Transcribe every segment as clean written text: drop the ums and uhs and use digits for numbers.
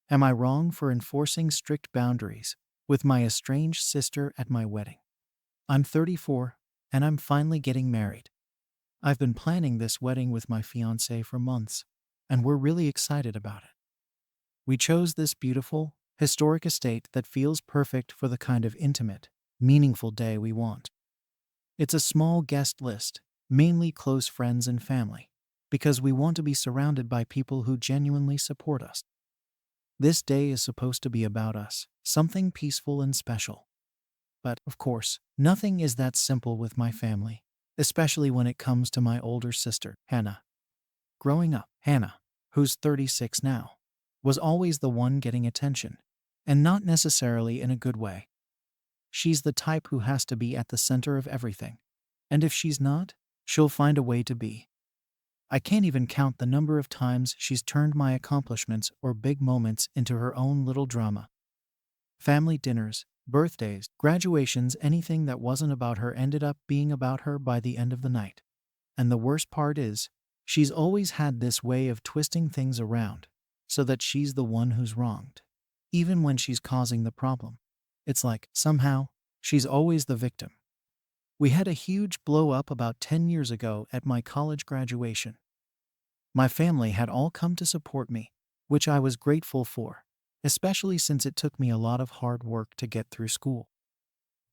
Am I wrong for enforcing strict boundaries with my estranged sister at my wedding? I'm 34 and I'm finally getting married. I've been planning this wedding with my fiancé for months, and we're really excited about it. We chose this beautiful, historic estate that feels perfect for the kind of intimate, meaningful day we want. It's a small guest list, mainly close friends and family, because we want to be surrounded by people who genuinely support us. This day is supposed to be about us, something peaceful and special. But, of course, nothing is that simple with my family, especially when it comes to my older sister, Hannah. Growing up, Hannah, who's 36 now, was always the one getting attention, and not necessarily in a good way. She's the type who has to be at the center of everything, and if she's not, she'll find a way to be. I can't even count the number of times she's turned my accomplishments or big moments into her own little drama. Family dinners, birthdays, graduations, anything that wasn't about her ended up being about her by the end of the night. And the worst part is, she's always had this way of twisting things around so that she's the one who's wronged, even when she's causing the problem. It's like, somehow, she's always the victim. We had a huge blow up about 10 years ago at my college graduation. My family had all come to support me, which I was grateful for, especially since it took me a lot of hard work to get through school.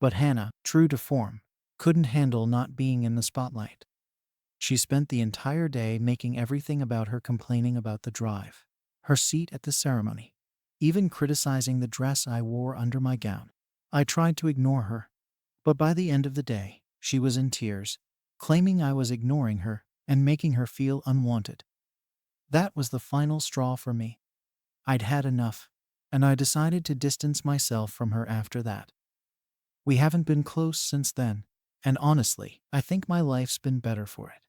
But Hannah, true to form, couldn't handle not being in the spotlight. She spent the entire day making everything about her, complaining about the drive, her seat at the ceremony, even criticizing the dress I wore under my gown. I tried to ignore her, but by the end of the day, she was in tears, claiming I was ignoring her and making her feel unwanted. That was the final straw for me. I'd had enough, and I decided to distance myself from her after that. We haven't been close since then, and honestly, I think my life's been better for it.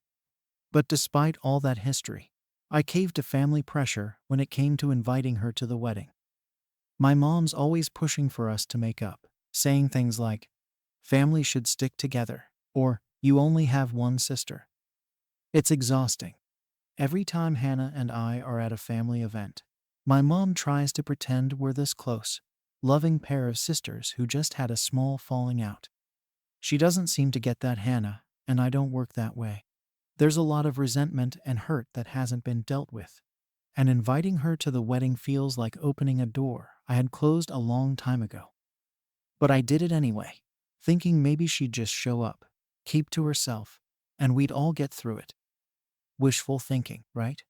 But despite all that history, I caved to family pressure when it came to inviting her to the wedding. My mom's always pushing for us to make up, saying things like, family should stick together, or you only have one sister. It's exhausting. Every time Hannah and I are at a family event, my mom tries to pretend we're this close, loving pair of sisters who just had a small falling out. She doesn't seem to get that, Hannah, and I don't work that way. There's a lot of resentment and hurt that hasn't been dealt with, and inviting her to the wedding feels like opening a door I had closed a long time ago. But I did it anyway, thinking maybe she'd just show up, keep to herself, and we'd all get through it. Wishful thinking, right?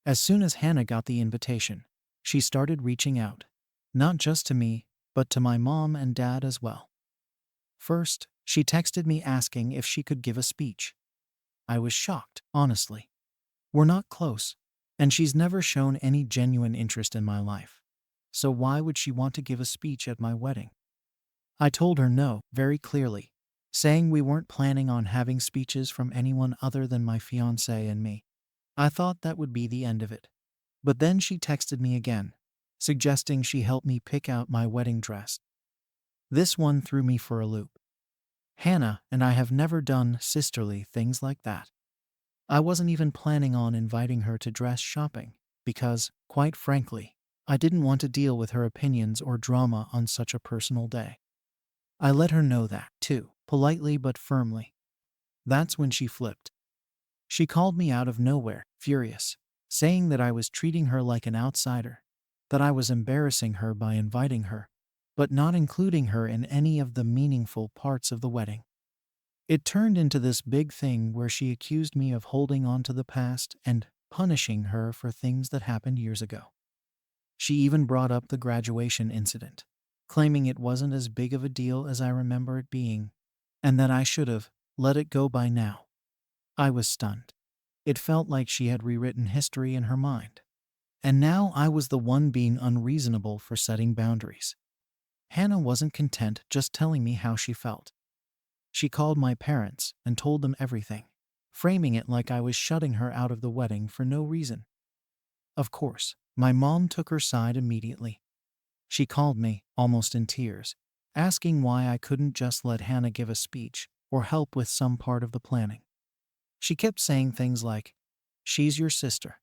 As soon as Hannah got the invitation, she started reaching out, not just to me, but to my mom and dad as well. First, she texted me asking if she could give a speech. I was shocked, honestly. We're not close, and she's never shown any genuine interest in my life. So why would she want to give a speech at my wedding? I told her no, very clearly, saying we weren't planning on having speeches from anyone other than my fiancé and me. I thought that would be the end of it. But then she texted me again, suggesting she help me pick out my wedding dress. This one threw me for a loop. Hannah and I have never done sisterly things like that. I wasn't even planning on inviting her to dress shopping because, quite frankly, I didn't want to deal with her opinions or drama on such a personal day. I let her know that, too, politely but firmly. That's when she flipped. She called me out of nowhere, furious, saying that I was treating her like an outsider, that I was embarrassing her by inviting her, but not including her in any of the meaningful parts of the wedding. It turned into this big thing where she accused me of holding on to the past and punishing her for things that happened years ago. She even brought up the graduation incident, claiming it wasn't as big of a deal as I remember it being, and that I should have let it go by now. I was stunned. It felt like she had rewritten history in her mind. And now I was the one being unreasonable for setting boundaries. Hannah wasn't content just telling me how she felt. She called my parents and told them everything, framing it like I was shutting her out of the wedding for no reason. Of course, my mom took her side immediately. She called me, almost in tears, asking why I couldn't just let Hannah give a speech or help with some part of the planning. She kept saying things like, "She's your sister.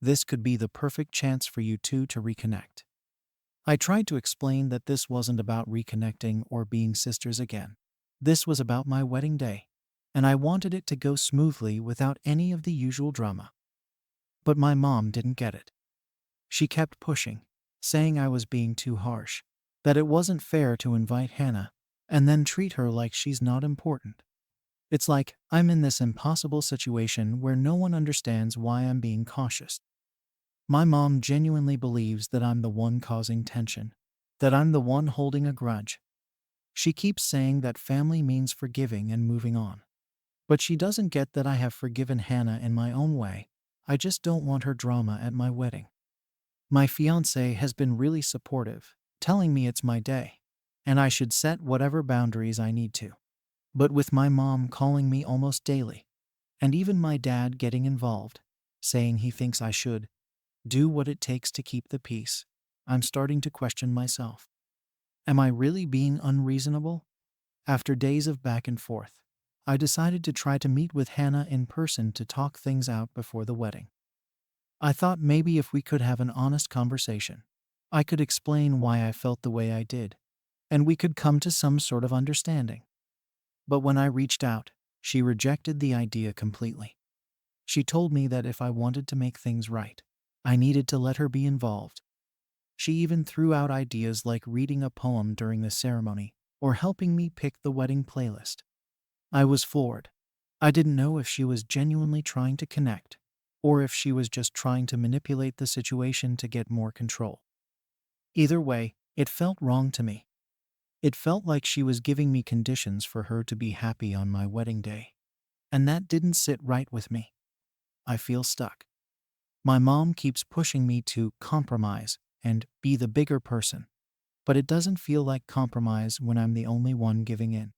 This could be the perfect chance for you two to reconnect." I tried to explain that this wasn't about reconnecting or being sisters again. This was about my wedding day, and I wanted it to go smoothly without any of the usual drama. But my mom didn't get it. She kept pushing, saying I was being too harsh, that it wasn't fair to invite Hannah and then treat her like she's not important. It's like I'm in this impossible situation where no one understands why I'm being cautious. My mom genuinely believes that I'm the one causing tension, that I'm the one holding a grudge. She keeps saying that family means forgiving and moving on. But she doesn't get that I have forgiven Hannah in my own way. I just don't want her drama at my wedding. My fiance has been really supportive, telling me it's my day, and I should set whatever boundaries I need to. But with my mom calling me almost daily, and even my dad getting involved, saying he thinks I should do what it takes to keep the peace, I'm starting to question myself. Am I really being unreasonable? After days of back and forth, I decided to try to meet with Hannah in person to talk things out before the wedding. I thought maybe if we could have an honest conversation, I could explain why I felt the way I did, and we could come to some sort of understanding. But when I reached out, she rejected the idea completely. She told me that if I wanted to make things right, I needed to let her be involved. She even threw out ideas like reading a poem during the ceremony or helping me pick the wedding playlist. I was floored. I didn't know if she was genuinely trying to connect or if she was just trying to manipulate the situation to get more control. Either way, it felt wrong to me. It felt like she was giving me conditions for her to be happy on my wedding day. And that didn't sit right with me. I feel stuck. My mom keeps pushing me to compromise and be the bigger person, but it doesn't feel like compromise when I'm the only one giving in.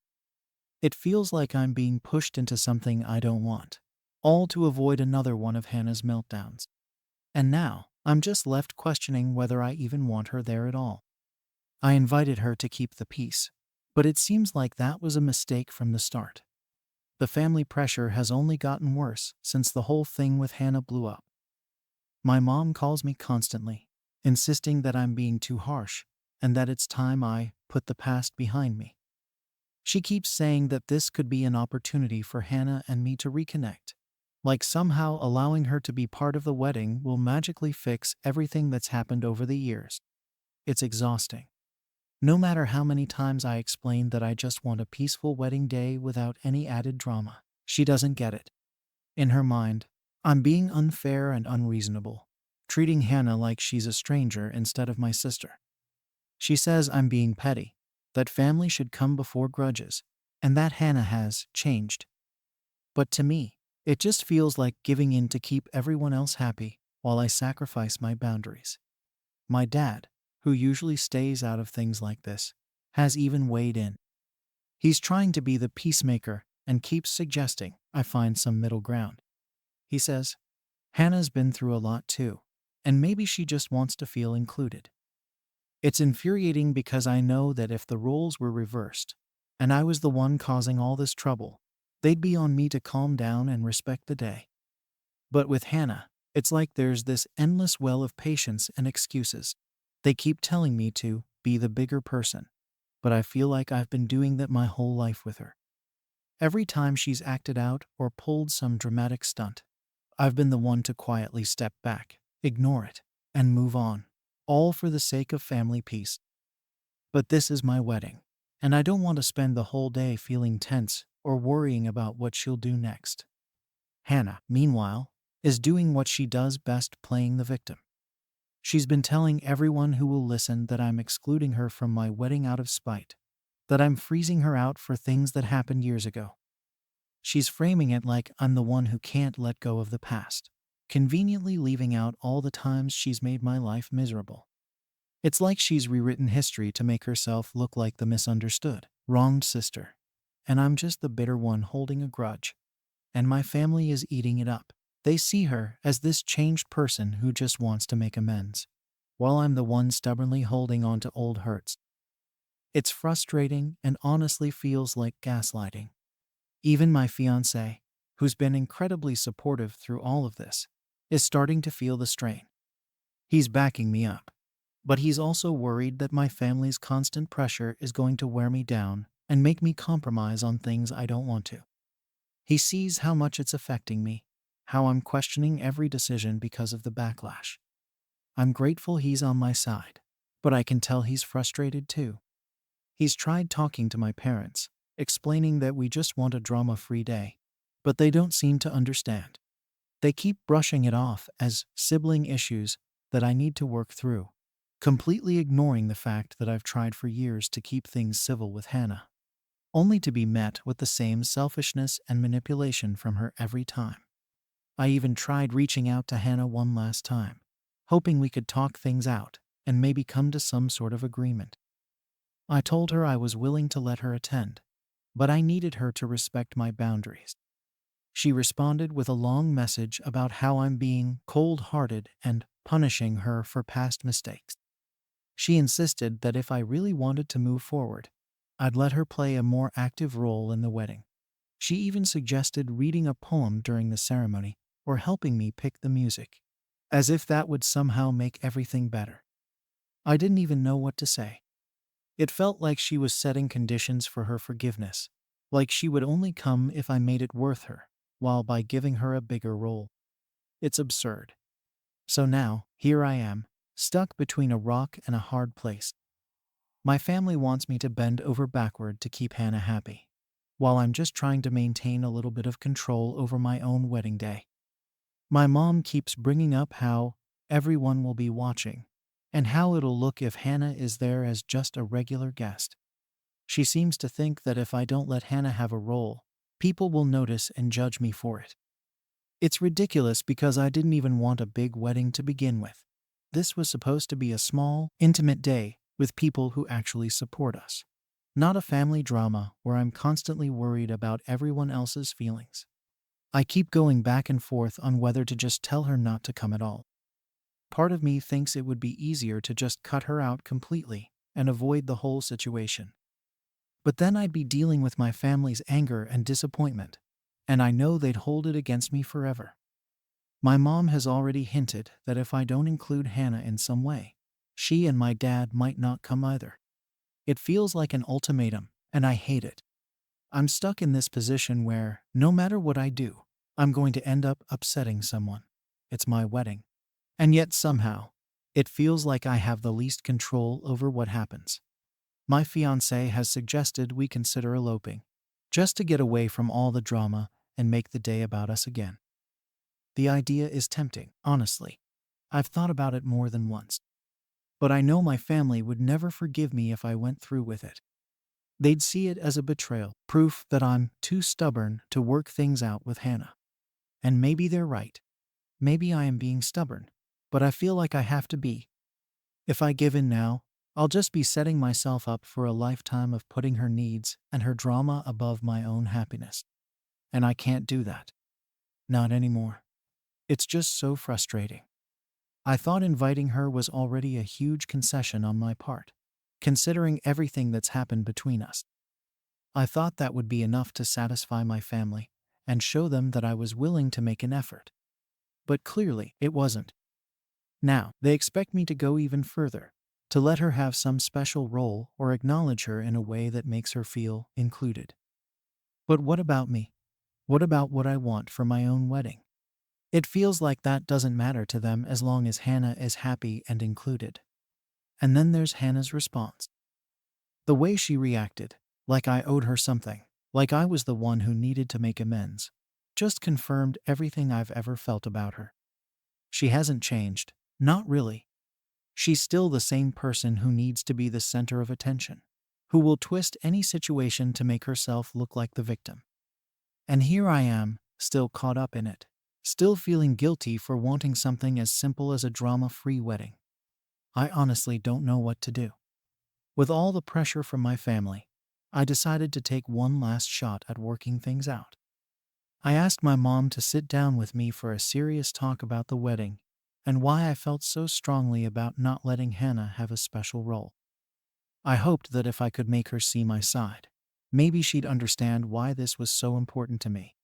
It feels like I'm being pushed into something I don't want, all to avoid another one of Hannah's meltdowns. And now, I'm just left questioning whether I even want her there at all. I invited her to keep the peace, but it seems like that was a mistake from the start. The family pressure has only gotten worse since the whole thing with Hannah blew up. My mom calls me constantly, insisting that I'm being too harsh and that it's time I put the past behind me. She keeps saying that this could be an opportunity for Hannah and me to reconnect, like somehow allowing her to be part of the wedding will magically fix everything that's happened over the years. It's exhausting. No matter how many times I explain that I just want a peaceful wedding day without any added drama, she doesn't get it. In her mind, I'm being unfair and unreasonable, treating Hannah like she's a stranger instead of my sister. She says I'm being petty, that family should come before grudges, and that Hannah has changed. But to me, it just feels like giving in to keep everyone else happy while I sacrifice my boundaries. My dad, who usually stays out of things like this, has even weighed in. He's trying to be the peacemaker and keeps suggesting I find some middle ground. He says, Hannah's been through a lot too, and maybe she just wants to feel included. It's infuriating because I know that if the roles were reversed, and I was the one causing all this trouble, they'd be on me to calm down and respect the day. But with Hannah, it's like there's this endless well of patience and excuses. They keep telling me to be the bigger person, but I feel like I've been doing that my whole life with her. Every time she's acted out or pulled some dramatic stunt, I've been the one to quietly step back, ignore it, and move on, all for the sake of family peace. But this is my wedding, and I don't want to spend the whole day feeling tense or worrying about what she'll do next. Hannah, meanwhile, is doing what she does best, playing the victim. She's been telling everyone who will listen that I'm excluding her from my wedding out of spite, that I'm freezing her out for things that happened years ago. She's framing it like I'm the one who can't let go of the past, conveniently leaving out all the times she's made my life miserable. It's like she's rewritten history to make herself look like the misunderstood, wronged sister. And I'm just the bitter one holding a grudge. And my family is eating it up. They see her as this changed person who just wants to make amends, while I'm the one stubbornly holding on to old hurts. It's frustrating and honestly feels like gaslighting. Even my fiancé, who's been incredibly supportive through all of this, is starting to feel the strain. He's backing me up, But he's also worried that my family's constant pressure is going to wear me down and make me compromise on things I don't want to. He sees how much it's affecting me, how I'm questioning every decision because of the backlash. I'm grateful he's on my side, but I can tell he's frustrated too. He's tried talking to my parents, explaining that we just want a drama-free day, but they don't seem to understand. They keep brushing it off as sibling issues that I need to work through, completely ignoring the fact that I've tried for years to keep things civil with Hannah, only to be met with the same selfishness and manipulation from her every time. I even tried reaching out to Hannah one last time, hoping we could talk things out and maybe come to some sort of agreement. I told her I was willing to let her attend, but I needed her to respect my boundaries. She responded with a long message about how I'm being cold-hearted and punishing her for past mistakes. She insisted that if I really wanted to move forward, I'd let her play a more active role in the wedding. She even suggested reading a poem during the ceremony or helping me pick the music, as if that would somehow make everything better. I didn't even know what to say. It felt like she was setting conditions for her forgiveness, like she would only come if I made it worth her, while by giving her a bigger role. It's absurd. So now, here I am, stuck between a rock and a hard place. My family wants me to bend over backward to keep Hannah happy, while I'm just trying to maintain a little bit of control over my own wedding day. My mom keeps bringing up how everyone will be watching, and how it'll look if Hannah is there as just a regular guest. She seems to think that if I don't let Hannah have a role, people will notice and judge me for it. It's ridiculous because I didn't even want a big wedding to begin with. This was supposed to be a small, intimate day with people who actually support us, not a family drama where I'm constantly worried about everyone else's feelings. I keep going back and forth on whether to just tell her not to come at all. Part of me thinks it would be easier to just cut her out completely and avoid the whole situation. But then I'd be dealing with my family's anger and disappointment, and I know they'd hold it against me forever. My mom has already hinted that if I don't include Hannah in some way, she and my dad might not come either. It feels like an ultimatum, and I hate it. I'm stuck in this position where, no matter what I do, I'm going to end up upsetting someone. It's my wedding. And yet somehow, it feels like I have the least control over what happens. My fiancé has suggested we consider eloping, just to get away from all the drama and make the day about us again. The idea is tempting, honestly. I've thought about it more than once. But I know my family would never forgive me if I went through with it. They'd see it as a betrayal, proof that I'm too stubborn to work things out with Hannah. And maybe they're right. Maybe I am being stubborn, but I feel like I have to be. If I give in now, I'll just be setting myself up for a lifetime of putting her needs and her drama above my own happiness. And I can't do that. Not anymore. It's just so frustrating. I thought inviting her was already a huge concession on my part, considering everything that's happened between us. I thought that would be enough to satisfy my family and show them that I was willing to make an effort. But clearly, it wasn't. Now, they expect me to go even further, to let her have some special role or acknowledge her in a way that makes her feel included. But what about me? What about what I want for my own wedding? It feels like that doesn't matter to them as long as Hannah is happy and included. And then there's Hannah's response. The way she reacted, like I owed her something, like I was the one who needed to make amends, just confirmed everything I've ever felt about her. She hasn't changed, not really. She's still the same person who needs to be the center of attention, who will twist any situation to make herself look like the victim. And here I am, still caught up in it, still feeling guilty for wanting something as simple as a drama-free wedding. I honestly don't know what to do. With all the pressure from my family, I decided to take one last shot at working things out. I asked my mom to sit down with me for a serious talk about the wedding and why I felt so strongly about not letting Hannah have a special role. I hoped that if I could make her see my side, maybe she'd understand why this was so important to me.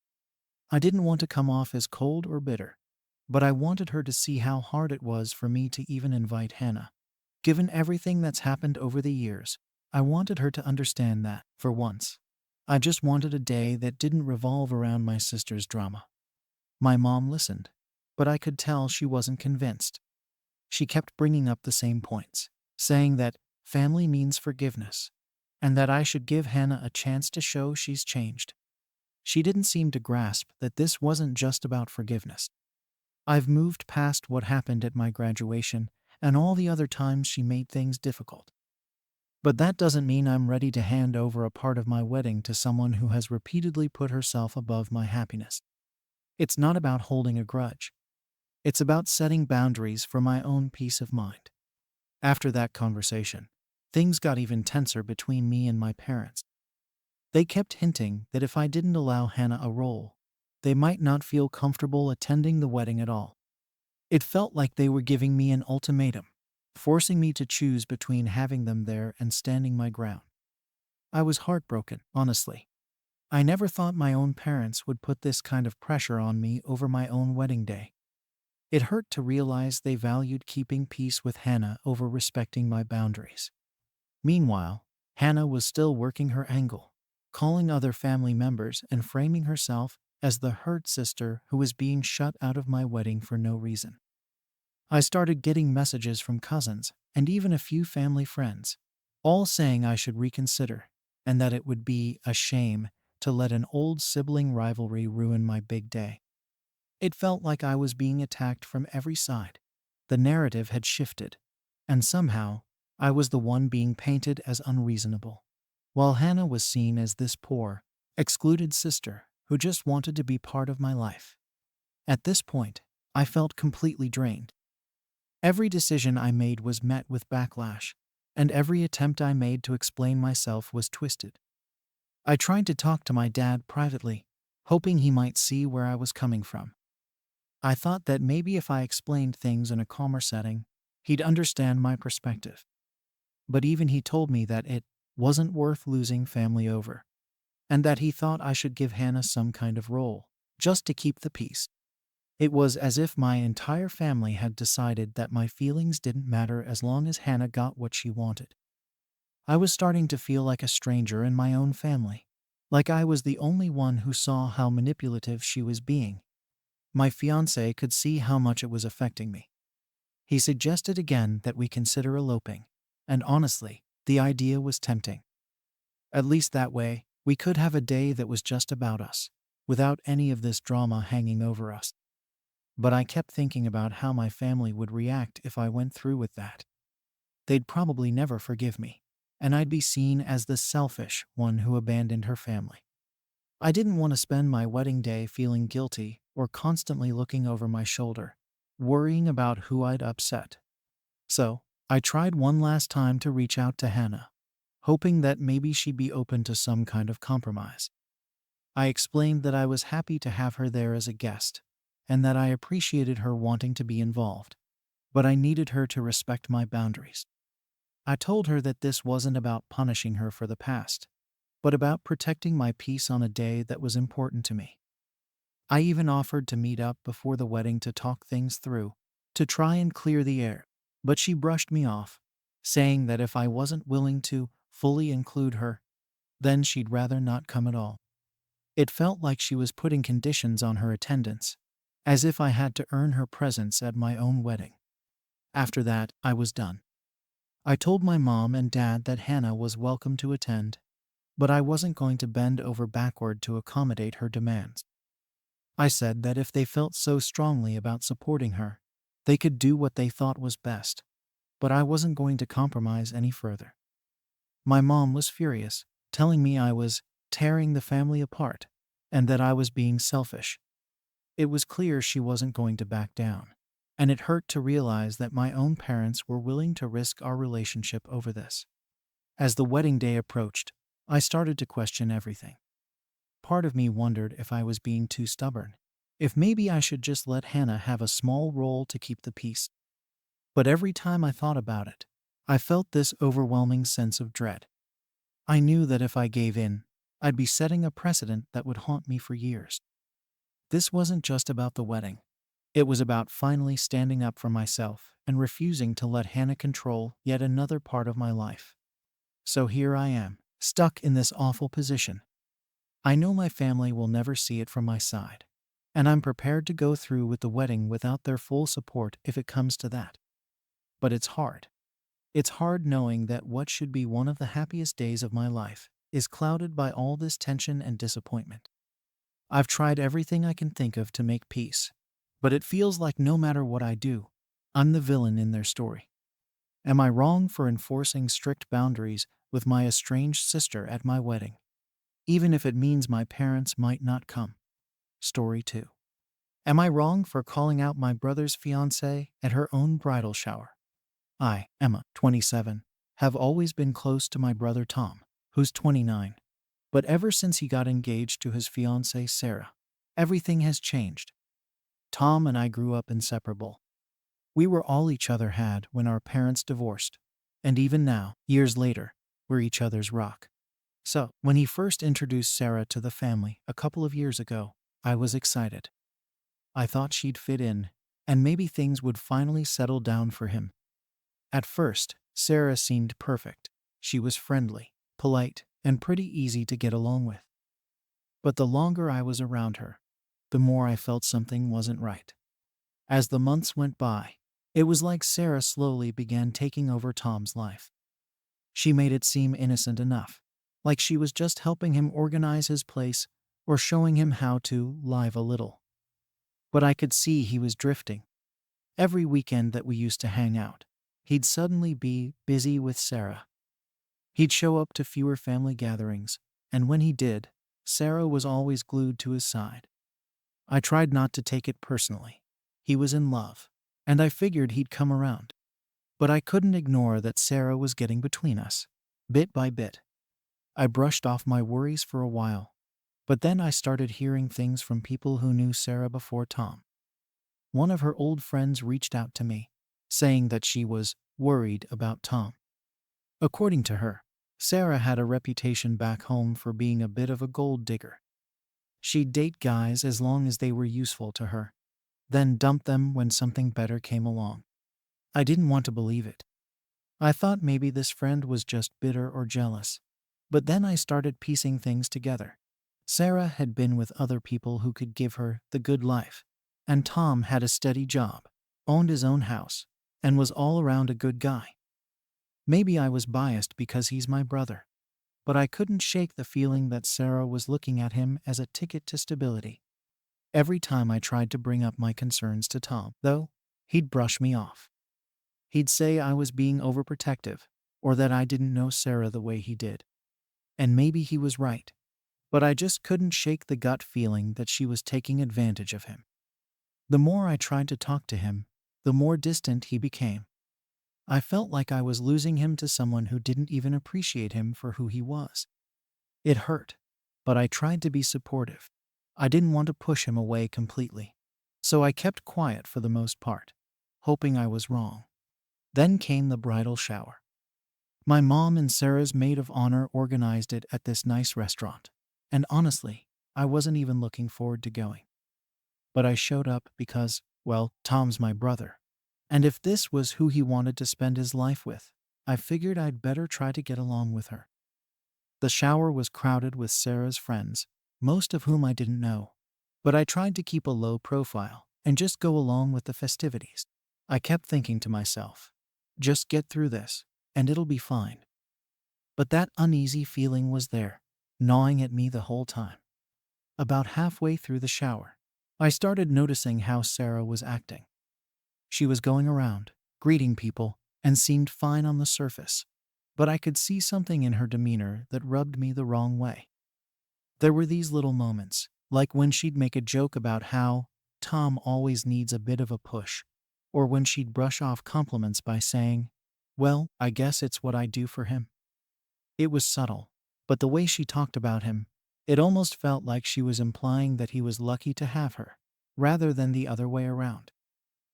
I didn't want to come off as cold or bitter, but I wanted her to see how hard it was for me to even invite Hannah. Given everything that's happened over the years, I wanted her to understand that, for once, I just wanted a day that didn't revolve around my sister's drama. My mom listened, but I could tell she wasn't convinced. She kept bringing up the same points, saying that family means forgiveness, and that I should give Hannah a chance to show she's changed. She didn't seem to grasp that this wasn't just about forgiveness. I've moved past what happened at my graduation and all the other times she made things difficult. But that doesn't mean I'm ready to hand over a part of my wedding to someone who has repeatedly put herself above my happiness. It's not about holding a grudge. It's about setting boundaries for my own peace of mind. After that conversation, things got even tenser between me and my parents. They kept hinting that if I didn't allow Hannah a role, they might not feel comfortable attending the wedding at all. It felt like they were giving me an ultimatum, forcing me to choose between having them there and standing my ground. I was heartbroken, honestly. I never thought my own parents would put this kind of pressure on me over my own wedding day. It hurt to realize they valued keeping peace with Hannah over respecting my boundaries. Meanwhile, Hannah was still working her angle, calling other family members and framing herself as the hurt sister who was being shut out of my wedding for no reason. I started getting messages from cousins and even a few family friends, all saying I should reconsider and that it would be a shame to let an old sibling rivalry ruin my big day. It felt like I was being attacked from every side. The narrative had shifted, and somehow I was the one being painted as unreasonable, while Hannah was seen as this poor, excluded sister who just wanted to be part of my life. At this point, I felt completely drained. Every decision I made was met with backlash, and every attempt I made to explain myself was twisted. I tried to talk to my dad privately, hoping he might see where I was coming from. I thought that maybe if I explained things in a calmer setting, he'd understand my perspective. But even he told me that it wasn't worth losing family over, and that he thought I should give Hannah some kind of role, just to keep the peace. It was as if my entire family had decided that my feelings didn't matter as long as Hannah got what she wanted. I was starting to feel like a stranger in my own family, like I was the only one who saw how manipulative she was being. My fiancé could see how much it was affecting me. He suggested again that we consider eloping, and honestly, the idea was tempting. At least that way, we could have a day that was just about us, without any of this drama hanging over us. But I kept thinking about how my family would react if I went through with that. They'd probably never forgive me, and I'd be seen as the selfish one who abandoned her family. I didn't want to spend my wedding day feeling guilty or constantly looking over my shoulder, worrying about who I'd upset. So, I tried one last time to reach out to Hannah, hoping that maybe she'd be open to some kind of compromise. I explained that I was happy to have her there as a guest, and that I appreciated her wanting to be involved, but I needed her to respect my boundaries. I told her that this wasn't about punishing her for the past, but about protecting my peace on a day that was important to me. I even offered to meet up before the wedding to talk things through, to try and clear the air, but she brushed me off, saying that if I wasn't willing to fully include her, then she'd rather not come at all. It felt like she was putting conditions on her attendance, as if I had to earn her presence at my own wedding. After that, I was done. I told my mom and dad that Hannah was welcome to attend, but I wasn't going to bend over backward to accommodate her demands. I said that if they felt so strongly about supporting her, they could do what they thought was best, but I wasn't going to compromise any further. My mom was furious, telling me I was tearing the family apart and that I was being selfish. It was clear she wasn't going to back down, and it hurt to realize that my own parents were willing to risk our relationship over this. As the wedding day approached, I started to question everything. Part of me wondered if I was being too stubborn, if maybe I should just let Hannah have a small role to keep the peace. But every time I thought about it, I felt this overwhelming sense of dread. I knew that if I gave in, I'd be setting a precedent that would haunt me for years. This wasn't just about the wedding. It was about finally standing up for myself and refusing to let Hannah control yet another part of my life. So here I am, stuck in this awful position. I know my family will never see it from my side, and I'm prepared to go through with the wedding without their full support if it comes to that. But it's hard. It's hard knowing that what should be one of the happiest days of my life is clouded by all this tension and disappointment. I've tried everything I can think of to make peace, but it feels like no matter what I do, I'm the villain in their story. Am I wrong for enforcing strict boundaries with my estranged sister at my wedding, even if it means my parents might not come? Story 2. Am I wrong for calling out my brother's fiancée at her own bridal shower? I, Emma, 27, have always been close to my brother Tom, who's 29. But ever since he got engaged to his fiancée Sarah, everything has changed. Tom and I grew up inseparable. We were all each other had when our parents divorced. And even now, years later, we're each other's rock. So, when he first introduced Sarah to the family a couple of years ago, I was excited. I thought she'd fit in, and maybe things would finally settle down for him. At first, Sarah seemed perfect. She was friendly, polite, and pretty easy to get along with. But the longer I was around her, the more I felt something wasn't right. As the months went by, it was like Sarah slowly began taking over Tom's life. She made it seem innocent enough, like she was just helping him organize his place or showing him how to live a little. But I could see he was drifting. Every weekend that we used to hang out, he'd suddenly be busy with Sarah. He'd show up to fewer family gatherings, and when he did, Sarah was always glued to his side. I tried not to take it personally. He was in love, and I figured he'd come around. But I couldn't ignore that Sarah was getting between us, bit by bit. I brushed off my worries for a while, but then I started hearing things from people who knew Sarah before Tom. One of her old friends reached out to me, saying that she was worried about Tom. According to her, Sarah had a reputation back home for being a bit of a gold digger. She'd date guys as long as they were useful to her, then dump them when something better came along. I didn't want to believe it. I thought maybe this friend was just bitter or jealous. But then I started piecing things together. Sarah had been with other people who could give her the good life, and Tom had a steady job, owned his own house, and was all around a good guy. Maybe I was biased because he's my brother, but I couldn't shake the feeling that Sarah was looking at him as a ticket to stability. Every time I tried to bring up my concerns to Tom, though, he'd brush me off. He'd say I was being overprotective, or that I didn't know Sarah the way he did. And maybe he was right, but I just couldn't shake the gut feeling that she was taking advantage of him. The more I tried to talk to him, the more distant he became. I felt like I was losing him to someone who didn't even appreciate him for who he was. It hurt, but I tried to be supportive. I didn't want to push him away completely, so I kept quiet for the most part, hoping I was wrong. Then came the bridal shower. My mom and Sarah's maid of honor organized it at this nice restaurant, and honestly, I wasn't even looking forward to going. But I showed up because, well, Tom's my brother. And if this was who he wanted to spend his life with, I figured I'd better try to get along with her. The shower was crowded with Sarah's friends, most of whom I didn't know, but I tried to keep a low profile and just go along with the festivities. I kept thinking to myself, just get through this, and it'll be fine. But that uneasy feeling was there, gnawing at me the whole time. About halfway through the shower, I started noticing how Sarah was acting. She was going around, greeting people, and seemed fine on the surface, but I could see something in her demeanor that rubbed me the wrong way. There were these little moments, like when she'd make a joke about how Tom always needs a bit of a push, or when she'd brush off compliments by saying, "Well, I guess it's what I do for him." It was subtle, but the way she talked about him, it almost felt like she was implying that he was lucky to have her, rather than the other way around.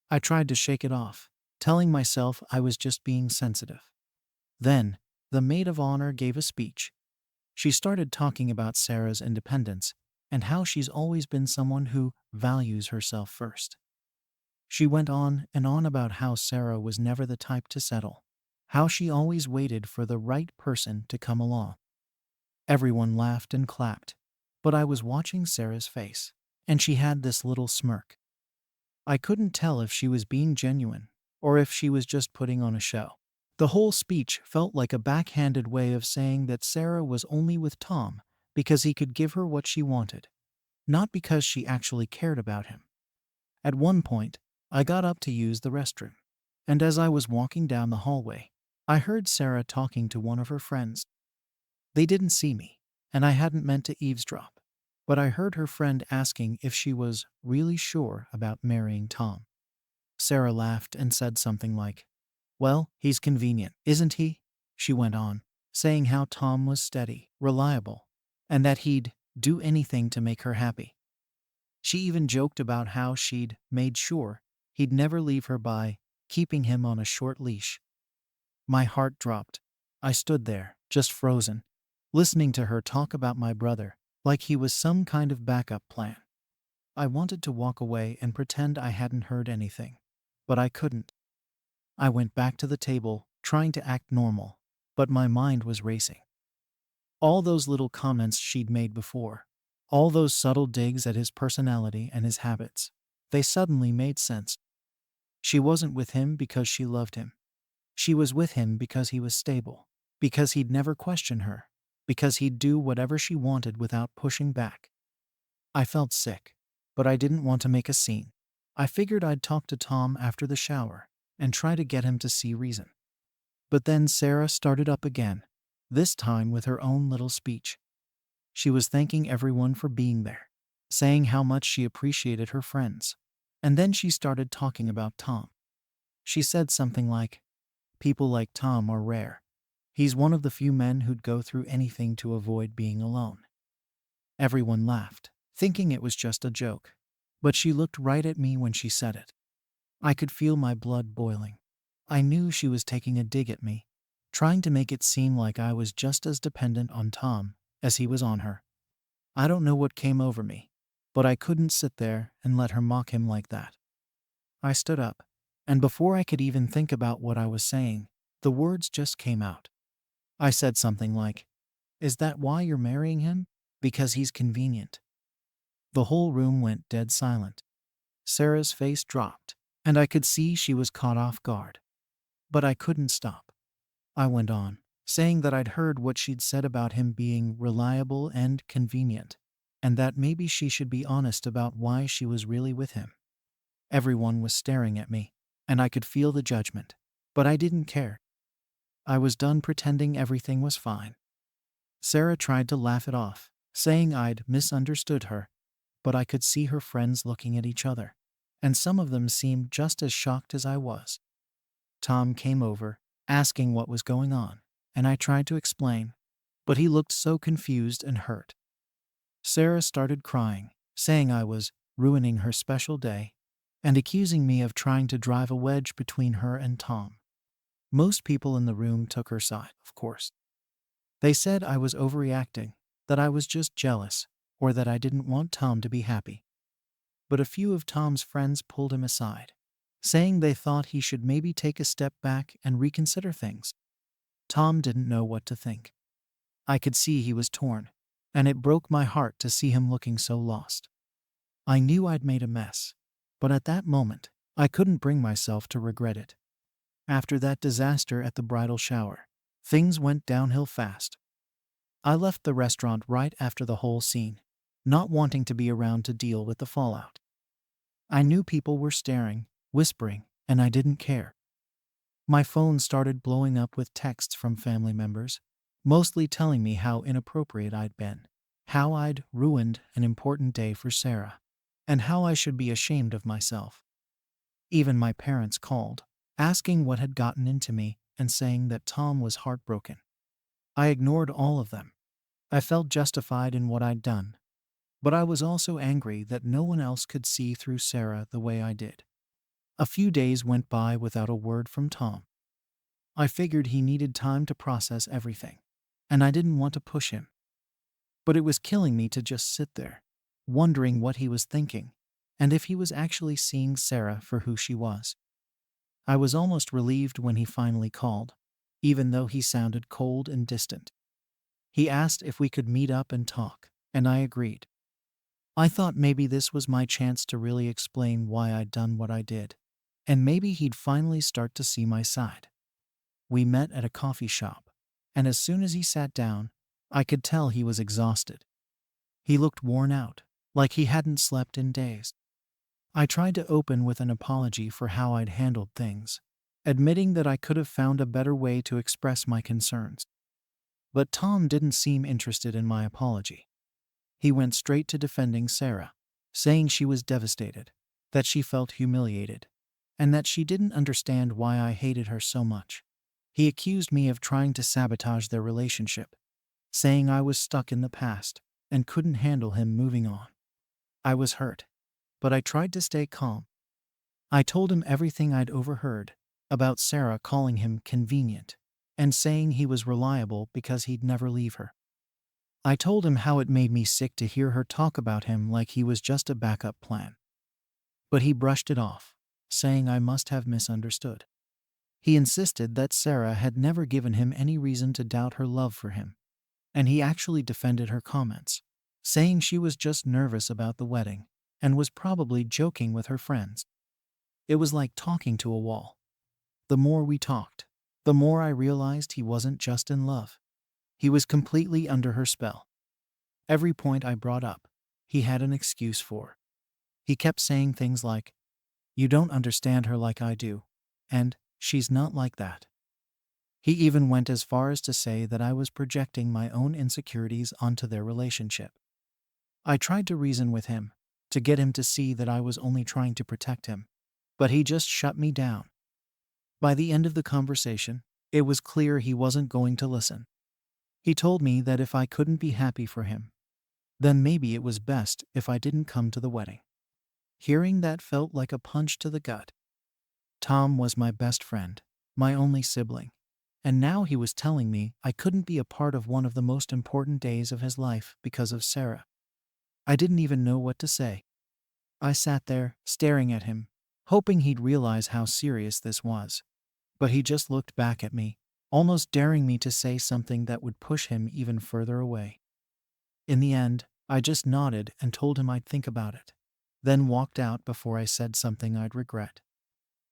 I tried to shake it off, telling myself I was just being sensitive. Then, the maid of honor gave a speech. She started talking about Sarah's independence and how she's always been someone who values herself first. She went on and on about how Sarah was never the type to settle, how she always waited for the right person to come along. Everyone laughed and clapped, but I was watching Sarah's face, and she had this little smirk. I couldn't tell if she was being genuine or if she was just putting on a show. The whole speech felt like a backhanded way of saying that Sarah was only with Tom because he could give her what she wanted, not because she actually cared about him. At one point, I got up to use the restroom, and as I was walking down the hallway, I heard Sarah talking to one of her friends. They didn't see me, and I hadn't meant to eavesdrop, but I heard her friend asking if she was really sure about marrying Tom. Sarah laughed and said something like, "Well, he's convenient, isn't he?" She went on, saying how Tom was steady, reliable, and that he'd do anything to make her happy. She even joked about how she'd made sure he'd never leave her by keeping him on a short leash. My heart dropped. I stood there, just frozen, listening to her talk about my brother like he was some kind of backup plan. I wanted to walk away and pretend I hadn't heard anything, but I couldn't. I went back to the table, trying to act normal, but my mind was racing. All those little comments she'd made before, all those subtle digs at his personality and his habits, they suddenly made sense. She wasn't with him because she loved him. She was with him because he was stable, because he'd never question her, because he'd do whatever she wanted without pushing back. I felt sick, but I didn't want to make a scene. I figured I'd talk to Tom after the shower and try to get him to see reason. But then Sarah started up again, this time with her own little speech. She was thanking everyone for being there, saying how much she appreciated her friends. And then she started talking about Tom. She said something like, "People like Tom are rare. He's one of the few men who'd go through anything to avoid being alone." Everyone laughed, thinking it was just a joke. But she looked right at me when she said it. I could feel my blood boiling. I knew she was taking a dig at me, trying to make it seem like I was just as dependent on Tom as he was on her. I don't know what came over me, but I couldn't sit there and let her mock him like that. I stood up, and before I could even think about what I was saying, the words just came out. I said something like, "Is that why you're marrying him? Because he's convenient?" The whole room went dead silent. Sarah's face dropped, and I could see she was caught off guard. But I couldn't stop. I went on, saying that I'd heard what she'd said about him being reliable and convenient, and that maybe she should be honest about why she was really with him. Everyone was staring at me, and I could feel the judgment, but I didn't care. I was done pretending everything was fine. Sarah tried to laugh it off, saying I'd misunderstood her, but I could see her friends looking at each other, and some of them seemed just as shocked as I was. Tom came over, asking what was going on, and I tried to explain, but he looked so confused and hurt. Sarah started crying, saying I was ruining her special day, and accusing me of trying to drive a wedge between her and Tom. Most people in the room took her side, of course. They said I was overreacting, that I was just jealous, or that I didn't want Tom to be happy. But a few of Tom's friends pulled him aside, saying they thought he should maybe take a step back and reconsider things. Tom didn't know what to think. I could see he was torn, and it broke my heart to see him looking so lost. I knew I'd made a mess, but at that moment, I couldn't bring myself to regret it. After that disaster at the bridal shower, things went downhill fast. I left the restaurant right after the whole scene, not wanting to be around to deal with the fallout. I knew people were staring, whispering, and I didn't care. My phone started blowing up with texts from family members, mostly telling me how inappropriate I'd been, how I'd ruined an important day for Sarah, and how I should be ashamed of myself. Even my parents called, asking what had gotten into me and saying that Tom was heartbroken. I ignored all of them. I felt justified in what I'd done, but I was also angry that no one else could see through Sarah the way I did. A few days went by without a word from Tom. I figured he needed time to process everything, and I didn't want to push him. But it was killing me to just sit there, wondering what he was thinking, and if he was actually seeing Sarah for who she was. I was almost relieved when he finally called, even though he sounded cold and distant. He asked if we could meet up and talk, and I agreed. I thought maybe this was my chance to really explain why I'd done what I did, and maybe he'd finally start to see my side. We met at a coffee shop, and as soon as he sat down, I could tell he was exhausted. He looked worn out, like he hadn't slept in days. I tried to open with an apology for how I'd handled things, admitting that I could have found a better way to express my concerns. But Tom didn't seem interested in my apology. He went straight to defending Sarah, saying she was devastated, that she felt humiliated, and that she didn't understand why I hated her so much. He accused me of trying to sabotage their relationship, saying I was stuck in the past and couldn't handle him moving on. I was hurt, but I tried to stay calm. I told him everything I'd overheard about Sarah calling him convenient and saying he was reliable because he'd never leave her. I told him how it made me sick to hear her talk about him like he was just a backup plan. But he brushed it off, saying I must have misunderstood. He insisted that Sarah had never given him any reason to doubt her love for him, and he actually defended her comments, saying she was just nervous about the wedding and was probably joking with her friends. It was like talking to a wall. The more we talked, the more I realized he wasn't just in love. He was completely under her spell. Every point I brought up, he had an excuse for. He kept saying things like, "You don't understand her like I do," and "She's not like that." He even went as far as to say that I was projecting my own insecurities onto their relationship. I tried to reason with him, to get him to see that I was only trying to protect him, but he just shut me down. By the end of the conversation, it was clear he wasn't going to listen. He told me that if I couldn't be happy for him, then maybe it was best if I didn't come to the wedding. Hearing that felt like a punch to the gut. Tom was my best friend, my only sibling, and now he was telling me I couldn't be a part of one of the most important days of his life because of Sarah. I didn't even know what to say. I sat there, staring at him, hoping he'd realize how serious this was. But he just looked back at me, almost daring me to say something that would push him even further away. In the end, I just nodded and told him I'd think about it, then walked out before I said something I'd regret.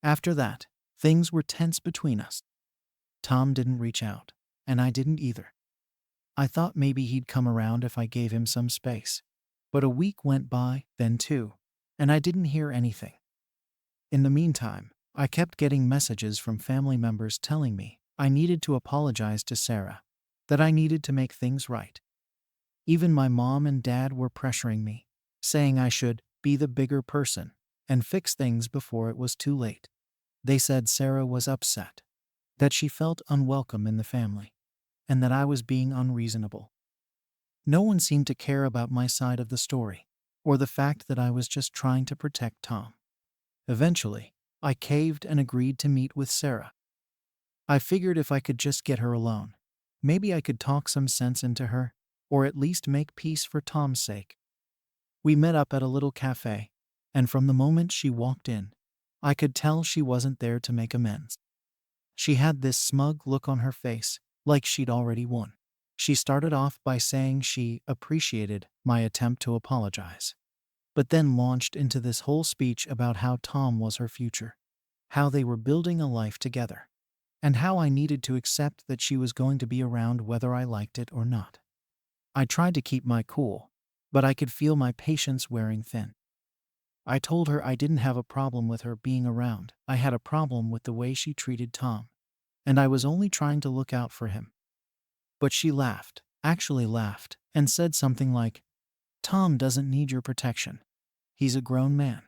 After that, things were tense between us. Tom didn't reach out, and I didn't either. I thought maybe he'd come around if I gave him some space. But a week went by, then two, and I didn't hear anything. In the meantime, I kept getting messages from family members telling me I needed to apologize to Sarah, that I needed to make things right. Even my mom and dad were pressuring me, saying I should be the bigger person and fix things before it was too late. They said Sarah was upset, that she felt unwelcome in the family, and that I was being unreasonable. No one seemed to care about my side of the story, or the fact that I was just trying to protect Tom. Eventually, I caved and agreed to meet with Sarah. I figured if I could just get her alone, maybe I could talk some sense into her, or at least make peace for Tom's sake. We met up at a little cafe, and from the moment she walked in, I could tell she wasn't there to make amends. She had this smug look on her face, like she'd already won. She started off by saying she appreciated my attempt to apologize, but then launched into this whole speech about how Tom was her future, how they were building a life together, and how I needed to accept that she was going to be around whether I liked it or not. I tried to keep my cool, but I could feel my patience wearing thin. I told her I didn't have a problem with her being around. I had a problem with the way she treated Tom, and I was only trying to look out for him. But she laughed, actually laughed, and said something like, "Tom doesn't need your protection. He's a grown man."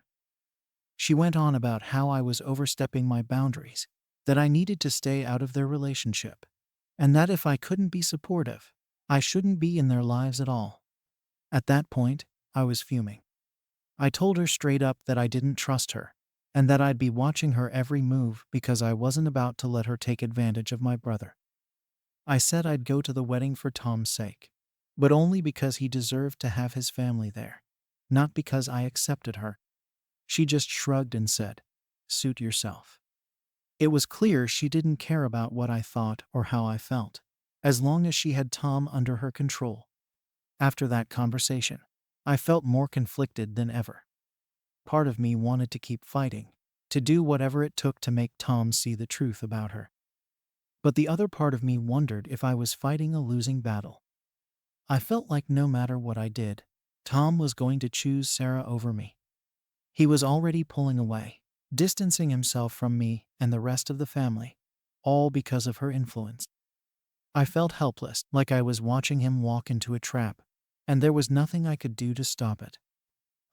She went on about how I was overstepping my boundaries, that I needed to stay out of their relationship, and that if I couldn't be supportive, I shouldn't be in their lives at all. At that point, I was fuming. I told her straight up that I didn't trust her, and that I'd be watching her every move because I wasn't about to let her take advantage of my brother. I said I'd go to the wedding for Tom's sake, but only because he deserved to have his family there, not because I accepted her. She just shrugged and said, "Suit yourself." It was clear she didn't care about what I thought or how I felt, as long as she had Tom under her control. After that conversation, I felt more conflicted than ever. Part of me wanted to keep fighting, to do whatever it took to make Tom see the truth about her. But the other part of me wondered if I was fighting a losing battle. I felt like no matter what I did, Tom was going to choose Sarah over me. He was already pulling away, distancing himself from me and the rest of the family, all because of her influence. I felt helpless, like I was watching him walk into a trap, and there was nothing I could do to stop it.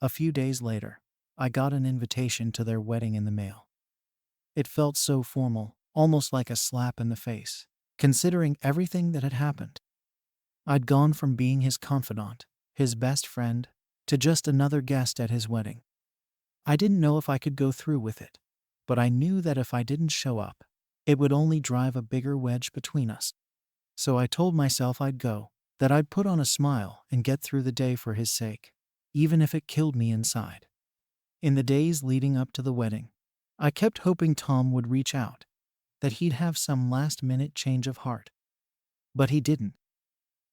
A few days later, I got an invitation to their wedding in the mail. It felt so formal, almost like a slap in the face, considering everything that had happened. I'd gone from being his confidant, his best friend, to just another guest at his wedding. I didn't know if I could go through with it, but I knew that if I didn't show up, it would only drive a bigger wedge between us. So I told myself I'd go, that I'd put on a smile and get through the day for his sake, even if it killed me inside. In the days leading up to the wedding, I kept hoping Tom would reach out, that he'd have some last-minute change of heart. But he didn't.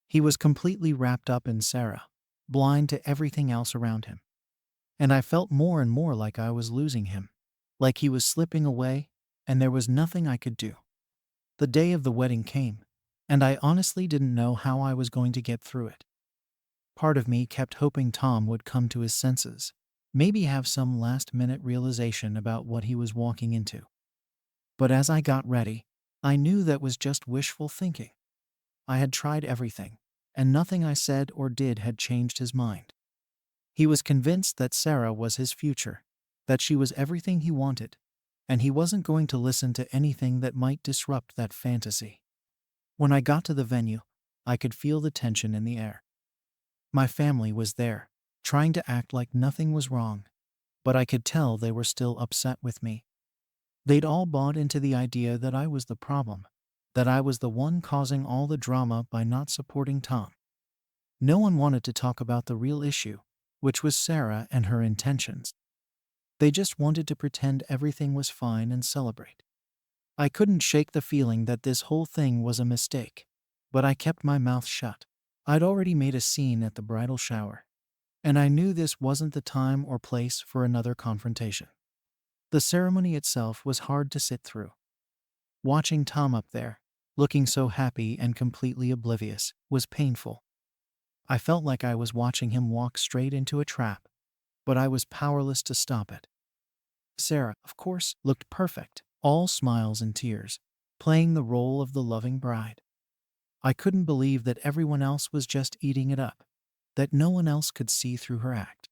He was completely wrapped up in Sarah, blind to everything else around him. And I felt more and more like I was losing him, like he was slipping away, and there was nothing I could do. The day of the wedding came, and I honestly didn't know how I was going to get through it. Part of me kept hoping Tom would come to his senses, maybe have some last-minute realization about what he was walking into. But as I got ready, I knew that was just wishful thinking. I had tried everything, and nothing I said or did had changed his mind. He was convinced that Sarah was his future, that she was everything he wanted, and he wasn't going to listen to anything that might disrupt that fantasy. When I got to the venue, I could feel the tension in the air. My family was there, trying to act like nothing was wrong, but I could tell they were still upset with me. They'd all bought into the idea that I was the problem, that I was the one causing all the drama by not supporting Tom. No one wanted to talk about the real issue, which was Sarah and her intentions. They just wanted to pretend everything was fine and celebrate. I couldn't shake the feeling that this whole thing was a mistake, but I kept my mouth shut. I'd already made a scene at the bridal shower, and I knew this wasn't the time or place for another confrontation. The ceremony itself was hard to sit through. Watching Tom up there, looking so happy and completely oblivious, was painful. I felt like I was watching him walk straight into a trap, but I was powerless to stop it. Sarah, of course, looked perfect, all smiles and tears, playing the role of the loving bride. I couldn't believe that everyone else was just eating it up, that no one else could see through her act.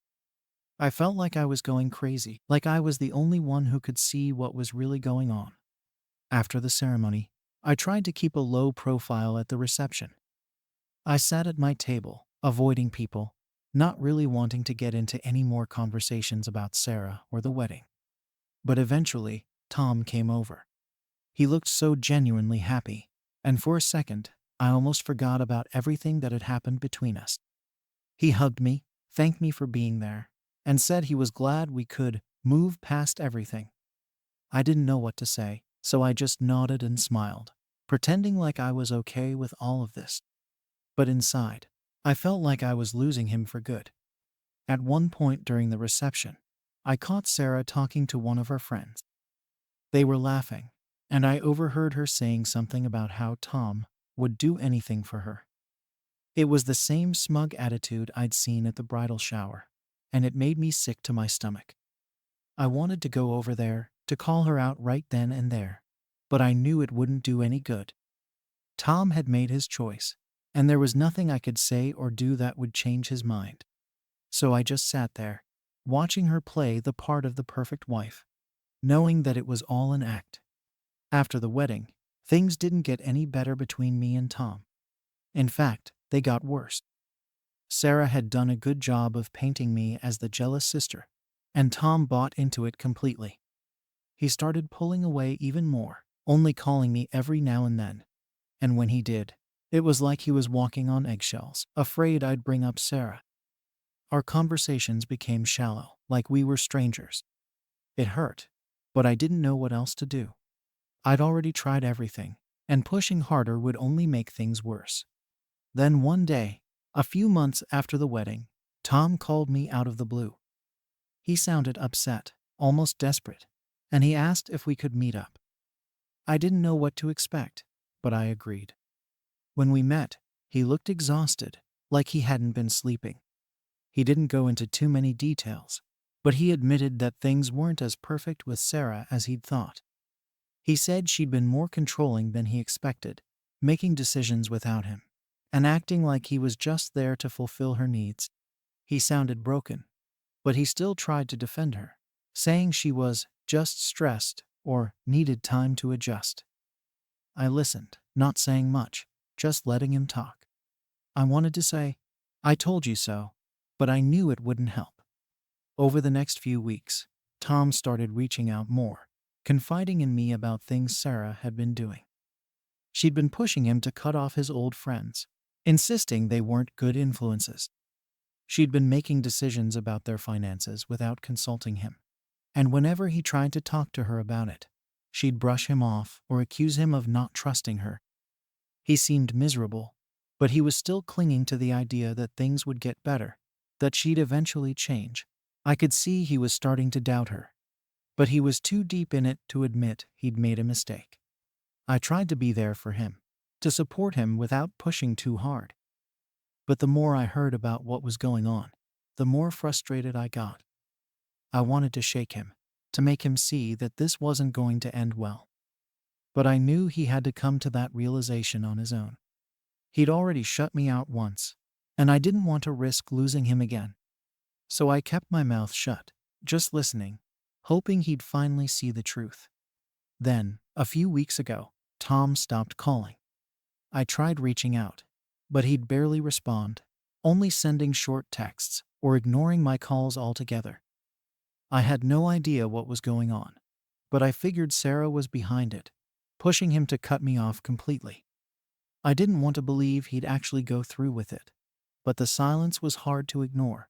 I felt like I was going crazy, like I was the only one who could see what was really going on. After the ceremony, I tried to keep a low profile at the reception. I sat at my table, avoiding people, not really wanting to get into any more conversations about Sarah or the wedding. But eventually, Tom came over. He looked so genuinely happy, and for a second, I almost forgot about everything that had happened between us. He hugged me, thanked me for being there, and said he was glad we could move past everything. I didn't know what to say, so I just nodded and smiled, pretending like I was okay with all of this. But inside, I felt like I was losing him for good. At one point during the reception, I caught Sarah talking to one of her friends. They were laughing, and I overheard her saying something about how Tom would do anything for her. It was the same smug attitude I'd seen at the bridal shower, and it made me sick to my stomach. I wanted to go over there, to call her out right then and there, but I knew it wouldn't do any good. Tom had made his choice, and there was nothing I could say or do that would change his mind. So I just sat there, watching her play the part of the perfect wife, knowing that it was all an act. After the wedding, things didn't get any better between me and Tom. In fact, they got worse. Sarah had done a good job of painting me as the jealous sister, and Tom bought into it completely. He started pulling away even more, only calling me every now and then. And when he did, it was like he was walking on eggshells, afraid I'd bring up Sarah. Our conversations became shallow. like we were strangers. It hurt, but I didn't know what else to do. I'd already tried everything, and pushing harder would only make things worse. Then one day, a few months after the wedding, Tom called me out of the blue. He sounded upset, almost desperate, and he asked if we could meet up. I didn't know what to expect, but I agreed. When we met, he looked exhausted, like he hadn't been sleeping. He didn't go into too many details, but he admitted that things weren't as perfect with Sarah as he'd thought. He said she'd been more controlling than he expected, making decisions without him, and acting like he was just there to fulfill her needs. He sounded broken, but he still tried to defend her, saying she was just stressed or needed time to adjust. I listened, not saying much, just letting him talk. I wanted to say, "I told you so," but I knew it wouldn't help. Over the next few weeks, Tom started reaching out more, confiding in me about things Sarah had been doing. She'd been pushing him to cut off his old friends, insisting they weren't good influences. She'd been making decisions about their finances without consulting him, and whenever he tried to talk to her about it, she'd brush him off or accuse him of not trusting her. He seemed miserable, but he was still clinging to the idea that things would get better, that she'd eventually change. I could see he was starting to doubt her, but he was too deep in it to admit he'd made a mistake. I tried to be there for him, to support him without pushing too hard. But the more I heard about what was going on, the more frustrated I got. I wanted to shake him, to make him see that this wasn't going to end well. But I knew he had to come to that realization on his own. He'd already shut me out once, and I didn't want to risk losing him again. So I kept my mouth shut, just listening, hoping he'd finally see the truth. Then, a few weeks ago, Tom stopped calling. I tried reaching out, but he'd barely respond, only sending short texts or ignoring my calls altogether. I had no idea what was going on, but I figured Sarah was behind it, pushing him to cut me off completely. I didn't want to believe he'd actually go through with it, but the silence was hard to ignore.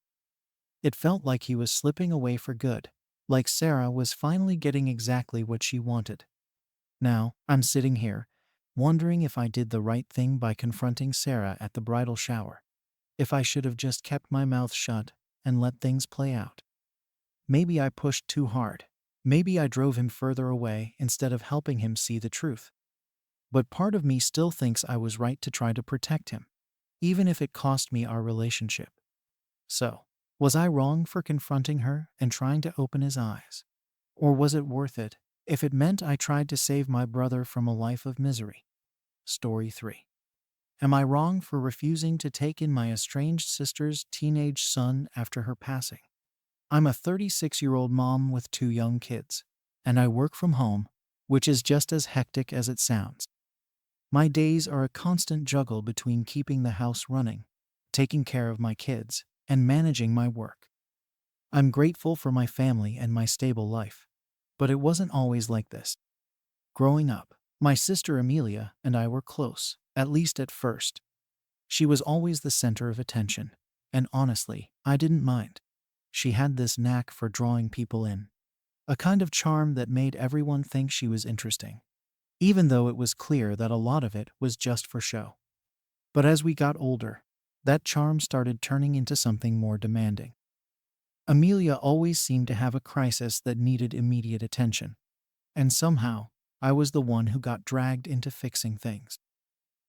It felt like he was slipping away for good, like Sarah was finally getting exactly what she wanted. Now, I'm sitting here, wondering if I did the right thing by confronting Sarah at the bridal shower, if I should have just kept my mouth shut and let things play out. Maybe I pushed too hard. Maybe I drove him further away instead of helping him see the truth. But part of me still thinks I was right to try to protect him, even if it cost me our relationship. So, was I wrong for confronting her and trying to open his eyes? Or was it worth it if it meant I tried to save my brother from a life of misery? Story 3. Am I wrong for refusing to take in my estranged sister's teenage son after her passing? I'm a 36-year-old mom with 2 young kids, and I work from home, which is just as hectic as it sounds. My days are a constant juggle between keeping the house running, taking care of my kids, and managing my work. I'm grateful for my family and my stable life, but it wasn't always like this. Growing up, my sister Amelia and I were close, at least at first. She was always the center of attention, and honestly, I didn't mind. She had this knack for drawing people in, a kind of charm that made everyone think she was interesting, even though it was clear that a lot of it was just for show. But as we got older, that charm started turning into something more demanding. Amelia always seemed to have a crisis that needed immediate attention, and somehow, I was the one who got dragged into fixing things.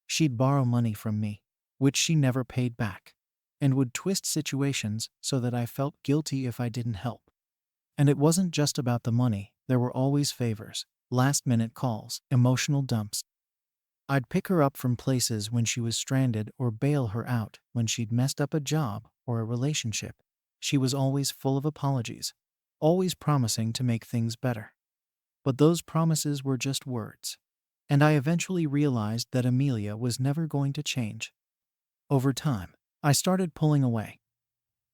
She'd borrow money from me, which she never paid back, and would twist situations so that I felt guilty if I didn't help. And it wasn't just about the money, there were always favors, last-minute calls, emotional dumps. I'd pick her up from places when she was stranded or bail her out when she'd messed up a job or a relationship. She was always full of apologies, always promising to make things better. But those promises were just words, and I eventually realized that Amelia was never going to change. Over time, I started pulling away.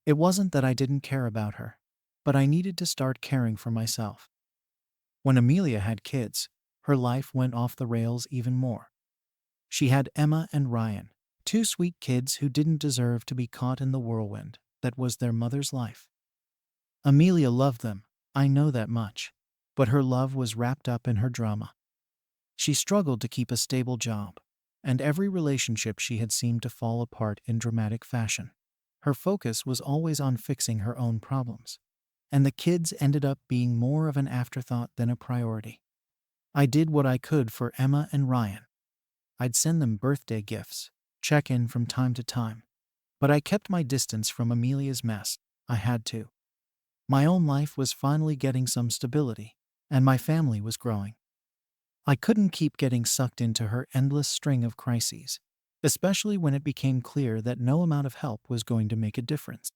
It wasn't that I didn't care about her, but I needed to start caring for myself. When Amelia had kids, her life went off the rails even more. She had Emma and Ryan, 2 sweet kids who didn't deserve to be caught in the whirlwind that was their mother's life. Amelia loved them, I know that much. But her love was wrapped up in her drama. She struggled to keep a stable job, and every relationship she had seemed to fall apart in dramatic fashion. Her focus was always on fixing her own problems, and the kids ended up being more of an afterthought than a priority. I did what I could for Emma and Ryan. I'd send them birthday gifts, check in from time to time, but I kept my distance from Amelia's mess. I had to. My own life was finally getting some stability, and my family was growing. I couldn't keep getting sucked into her endless string of crises, especially when it became clear that no amount of help was going to make a difference.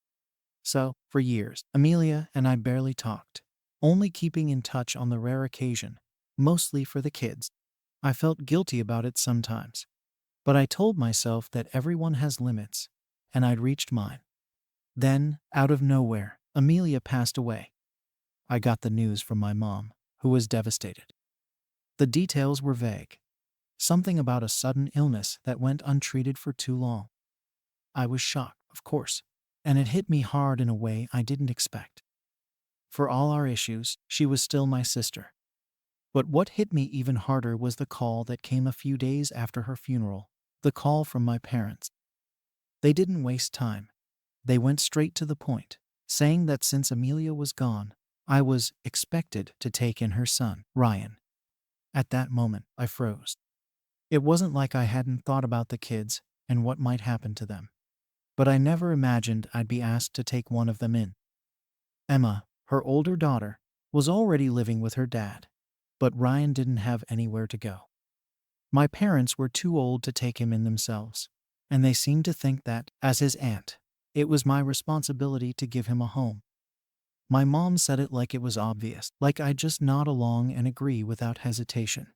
So, for years, Amelia and I barely talked, only keeping in touch on the rare occasion, mostly for the kids. I felt guilty about it sometimes, but I told myself that everyone has limits, and I'd reached mine. Then, out of nowhere, Amelia passed away. I got the news from my mom, who was devastated. The details were vague. Something about a sudden illness that went untreated for too long. I was shocked, of course, and it hit me hard in a way I didn't expect. For all our issues, she was still my sister. But what hit me even harder was the call that came a few days after her funeral, the call from my parents. They didn't waste time. They went straight to the point, saying that since Amelia was gone, I was expected to take in her son, Ryan. At that moment, I froze. It wasn't like I hadn't thought about the kids and what might happen to them, but I never imagined I'd be asked to take one of them in. Emma, her older daughter, was already living with her dad, but Ryan didn't have anywhere to go. My parents were too old to take him in themselves, and they seemed to think that, as his aunt, it was my responsibility to give him a home. My mom said it like it was obvious, like I'd just nod along and agree without hesitation.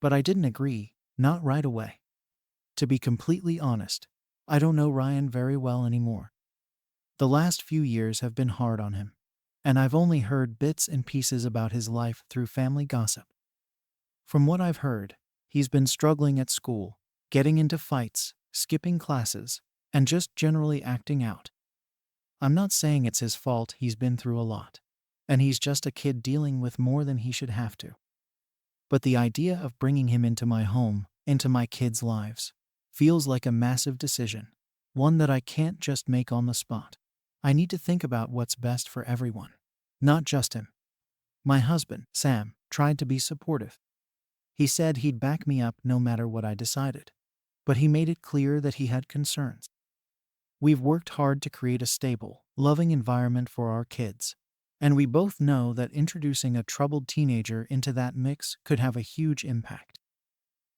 But I didn't agree, not right away. To be completely honest, I don't know Ryan very well anymore. The last few years have been hard on him, and I've only heard bits and pieces about his life through family gossip. From what I've heard, he's been struggling at school, getting into fights, skipping classes, and just generally acting out. I'm not saying it's his fault, he's been through a lot, and he's just a kid dealing with more than he should have to. But the idea of bringing him into my home, into my kids' lives, feels like a massive decision, one that I can't just make on the spot. I need to think about what's best for everyone, not just him. My husband, Sam, tried to be supportive. He said he'd back me up no matter what I decided, but he made it clear that he had concerns. We've worked hard to create a stable, loving environment for our kids, and we both know that introducing a troubled teenager into that mix could have a huge impact.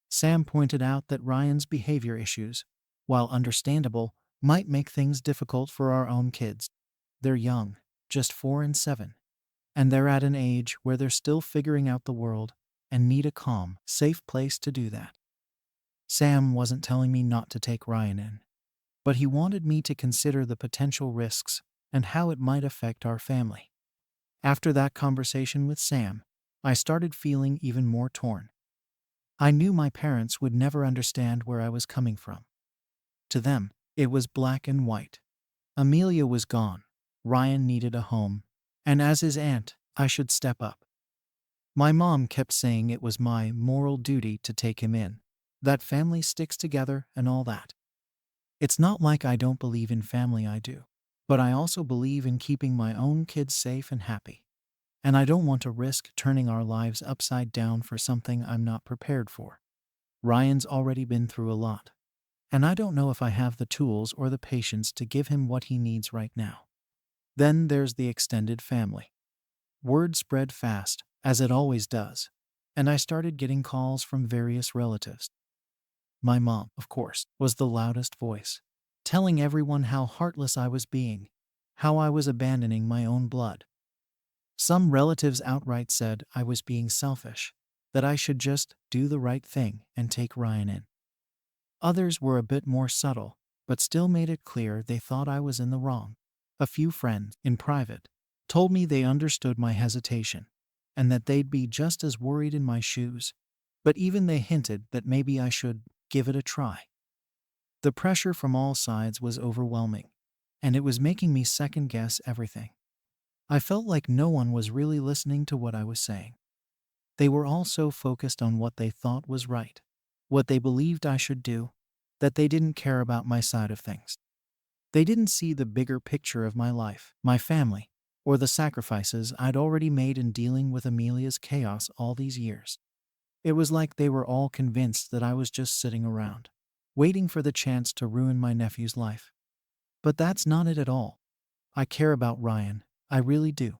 Sam pointed out that Ryan's behavior issues, while understandable, might make things difficult for our own kids. They're young, just 4 and 7, and they're at an age where they're still figuring out the world and need a calm, safe place to do that. Sam wasn't telling me not to take Ryan in, but he wanted me to consider the potential risks and how it might affect our family. After that conversation with Sam, I started feeling even more torn. I knew my parents would never understand where I was coming from. To them, it was black and white. Amelia was gone, Ryan needed a home, and as his aunt, I should step up. My mom kept saying it was my moral duty to take him in, that family sticks together and all that. It's not like I don't believe in family, I do. But I also believe in keeping my own kids safe and happy. And I don't want to risk turning our lives upside down for something I'm not prepared for. Ryan's already been through a lot, and I don't know if I have the tools or the patience to give him what he needs right now. Then there's the extended family. Word spread fast, as it always does, and I started getting calls from various relatives. My mom, of course, was the loudest voice, telling everyone how heartless I was being, how I was abandoning my own blood. Some relatives outright said I was being selfish, that I should just do the right thing and take Ryan in. Others were a bit more subtle, but still made it clear they thought I was in the wrong. A few friends, in private, told me they understood my hesitation, and that they'd be just as worried in my shoes, but even they hinted that maybe I should give it a try. The pressure from all sides was overwhelming, and it was making me second-guess everything. I felt like no one was really listening to what I was saying. They were all so focused on what they thought was right, what they believed I should do, that they didn't care about my side of things. They didn't see the bigger picture of my life, my family, or the sacrifices I'd already made in dealing with Amelia's chaos all these years. It was like they were all convinced that I was just sitting around, waiting for the chance to ruin my nephew's life. But that's not it at all. I care about Ryan, I really do.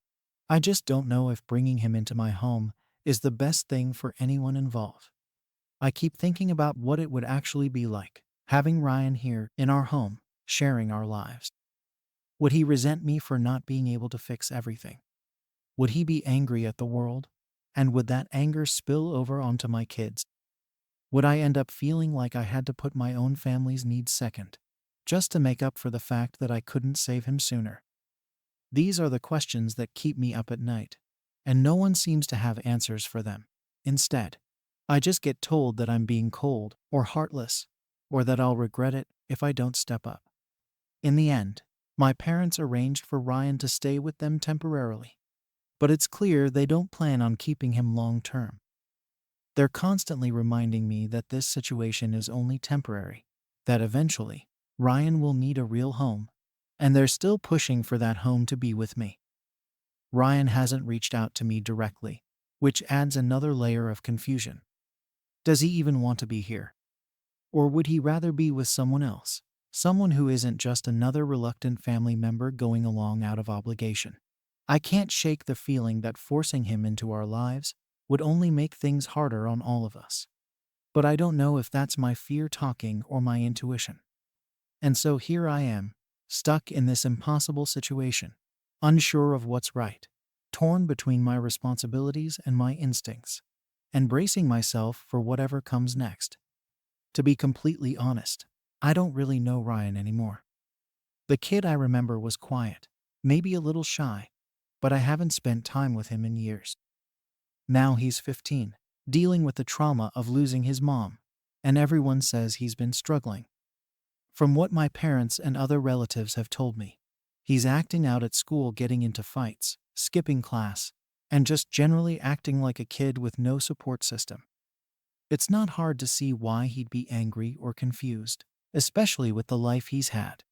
I just don't know if bringing him into my home is the best thing for anyone involved. I keep thinking about what it would actually be like, having Ryan here in our home, sharing our lives. Would he resent me for not being able to fix everything? Would he be angry at the world? And would that anger spill over onto my kids? Would I end up feeling like I had to put my own family's needs second, just to make up for the fact that I couldn't save him sooner? These are the questions that keep me up at night, and no one seems to have answers for them. Instead, I just get told that I'm being cold or heartless, or that I'll regret it if I don't step up. In the end, my parents arranged for Ryan to stay with them temporarily, but it's clear they don't plan on keeping him long term. They're constantly reminding me that this situation is only temporary, that eventually, Ryan will need a real home, and they're still pushing for that home to be with me. Ryan hasn't reached out to me directly, which adds another layer of confusion. Does he even want to be here? Or would he rather be with someone else? Someone who isn't just another reluctant family member going along out of obligation. I can't shake the feeling that forcing him into our lives would only make things harder on all of us. But I don't know if that's my fear talking or my intuition. And so here I am, stuck in this impossible situation, unsure of what's right, torn between my responsibilities and my instincts, and bracing myself for whatever comes next. To be completely honest, I don't really know Ryan anymore. The kid I remember was quiet, maybe a little shy, but I haven't spent time with him in years. Now he's 15, dealing with the trauma of losing his mom, and everyone says he's been struggling. From what my parents and other relatives have told me, he's acting out at school, getting into fights, skipping class, and just generally acting like a kid with no support system. It's not hard to see why he'd be angry or confused, especially with the life he's had.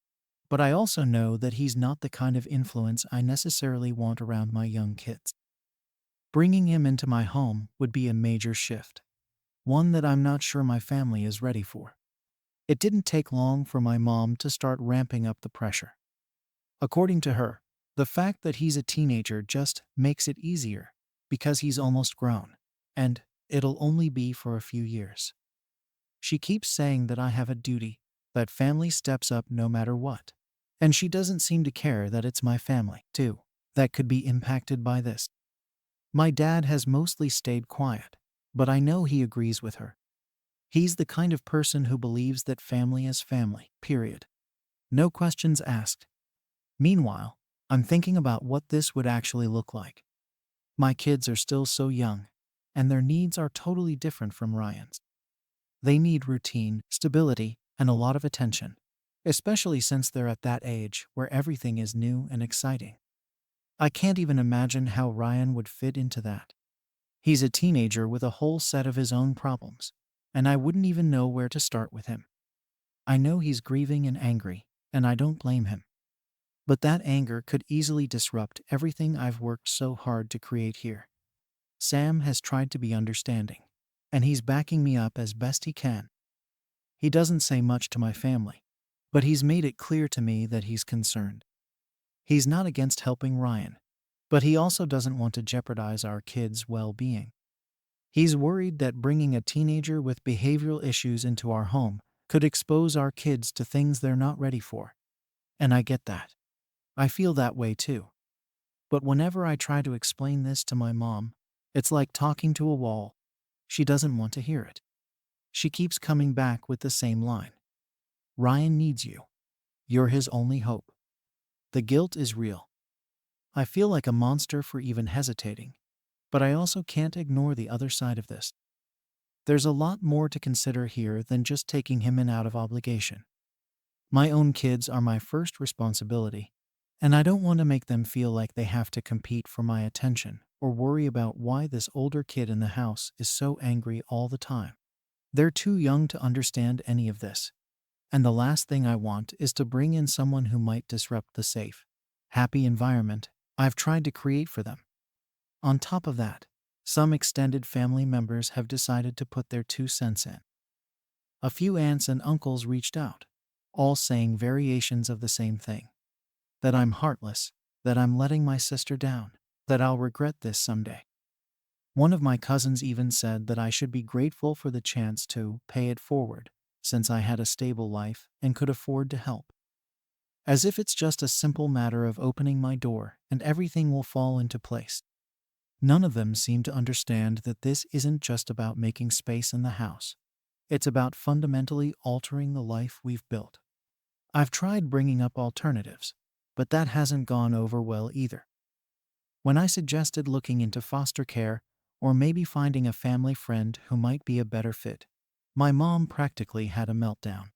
But I also know that he's not the kind of influence I necessarily want around my young kids. Bringing him into my home would be a major shift, one that I'm not sure my family is ready for. It didn't take long for my mom to start ramping up the pressure. According to her, the fact that he's a teenager just makes it easier because he's almost grown, and it'll only be for a few years. She keeps saying that I have a duty, that family steps up no matter what. And she doesn't seem to care that it's my family, too, that could be impacted by this. My dad has mostly stayed quiet, but I know he agrees with her. He's the kind of person who believes that family is family, period. No questions asked. Meanwhile, I'm thinking about what this would actually look like. My kids are still so young, and their needs are totally different from Ryan's. They need routine, stability, and a lot of attention, especially since they're at that age where everything is new and exciting. I can't even imagine how Ryan would fit into that. He's a teenager with a whole set of his own problems, and I wouldn't even know where to start with him. I know he's grieving and angry, and I don't blame him. But that anger could easily disrupt everything I've worked so hard to create here. Sam has tried to be understanding, and he's backing me up as best he can. He doesn't say much to my family, but he's made it clear to me that he's concerned. He's not against helping Ryan, but he also doesn't want to jeopardize our kids' well-being. He's worried that bringing a teenager with behavioral issues into our home could expose our kids to things they're not ready for. And I get that. I feel that way too. But whenever I try to explain this to my mom, it's like talking to a wall. She doesn't want to hear it. She keeps coming back with the same line. Ryan needs you. You're his only hope. The guilt is real. I feel like a monster for even hesitating, but I also can't ignore the other side of this. There's a lot more to consider here than just taking him in out of obligation. My own kids are my first responsibility, And I don't want to make them feel like they have to compete for my attention or worry about why this older kid in the house is so angry all the time. They're too young to understand any of this. And the last thing I want is to bring in someone who might disrupt the safe, happy environment I've tried to create for them. On top of that, some extended family members have decided to put their 2 cents in. A few aunts and uncles reached out, all saying variations of the same thing: that I'm heartless, that I'm letting my sister down, that I'll regret this someday. One of my cousins even said that I should be grateful for the chance to pay it forward, since I had a stable life and could afford to help. As if it's just a simple matter of opening my door and everything will fall into place. None of them seem to understand that this isn't just about making space in the house. It's about fundamentally altering the life we've built. I've tried bringing up alternatives, but that hasn't gone over well either. When I suggested looking into foster care or maybe finding a family friend who might be a better fit, my mom practically had a meltdown.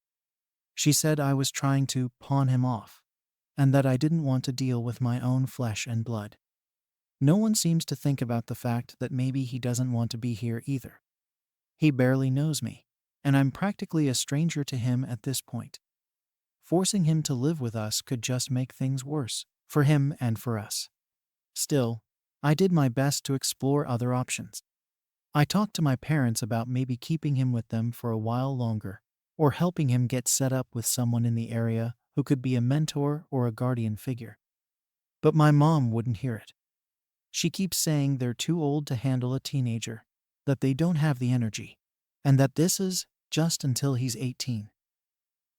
She said I was trying to pawn him off, and that I didn't want to deal with my own flesh and blood. No one seems to think about the fact that maybe he doesn't want to be here either. He barely knows me, and I'm practically a stranger to him at this point. Forcing him to live with us could just make things worse, for him and for us. Still, I did my best to explore other options. I talked to my parents about maybe keeping him with them for a while longer, or helping him get set up with someone in the area who could be a mentor or a guardian figure. But my mom wouldn't hear it. She keeps saying they're too old to handle a teenager, that they don't have the energy, and that this is just until he's 18.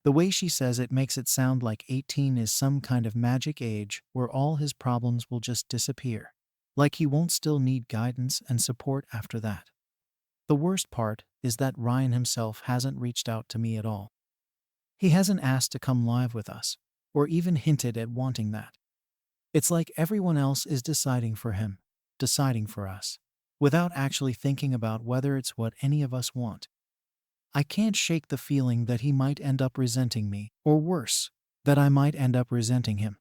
The way she says it makes it sound like 18 is some kind of magic age where all his problems will just disappear, like he won't still need guidance and support after that. The worst part is that Ryan himself hasn't reached out to me at all. He hasn't asked to come live with us, or even hinted at wanting that. It's like everyone else is deciding for him, deciding for us, without actually thinking about whether it's what any of us want. I can't shake the feeling that he might end up resenting me, or worse, that I might end up resenting him.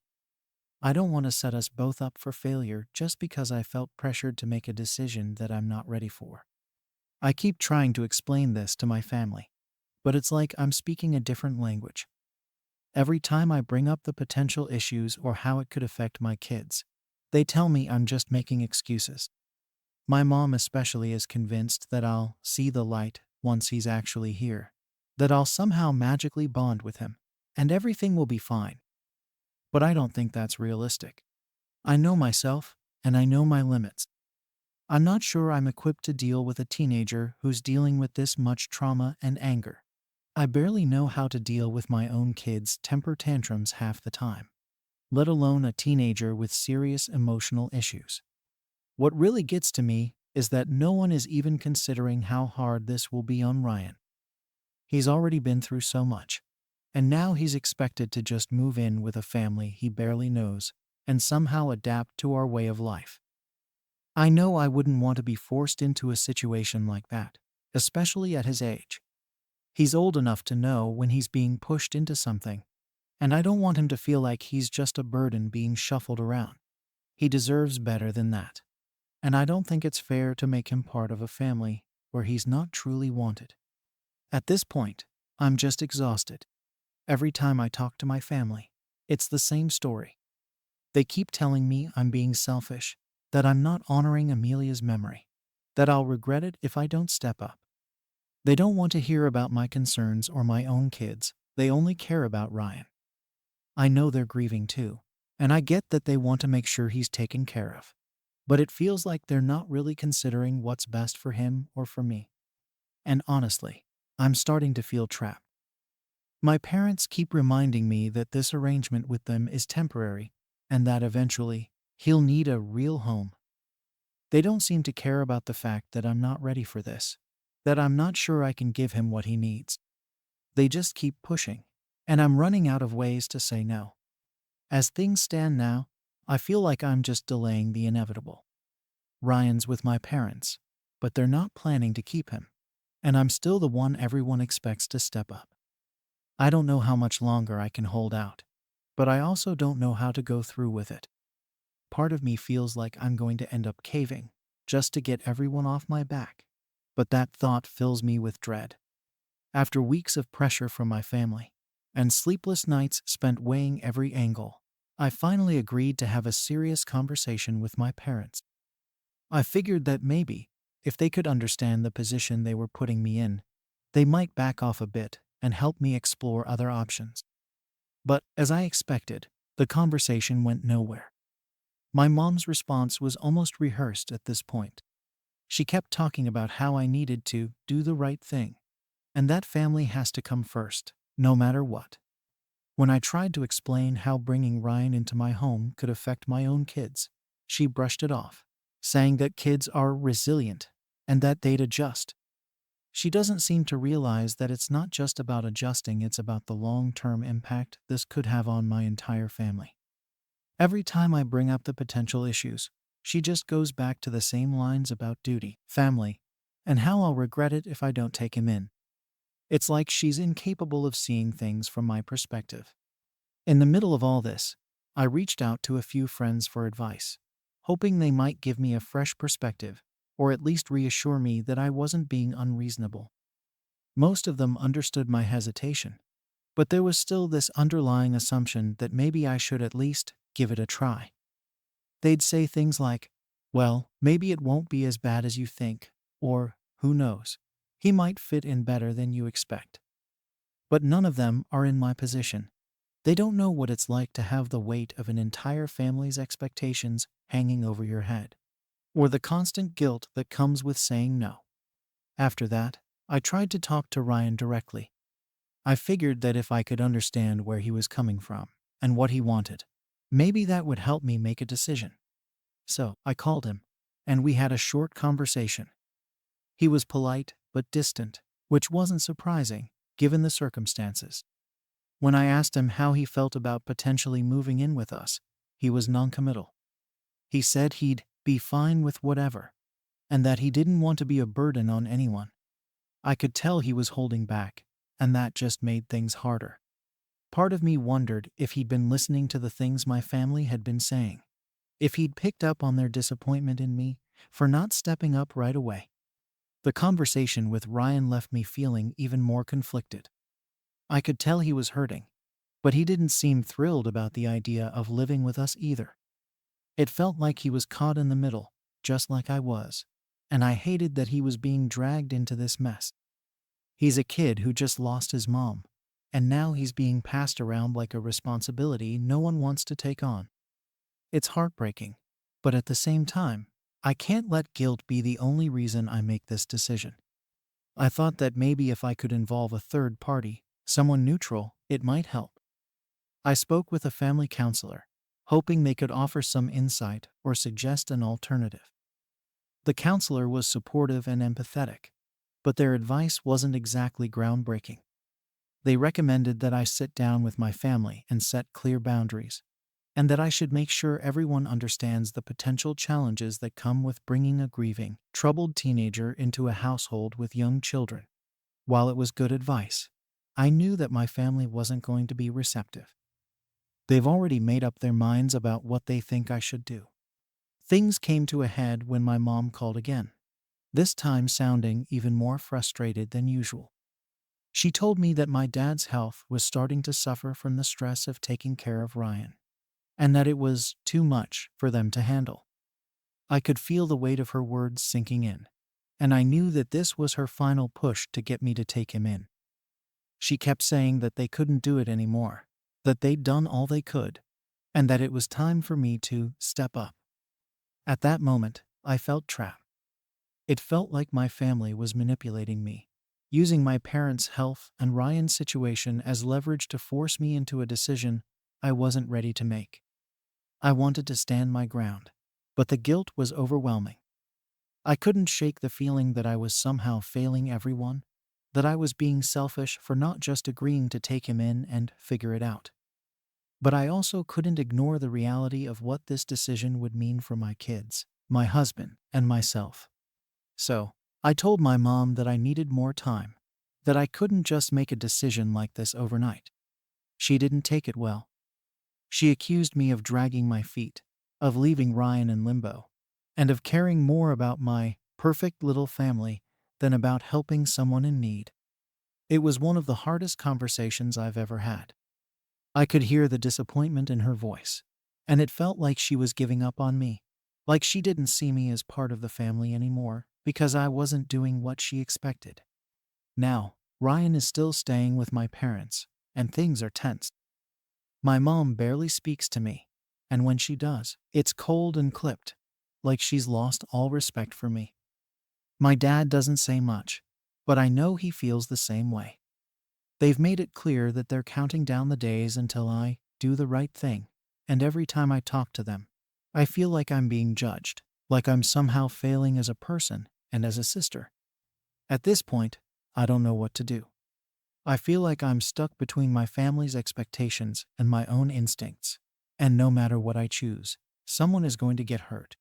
I don't want to set us both up for failure just because I felt pressured to make a decision that I'm not ready for. I keep trying to explain this to my family, but it's like I'm speaking a different language. Every time I bring up the potential issues or how it could affect my kids, they tell me I'm just making excuses. My mom especially is convinced that I'll see the light once he's actually here, that I'll somehow magically bond with him, and everything will be fine. But I don't think that's realistic. I know myself, and I know my limits. I'm not sure I'm equipped to deal with a teenager who's dealing with this much trauma and anger. I barely know how to deal with my own kids' temper tantrums half the time, let alone a teenager with serious emotional issues. What really gets to me is that no one is even considering how hard this will be on Ryan. He's already been through so much, and now he's expected to just move in with a family he barely knows and somehow adapt to our way of life. I know I wouldn't want to be forced into a situation like that, especially at his age. He's old enough to know when he's being pushed into something, and I don't want him to feel like he's just a burden being shuffled around. He deserves better than that. And I don't think it's fair to make him part of a family where he's not truly wanted. At this point, I'm just exhausted. Every time I talk to my family, it's the same story. They keep telling me I'm being selfish, that I'm not honoring Amelia's memory, that I'll regret it if I don't step up. They don't want to hear about my concerns or my own kids, they only care about Ryan. I know they're grieving too, and I get that they want to make sure he's taken care of. But it feels like they're not really considering what's best for him or for me. And honestly, I'm starting to feel trapped. My parents keep reminding me that this arrangement with them is temporary, and that eventually, he'll need a real home. They don't seem to care about the fact that I'm not ready for this, that I'm not sure I can give him what he needs. They just keep pushing, and I'm running out of ways to say no. As things stand now, I feel like I'm just delaying the inevitable. Ryan's with my parents, but they're not planning to keep him, and I'm still the one everyone expects to step up. I don't know how much longer I can hold out. but I also don't know how to go through with it. Part of me feels like I'm going to end up caving, just to get everyone off my back. But that thought fills me with dread. After weeks of pressure from my family, and sleepless nights spent weighing every angle, I finally agreed to have a serious conversation with my parents. I figured that maybe, if they could understand the position they were putting me in, they might back off a bit and help me explore other options. But, as I expected, the conversation went nowhere. My mom's response was almost rehearsed at this point. She kept talking about how I needed to do the right thing, and that family has to come first, no matter what. When I tried to explain how bringing Ryan into my home could affect my own kids, she brushed it off, saying that kids are resilient and that they'd adjust. She doesn't seem to realize that it's not just about adjusting, it's about the long-term impact this could have on my entire family. Every time I bring up the potential issues, she just goes back to the same lines about duty, family, and how I'll regret it if I don't take him in. It's like she's incapable of seeing things from my perspective. In the middle of all this, I reached out to a few friends for advice, hoping they might give me a fresh perspective, or at least reassure me that I wasn't being unreasonable. Most of them understood my hesitation, but there was still this underlying assumption that maybe I should at least give it a try. They'd say things like, well, maybe it won't be as bad as you think, or, who knows, he might fit in better than you expect. But none of them are in my position. They don't know what it's like to have the weight of an entire family's expectations hanging over your head, or the constant guilt that comes with saying no. After that, I tried to talk to Ryan directly. I figured that if I could understand where he was coming from and what he wanted, maybe that would help me make a decision. So I called him, and we had a short conversation. He was polite but distant, which wasn't surprising, given the circumstances. When I asked him how he felt about potentially moving in with us, he was noncommittal. He said he'd be fine with whatever, and that he didn't want to be a burden on anyone. I could tell he was holding back, and that just made things harder. Part of me wondered if he'd been listening to the things my family had been saying, if he'd picked up on their disappointment in me for not stepping up right away. The conversation with Ryan left me feeling even more conflicted. I could tell he was hurting, but he didn't seem thrilled about the idea of living with us either. It felt like he was caught in the middle, just like I was, and I hated that he was being dragged into this mess. He's a kid who just lost his mom, and now he's being passed around like a responsibility no one wants to take on. It's heartbreaking, but at the same time, I can't let guilt be the only reason I make this decision. I thought that maybe if I could involve a third party, someone neutral, it might help. I spoke with a family counselor, hoping they could offer some insight or suggest an alternative. The counselor was supportive and empathetic, but their advice wasn't exactly groundbreaking. They recommended that I sit down with my family and set clear boundaries, and that I should make sure everyone understands the potential challenges that come with bringing a grieving, troubled teenager into a household with young children. While it was good advice, I knew that my family wasn't going to be receptive. They've already made up their minds about what they think I should do. Things came to a head when my mom called again, this time sounding even more frustrated than usual. She told me that my dad's health was starting to suffer from the stress of taking care of Ryan, and that it was too much for them to handle. I could feel the weight of her words sinking in, and I knew that this was her final push to get me to take him in. She kept saying that they couldn't do it anymore, that they'd done all they could, and that it was time for me to step up. At that moment, I felt trapped. It felt like my family was manipulating me, using my parents' health and Ryan's situation as leverage to force me into a decision I wasn't ready to make. I wanted to stand my ground, but the guilt was overwhelming. I couldn't shake the feeling that I was somehow failing everyone, that I was being selfish for not just agreeing to take him in and figure it out. But I also couldn't ignore the reality of what this decision would mean for my kids, my husband, and myself. So, I told my mom that I needed more time, that I couldn't just make a decision like this overnight. She didn't take it well. She accused me of dragging my feet, of leaving Ryan in limbo, and of caring more about my perfect little family than about helping someone in need. It was one of the hardest conversations I've ever had. I could hear the disappointment in her voice, and it felt like she was giving up on me, like she didn't see me as part of the family anymore because I wasn't doing what she expected. Now, Ryan is still staying with my parents, and things are tense. My mom barely speaks to me, and when she does, it's cold and clipped, like she's lost all respect for me. My dad doesn't say much, but I know he feels the same way. They've made it clear that they're counting down the days until I do the right thing, and every time I talk to them, I feel like I'm being judged, like I'm somehow failing as a person and as a sister. At this point, I don't know what to do. I feel like I'm stuck between my family's expectations and my own instincts, and no matter what I choose, someone is going to get hurt.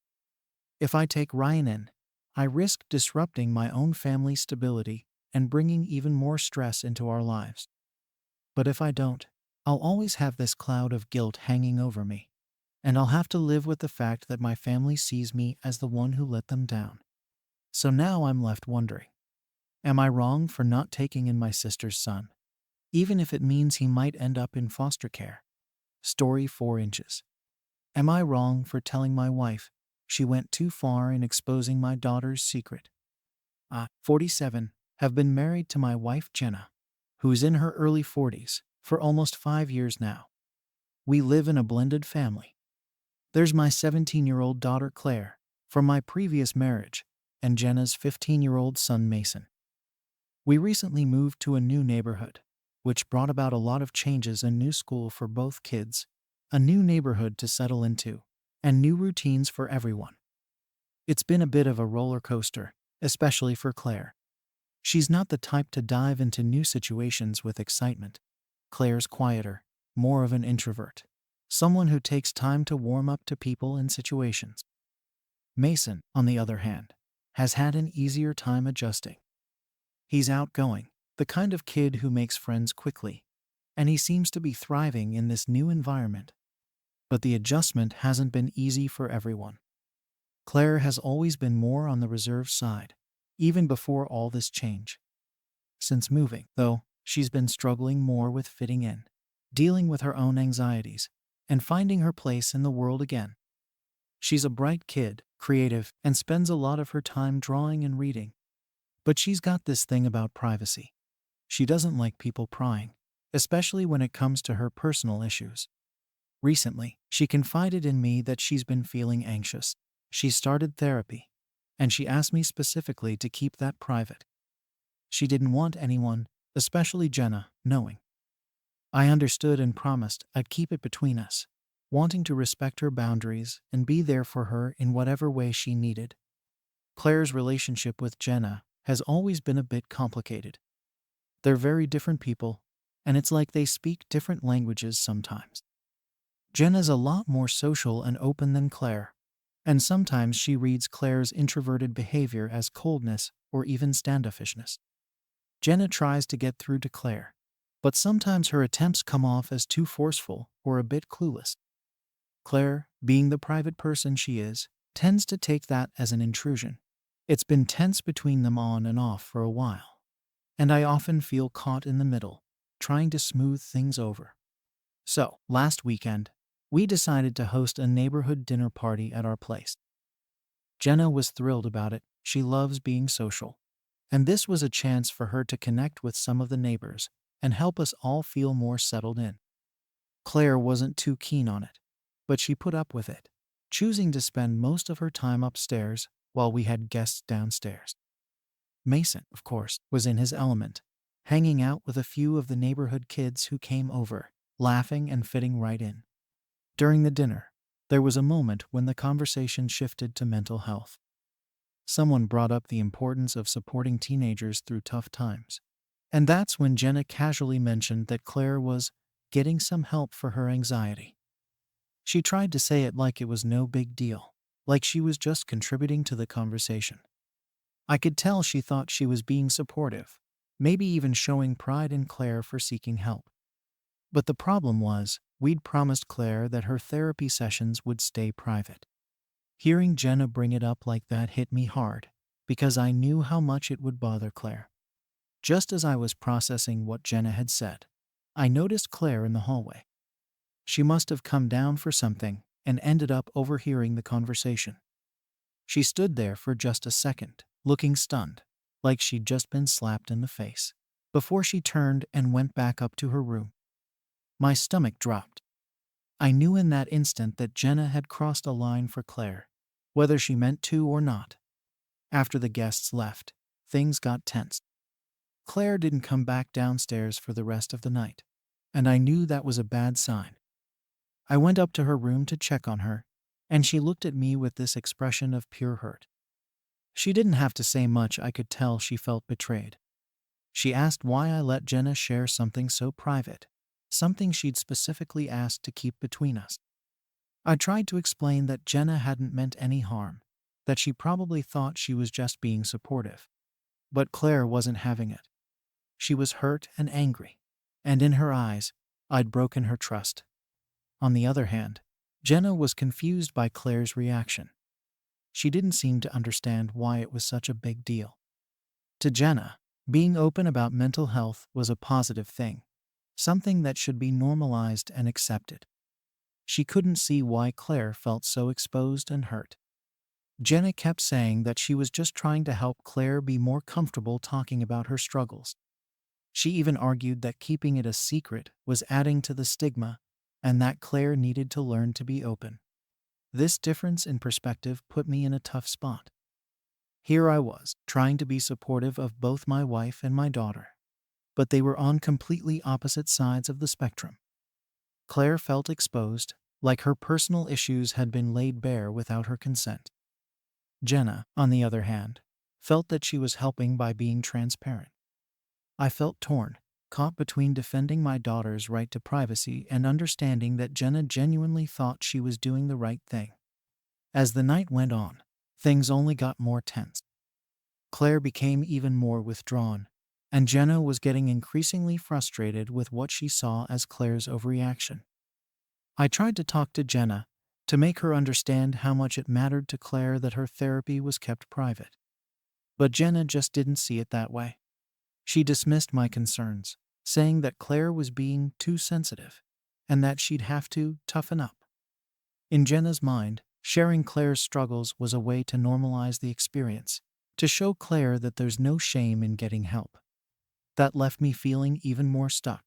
If I take Ryan in, I risk disrupting my own family's stability and bringing even more stress into our lives. But if I don't, I'll always have this cloud of guilt hanging over me, and I'll have to live with the fact that my family sees me as the one who let them down. So now I'm left wondering, am I wrong for not taking in my sister's son, even if it means he might end up in foster care? Story 4 inches. Am I wrong for telling my wife she went too far in exposing my daughter's secret? 47, have been married to my wife Jenna, who's in her early 40s, for almost 5 years now. We live in a blended family. There's my 17-year-old daughter Claire from my previous marriage, and Jenna's 15-year-old son Mason. We recently moved to a new neighborhood, which brought about a lot of changes: a new school for both kids, a new neighborhood to settle into, and new routines for everyone. It's been a bit of a roller coaster, especially for Claire. She's not the type to dive into new situations with excitement. Claire's quieter, more of an introvert, someone who takes time to warm up to people and situations. Mason, on the other hand, has had an easier time adjusting. He's outgoing, the kind of kid who makes friends quickly, and he seems to be thriving in this new environment. But the adjustment hasn't been easy for everyone. Claire has always been more on the reserved side, even before all this change. Since moving, though, she's been struggling more with fitting in, dealing with her own anxieties, and finding her place in the world again. She's a bright kid, creative, and spends a lot of her time drawing and reading. But she's got this thing about privacy. She doesn't like people prying, especially when it comes to her personal issues. Recently, she confided in me that she's been feeling anxious. She started therapy, and she asked me specifically to keep that private. She didn't want anyone, especially Jenna, knowing. I understood and promised I'd keep it between us, wanting to respect her boundaries and be there for her in whatever way she needed. Claire's relationship with Jenna has always been a bit complicated. They're very different people, and it's like they speak different languages sometimes. Jenna's a lot more social and open than Claire, and sometimes she reads Claire's introverted behavior as coldness or even standoffishness. Jenna tries to get through to Claire, but sometimes her attempts come off as too forceful or a bit clueless. Claire, being the private person she is, tends to take that as an intrusion. It's been tense between them on and off for a while, and I often feel caught in the middle, trying to smooth things over. So, last weekend, we decided to host a neighborhood dinner party at our place. Jenna was thrilled about it. She loves being social, and this was a chance for her to connect with some of the neighbors and help us all feel more settled in. Claire wasn't too keen on it, but she put up with it, choosing to spend most of her time upstairs while we had guests downstairs. Mason, of course, was in his element, hanging out with a few of the neighborhood kids who came over, laughing and fitting right in. During the dinner, there was a moment when the conversation shifted to mental health. Someone brought up the importance of supporting teenagers through tough times, and that's when Jenna casually mentioned that Claire was getting some help for her anxiety. She tried to say it like it was no big deal, like she was just contributing to the conversation. I could tell she thought she was being supportive, maybe even showing pride in Claire for seeking help. But the problem was, we'd promised Claire that her therapy sessions would stay private. Hearing Jenna bring it up like that hit me hard, because I knew how much it would bother Claire. Just as I was processing what Jenna had said, I noticed Claire in the hallway. She must have come down for something and ended up overhearing the conversation. She stood there for just a second, looking stunned, like she'd just been slapped in the face, before she turned and went back up to her room. My stomach dropped. I knew in that instant that Jenna had crossed a line for Claire, whether she meant to or not. After the guests left, things got tense. Claire didn't come back downstairs for the rest of the night, and I knew that was a bad sign. I went up to her room to check on her, and she looked at me with this expression of pure hurt. She didn't have to say much. I could tell she felt betrayed. She asked why I let Jenna share something so private, something she'd specifically asked to keep between us. I tried to explain that Jenna hadn't meant any harm, that she probably thought she was just being supportive. But Claire wasn't having it. She was hurt and angry, and in her eyes, I'd broken her trust. On the other hand, Jenna was confused by Claire's reaction. She didn't seem to understand why it was such a big deal. To Jenna, being open about mental health was a positive thing, something that should be normalized and accepted. She couldn't see why Claire felt so exposed and hurt. Jenna kept saying that she was just trying to help Claire be more comfortable talking about her struggles. She even argued that keeping it a secret was adding to the stigma and that Claire needed to learn to be open. This difference in perspective put me in a tough spot. Here I was, trying to be supportive of both my wife and my daughter, but they were on completely opposite sides of the spectrum. Claire felt exposed, like her personal issues had been laid bare without her consent. Jenna, on the other hand, felt that she was helping by being transparent. I felt torn, caught between defending my daughter's right to privacy and understanding that Jenna genuinely thought she was doing the right thing. As the night went on, things only got more tense. Claire became even more withdrawn, and Jenna was getting increasingly frustrated with what she saw as Claire's overreaction. I tried to talk to Jenna, to make her understand how much it mattered to Claire that her therapy was kept private. But Jenna just didn't see it that way. She dismissed my concerns, saying that Claire was being too sensitive, and that she'd have to toughen up. In Jenna's mind, sharing Claire's struggles was a way to normalize the experience, to show Claire that there's no shame in getting help. That left me feeling even more stuck.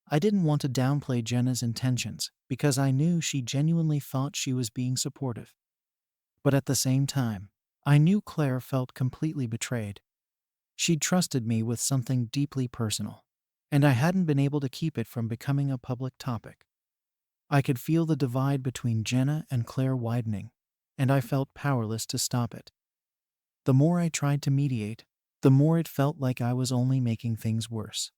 I didn't want to downplay Jenna's intentions because I knew she genuinely thought she was being supportive. But at the same time, I knew Claire felt completely betrayed. She'd trusted me with something deeply personal, and I hadn't been able to keep it from becoming a public topic. I could feel the divide between Jenna and Claire widening, and I felt powerless to stop it. The more I tried to mediate, the more it felt like I was only making things worse.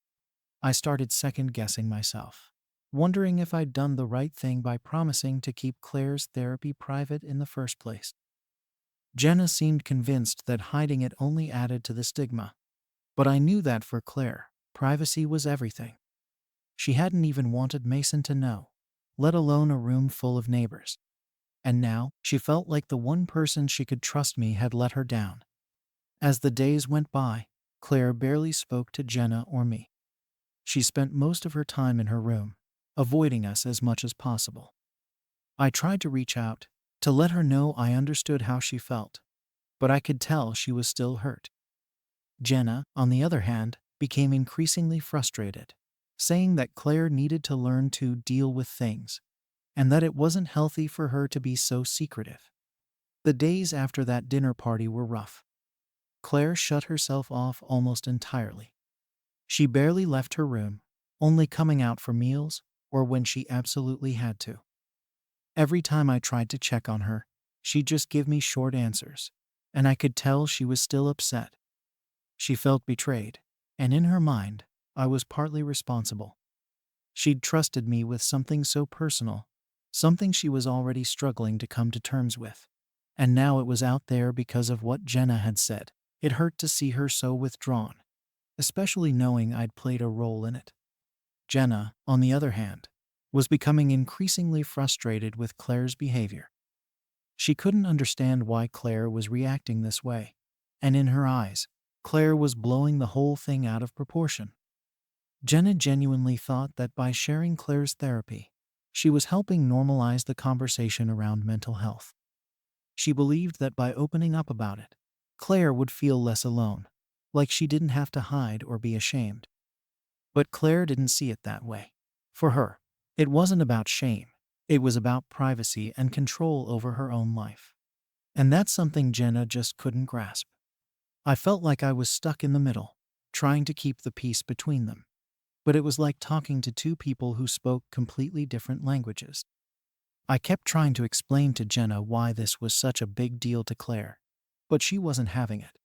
I started second-guessing myself, wondering if I'd done the right thing by promising to keep Claire's therapy private in the first place. Jenna seemed convinced that hiding it only added to the stigma, but I knew that for Claire, privacy was everything. She hadn't even wanted Mason to know, let alone a room full of neighbors. And now, she felt like the one person she could trust me had let her down. As the days went by, Claire barely spoke to Jenna or me. She spent most of her time in her room, avoiding us as much as possible. I tried to reach out, to let her know I understood how she felt, but I could tell she was still hurt. Jenna, on the other hand, became increasingly frustrated, saying that Claire needed to learn to deal with things, and that it wasn't healthy for her to be so secretive. The days after that dinner party were rough. Claire shut herself off almost entirely. She barely left her room, only coming out for meals or when she absolutely had to. Every time I tried to check on her, she'd just give me short answers, and I could tell she was still upset. She felt betrayed, and in her mind, I was partly responsible. She'd trusted me with something so personal, something she was already struggling to come to terms with, and now it was out there because of what Jenna had said. It hurt to see her so withdrawn, especially knowing I'd played a role in it. Jenna, on the other hand, was becoming increasingly frustrated with Claire's behavior. She couldn't understand why Claire was reacting this way, and in her eyes, Claire was blowing the whole thing out of proportion. Jenna genuinely thought that by sharing Claire's therapy, she was helping normalize the conversation around mental health. She believed that by opening up about it, Claire would feel less alone, like she didn't have to hide or be ashamed. But Claire didn't see it that way. For her, it wasn't about shame, it was about privacy and control over her own life. And that's something Jenna just couldn't grasp. I felt like I was stuck in the middle, trying to keep the peace between them. But it was like talking to two people who spoke completely different languages. I kept trying to explain to Jenna why this was such a big deal to Claire, but she wasn't having it.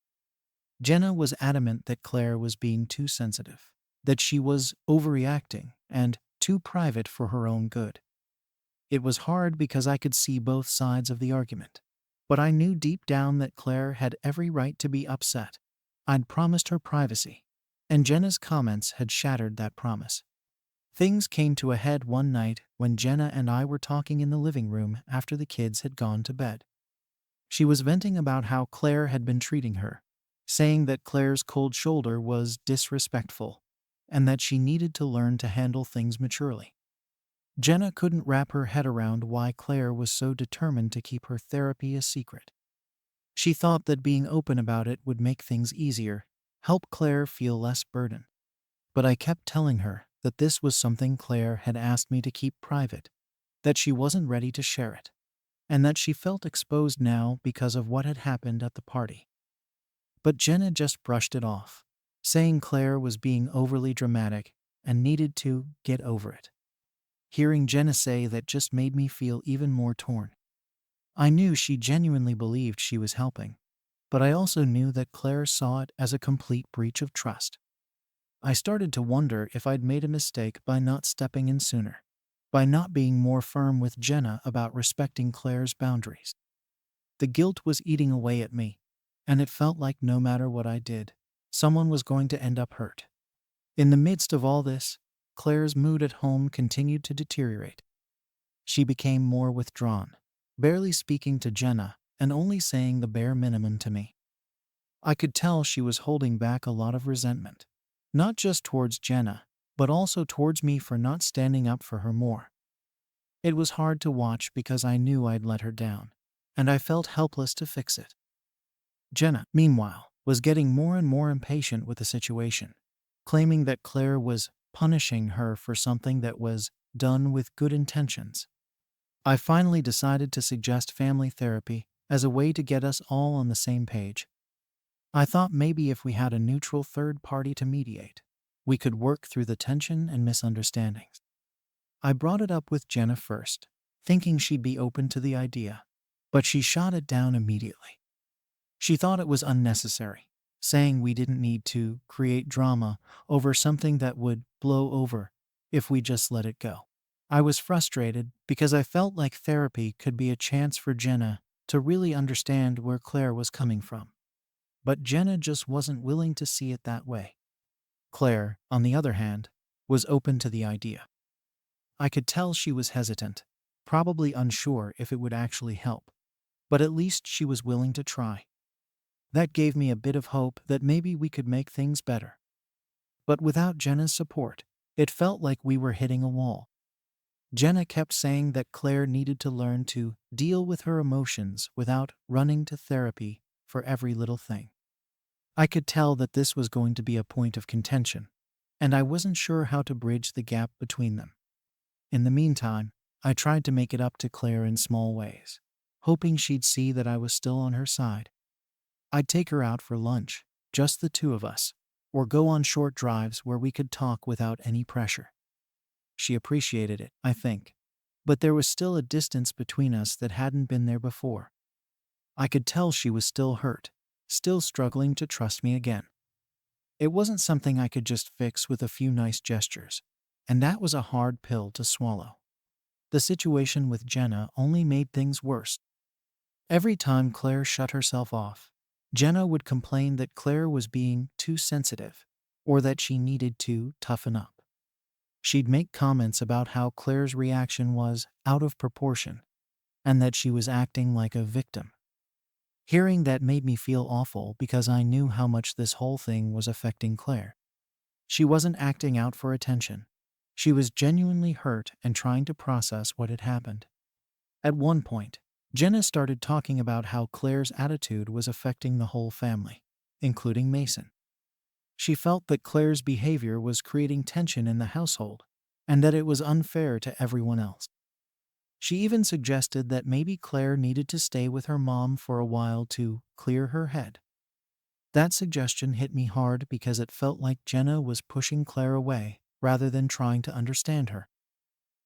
Jenna was adamant that Claire was being too sensitive, that she was overreacting and too private for her own good. It was hard because I could see both sides of the argument, but I knew deep down that Claire had every right to be upset. I'd promised her privacy, and Jenna's comments had shattered that promise. Things came to a head one night when Jenna and I were talking in the living room after the kids had gone to bed. She was venting about how Claire had been treating her, saying that Claire's cold shoulder was disrespectful, and that she needed to learn to handle things maturely. Jenna couldn't wrap her head around why Claire was so determined to keep her therapy a secret. She thought that being open about it would make things easier, help Claire feel less burden. But I kept telling her that this was something Claire had asked me to keep private, that she wasn't ready to share it, and that she felt exposed now because of what had happened at the party. But Jenna just brushed it off, saying Claire was being overly dramatic and needed to get over it. Hearing Jenna say that just made me feel even more torn. I knew she genuinely believed she was helping, but I also knew that Claire saw it as a complete breach of trust. I started to wonder if I'd made a mistake by not stepping in sooner, by not being more firm with Jenna about respecting Claire's boundaries. The guilt was eating away at me, and it felt like no matter what I did, someone was going to end up hurt. In the midst of all this, Claire's mood at home continued to deteriorate. She became more withdrawn, barely speaking to Jenna and only saying the bare minimum to me. I could tell she was holding back a lot of resentment, not just towards Jenna, but also towards me for not standing up for her more. It was hard to watch because I knew I'd let her down, and I felt helpless to fix it. Jenna, meanwhile, was getting more and more impatient with the situation, claiming that Claire was punishing her for something that was done with good intentions. I finally decided to suggest family therapy as a way to get us all on the same page. I thought maybe if we had a neutral third party to mediate, we could work through the tension and misunderstandings. I brought it up with Jenna first, thinking she'd be open to the idea, but she shot it down immediately. She thought it was unnecessary, saying we didn't need to create drama over something that would blow over if we just let it go. I was frustrated because I felt like therapy could be a chance for Jenna to really understand where Claire was coming from. But Jenna just wasn't willing to see it that way. Claire, on the other hand, was open to the idea. I could tell she was hesitant, probably unsure if it would actually help, but at least she was willing to try. That gave me a bit of hope that maybe we could make things better. But without Jenna's support, it felt like we were hitting a wall. Jenna kept saying that Claire needed to learn to deal with her emotions without running to therapy for every little thing. I could tell that this was going to be a point of contention, and I wasn't sure how to bridge the gap between them. In the meantime, I tried to make it up to Claire in small ways, hoping she'd see that I was still on her side. I'd take her out for lunch, just the two of us, or go on short drives where we could talk without any pressure. She appreciated it, I think, but there was still a distance between us that hadn't been there before. I could tell she was still hurt, still struggling to trust me again. It wasn't something I could just fix with a few nice gestures, and that was a hard pill to swallow. The situation with Jenna only made things worse. Every time Claire shut herself off, Jenna would complain that Claire was being too sensitive, or that she needed to toughen up. She'd make comments about how Claire's reaction was out of proportion and that she was acting like a victim. Hearing that made me feel awful because I knew how much this whole thing was affecting Claire. She wasn't acting out for attention. She was genuinely hurt and trying to process what had happened. At one point, Jenna started talking about how Claire's attitude was affecting the whole family, including Mason. She felt that Claire's behavior was creating tension in the household and that it was unfair to everyone else. She even suggested that maybe Claire needed to stay with her mom for a while to clear her head. That suggestion hit me hard because it felt like Jenna was pushing Claire away rather than trying to understand her.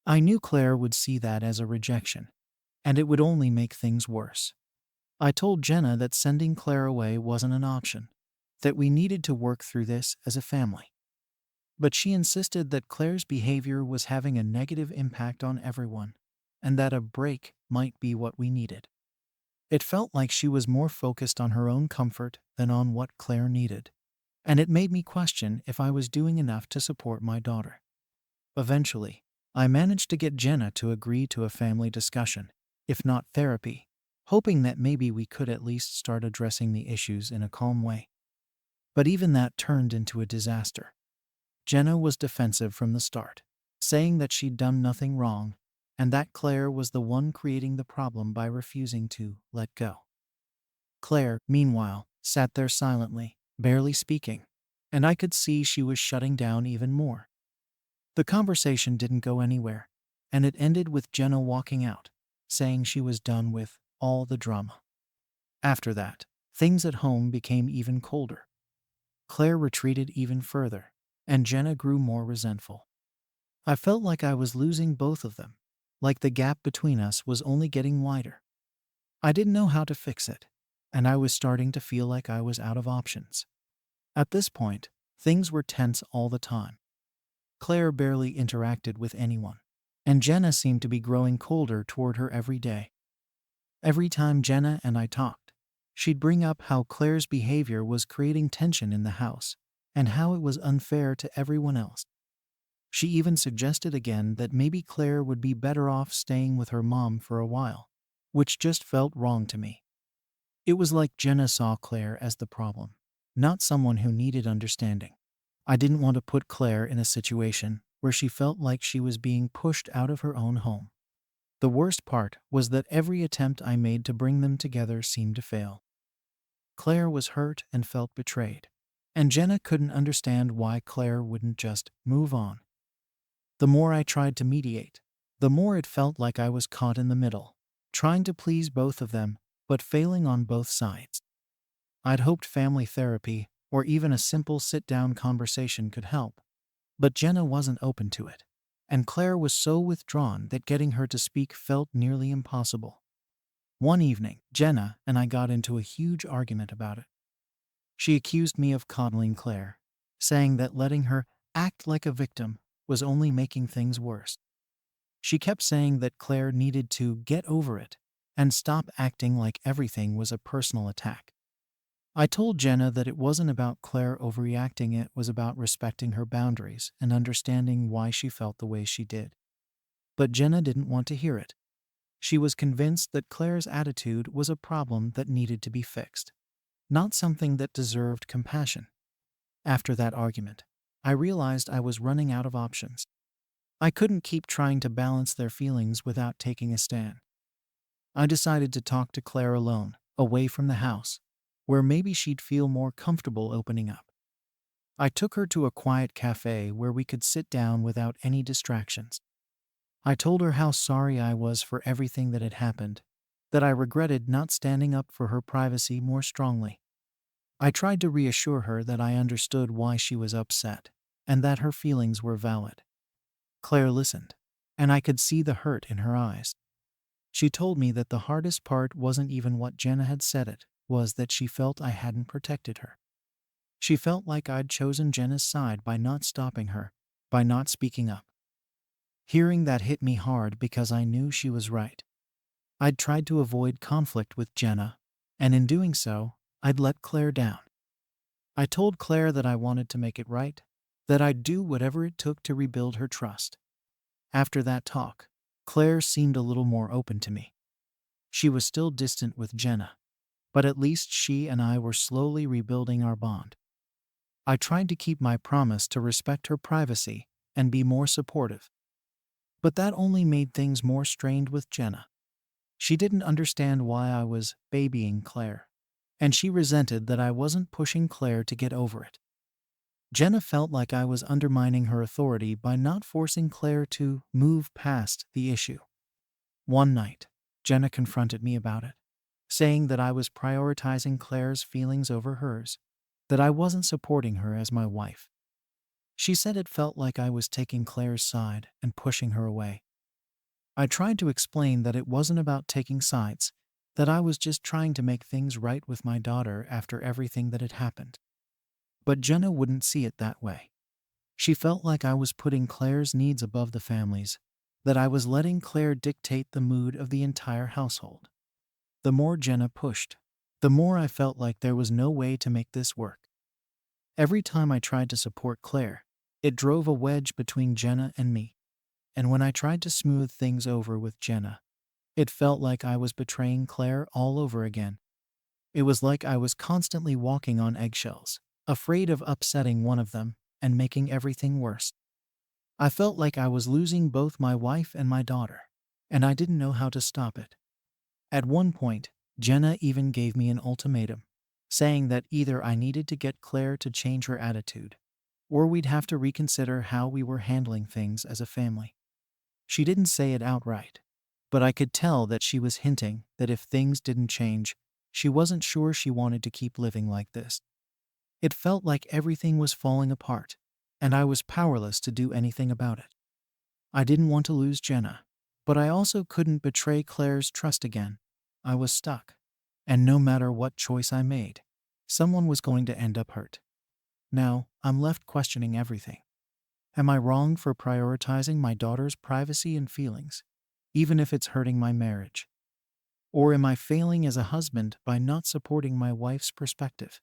I knew Claire would see that as a rejection, and it would only make things worse. I told Jenna that sending Claire away wasn't an option, that we needed to work through this as a family. But she insisted that Claire's behavior was having a negative impact on everyone, and that a break might be what we needed. It felt like she was more focused on her own comfort than on what Claire needed, and it made me question if I was doing enough to support my daughter. Eventually, I managed to get Jenna to agree to a family discussion, if not therapy, hoping that maybe we could at least start addressing the issues in a calm way. But even that turned into a disaster. Jenna was defensive from the start, saying that she'd done nothing wrong and that Claire was the one creating the problem by refusing to let go. Claire, meanwhile, sat there silently, barely speaking, and I could see she was shutting down even more. The conversation didn't go anywhere, and it ended with Jenna walking out, saying she was done with all the drama. After that, things at home became even colder. Claire retreated even further, and Jenna grew more resentful. I felt like I was losing both of them, like the gap between us was only getting wider. I didn't know how to fix it, and I was starting to feel like I was out of options. At this point, things were tense all the time. Claire barely interacted with anyone, and Jenna seemed to be growing colder toward her every day. Every time Jenna and I talked, she'd bring up how Claire's behavior was creating tension in the house and how it was unfair to everyone else. She even suggested again that maybe Claire would be better off staying with her mom for a while, which just felt wrong to me. It was like Jenna saw Claire as the problem, not someone who needed understanding. I didn't want to put Claire in a situation where she felt like she was being pushed out of her own home. The worst part was that every attempt I made to bring them together seemed to fail. Claire was hurt and felt betrayed, and Jenna couldn't understand why Claire wouldn't just move on. The more I tried to mediate, the more it felt like I was caught in the middle, trying to please both of them, but failing on both sides. I'd hoped family therapy, or even a simple sit-down conversation could help, but Jenna wasn't open to it, and Claire was so withdrawn that getting her to speak felt nearly impossible. One evening, Jenna and I got into a huge argument about it. She accused me of coddling Claire, saying that letting her act like a victim was only making things worse. She kept saying that Claire needed to get over it and stop acting like everything was a personal attack. I told Jenna that it wasn't about Claire overreacting, it was about respecting her boundaries and understanding why she felt the way she did. But Jenna didn't want to hear it. She was convinced that Claire's attitude was a problem that needed to be fixed, not something that deserved compassion. After that argument, I realized I was running out of options. I couldn't keep trying to balance their feelings without taking a stand. I decided to talk to Claire alone, away from the house, where maybe she'd feel more comfortable opening up. I took her to a quiet cafe where we could sit down without any distractions. I told her how sorry I was for everything that had happened, that I regretted not standing up for her privacy more strongly. I tried to reassure her that I understood why she was upset, and that her feelings were valid. Claire listened, and I could see the hurt in her eyes. She told me that the hardest part wasn't even what Jenna had said, it was that she felt I hadn't protected her. She felt like I'd chosen Jenna's side by not stopping her, by not speaking up. Hearing that hit me hard because I knew she was right. I'd tried to avoid conflict with Jenna, and in doing so, I'd let Claire down. I told Claire that I wanted to make it right, that I'd do whatever it took to rebuild her trust. After that talk, Claire seemed a little more open to me. She was still distant with Jenna, but at least she and I were slowly rebuilding our bond. I tried to keep my promise to respect her privacy and be more supportive, but that only made things more strained with Jenna. She didn't understand why I was babying Claire, and she resented that I wasn't pushing Claire to get over it. Jenna felt like I was undermining her authority by not forcing Claire to move past the issue. One night, Jenna confronted me about it, saying that I was prioritizing Claire's feelings over hers, that I wasn't supporting her as my wife. She said it felt like I was taking Claire's side and pushing her away. I tried to explain that it wasn't about taking sides, that I was just trying to make things right with my daughter after everything that had happened. But Jenna wouldn't see it that way. She felt like I was putting Claire's needs above the family's, that I was letting Claire dictate the mood of the entire household. The more Jenna pushed, the more I felt like there was no way to make this work. Every time I tried to support Claire, it drove a wedge between Jenna and me. And when I tried to smooth things over with Jenna, it felt like I was betraying Claire all over again. It was like I was constantly walking on eggshells, afraid of upsetting one of them and making everything worse. I felt like I was losing both my wife and my daughter, and I didn't know how to stop it. At one point, Jenna even gave me an ultimatum, saying that either I needed to get Claire to change her attitude, or we'd have to reconsider how we were handling things as a family. She didn't say it outright, but I could tell that she was hinting that if things didn't change, she wasn't sure she wanted to keep living like this. It felt like everything was falling apart, and I was powerless to do anything about it. I didn't want to lose Jenna, but I also couldn't betray Claire's trust again. I was stuck, and no matter what choice I made, someone was going to end up hurt. Now, I'm left questioning everything. Am I wrong for prioritizing my daughter's privacy and feelings, even if it's hurting my marriage? Or am I failing as a husband by not supporting my wife's perspective?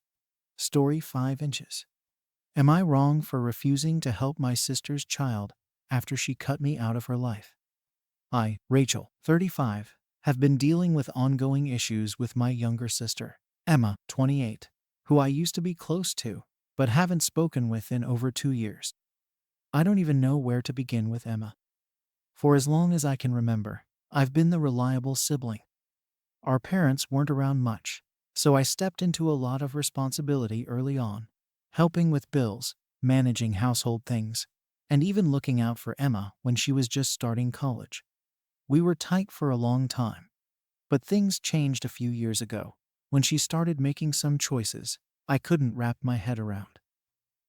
Story 5 inches. Am I wrong for refusing to help my sister's child after she cut me out of her life? I, Rachel, 35, have been dealing with ongoing issues with my younger sister, Emma, 28, who I used to be close to, but haven't spoken with in over 2 years. I don't even know where to begin with Emma. For as long as I can remember, I've been the reliable sibling. Our parents weren't around much, so I stepped into a lot of responsibility early on, helping with bills, managing household things, and even looking out for Emma when she was just starting college. We were tight for a long time, but things changed a few years ago when she started making some choices I couldn't wrap my head around.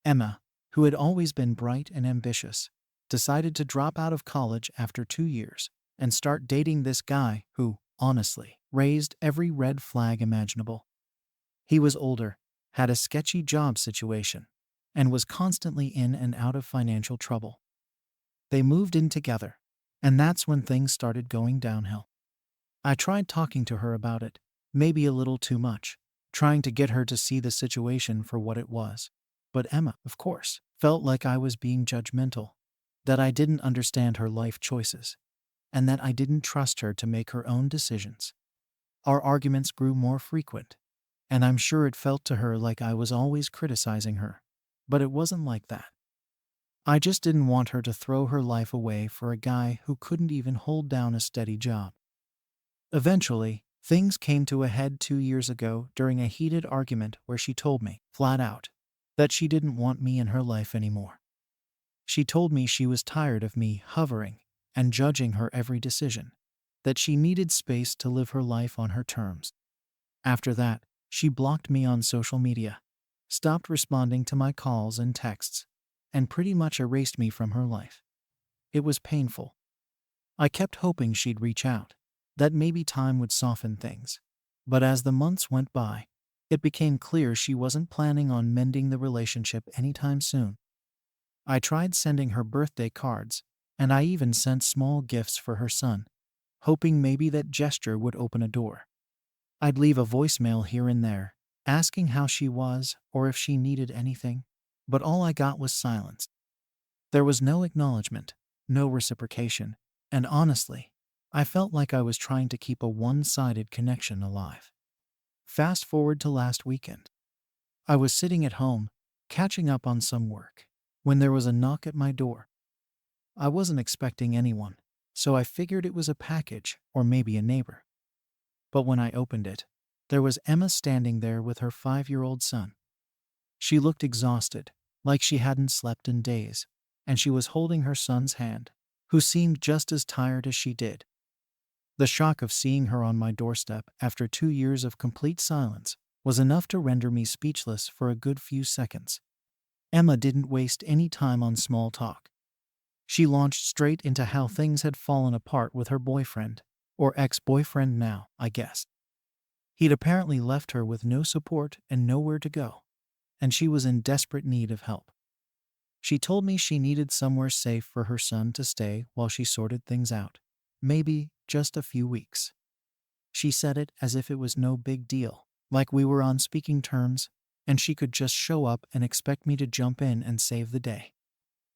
Emma, who had always been bright and ambitious, decided to drop out of college after 2 years and start dating this guy who, honestly, raised every red flag imaginable. He was older, had a sketchy job situation, and was constantly in and out of financial trouble. They moved in together, and that's when things started going downhill. I tried talking to her about it, maybe a little too much, trying to get her to see the situation for what it was. But Emma, of course, felt like I was being judgmental, that I didn't understand her life choices, and that I didn't trust her to make her own decisions. Our arguments grew more frequent, and I'm sure it felt to her like I was always criticizing her, but it wasn't like that. I just didn't want her to throw her life away for a guy who couldn't even hold down a steady job. Eventually, things came to a head 2 years ago during a heated argument where she told me, flat out, that she didn't want me in her life anymore. She told me she was tired of me hovering and judging her every decision, that she needed space to live her life on her terms. After that, she blocked me on social media, stopped responding to my calls and texts, and pretty much erased me from her life. It was painful. I kept hoping she'd reach out, that maybe time would soften things. But as the months went by, it became clear she wasn't planning on mending the relationship anytime soon. I tried sending her birthday cards, and I even sent small gifts for her son, hoping maybe that gesture would open a door. I'd leave a voicemail here and there, asking how she was or if she needed anything, but all I got was silence. There was no acknowledgement, no reciprocation, and honestly, I felt like I was trying to keep a one-sided connection alive. Fast forward to last weekend. I was sitting at home, catching up on some work, when there was a knock at my door. I wasn't expecting anyone, so I figured it was a package or maybe a neighbor. But when I opened it, there was Emma standing there with her 5-year-old son. She looked exhausted, like she hadn't slept in days, and she was holding her son's hand, who seemed just as tired as she did. The shock of seeing her on my doorstep after 2 years of complete silence was enough to render me speechless for a good few seconds. Emma didn't waste any time on small talk. She launched straight into how things had fallen apart with her boyfriend, or ex-boyfriend now, I guess. He'd apparently left her with no support and nowhere to go, and she was in desperate need of help. She told me she needed somewhere safe for her son to stay while she sorted things out. Maybe just a few weeks. She said it as if it was no big deal, like we were on speaking terms, and she could just show up and expect me to jump in and save the day.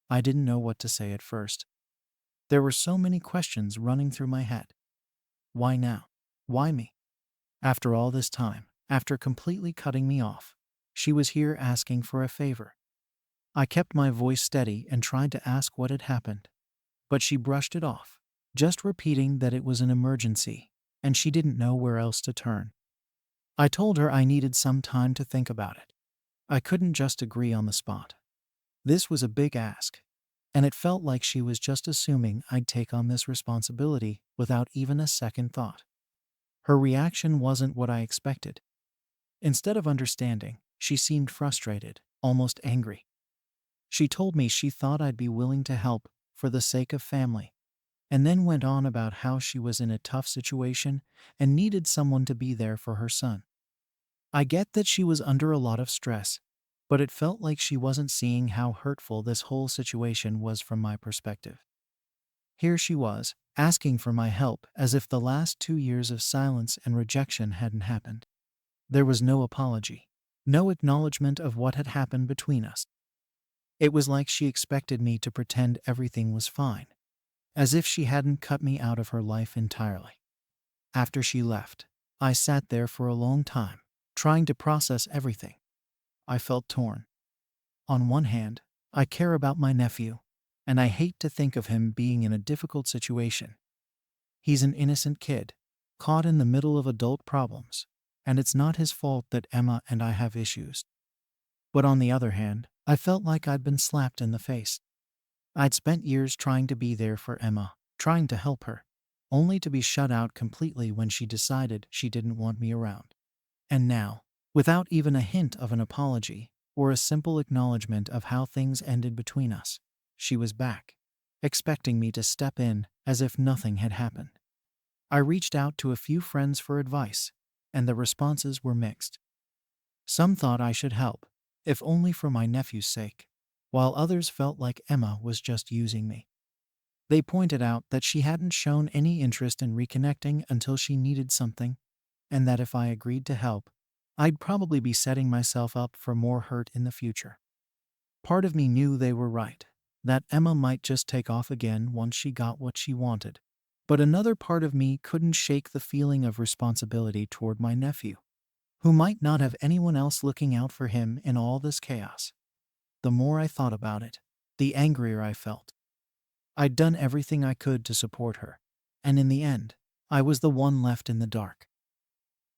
I didn't know what to say at first. There were so many questions running through my head. Why now? Why me? After all this time, after completely cutting me off, she was here asking for a favor. I kept my voice steady and tried to ask what had happened, but she brushed it off, just repeating that it was an emergency, and she didn't know where else to turn. I told her I needed some time to think about it. I couldn't just agree on the spot. This was a big ask, and it felt like she was just assuming I'd take on this responsibility without even a second thought. Her reaction wasn't what I expected. Instead of understanding, she seemed frustrated, almost angry. She told me she thought I'd be willing to help for the sake of family, and then went on about how she was in a tough situation and needed someone to be there for her son. I get that she was under a lot of stress, but it felt like she wasn't seeing how hurtful this whole situation was from my perspective. Here she was, asking for my help as if the last 2 years of silence and rejection hadn't happened. There was no apology, no acknowledgement of what had happened between us. It was like she expected me to pretend everything was fine, as if she hadn't cut me out of her life entirely. After she left, I sat there for a long time, trying to process everything. I felt torn. On one hand, I care about my nephew, and I hate to think of him being in a difficult situation. He's an innocent kid, caught in the middle of adult problems, and it's not his fault that Emma and I have issues. But on the other hand, I felt like I'd been slapped in the face. I'd spent years trying to be there for Emma, trying to help her, only to be shut out completely when she decided she didn't want me around. And now, without even a hint of an apology or a simple acknowledgement of how things ended between us, she was back, expecting me to step in as if nothing had happened. I reached out to a few friends for advice, and the responses were mixed. Some thought I should help, if only for my nephew's sake, while others felt like Emma was just using me. They pointed out that she hadn't shown any interest in reconnecting until she needed something, and that if I agreed to help, I'd probably be setting myself up for more hurt in the future. Part of me knew they were right, that Emma might just take off again once she got what she wanted. But another part of me couldn't shake the feeling of responsibility toward my nephew, who might not have anyone else looking out for him in all this chaos. The more I thought about it, the angrier I felt. I'd done everything I could to support her, and in the end, I was the one left in the dark.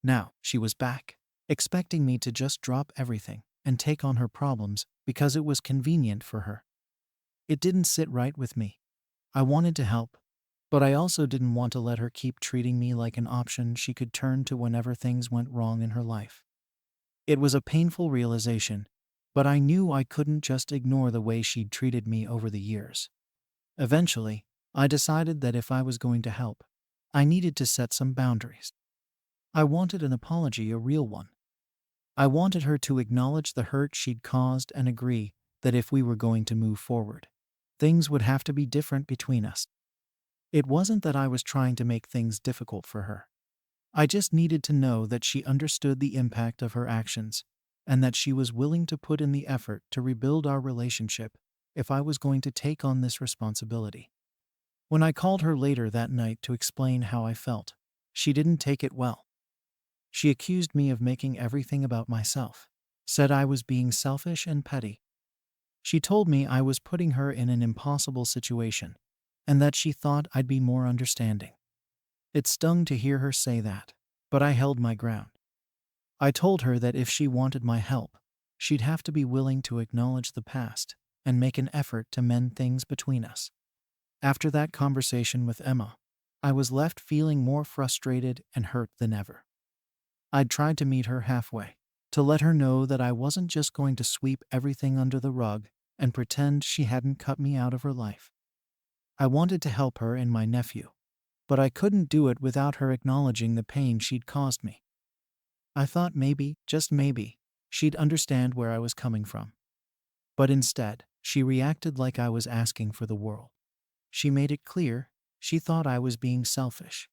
Now, she was back, expecting me to just drop everything and take on her problems because it was convenient for her. It didn't sit right with me. I wanted to help, but I also didn't want to let her keep treating me like an option she could turn to whenever things went wrong in her life. It was a painful realization, but I knew I couldn't just ignore the way she'd treated me over the years. Eventually, I decided that if I was going to help, I needed to set some boundaries. I wanted an apology, a real one. I wanted her to acknowledge the hurt she'd caused and agree that if we were going to move forward, things would have to be different between us. It wasn't that I was trying to make things difficult for her. I just needed to know that she understood the impact of her actions, and that she was willing to put in the effort to rebuild our relationship if I was going to take on this responsibility. When I called her later that night to explain how I felt, she didn't take it well. She accused me of making everything about myself, said I was being selfish and petty. She told me I was putting her in an impossible situation, and that she thought I'd be more understanding. It stung to hear her say that, but I held my ground. I told her that if she wanted my help, she'd have to be willing to acknowledge the past and make an effort to mend things between us. After that conversation with Emma, I was left feeling more frustrated and hurt than ever. I'd tried to meet her halfway, to let her know that I wasn't just going to sweep everything under the rug and pretend she hadn't cut me out of her life. I wanted to help her and my nephew, but I couldn't do it without her acknowledging the pain she'd caused me. I thought maybe, just maybe, she'd understand where I was coming from. But instead, she reacted like I was asking for the world. She made it clear she thought I was being selfish,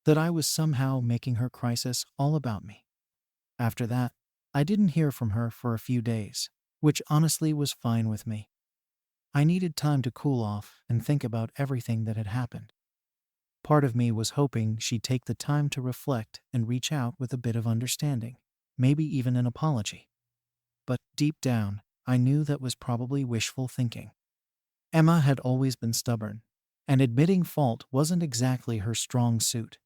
that I was somehow making her crisis all about me. After that, I didn't hear from her for a few days, which honestly was fine with me. I needed time to cool off and think about everything that had happened. Part of me was hoping she'd take the time to reflect and reach out with a bit of understanding, maybe even an apology. But deep down, I knew that was probably wishful thinking. Emma had always been stubborn, and admitting fault wasn't exactly her strong suit.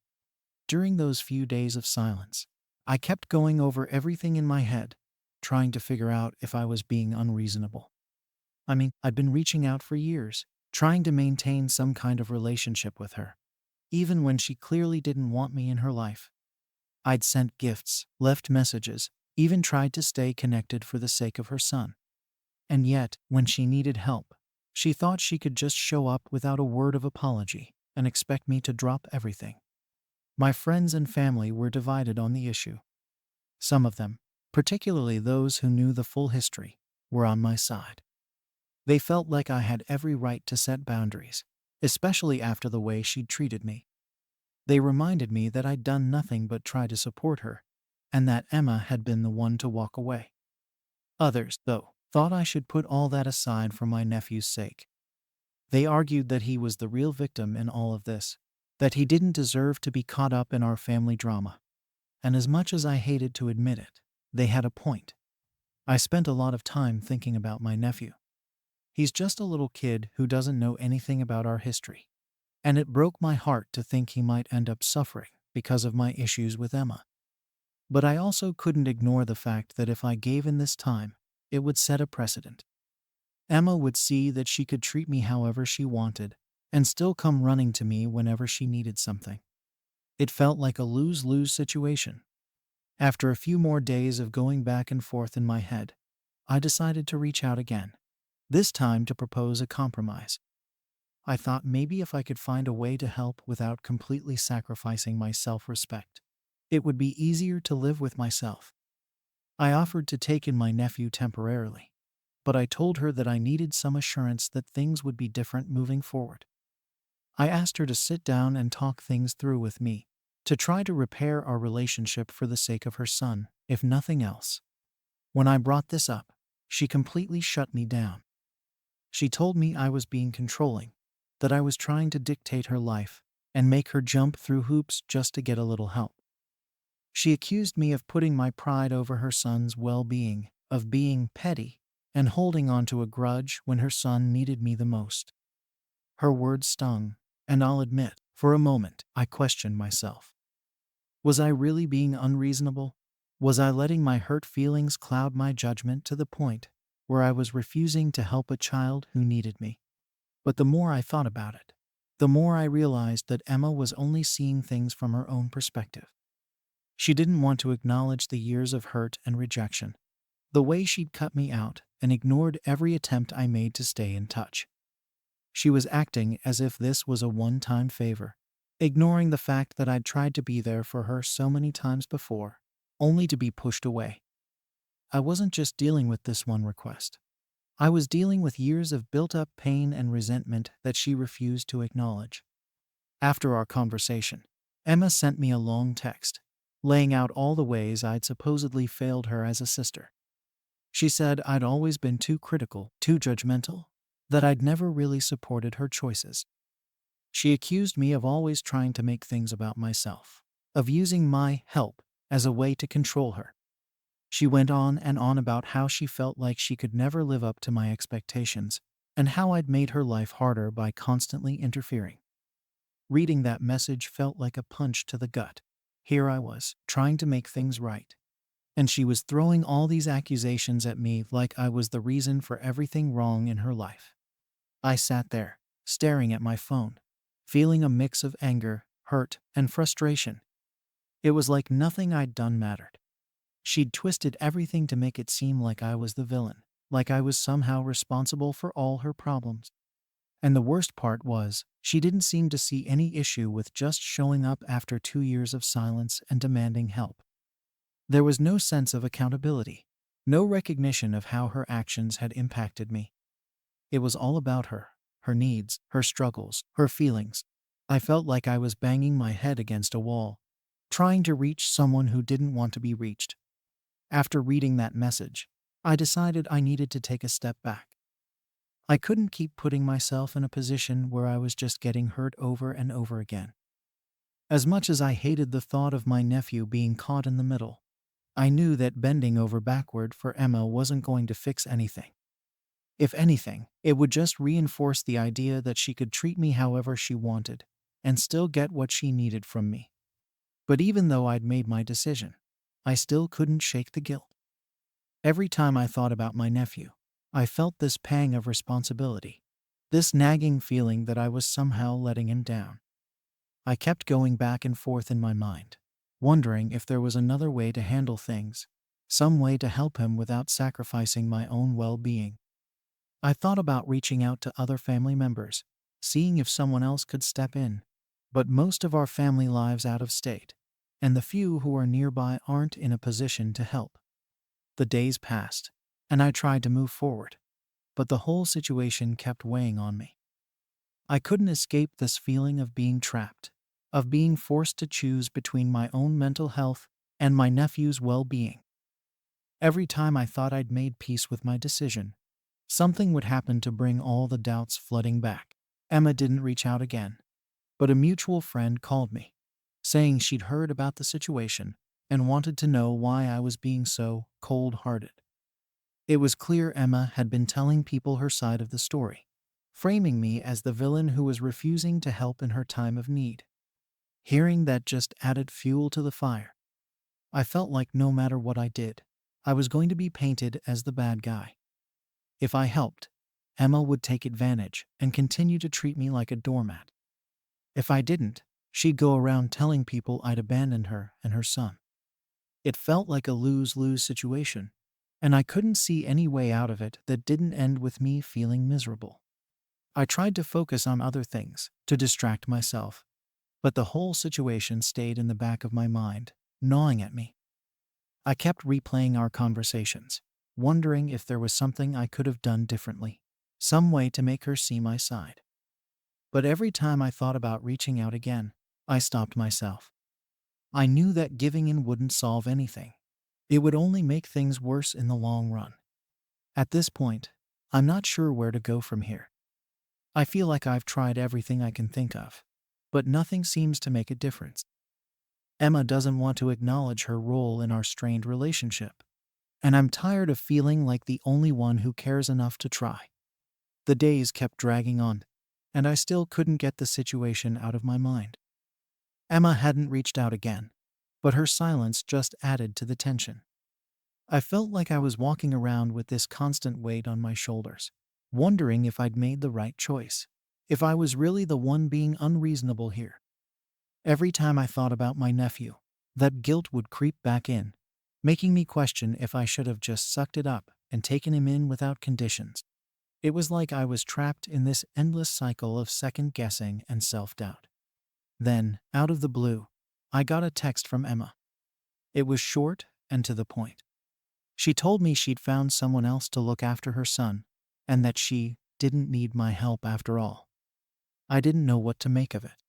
During those few days of silence, I kept going over everything in my head, trying to figure out if I was being unreasonable. I'd been reaching out for years, trying to maintain some kind of relationship with her, even when she clearly didn't want me in her life. I'd sent gifts, left messages, even tried to stay connected for the sake of her son. And yet, when she needed help, she thought she could just show up without a word of apology and expect me to drop everything. My friends and family were divided on the issue. Some of them, particularly those who knew the full history, were on my side. They felt like I had every right to set boundaries, especially after the way she'd treated me. They reminded me that I'd done nothing but try to support her, and that Emma had been the one to walk away. Others, though, thought I should put all that aside for my nephew's sake. They argued that he was the real victim in all of this, that he didn't deserve to be caught up in our family drama. And as much as I hated to admit it, they had a point. I spent a lot of time thinking about my nephew. He's just a little kid who doesn't know anything about our history, and it broke my heart to think he might end up suffering because of my issues with Emma. But I also couldn't ignore the fact that if I gave in this time, it would set a precedent. Emma would see that she could treat me however she wanted and still come running to me whenever she needed something. It felt like a lose-lose situation. After a few more days of going back and forth in my head, I decided to reach out again, this time to propose a compromise. I thought maybe if I could find a way to help without completely sacrificing my self-respect, it would be easier to live with myself. I offered to take in my nephew temporarily, but I told her that I needed some assurance that things would be different moving forward. I asked her to sit down and talk things through with me, to try to repair our relationship for the sake of her son, if nothing else. When I brought this up, she completely shut me down. She told me I was being controlling, that I was trying to dictate her life and make her jump through hoops just to get a little help. She accused me of putting my pride over her son's well-being, of being petty, and holding on to a grudge when her son needed me the most. Her words stung, and I'll admit, for a moment, I questioned myself. Was I really being unreasonable? Was I letting my hurt feelings cloud my judgment to the point where I was refusing to help a child who needed me? But the more I thought about it, the more I realized that Emma was only seeing things from her own perspective. She didn't want to acknowledge the years of hurt and rejection, the way she'd cut me out and ignored every attempt I made to stay in touch. She was acting as if this was a one-time favor, ignoring the fact that I'd tried to be there for her so many times before, only to be pushed away. I wasn't just dealing with this one request. I was dealing with years of built-up pain and resentment that she refused to acknowledge. After our conversation, Emma sent me a long text, laying out all the ways I'd supposedly failed her as a sister. She said I'd always been too critical, too judgmental, that I'd never really supported her choices. She accused me of always trying to make things about myself, of using my help as a way to control her. She went on and on about how she felt like she could never live up to my expectations, and how I'd made her life harder by constantly interfering. Reading that message felt like a punch to the gut. Here I was, trying to make things right, and she was throwing all these accusations at me like I was the reason for everything wrong in her life. I sat there, staring at my phone, feeling a mix of anger, hurt, and frustration. It was like nothing I'd done mattered. She'd twisted everything to make it seem like I was the villain, like I was somehow responsible for all her problems. And the worst part was, she didn't seem to see any issue with just showing up after 2 years of silence and demanding help. There was no sense of accountability, no recognition of how her actions had impacted me. It was all about her, her needs, her struggles, her feelings. I felt like I was banging my head against a wall, trying to reach someone who didn't want to be reached. After reading that message, I decided I needed to take a step back. I couldn't keep putting myself in a position where I was just getting hurt over and over again. As much as I hated the thought of my nephew being caught in the middle, I knew that bending over backward for Emma wasn't going to fix anything. If anything, it would just reinforce the idea that she could treat me however she wanted and still get what she needed from me. But even though I'd made my decision, I still couldn't shake the guilt. Every time I thought about my nephew, I felt this pang of responsibility, this nagging feeling that I was somehow letting him down. I kept going back and forth in my mind, wondering if there was another way to handle things, some way to help him without sacrificing my own well-being. I thought about reaching out to other family members, seeing if someone else could step in, but most of our family lives out of state, and the few who are nearby aren't in a position to help. The days passed, and I tried to move forward, but the whole situation kept weighing on me. I couldn't escape this feeling of being trapped, of being forced to choose between my own mental health and my nephew's well-being. Every time I thought I'd made peace with my decision, something would happen to bring all the doubts flooding back. Emma didn't reach out again, but a mutual friend called me, saying she'd heard about the situation and wanted to know why I was being so cold-hearted. It was clear Emma had been telling people her side of the story, framing me as the villain who was refusing to help in her time of need. Hearing that just added fuel to the fire. I felt like no matter what I did, I was going to be painted as the bad guy. If I helped, Emma would take advantage and continue to treat me like a doormat. If I didn't, she'd go around telling people I'd abandoned her and her son. It felt like a lose-lose situation, and I couldn't see any way out of it that didn't end with me feeling miserable. I tried to focus on other things, to distract myself, but the whole situation stayed in the back of my mind, gnawing at me. I kept replaying our conversations, wondering if there was something I could have done differently, some way to make her see my side. But every time I thought about reaching out again, I stopped myself. I knew that giving in wouldn't solve anything. It would only make things worse in the long run. At this point, I'm not sure where to go from here. I feel like I've tried everything I can think of, but nothing seems to make a difference. Emma doesn't want to acknowledge her role in our strained relationship, and I'm tired of feeling like the only one who cares enough to try. The days kept dragging on, and I still couldn't get the situation out of my mind. Emma hadn't reached out again, but her silence just added to the tension. I felt like I was walking around with this constant weight on my shoulders, wondering if I'd made the right choice, if I was really the one being unreasonable here. Every time I thought about my nephew, that guilt would creep back in, making me question if I should have just sucked it up and taken him in without conditions. It was like I was trapped in this endless cycle of second-guessing and self-doubt. Then, out of the blue, I got a text from Emma. It was short and to the point. She told me she'd found someone else to look after her son, and that she didn't need my help after all. I didn't know what to make of it.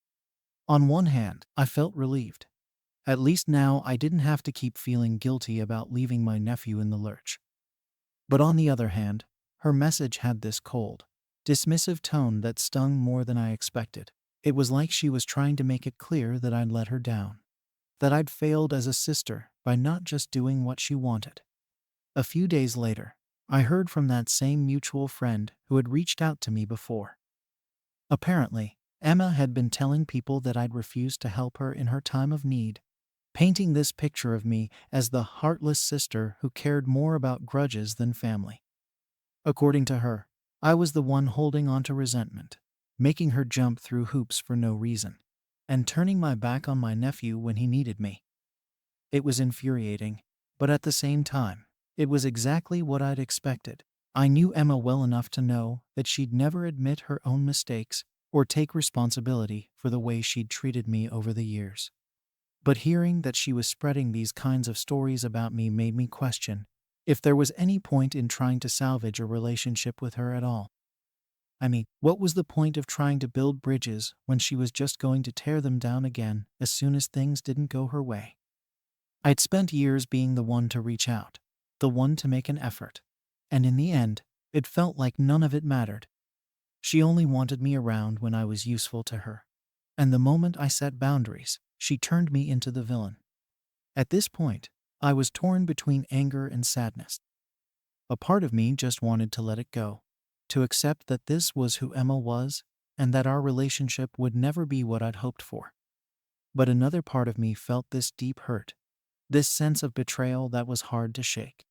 On one hand, I felt relieved. At least now I didn't have to keep feeling guilty about leaving my nephew in the lurch. But on the other hand, her message had this cold, dismissive tone that stung more than I expected. It was like she was trying to make it clear that I'd let her down, that I'd failed as a sister by not just doing what she wanted. A few days later, I heard from that same mutual friend who had reached out to me before. Apparently, Emma had been telling people that I'd refused to help her in her time of need, painting this picture of me as the heartless sister who cared more about grudges than family. According to her, I was the one holding on to resentment, making her jump through hoops for no reason, and turning my back on my nephew when he needed me. It was infuriating, but at the same time, it was exactly what I'd expected. I knew Emma well enough to know that she'd never admit her own mistakes or take responsibility for the way she'd treated me over the years. But hearing that she was spreading these kinds of stories about me made me question if there was any point in trying to salvage a relationship with her at all. I mean, what was the point of trying to build bridges when she was just going to tear them down again as soon as things didn't go her way? I'd spent years being the one to reach out, the one to make an effort. And in the end, it felt like none of it mattered. She only wanted me around when I was useful to her. And the moment I set boundaries, she turned me into the villain. At this point, I was torn between anger and sadness. A part of me just wanted to let it go, to accept that this was who Emma was, and that our relationship would never be what I'd hoped for. But another part of me felt this deep hurt, this sense of betrayal that was hard to shake.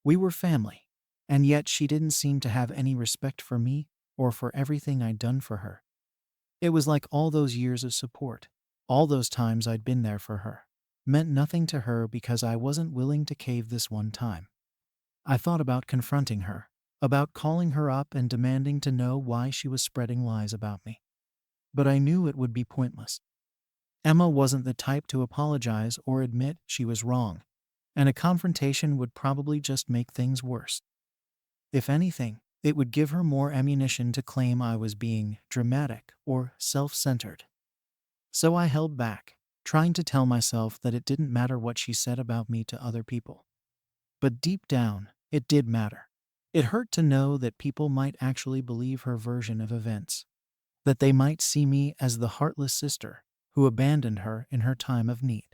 We were family, and yet she didn't seem to have any respect for me or for everything I'd done for her. It was like all those years of support, all those times I'd been there for her, meant nothing to her because I wasn't willing to cave this one time. I thought about confronting her, about calling her up and demanding to know why she was spreading lies about me. But I knew it would be pointless. Emma wasn't the type to apologize or admit she was wrong, and a confrontation would probably just make things worse. If anything, it would give her more ammunition to claim I was being dramatic or self-centered. So I held back, trying to tell myself that it didn't matter what she said about me to other people. But deep down, it did matter. It hurt to know that people might actually believe her version of events, that they might see me as the heartless sister who abandoned her in her time of need.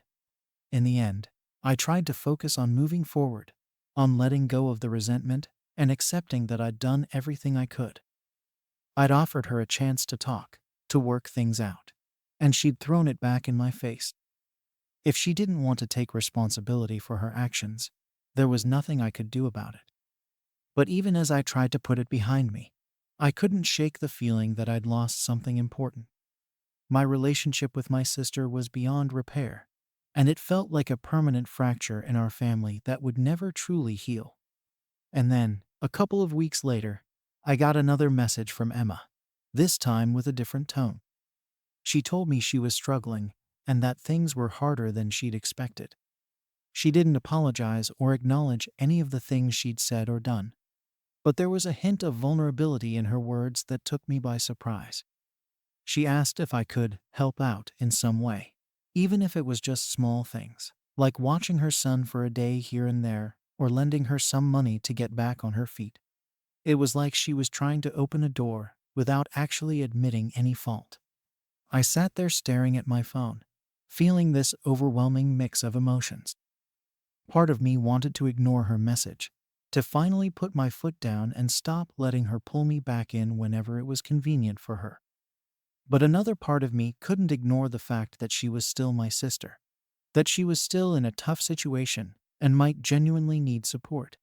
In the end, I tried to focus on moving forward, on letting go of the resentment and accepting that I'd done everything I could. I'd offered her a chance to talk, to work things out, and she'd thrown it back in my face. If she didn't want to take responsibility for her actions, there was nothing I could do about it. But even as I tried to put it behind me, I couldn't shake the feeling that I'd lost something important. My relationship with my sister was beyond repair, and it felt like a permanent fracture in our family that would never truly heal. And then, a couple of weeks later, I got another message from Emma, this time with a different tone. She told me she was struggling and that things were harder than she'd expected. She didn't apologize or acknowledge any of the things she'd said or done, but there was a hint of vulnerability in her words that took me by surprise. She asked if I could help out in some way, even if it was just small things, like watching her son for a day here and there or lending her some money to get back on her feet. It was like she was trying to open a door without actually admitting any fault. I sat there staring at my phone, feeling this overwhelming mix of emotions. Part of me wanted to ignore her message, to finally put my foot down and stop letting her pull me back in whenever it was convenient for her. But another part of me couldn't ignore the fact that she was still my sister, that she was still in a tough situation and might genuinely need support.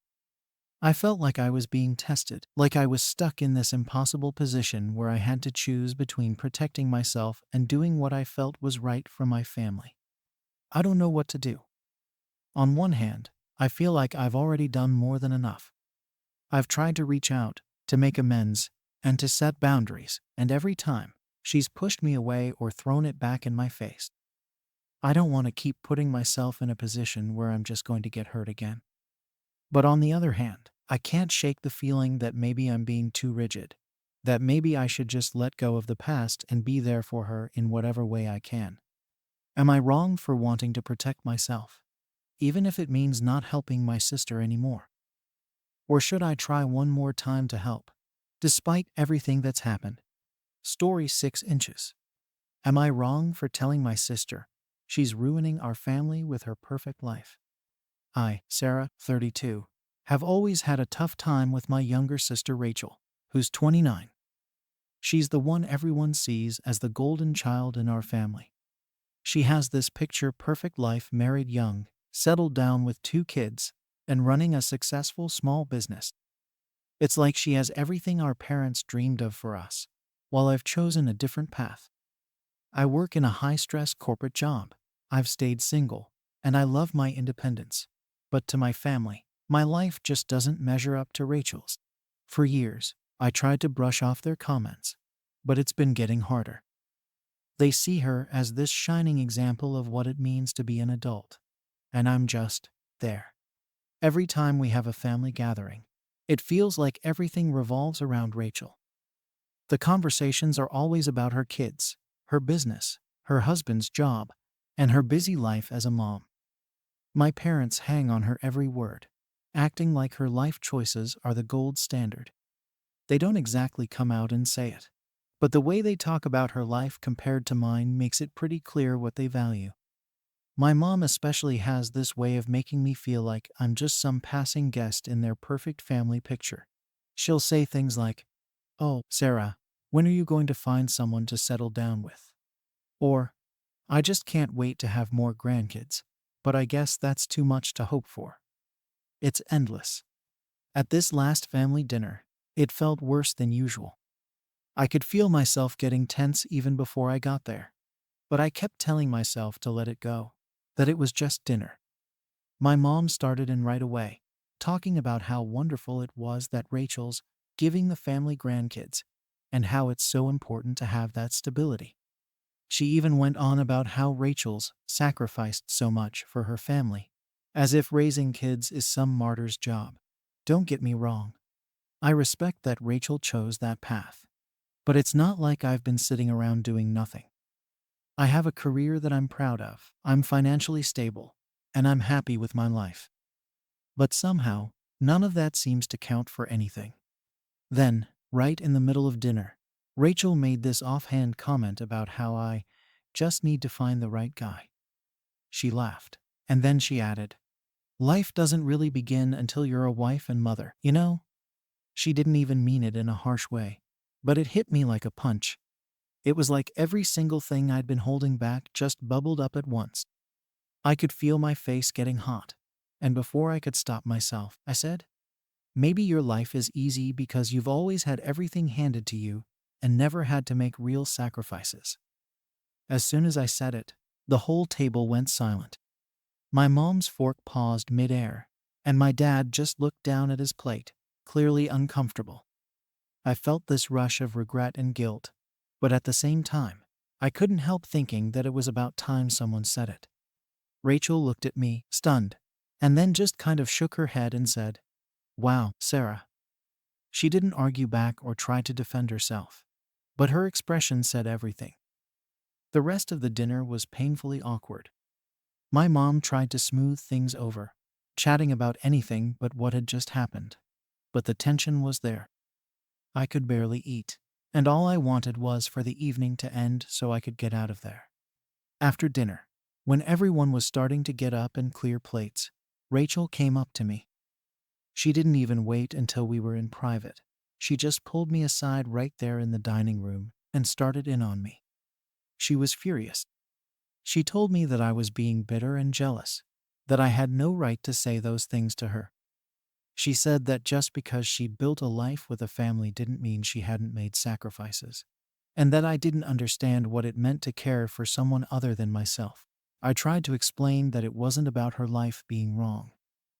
I felt like I was being tested, like I was stuck in this impossible position where I had to choose between protecting myself and doing what I felt was right for my family. I don't know what to do. On one hand, I feel like I've already done more than enough. I've tried to reach out, to make amends, and to set boundaries, and every time, she's pushed me away or thrown it back in my face. I don't want to keep putting myself in a position where I'm just going to get hurt again. But on the other hand, I can't shake the feeling that maybe I'm being too rigid, that maybe I should just let go of the past and be there for her in whatever way I can. Am I wrong for wanting to protect myself, even if it means not helping my sister anymore? Or should I try one more time to help? Despite everything that's happened. Story 6 inches. Am I wrong for telling my sister she's ruining our family with her perfect life? I, Sarah, 32, have always had a tough time with my younger sister Rachel, who's 29. She's the one everyone sees as the golden child in our family. She has this picture perfect life, married young, settled down with 2 kids, and running a successful small business. It's like she has everything our parents dreamed of for us, while I've chosen a different path. I work in a high-stress corporate job. I've stayed single, and I love my independence. But to my family, my life just doesn't measure up to Rachel's. For years, I tried to brush off their comments, but it's been getting harder. They see her as this shining example of what it means to be an adult, and I'm just there. Every time we have a family gathering, it feels like everything revolves around Rachel. The conversations are always about her kids, her business, her husband's job, and her busy life as a mom. My parents hang on her every word, acting like her life choices are the gold standard. They don't exactly come out and say it, but the way they talk about her life compared to mine makes it pretty clear what they value. My mom especially has this way of making me feel like I'm just some passing guest in their perfect family picture. She'll say things like, "Oh, Sarah, when are you going to find someone to settle down with?" Or, "I just can't wait to have more grandkids, but I guess that's too much to hope for." It's endless. At this last family dinner, it felt worse than usual. I could feel myself getting tense even before I got there, but I kept telling myself to let it go, that it was just dinner. My mom started in right away, talking about how wonderful it was that Rachel's giving the family grandkids, and how it's so important to have that stability. She even went on about how Rachel's sacrificed so much for her family, as if raising kids is some martyr's job. Don't get me wrong. I respect that Rachel chose that path. But it's not like I've been sitting around doing nothing. I have a career that I'm proud of, I'm financially stable, and I'm happy with my life. But somehow, none of that seems to count for anything. Then, right in the middle of dinner, Rachel made this offhand comment about how I just need to find the right guy. She laughed, and then she added, "Life doesn't really begin until you're a wife and mother, you know?" She didn't even mean it in a harsh way, but it hit me like a punch. It was like every single thing I'd been holding back just bubbled up at once. I could feel my face getting hot, and before I could stop myself, I said, "Maybe your life is easy because you've always had everything handed to you and never had to make real sacrifices." As soon as I said it, the whole table went silent. My mom's fork paused midair, and my dad just looked down at his plate, clearly uncomfortable. I felt this rush of regret and guilt, but at the same time, I couldn't help thinking that it was about time someone said it. Rachel looked at me, stunned, and then just kind of shook her head and said, "Wow, Sarah." She didn't argue back or try to defend herself, but her expression said everything. The rest of the dinner was painfully awkward. My mom tried to smooth things over, chatting about anything but what had just happened, but the tension was there. I could barely eat, and all I wanted was for the evening to end so I could get out of there. After dinner, when everyone was starting to get up and clear plates, Rachel came up to me. She didn't even wait until we were in private. She just pulled me aside right there in the dining room and started in on me. She was furious. She told me that I was being bitter and jealous, that I had no right to say those things to her. She said that just because she'd built a life with a family didn't mean she hadn't made sacrifices, and that I didn't understand what it meant to care for someone other than myself. I tried to explain that it wasn't about her life being wrong.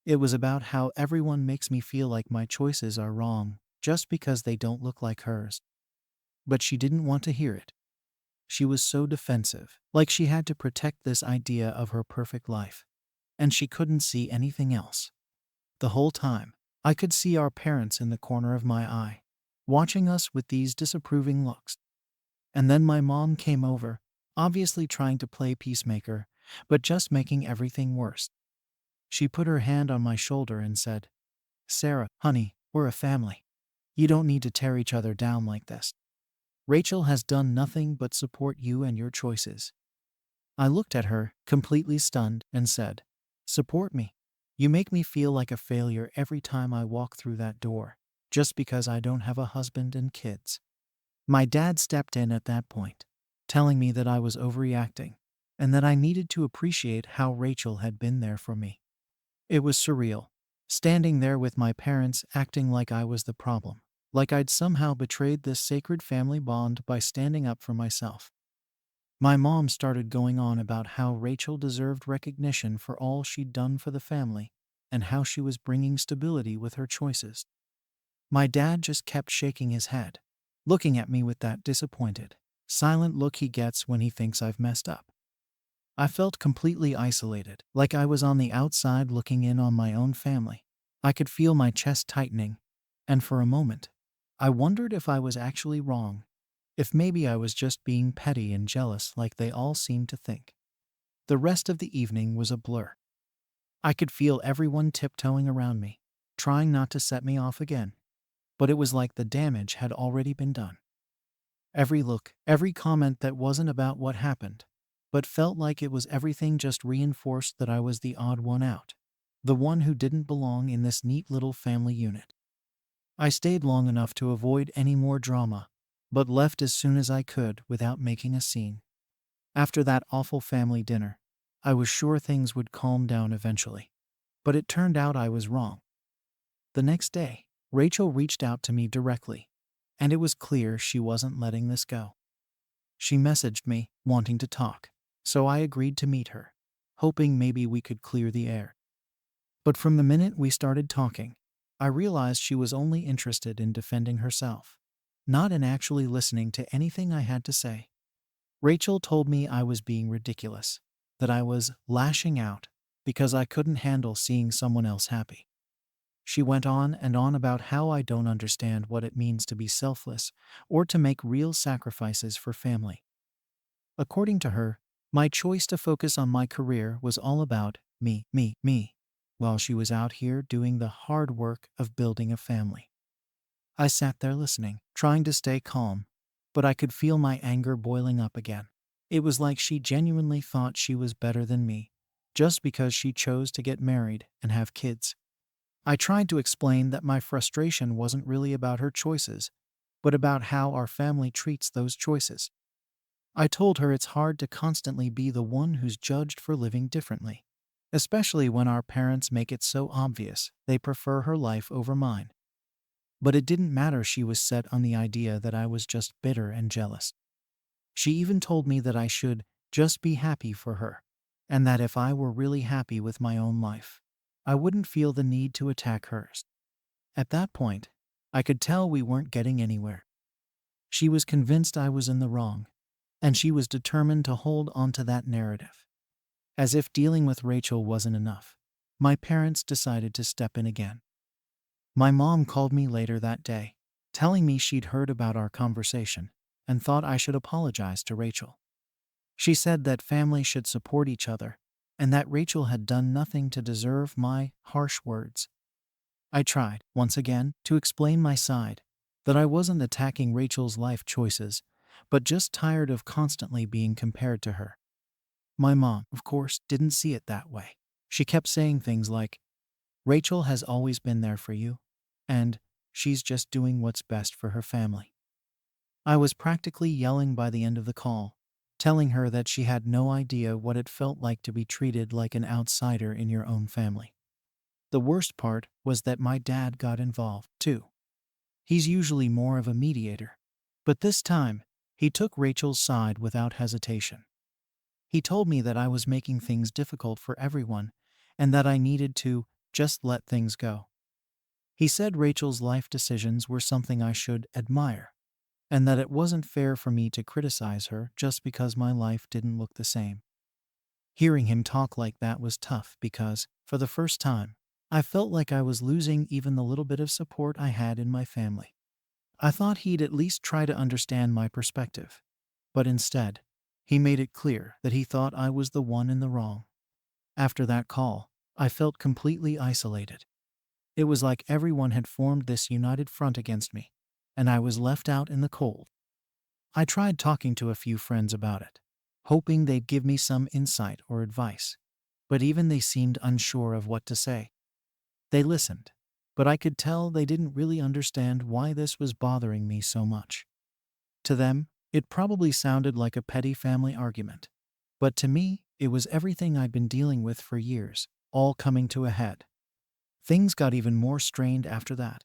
It was about how everyone makes me feel like my choices are wrong just because they don't look like hers. But she didn't want to hear it. She was so defensive, like she had to protect this idea of her perfect life, and she couldn't see anything else. The whole time, I could see our parents in the corner of my eye, watching us with these disapproving looks. And then my mom came over, obviously trying to play peacemaker, but just making everything worse. She put her hand on my shoulder and said, "Sarah, honey, we're a family. You don't need to tear each other down like this. Rachel has done nothing but support you and your choices." I looked at her, completely stunned, and said, "Support me? You make me feel like a failure every time I walk through that door, just because I don't have a husband and kids." My dad stepped in at that point, telling me that I was overreacting and that I needed to appreciate how Rachel had been there for me. It was surreal, standing there with my parents acting like I was the problem, like I'd somehow betrayed this sacred family bond by standing up for myself. My mom started going on about how Rachel deserved recognition for all she'd done for the family and how she was bringing stability with her choices. My dad just kept shaking his head, looking at me with that disappointed, silent look he gets when he thinks I've messed up. I felt completely isolated, like I was on the outside looking in on my own family. I could feel my chest tightening, and for a moment, I wondered if I was actually wrong, if maybe I was just being petty and jealous like they all seemed to think. The rest of the evening was a blur. I could feel everyone tiptoeing around me, trying not to set me off again, but it was like the damage had already been done. Every look, every comment that wasn't about what happened, but felt like it was everything just reinforced that I was the odd one out, the one who didn't belong in this neat little family unit. I stayed long enough to avoid any more drama, but left as soon as I could without making a scene. After that awful family dinner, I was sure things would calm down eventually, but it turned out I was wrong. The next day, Rachel reached out to me directly, and it was clear she wasn't letting this go. She messaged me, wanting to talk, so I agreed to meet her, hoping maybe we could clear the air. But from the minute we started talking, I realized she was only interested in defending herself, not in actually listening to anything I had to say. Rachel told me I was being ridiculous, that I was lashing out because I couldn't handle seeing someone else happy. She went on and on about how I don't understand what it means to be selfless or to make real sacrifices for family. According to her, my choice to focus on my career was all about me, while she was out here doing the hard work of building a family. I sat there listening, trying to stay calm, but I could feel my anger boiling up again. It was like she genuinely thought she was better than me, just because she chose to get married and have kids. I tried to explain that my frustration wasn't really about her choices, but about how our family treats those choices. I told her it's hard to constantly be the one who's judged for living differently, especially when our parents make it so obvious they prefer her life over mine. But it didn't matter, she was set on the idea that I was just bitter and jealous. She even told me that I should just be happy for her, and that if I were really happy with my own life, I wouldn't feel the need to attack hers. At that point, I could tell we weren't getting anywhere. She was convinced I was in the wrong, and she was determined to hold onto that narrative. As if dealing with Rachel wasn't enough, my parents decided to step in again. My mom called me later that day, telling me she'd heard about our conversation and thought I should apologize to Rachel. She said that family should support each other and that Rachel had done nothing to deserve my harsh words. I tried, once again, to explain my side, that I wasn't attacking Rachel's life choices, but just tired of constantly being compared to her. My mom, of course, didn't see it that way. She kept saying things like, "Rachel has always been there for you," and "she's just doing what's best for her family." I was practically yelling by the end of the call, telling her that she had no idea what it felt like to be treated like an outsider in your own family. The worst part was that my dad got involved, too. He's usually more of a mediator, but this time, he took Rachel's side without hesitation. He told me that I was making things difficult for everyone and that I needed to just let things go. He said Rachel's life decisions were something I should admire, and that it wasn't fair for me to criticize her just because my life didn't look the same. Hearing him talk like that was tough because, for the first time, I felt like I was losing even the little bit of support I had in my family. I thought he'd at least try to understand my perspective, but instead, he made it clear that he thought I was the one in the wrong. After that call, I felt completely isolated. It was like everyone had formed this united front against me, and I was left out in the cold. I tried talking to a few friends about it, hoping they'd give me some insight or advice, but even they seemed unsure of what to say. They listened, but I could tell they didn't really understand why this was bothering me so much. To them, it probably sounded like a petty family argument, but to me, it was everything I'd been dealing with for years, all coming to a head. Things got even more strained after that.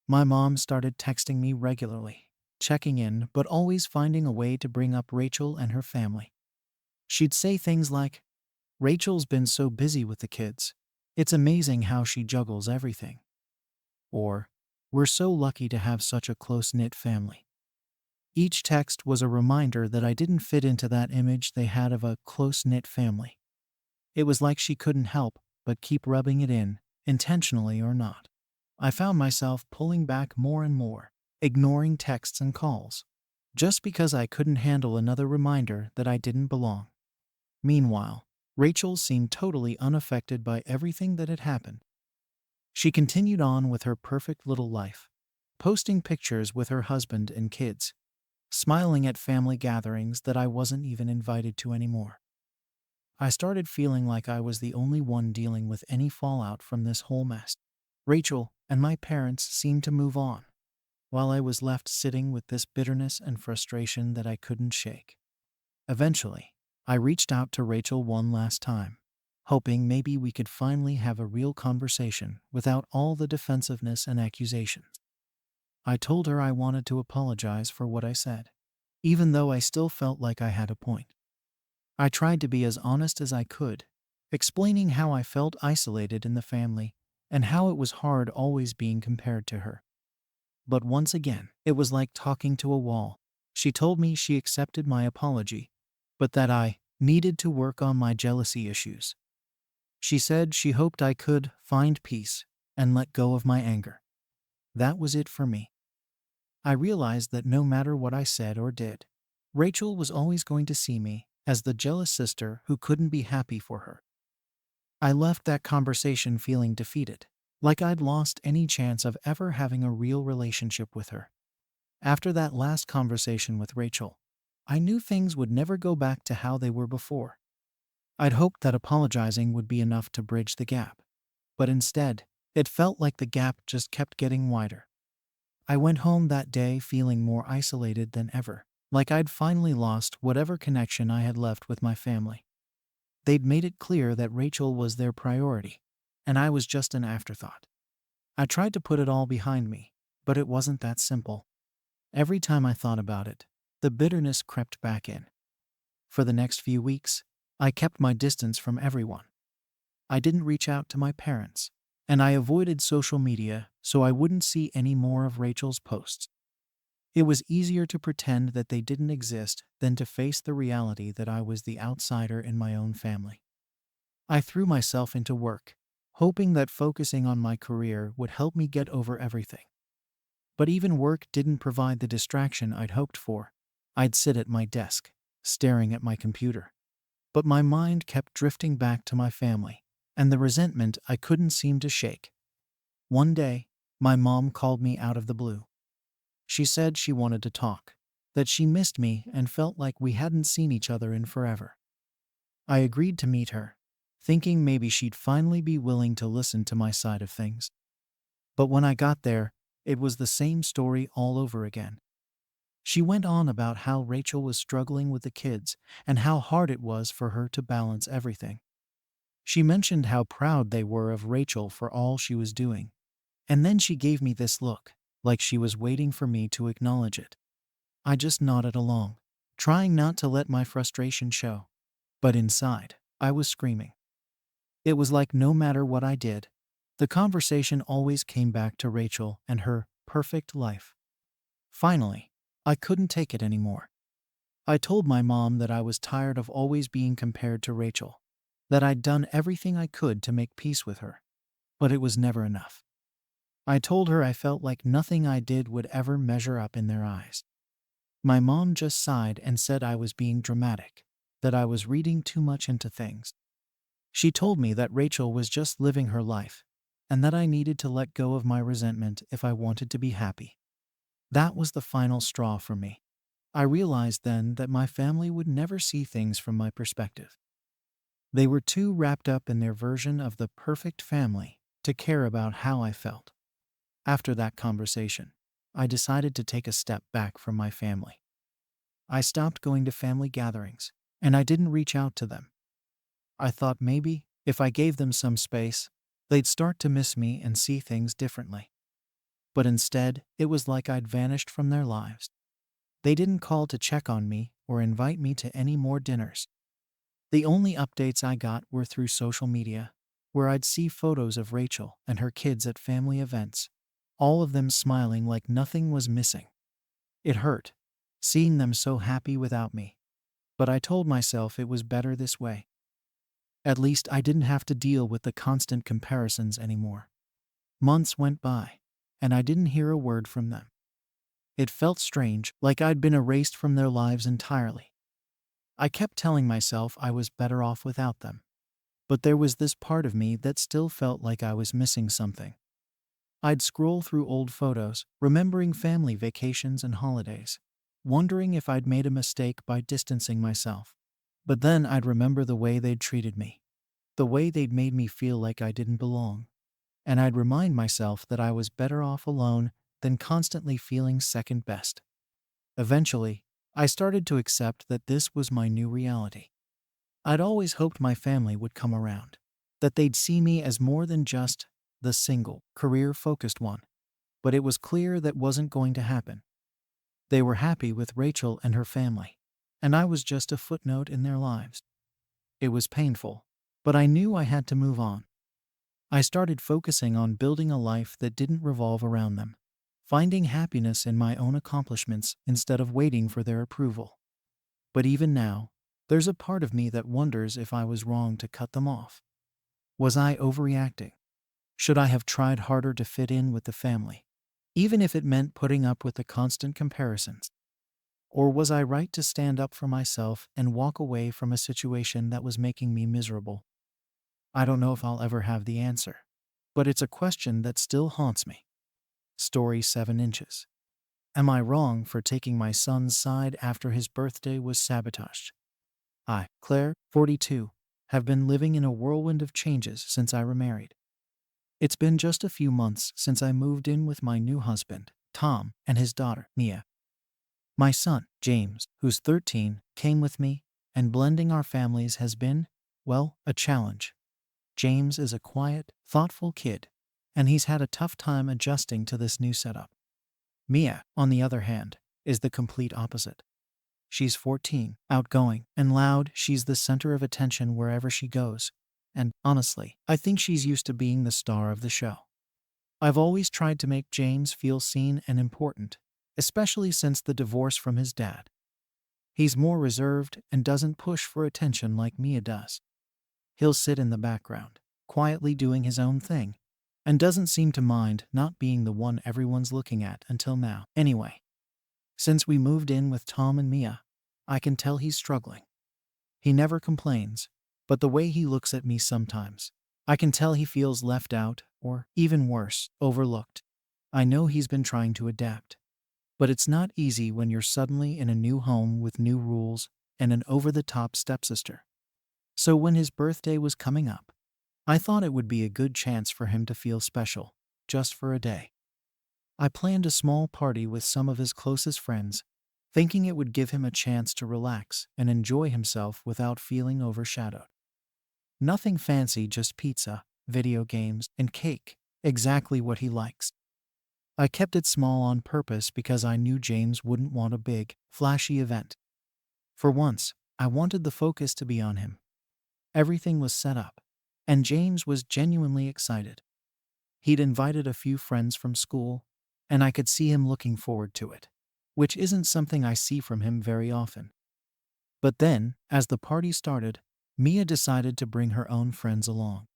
My mom started texting me regularly, checking in, but always finding a way to bring up Rachel and her family. She'd say things like, "Rachel's been so busy with the kids. It's amazing how she juggles everything." Or, "We're so lucky to have such a close-knit family." Each text was a reminder that I didn't fit into that image they had of a close-knit family. It was like she couldn't help but keep rubbing it in, intentionally or not. I found myself pulling back more and more, ignoring texts and calls, just because I couldn't handle another reminder that I didn't belong. Meanwhile, Rachel seemed totally unaffected by everything that had happened. She continued on with her perfect little life, posting pictures with her husband and kids, smiling at family gatherings that I wasn't even invited to anymore. I started feeling like I was the only one dealing with any fallout from this whole mess. Rachel and my parents seemed to move on, while I was left sitting with this bitterness and frustration that I couldn't shake. Eventually, I reached out to Rachel one last time, hoping maybe we could finally have a real conversation without all the defensiveness and accusations. I told her I wanted to apologize for what I said, even though I still felt like I had a point. I tried to be as honest as I could, explaining how I felt isolated in the family and how it was hard always being compared to her. But once again, it was like talking to a wall. She told me she accepted my apology, but that I needed to work on my jealousy issues. She said she hoped I could find peace and let go of my anger. That was it for me. I realized that no matter what I said or did, Rachel was always going to see me as the jealous sister who couldn't be happy for her. I left that conversation feeling defeated, like I'd lost any chance of ever having a real relationship with her. After that last conversation with Rachel, I knew things would never go back to how they were before. I'd hoped that apologizing would be enough to bridge the gap, but instead, it felt like the gap just kept getting wider. I went home that day feeling more isolated than ever, like I'd finally lost whatever connection I had left with my family. They'd made it clear that Rachel was their priority, and I was just an afterthought. I tried to put it all behind me, but it wasn't that simple. Every time I thought about it, the bitterness crept back in. For the next few weeks, I kept my distance from everyone. I didn't reach out to my parents, and I avoided social media so I wouldn't see any more of Rachel's posts. It was easier to pretend that they didn't exist than to face the reality that I was the outsider in my own family. I threw myself into work, hoping that focusing on my career would help me get over everything. But even work didn't provide the distraction I'd hoped for. I'd sit at my desk, staring at my computer. But my mind kept drifting back to my family, and the resentment I couldn't seem to shake. One day, my mom called me out of the blue. She said she wanted to talk, that she missed me and felt like we hadn't seen each other in forever. I agreed to meet her, thinking maybe she'd finally be willing to listen to my side of things. But when I got there, it was the same story all over again. She went on about how Rachel was struggling with the kids and how hard it was for her to balance everything. She mentioned how proud they were of Rachel for all she was doing. And then she gave me this look, like she was waiting for me to acknowledge it. I just nodded along, trying not to let my frustration show. But inside, I was screaming. It was like no matter what I did, the conversation always came back to Rachel and her perfect life. Finally, I couldn't take it anymore. I told my mom that I was tired of always being compared to Rachel, that I'd done everything I could to make peace with her, but it was never enough. I told her I felt like nothing I did would ever measure up in their eyes. My mom just sighed and said I was being dramatic, that I was reading too much into things. She told me that Rachel was just living her life, and that I needed to let go of my resentment if I wanted to be happy. That was the final straw for me. I realized then that my family would never see things from my perspective. They were too wrapped up in their version of the perfect family to care about how I felt. After that conversation, I decided to take a step back from my family. I stopped going to family gatherings, and I didn't reach out to them. I thought maybe, if I gave them some space, they'd start to miss me and see things differently. But instead, it was like I'd vanished from their lives. They didn't call to check on me or invite me to any more dinners. The only updates I got were through social media, where I'd see photos of Rachel and her kids at family events, all of them smiling like nothing was missing. It hurt, seeing them so happy without me, but I told myself it was better this way. At least I didn't have to deal with the constant comparisons anymore. Months went by, and I didn't hear a word from them. It felt strange, like I'd been erased from their lives entirely. I kept telling myself I was better off without them, but there was this part of me that still felt like I was missing something. I'd scroll through old photos, remembering family vacations and holidays, wondering if I'd made a mistake by distancing myself. But then I'd remember the way they'd treated me, the way they'd made me feel like I didn't belong, and I'd remind myself that I was better off alone than constantly feeling second best. Eventually, I started to accept that this was my new reality. I'd always hoped my family would come around, that they'd see me as more than just the single, career-focused one. But it was clear that wasn't going to happen. They were happy with Rachel and her family, and I was just a footnote in their lives. It was painful, but I knew I had to move on. I started focusing on building a life that didn't revolve around them, finding happiness in my own accomplishments instead of waiting for their approval. But even now, there's a part of me that wonders if I was wrong to cut them off. Was I overreacting? Should I have tried harder to fit in with the family, even if it meant putting up with the constant comparisons? Or was I right to stand up for myself and walk away from a situation that was making me miserable? I don't know if I'll ever have the answer, but it's a question that still haunts me. Story 7 inches. Am I wrong for taking my son's side after his birthday was sabotaged? I, Claire, 42, have been living in a whirlwind of changes since I remarried. It's been just a few months since I moved in with my new husband, Tom, and his daughter, Mia. My son, James, who's 13, came with me, and blending our families has been, well, a challenge. James is a quiet, thoughtful kid, and he's had a tough time adjusting to this new setup. Mia, on the other hand, is the complete opposite. She's 14, outgoing, and loud. She's the center of attention wherever she goes. And, honestly, I think she's used to being the star of the show. I've always tried to make James feel seen and important, especially since the divorce from his dad. He's more reserved and doesn't push for attention like Mia does. He'll sit in the background, quietly doing his own thing, and doesn't seem to mind not being the one everyone's looking at until now. Anyway, since we moved in with Tom and Mia, I can tell he's struggling. He never complains, but the way he looks at me sometimes, I can tell he feels left out or, even worse, overlooked. I know he's been trying to adapt, but it's not easy when you're suddenly in a new home with new rules and an over-the-top stepsister. So when his birthday was coming up, I thought it would be a good chance for him to feel special, just for a day. I planned a small party with some of his closest friends, thinking it would give him a chance to relax and enjoy himself without feeling overshadowed. Nothing fancy, just pizza, video games, and cake, exactly what he likes. I kept it small on purpose because I knew James wouldn't want a big, flashy event. For once, I wanted the focus to be on him. Everything was set up, and James was genuinely excited. He'd invited a few friends from school, and I could see him looking forward to it, which isn't something I see from him very often. But then, as the party started, Mia decided to bring her own friends along.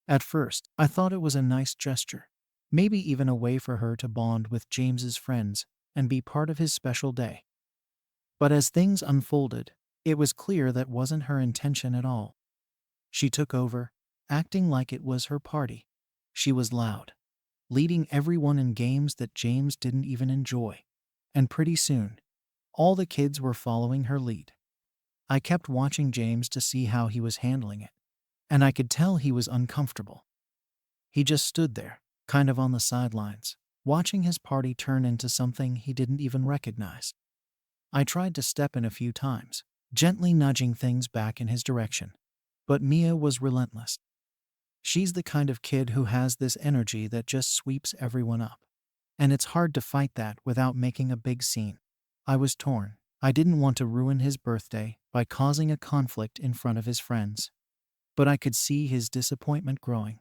At first, I thought it was a nice gesture, maybe even a way for her to bond with James's friends and be part of his special day. But as things unfolded, it was clear that wasn't her intention at all. She took over, acting like it was her party. She was loud, leading everyone in games that James didn't even enjoy. And pretty soon, all the kids were following her lead. I kept watching James to see how he was handling it, and I could tell he was uncomfortable. He just stood there, kind of on the sidelines, watching his party turn into something he didn't even recognize. I tried to step in a few times, gently nudging things back in his direction, but Mia was relentless. She's the kind of kid who has this energy that just sweeps everyone up. And it's hard to fight that without making a big scene. I was torn. I didn't want to ruin his birthday by causing a conflict in front of his friends. But I could see his disappointment growing.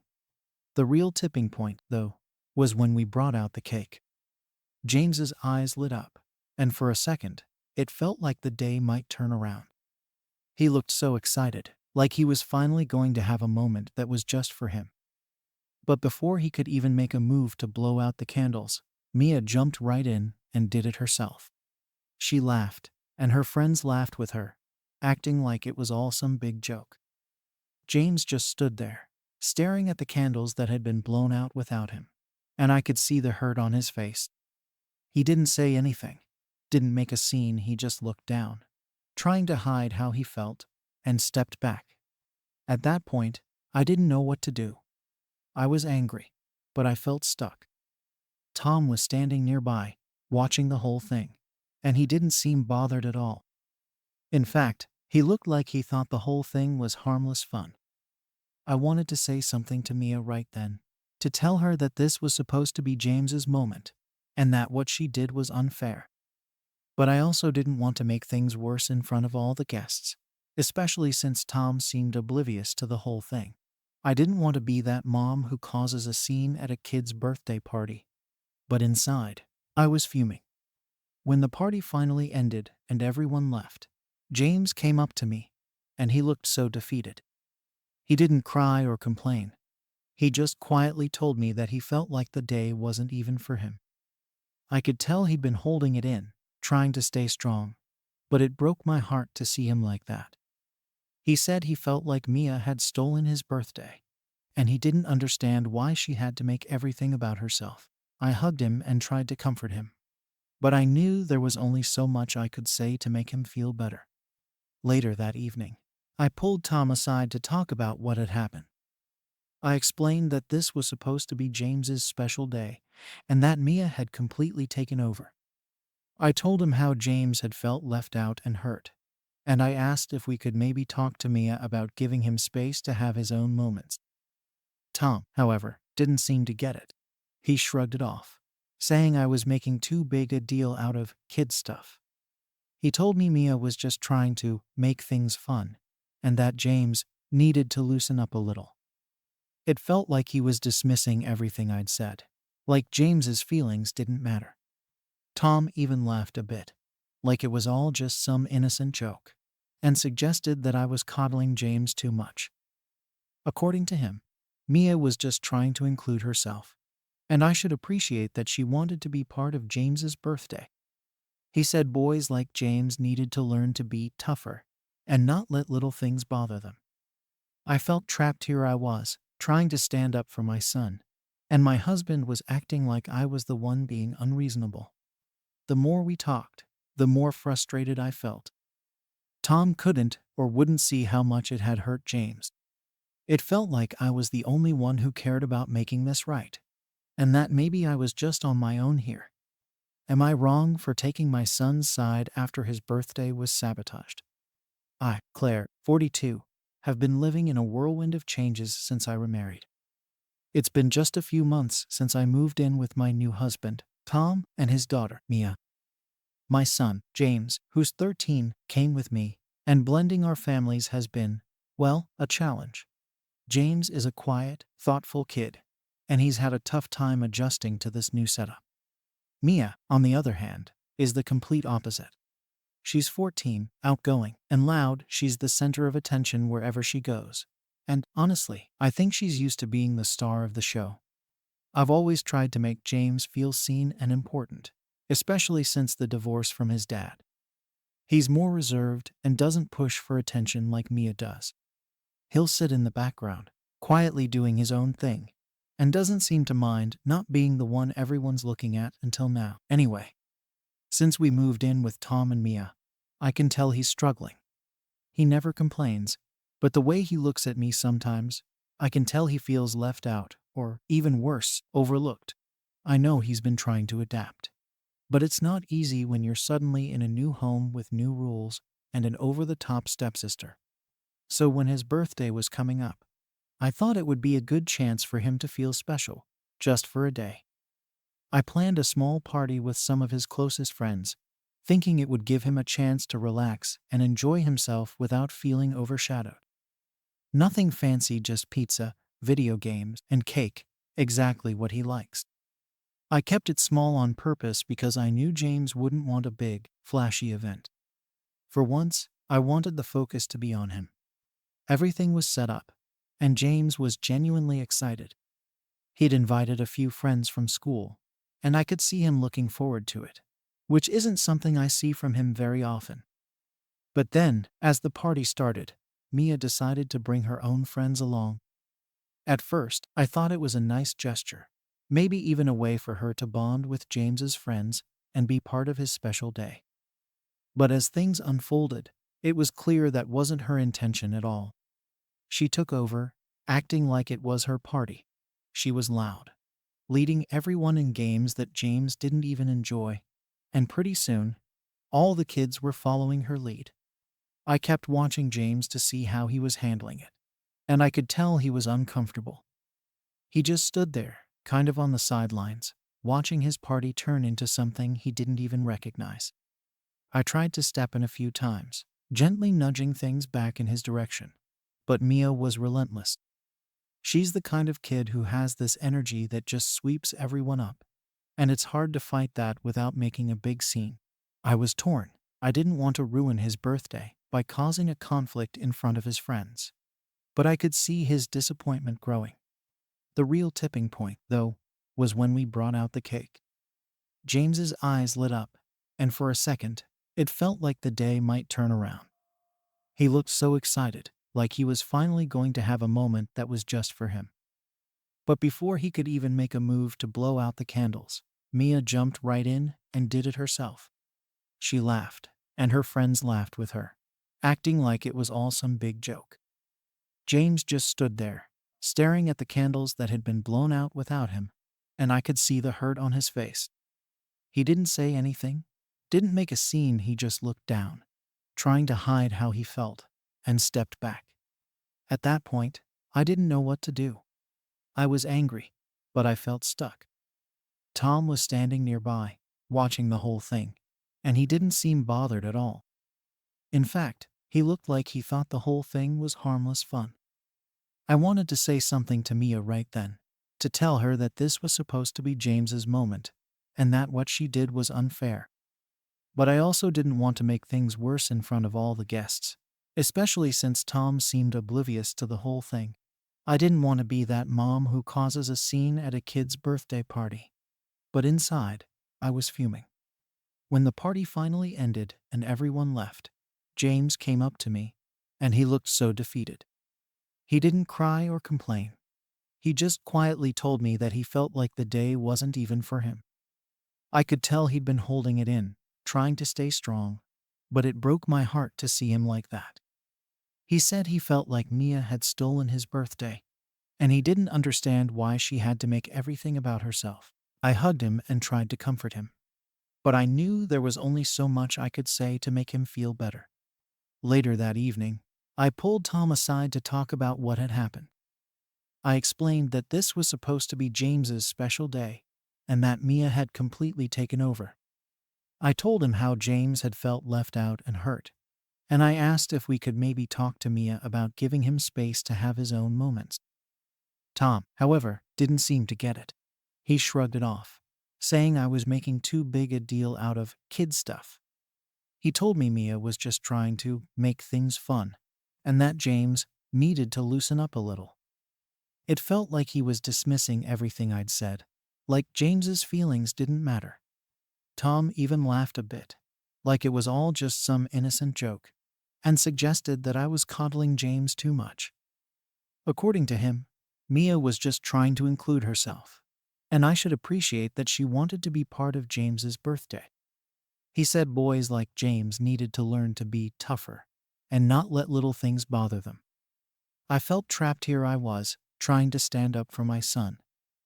The real tipping point, though, was when we brought out the cake. James's eyes lit up, and for a second, it felt like the day might turn around. He looked so excited, like he was finally going to have a moment that was just for him. But before he could even make a move to blow out the candles, Mia jumped right in and did it herself. She laughed, and her friends laughed with her, acting like it was all some big joke. James just stood there, staring at the candles that had been blown out without him, and I could see the hurt on his face. He didn't say anything, didn't make a scene, he just looked down, trying to hide how he felt, and stepped back. At that point, I didn't know what to do. I was angry, but I felt stuck. Tom was standing nearby, watching the whole thing, and he didn't seem bothered at all. In fact, he looked like he thought the whole thing was harmless fun. I wanted to say something to Mia right then, to tell her that this was supposed to be James's moment, and that what she did was unfair. But I also didn't want to make things worse in front of all the guests, especially since Tom seemed oblivious to the whole thing. I didn't want to be that mom who causes a scene at a kid's birthday party. But inside, I was fuming. When the party finally ended and everyone left, James came up to me, and he looked so defeated. He didn't cry or complain. He just quietly told me that he felt like the day wasn't even for him. I could tell he'd been holding it in, trying to stay strong, but it broke my heart to see him like that. He said he felt like Mia had stolen his birthday, and he didn't understand why she had to make everything about herself. I hugged him and tried to comfort him, but I knew there was only so much I could say to make him feel better. Later that evening, I pulled Tom aside to talk about what had happened. I explained that this was supposed to be James's special day, and that Mia had completely taken over. I told him how James had felt left out and hurt, and I asked if we could maybe talk to Mia about giving him space to have his own moments. Tom, however, didn't seem to get it. He shrugged it off, saying I was making too big a deal out of kid stuff. He told me Mia was just trying to make things fun, and that James needed to loosen up a little. It felt like he was dismissing everything I'd said, like James's feelings didn't matter. Tom even laughed a bit, like it was all just some innocent joke, and suggested that I was coddling James too much. According to him, Mia was just trying to include herself, and I should appreciate that she wanted to be part of James's birthday. He said boys like James needed to learn to be tougher and not let little things bother them. I felt trapped. Here I was, trying to stand up for my son, and my husband was acting like I was the one being unreasonable. The more we talked, the more frustrated I felt. Tom couldn't or wouldn't see how much it had hurt James. It felt like I was the only one who cared about making this right, and that maybe I was just on my own here. Am I wrong for taking my son's side after his birthday was sabotaged? I, Claire, 42, have been living in a whirlwind of changes since I remarried. It's been just a few months since I moved in with my new husband, Tom, and his daughter, Mia. My son, James, who's 13, came with me, and blending our families has been, well, a challenge. James is a quiet, thoughtful kid, and he's had a tough time adjusting to this new setup. Mia, on the other hand, is the complete opposite. She's 14, outgoing, and loud. She's the center of attention wherever she goes. And, honestly, I think she's used to being the star of the show. I've always tried to make James feel seen and important, especially since the divorce from his dad. He's more reserved and doesn't push for attention like Mia does. He'll sit in the background, quietly doing his own thing, and doesn't seem to mind not being the one everyone's looking at until now. Anyway, since we moved in with Tom and Mia, I can tell he's struggling. He never complains, but the way he looks at me sometimes, I can tell he feels left out, or even worse, overlooked. I know he's been trying to adapt. But it's not easy when you're suddenly in a new home with new rules and an over-the-top stepsister. So when his birthday was coming up, I thought it would be a good chance for him to feel special, just for a day. I planned a small party with some of his closest friends, thinking it would give him a chance to relax and enjoy himself without feeling overshadowed. Nothing fancy, just pizza, video games, and cake, exactly what he likes. I kept it small on purpose because I knew James wouldn't want a big, flashy event. For once, I wanted the focus to be on him. Everything was set up, and James was genuinely excited. He'd invited a few friends from school, and I could see him looking forward to it, which isn't something I see from him very often. But then, as the party started, Mia decided to bring her own friends along. At first, I thought it was a nice gesture, maybe even a way for her to bond with James's friends and be part of his special day. But as things unfolded, it was clear that wasn't her intention at all. She took over, acting like it was her party. She was loud, leading everyone in games that James didn't even enjoy, and pretty soon, all the kids were following her lead. I kept watching James to see how he was handling it, and I could tell he was uncomfortable. He just stood there, kind of on the sidelines, watching his party turn into something he didn't even recognize. I tried to step in a few times, gently nudging things back in his direction, but Mia was relentless. She's the kind of kid who has this energy that just sweeps everyone up, and it's hard to fight that without making a big scene. I was torn. I didn't want to ruin his birthday by causing a conflict in front of his friends, but I could see his disappointment growing. The real tipping point, though, was when we brought out the cake. James's eyes lit up, and for a second, it felt like the day might turn around. He looked so excited, like he was finally going to have a moment that was just for him. But before he could even make a move to blow out the candles, Mia jumped right in and did it herself. She laughed, and her friends laughed with her, acting like it was all some big joke. James just stood there, staring at the candles that had been blown out without him, and I could see the hurt on his face. He didn't say anything, didn't make a scene, he just looked down, trying to hide how he felt, and stepped back. At that point, I didn't know what to do. I was angry, but I felt stuck. Tom was standing nearby, watching the whole thing, and he didn't seem bothered at all. In fact, he looked like he thought the whole thing was harmless fun. I wanted to say something to Mia right then, to tell her that this was supposed to be James's moment, and that what she did was unfair. But I also didn't want to make things worse in front of all the guests, especially since Tom seemed oblivious to the whole thing. I didn't want to be that mom who causes a scene at a kid's birthday party. But inside, I was fuming. When the party finally ended and everyone left, James came up to me, and he looked so defeated. He didn't cry or complain. He just quietly told me that he felt like the day wasn't even for him. I could tell he'd been holding it in, trying to stay strong, but it broke my heart to see him like that. He said he felt like Mia had stolen his birthday, and he didn't understand why she had to make everything about herself. I hugged him and tried to comfort him, but I knew there was only so much I could say to make him feel better. Later that evening, I pulled Tom aside to talk about what had happened. I explained that this was supposed to be James's special day, and that Mia had completely taken over. I told him how James had felt left out and hurt, and I asked if we could maybe talk to Mia about giving him space to have his own moments. Tom, however, didn't seem to get it. He shrugged it off, saying I was making too big a deal out of kid stuff. He told me Mia was just trying to make things fun, and that James needed to loosen up a little. It felt like he was dismissing everything I'd said, like James's feelings didn't matter. Tom even laughed a bit, like it was all just some innocent joke, and suggested that I was coddling James too much. According to him, Mia was just trying to include herself. And I should appreciate that she wanted to be part of James's birthday. He said boys like James needed to learn to be tougher and not let little things bother them. I felt trapped. Here I was, trying to stand up for my son,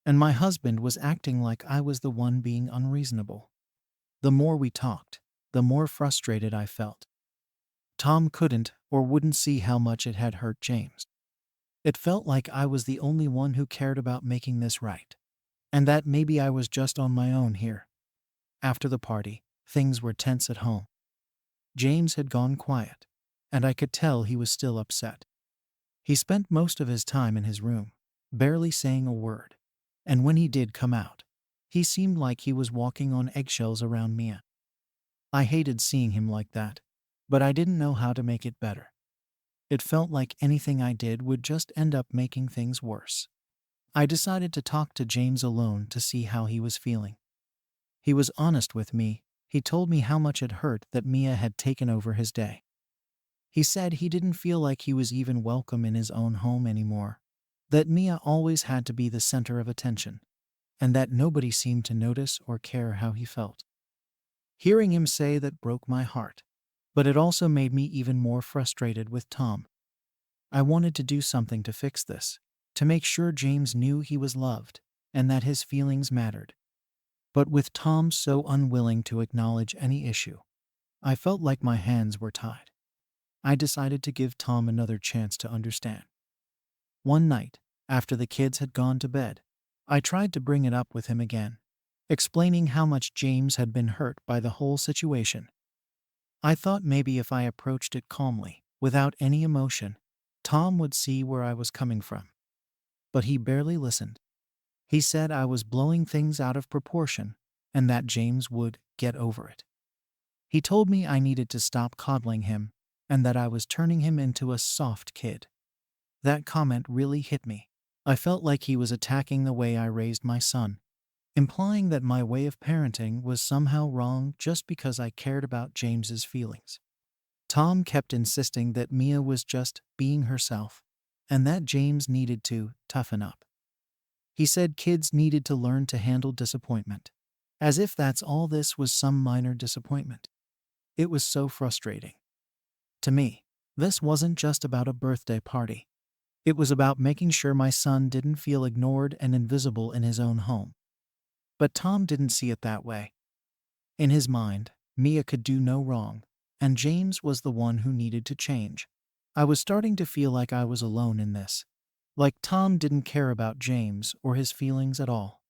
and my husband was acting like I was the one being unreasonable. The more we talked, the more frustrated I felt. Tom couldn't or wouldn't see how much it had hurt James. It felt like I was the only one who cared about making this right, and that maybe I was just on my own here. After the party, things were tense at home. James had gone quiet, and I could tell he was still upset. He spent most of his time in his room, barely saying a word, and when he did come out, he seemed like he was walking on eggshells around Mia. I hated seeing him like that, but I didn't know how to make it better. It felt like anything I did would just end up making things worse. I decided to talk to James alone to see how he was feeling. He was honest with me. He told me how much it hurt that Mia had taken over his day. He said he didn't feel like he was even welcome in his own home anymore, that Mia always had to be the center of attention, and that nobody seemed to notice or care how he felt. Hearing him say that broke my heart, but it also made me even more frustrated with Tom. I wanted to do something to fix this, to make sure James knew he was loved and that his feelings mattered. But with Tom so unwilling to acknowledge any issue, I felt like my hands were tied. I decided to give Tom another chance to understand. One night, after the kids had gone to bed, I tried to bring it up with him again, explaining how much James had been hurt by the whole situation. I thought maybe if I approached it calmly, without any emotion, Tom would see where I was coming from. But he barely listened. He said I was blowing things out of proportion and that James would get over it. He told me I needed to stop coddling him and that I was turning him into a soft kid. That comment really hit me. I felt like he was attacking the way I raised my son, implying that my way of parenting was somehow wrong just because I cared about James's feelings. Tom kept insisting that Mia was just being herself and that James needed to toughen up. He said kids needed to learn to handle disappointment, as if that's all. This was some minor disappointment. It was so frustrating. To me, this wasn't just about a birthday party. It was about making sure my son didn't feel ignored and invisible in his own home. But Tom didn't see it that way. In his mind, Mia could do no wrong, and James was the one who needed to change. I was starting to feel like I was alone in this. Like Tom didn't care about James or his feelings at all.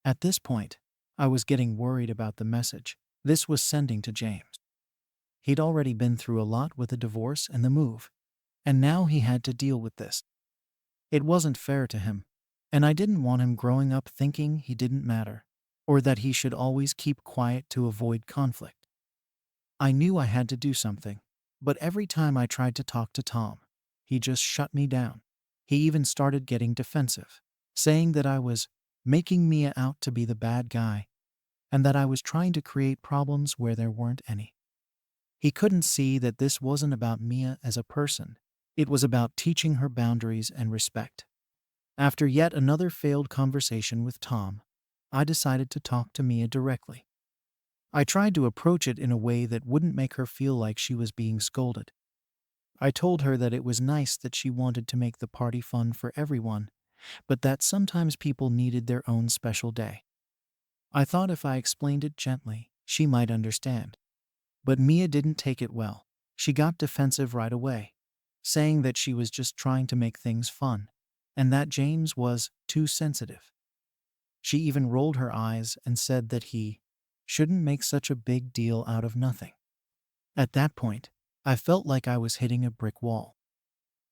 At this point, I was getting worried about the message this was sending to James. He'd already been through a lot with the divorce and the move, and now he had to deal with this. It wasn't fair to him, and I didn't want him growing up thinking he didn't matter, or that he should always keep quiet to avoid conflict. I knew I had to do something, but every time I tried to talk to Tom, he just shut me down. He even started getting defensive, saying that I was making Mia out to be the bad guy, and that I was trying to create problems where there weren't any. He couldn't see that this wasn't about Mia as a person. It was about teaching her boundaries and respect. After yet another failed conversation with Tom, I decided to talk to Mia directly. I tried to approach it in a way that wouldn't make her feel like she was being scolded. I told her that it was nice that she wanted to make the party fun for everyone, but that sometimes people needed their own special day. I thought if I explained it gently, she might understand. But Mia didn't take it well. She got defensive right away, saying that she was just trying to make things fun, and that James was too sensitive. She even rolled her eyes and said that he shouldn't make such a big deal out of nothing. At that point, I felt like I was hitting a brick wall.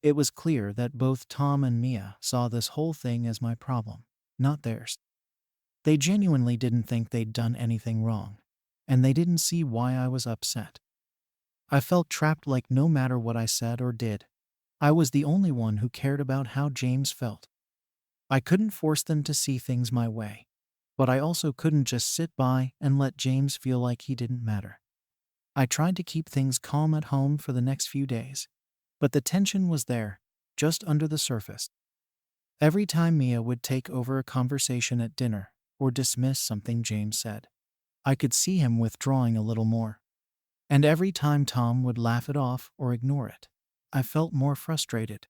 It was clear that both Tom and Mia saw this whole thing as my problem, not theirs. They genuinely didn't think they'd done anything wrong, and they didn't see why I was upset. I felt trapped, like no matter what I said or did, I was the only one who cared about how James felt. I couldn't force them to see things my way, but I also couldn't just sit by and let James feel like he didn't matter. I tried to keep things calm at home for the next few days, but the tension was there, just under the surface. Every time Mia would take over a conversation at dinner or dismiss something James said, I could see him withdrawing a little more. And every time Tom would laugh it off or ignore it, I felt more frustrated.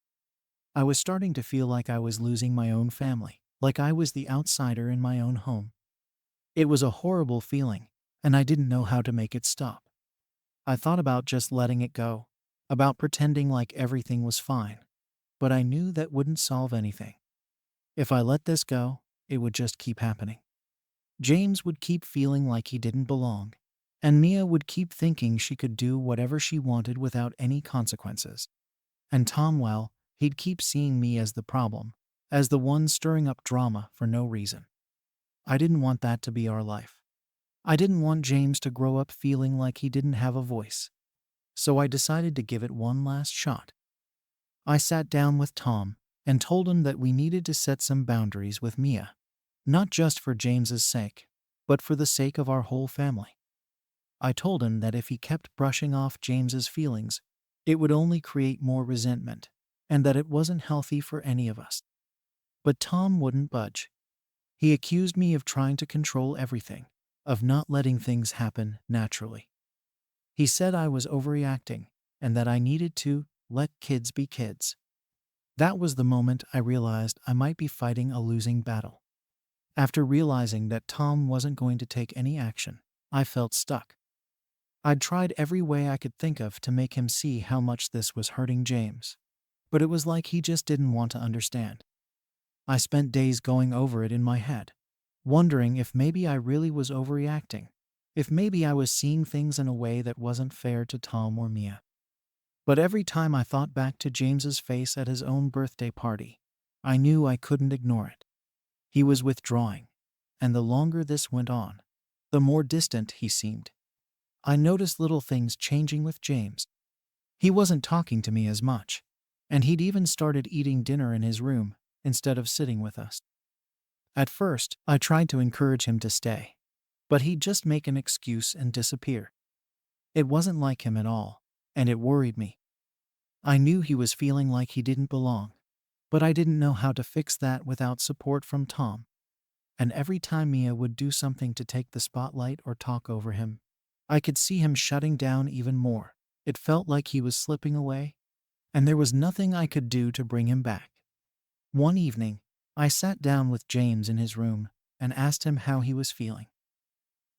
I was starting to feel like I was losing my own family, like I was the outsider in my own home. It was a horrible feeling, and I didn't know how to make it stop. I thought about just letting it go, about pretending like everything was fine, but I knew that wouldn't solve anything. If I let this go, it would just keep happening. James would keep feeling like he didn't belong, and Mia would keep thinking she could do whatever she wanted without any consequences. And Tom, well, he'd keep seeing me as the problem, as the one stirring up drama for no reason. I didn't want that to be our life. I didn't want James to grow up feeling like he didn't have a voice. So I decided to give it one last shot. I sat down with Tom and told him that we needed to set some boundaries with Mia, not just for James's sake, but for the sake of our whole family. I told him that if he kept brushing off James's feelings, it would only create more resentment, and that it wasn't healthy for any of us. But Tom wouldn't budge. He accused me of trying to control everything, of not letting things happen naturally. He said I was overreacting, and that I needed to let kids be kids. That was the moment I realized I might be fighting a losing battle. After realizing that Tom wasn't going to take any action, I felt stuck. I'd tried every way I could think of to make him see how much this was hurting James, but it was like he just didn't want to understand. I spent days going over it in my head, wondering if maybe I really was overreacting, if maybe I was seeing things in a way that wasn't fair to Tom or Mia. But every time I thought back to James's face at his own birthday party, I knew I couldn't ignore it. He was withdrawing, and the longer this went on, the more distant he seemed. I noticed little things changing with James. He wasn't talking to me as much, and he'd even started eating dinner in his room instead of sitting with us. At first, I tried to encourage him to stay, but he'd just make an excuse and disappear. It wasn't like him at all, and it worried me. I knew he was feeling like he didn't belong, but I didn't know how to fix that without support from Tom. And every time Mia would do something to take the spotlight or talk over him, I could see him shutting down even more. It felt like he was slipping away, and there was nothing I could do to bring him back. One evening, I sat down with James in his room and asked him how he was feeling.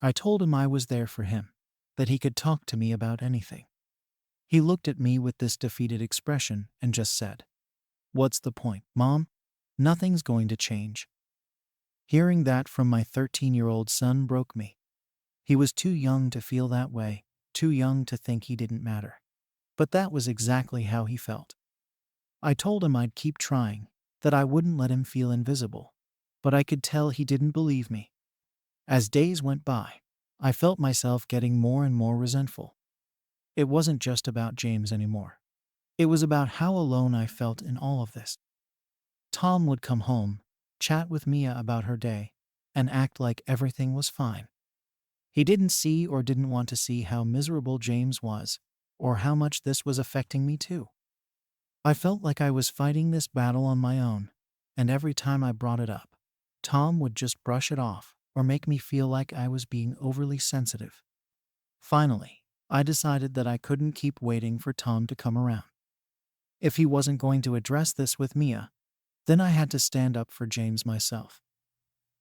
I told him I was there for him, that he could talk to me about anything. He looked at me with this defeated expression and just said, "What's the point, Mom? Nothing's going to change." Hearing that from my 13-year-old son broke me. He was too young to feel that way, too young to think he didn't matter. But that was exactly how he felt. I told him I'd keep trying, that I wouldn't let him feel invisible, but I could tell he didn't believe me. As days went by, I felt myself getting more and more resentful. It wasn't just about James anymore. It was about how alone I felt in all of this. Tom would come home, chat with Mia about her day, and act like everything was fine. He didn't see or didn't want to see how miserable James was, or how much this was affecting me too. I felt like I was fighting this battle on my own, and every time I brought it up, Tom would just brush it off or make me feel like I was being overly sensitive. Finally, I decided that I couldn't keep waiting for Tom to come around. If he wasn't going to address this with Mia, then I had to stand up for James myself.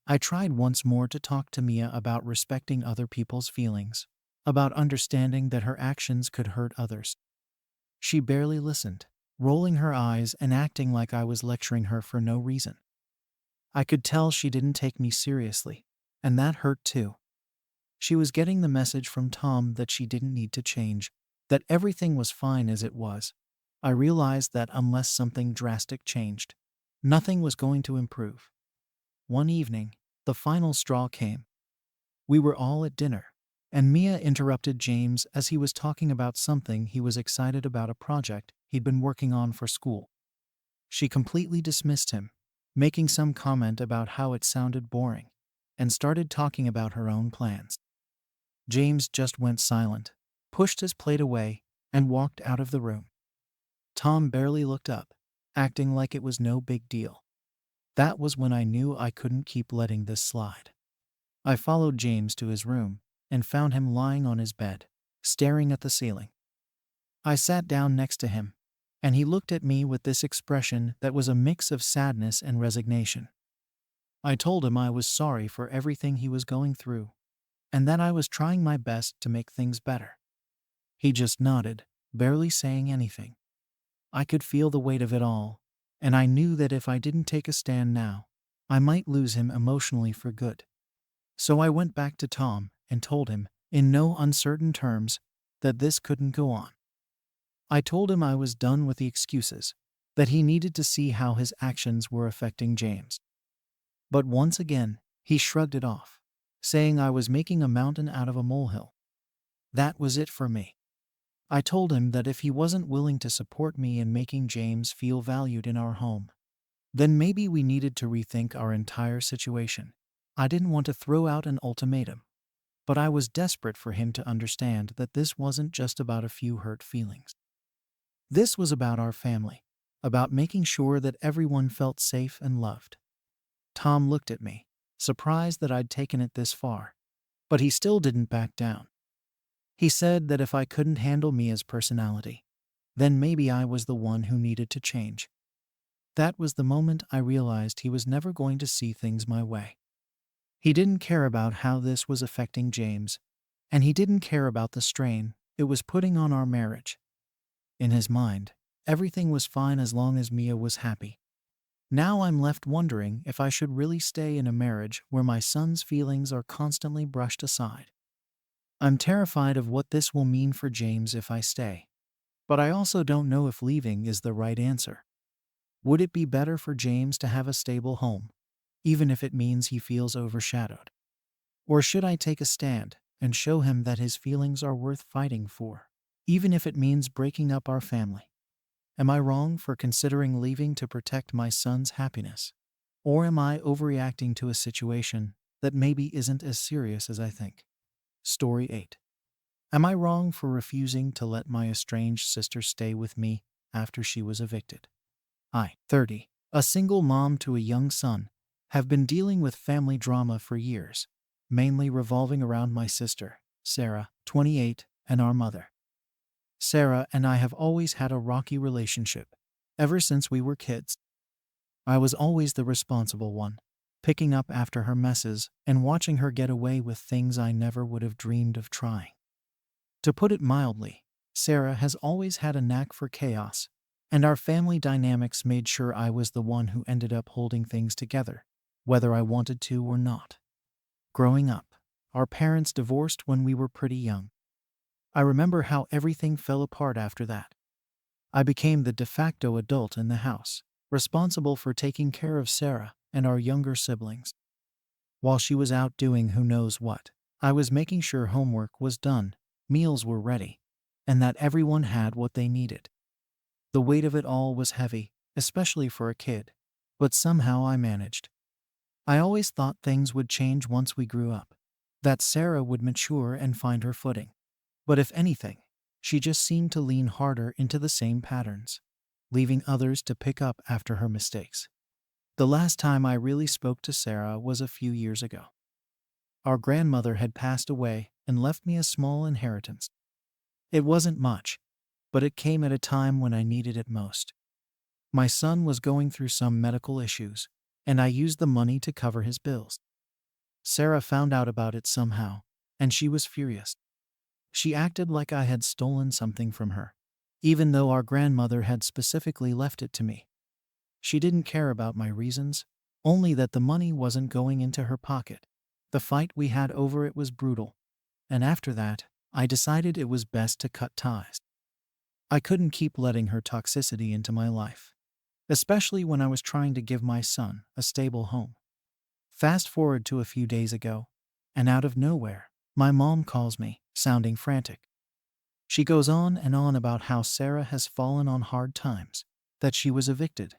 I tried once more to talk to Mia about respecting other people's feelings, about understanding that her actions could hurt others. She barely listened, rolling her eyes and acting like I was lecturing her for no reason. I could tell she didn't take me seriously, and that hurt too. She was getting the message from Tom that she didn't need to change, that everything was fine as it was. I realized that unless something drastic changed, nothing was going to improve. One evening, the final straw came. We were all at dinner, and Mia interrupted James as he was talking about something he was excited about, a project he'd been working on for school. She completely dismissed him, making some comment about how it sounded boring, and started talking about her own plans. James just went silent, pushed his plate away, and walked out of the room. Tom barely looked up, acting like it was no big deal. That was when I knew I couldn't keep letting this slide. I followed James to his room and found him lying on his bed, staring at the ceiling. I sat down next to him, and he looked at me with this expression that was a mix of sadness and resignation. I told him I was sorry for everything he was going through, and that I was trying my best to make things better. He just nodded, barely saying anything. I could feel the weight of it all, and I knew that if I didn't take a stand now, I might lose him emotionally for good. So I went back to Tom and told him, in no uncertain terms, that this couldn't go on. I told him I was done with the excuses, that he needed to see how his actions were affecting James. But once again, he shrugged it off, saying I was making a mountain out of a molehill. That was it for me. I told him that if he wasn't willing to support me in making James feel valued in our home, then maybe we needed to rethink our entire situation. I didn't want to throw out an ultimatum, but I was desperate for him to understand that this wasn't just about a few hurt feelings. This was about our family, about making sure that everyone felt safe and loved. Tom looked at me, surprised that I'd taken it this far, but he still didn't back down. He said that if I couldn't handle Mia's personality, then maybe I was the one who needed to change. That was the moment I realized he was never going to see things my way. He didn't care about how this was affecting James, and he didn't care about the strain it was putting on our marriage. In his mind, everything was fine as long as Mia was happy. Now I'm left wondering if I should really stay in a marriage where my son's feelings are constantly brushed aside. I'm terrified of what this will mean for James if I stay, but I also don't know if leaving is the right answer. Would it be better for James to have a stable home, even if it means he feels overshadowed? Or should I take a stand and show him that his feelings are worth fighting for, even if it means breaking up our family? Am I wrong for considering leaving to protect my son's happiness? Or am I overreacting to a situation that maybe isn't as serious as I think? Story 8. Am I wrong for refusing to let my estranged sister stay with me after she was evicted? I, 30, a single mom to a young son, have been dealing with family drama for years, mainly revolving around my sister, Sarah, 28, and our mother. Sarah and I have always had a rocky relationship, ever since we were kids. I was always the responsible one, picking up after her messes and watching her get away with things I never would have dreamed of trying. To put it mildly, Sarah has always had a knack for chaos, and our family dynamics made sure I was the one who ended up holding things together, whether I wanted to or not. Growing up, our parents divorced when we were pretty young. I remember how everything fell apart after that. I became the de facto adult in the house, responsible for taking care of Sarah and our younger siblings. While she was out doing who knows what, I was making sure homework was done, meals were ready, and that everyone had what they needed. The weight of it all was heavy, especially for a kid, but somehow I managed. I always thought things would change once we grew up, that Sarah would mature and find her footing. But if anything, she just seemed to lean harder into the same patterns, leaving others to pick up after her mistakes. The last time I really spoke to Sarah was a few years ago. Our grandmother had passed away and left me a small inheritance. It wasn't much, but it came at a time when I needed it most. My son was going through some medical issues, and I used the money to cover his bills. Sarah found out about it somehow, and she was furious. She acted like I had stolen something from her, even though our grandmother had specifically left it to me. She didn't care about my reasons, only that the money wasn't going into her pocket. The fight we had over it was brutal, and after that, I decided it was best to cut ties. I couldn't keep letting her toxicity into my life, especially when I was trying to give my son a stable home. Fast forward to a few days ago, and out of nowhere, my mom calls me, sounding frantic. She goes on and on about how Sarah has fallen on hard times, that she was evicted,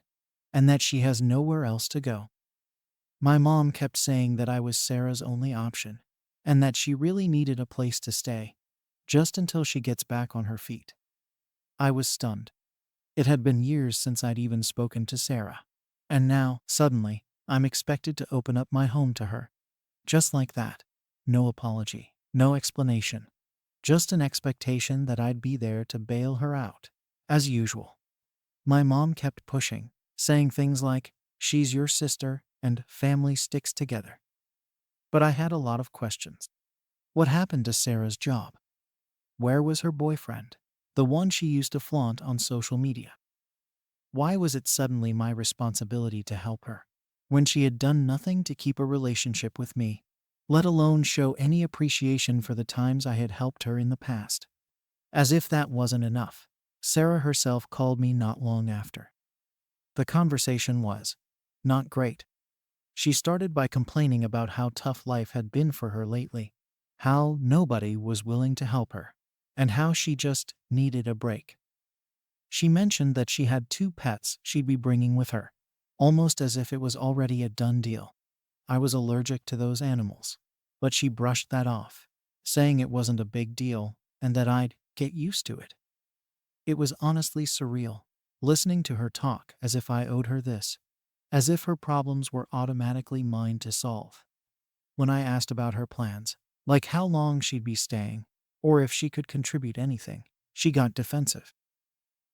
and that she has nowhere else to go. My mom kept saying that I was Sarah's only option, and that she really needed a place to stay, just until she gets back on her feet. I was stunned. It had been years since I'd even spoken to Sarah, and now, suddenly, I'm expected to open up my home to her. Just like that. No apology, no explanation. Just an expectation that I'd be there to bail her out. As usual. My mom kept pushing, saying things like, she's your sister and family sticks together. But I had a lot of questions. What happened to Sarah's job? Where was her boyfriend? The one she used to flaunt on social media. Why was it suddenly my responsibility to help her, when she had done nothing to keep a relationship with me, let alone show any appreciation for the times I had helped her in the past? As if that wasn't enough, Sarah herself called me not long after. The conversation was not great. She started by complaining about how tough life had been for her lately, how nobody was willing to help her, and how she just needed a break. She mentioned that she had 2 pets she'd be bringing with her, almost as if it was already a done deal. I was allergic to those animals, but she brushed that off, saying it wasn't a big deal and that I'd get used to it. It was honestly surreal, listening to her talk as if I owed her this, as if her problems were automatically mine to solve. When I asked about her plans, like how long she'd be staying, or if she could contribute anything, she got defensive.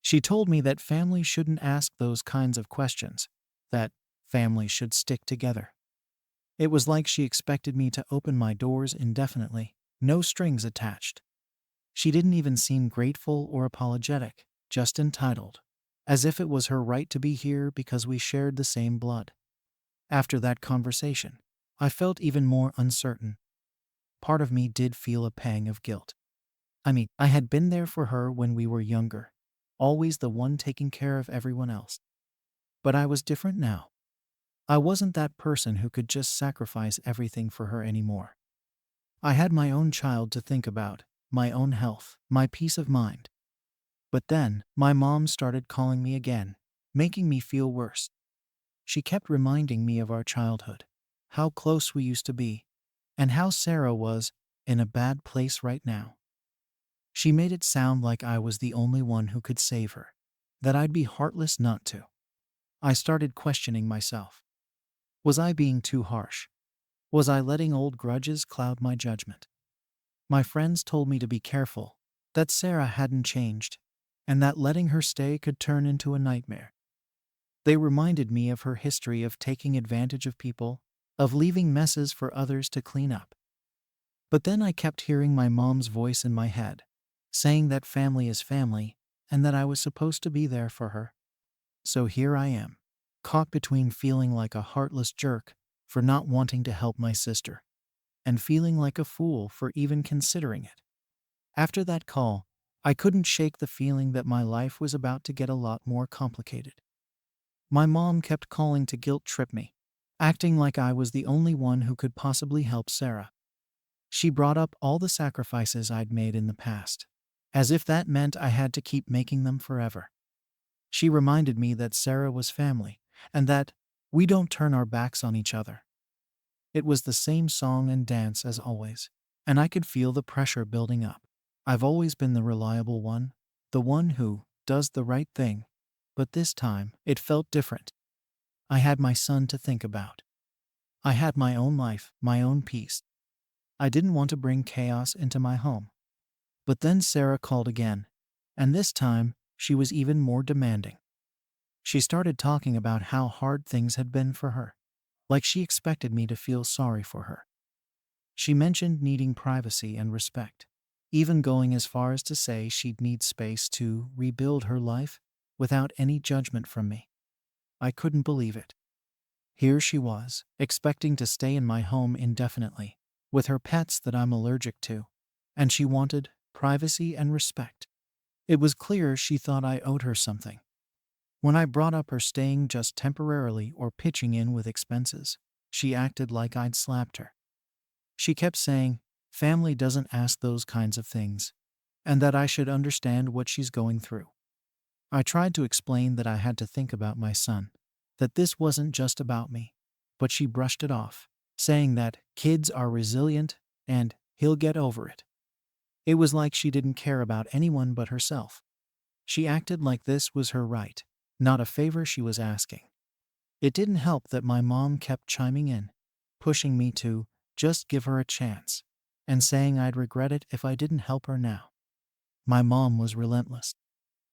She told me that families shouldn't ask those kinds of questions, that families should stick together. It was like she expected me to open my doors indefinitely, no strings attached. She didn't even seem grateful or apologetic, just entitled, as if it was her right to be here because we shared the same blood. After that conversation, I felt even more uncertain. Part of me did feel a pang of guilt. I had been there for her when we were younger, always the one taking care of everyone else. But I was different now. I wasn't that person who could just sacrifice everything for her anymore. I had my own child to think about, my own health, my peace of mind. But then, my mom started calling me again, making me feel worse. She kept reminding me of our childhood, how close we used to be, and how Sarah was in a bad place right now. She made it sound like I was the only one who could save her, that I'd be heartless not to. I started questioning myself. Was I being too harsh? Was I letting old grudges cloud my judgment? My friends told me to be careful, that Sarah hadn't changed, and that letting her stay could turn into a nightmare. They reminded me of her history of taking advantage of people, of leaving messes for others to clean up. But then I kept hearing my mom's voice in my head, saying that family is family, and that I was supposed to be there for her. So here I am, caught between feeling like a heartless jerk for not wanting to help my sister, and feeling like a fool for even considering it. After that call, I couldn't shake the feeling that my life was about to get a lot more complicated. My mom kept calling to guilt trip me, acting like I was the only one who could possibly help Sarah. She brought up all the sacrifices I'd made in the past, as if that meant I had to keep making them forever. She reminded me that Sarah was family, and that we don't turn our backs on each other. It was the same song and dance as always, and I could feel the pressure building up. I've always been the reliable one, the one who does the right thing, but this time it felt different. I had my son to think about. I had my own life, my own peace. I didn't want to bring chaos into my home. But then Sarah called again, and this time she was even more demanding. She started talking about how hard things had been for her, like she expected me to feel sorry for her. She mentioned needing privacy and respect, even going as far as to say she'd need space to rebuild her life without any judgment from me. I couldn't believe it. Here she was, expecting to stay in my home indefinitely, with her pets that I'm allergic to, and she wanted privacy and respect. It was clear she thought I owed her something. When I brought up her staying just temporarily or pitching in with expenses, she acted like I'd slapped her. She kept saying, family doesn't ask those kinds of things, and that I should understand what she's going through. I tried to explain that I had to think about my son, that this wasn't just about me, but she brushed it off, saying that kids are resilient and he'll get over it. It was like she didn't care about anyone but herself. She acted like this was her right, not a favor she was asking. It didn't help that my mom kept chiming in, pushing me to just give her a chance, and saying I'd regret it if I didn't help her now. My mom was relentless.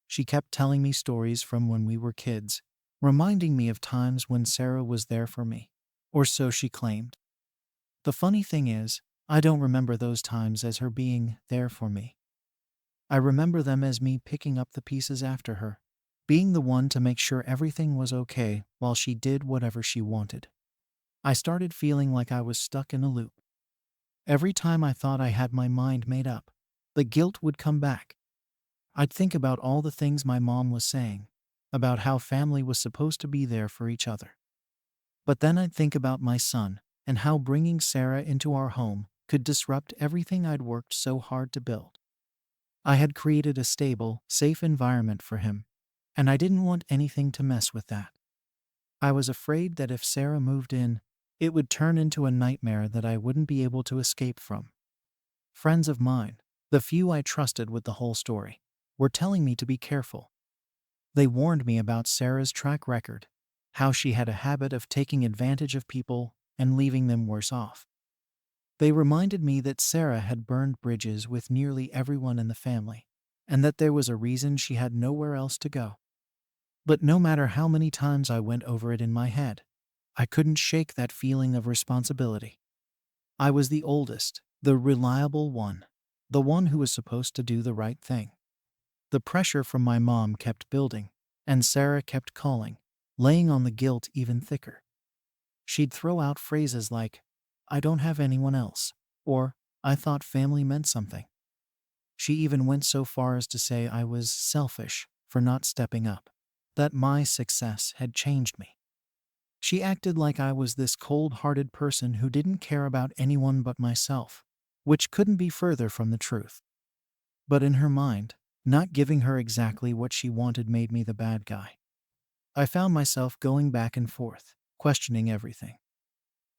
She kept telling me stories from when we were kids, reminding me of times when Sarah was there for me. Or so she claimed. The funny thing is, I don't remember those times as her being there for me. I remember them as me picking up the pieces after her, being the one to make sure everything was okay while she did whatever she wanted. I started feeling like I was stuck in a loop. Every time I thought I had my mind made up, the guilt would come back. I'd think about all the things my mom was saying, about how family was supposed to be there for each other. But then I'd think about my son and how bringing Sarah into our home could disrupt everything I'd worked so hard to build. I had created a stable, safe environment for him, and I didn't want anything to mess with that. I was afraid that if Sarah moved in, it would turn into a nightmare that I wouldn't be able to escape from. Friends of mine, the few I trusted with the whole story, were telling me to be careful. They warned me about Sarah's track record, how she had a habit of taking advantage of people and leaving them worse off. They reminded me that Sarah had burned bridges with nearly everyone in the family, and that there was a reason she had nowhere else to go. But no matter how many times I went over it in my head, I couldn't shake that feeling of responsibility. I was the oldest, the reliable one, the one who was supposed to do the right thing. The pressure from my mom kept building, and Sarah kept calling, laying on the guilt even thicker. She'd throw out phrases like, "I don't have anyone else," or "I thought family meant something." She even went so far as to say I was selfish for not stepping up, that my success had changed me. She acted like I was this cold-hearted person who didn't care about anyone but myself, which couldn't be further from the truth. But in her mind, not giving her exactly what she wanted made me the bad guy. I found myself going back and forth, questioning everything.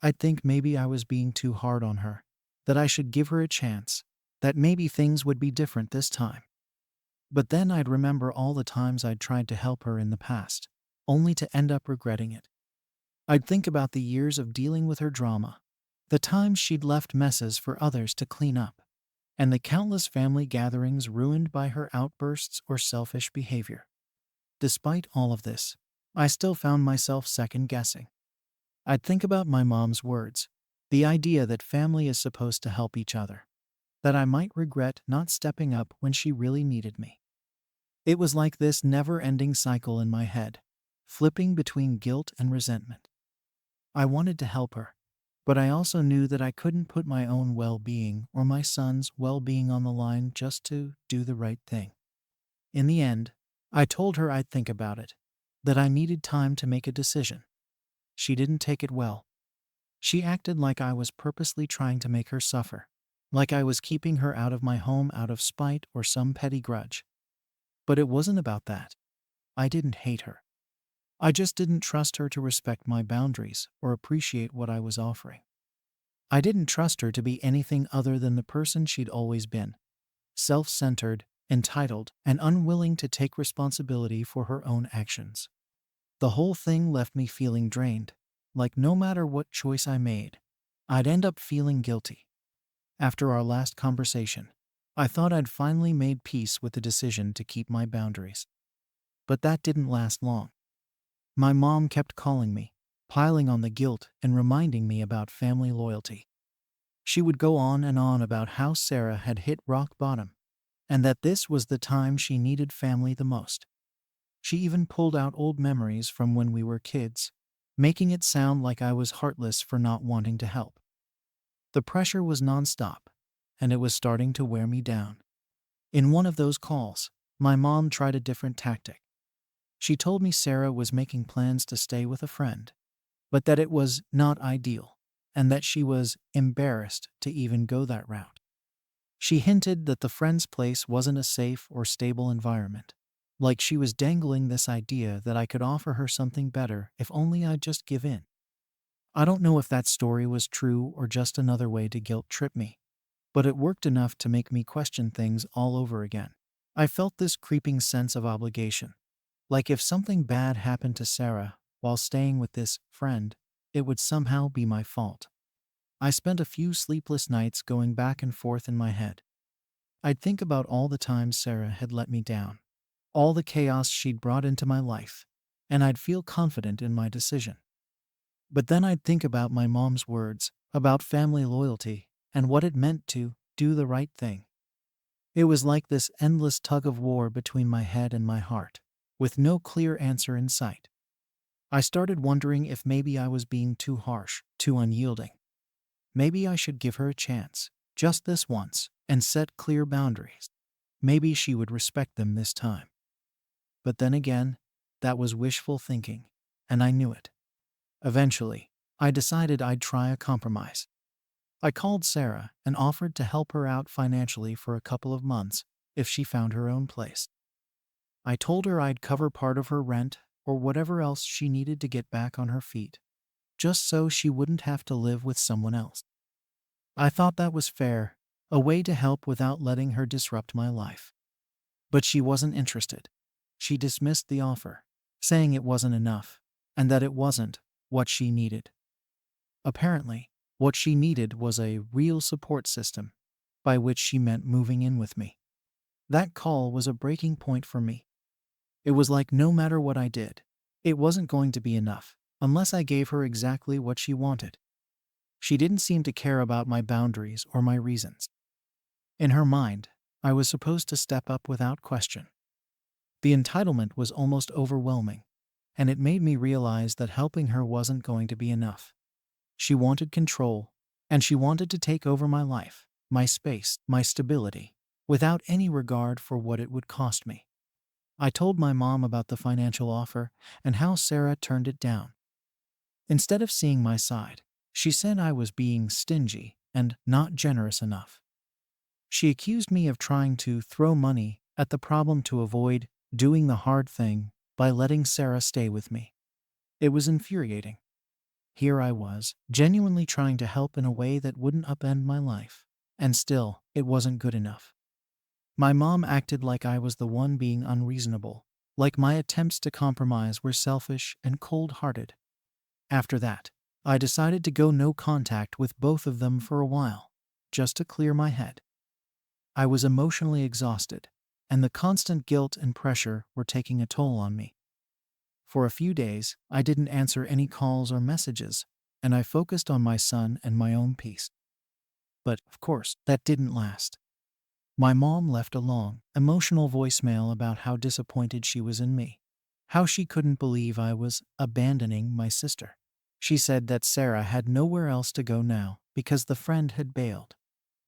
I'd think maybe I was being too hard on her, that I should give her a chance, that maybe things would be different this time. But then I'd remember all the times I'd tried to help her in the past, only to end up regretting it. I'd think about the years of dealing with her drama, the times she'd left messes for others to clean up, and the countless family gatherings ruined by her outbursts or selfish behavior. Despite all of this, I still found myself second-guessing. I'd think about my mom's words, the idea that family is supposed to help each other, that I might regret not stepping up when she really needed me. It was like this never-ending cycle in my head, flipping between guilt and resentment. I wanted to help her, but I also knew that I couldn't put my own well-being or my son's well-being on the line just to do the right thing. In the end, I told her I'd think about it, that I needed time to make a decision. She didn't take it well. She acted like I was purposely trying to make her suffer, like I was keeping her out of my home out of spite or some petty grudge. But it wasn't about that. I didn't hate her. I just didn't trust her to respect my boundaries or appreciate what I was offering. I didn't trust her to be anything other than the person she'd always been, self-centered, entitled, and unwilling to take responsibility for her own actions. The whole thing left me feeling drained, like no matter what choice I made, I'd end up feeling guilty. After our last conversation, I thought I'd finally made peace with the decision to keep my boundaries. But that didn't last long. My mom kept calling me, piling on the guilt and reminding me about family loyalty. She would go on and on about how Sarah had hit rock bottom, and that this was the time she needed family the most. She even pulled out old memories from when we were kids, making it sound like I was heartless for not wanting to help. The pressure was nonstop, and it was starting to wear me down. In one of those calls, my mom tried a different tactic. She told me Sarah was making plans to stay with a friend, but that it was not ideal, and that she was embarrassed to even go that route. She hinted that the friend's place wasn't a safe or stable environment, like she was dangling this idea that I could offer her something better if only I'd just give in. I don't know if that story was true or just another way to guilt trip me, but it worked enough to make me question things all over again. I felt this creeping sense of obligation, like if something bad happened to Sarah, while staying with this friend, it would somehow be my fault. I spent a few sleepless nights going back and forth in my head. I'd think about all the times Sarah had let me down, all the chaos she'd brought into my life, and I'd feel confident in my decision. But then I'd think about my mom's words about family loyalty and what it meant to do the right thing. It was like this endless tug of war between my head and my heart, with no clear answer in sight. I started wondering if maybe I was being too harsh, too unyielding. Maybe I should give her a chance, just this once, and set clear boundaries. Maybe she would respect them this time. But then again, that was wishful thinking, and I knew it. Eventually, I decided I'd try a compromise. I called Sarah and offered to help her out financially for a couple of months if she found her own place. I told her I'd cover part of her rent or whatever else she needed to get back on her feet, just so she wouldn't have to live with someone else. I thought that was fair, a way to help without letting her disrupt my life. But she wasn't interested. She dismissed the offer, saying it wasn't enough, and that it wasn't what she needed. Apparently, what she needed was a real support system, by which she meant moving in with me. That call was a breaking point for me. It was like no matter what I did, it wasn't going to be enough, unless I gave her exactly what she wanted. She didn't seem to care about my boundaries or my reasons. In her mind, I was supposed to step up without question. The entitlement was almost overwhelming, and it made me realize that helping her wasn't going to be enough. She wanted control, and she wanted to take over my life, my space, my stability, without any regard for what it would cost me. I told my mom about the financial offer and how Sarah turned it down. Instead of seeing my side, she said I was being stingy and not generous enough. She accused me of trying to throw money at the problem to avoid doing the hard thing by letting Sarah stay with me. It was infuriating. Here I was, genuinely trying to help in a way that wouldn't upend my life, and still, it wasn't good enough. My mom acted like I was the one being unreasonable, like my attempts to compromise were selfish and cold-hearted. After that, I decided to go no contact with both of them for a while, just to clear my head. I was emotionally exhausted, and the constant guilt and pressure were taking a toll on me. For a few days, I didn't answer any calls or messages, and I focused on my son and my own peace. But, of course, that didn't last. My mom left a long, emotional voicemail about how disappointed she was in me, how she couldn't believe I was abandoning my sister. She said that Sarah had nowhere else to go now because the friend had bailed,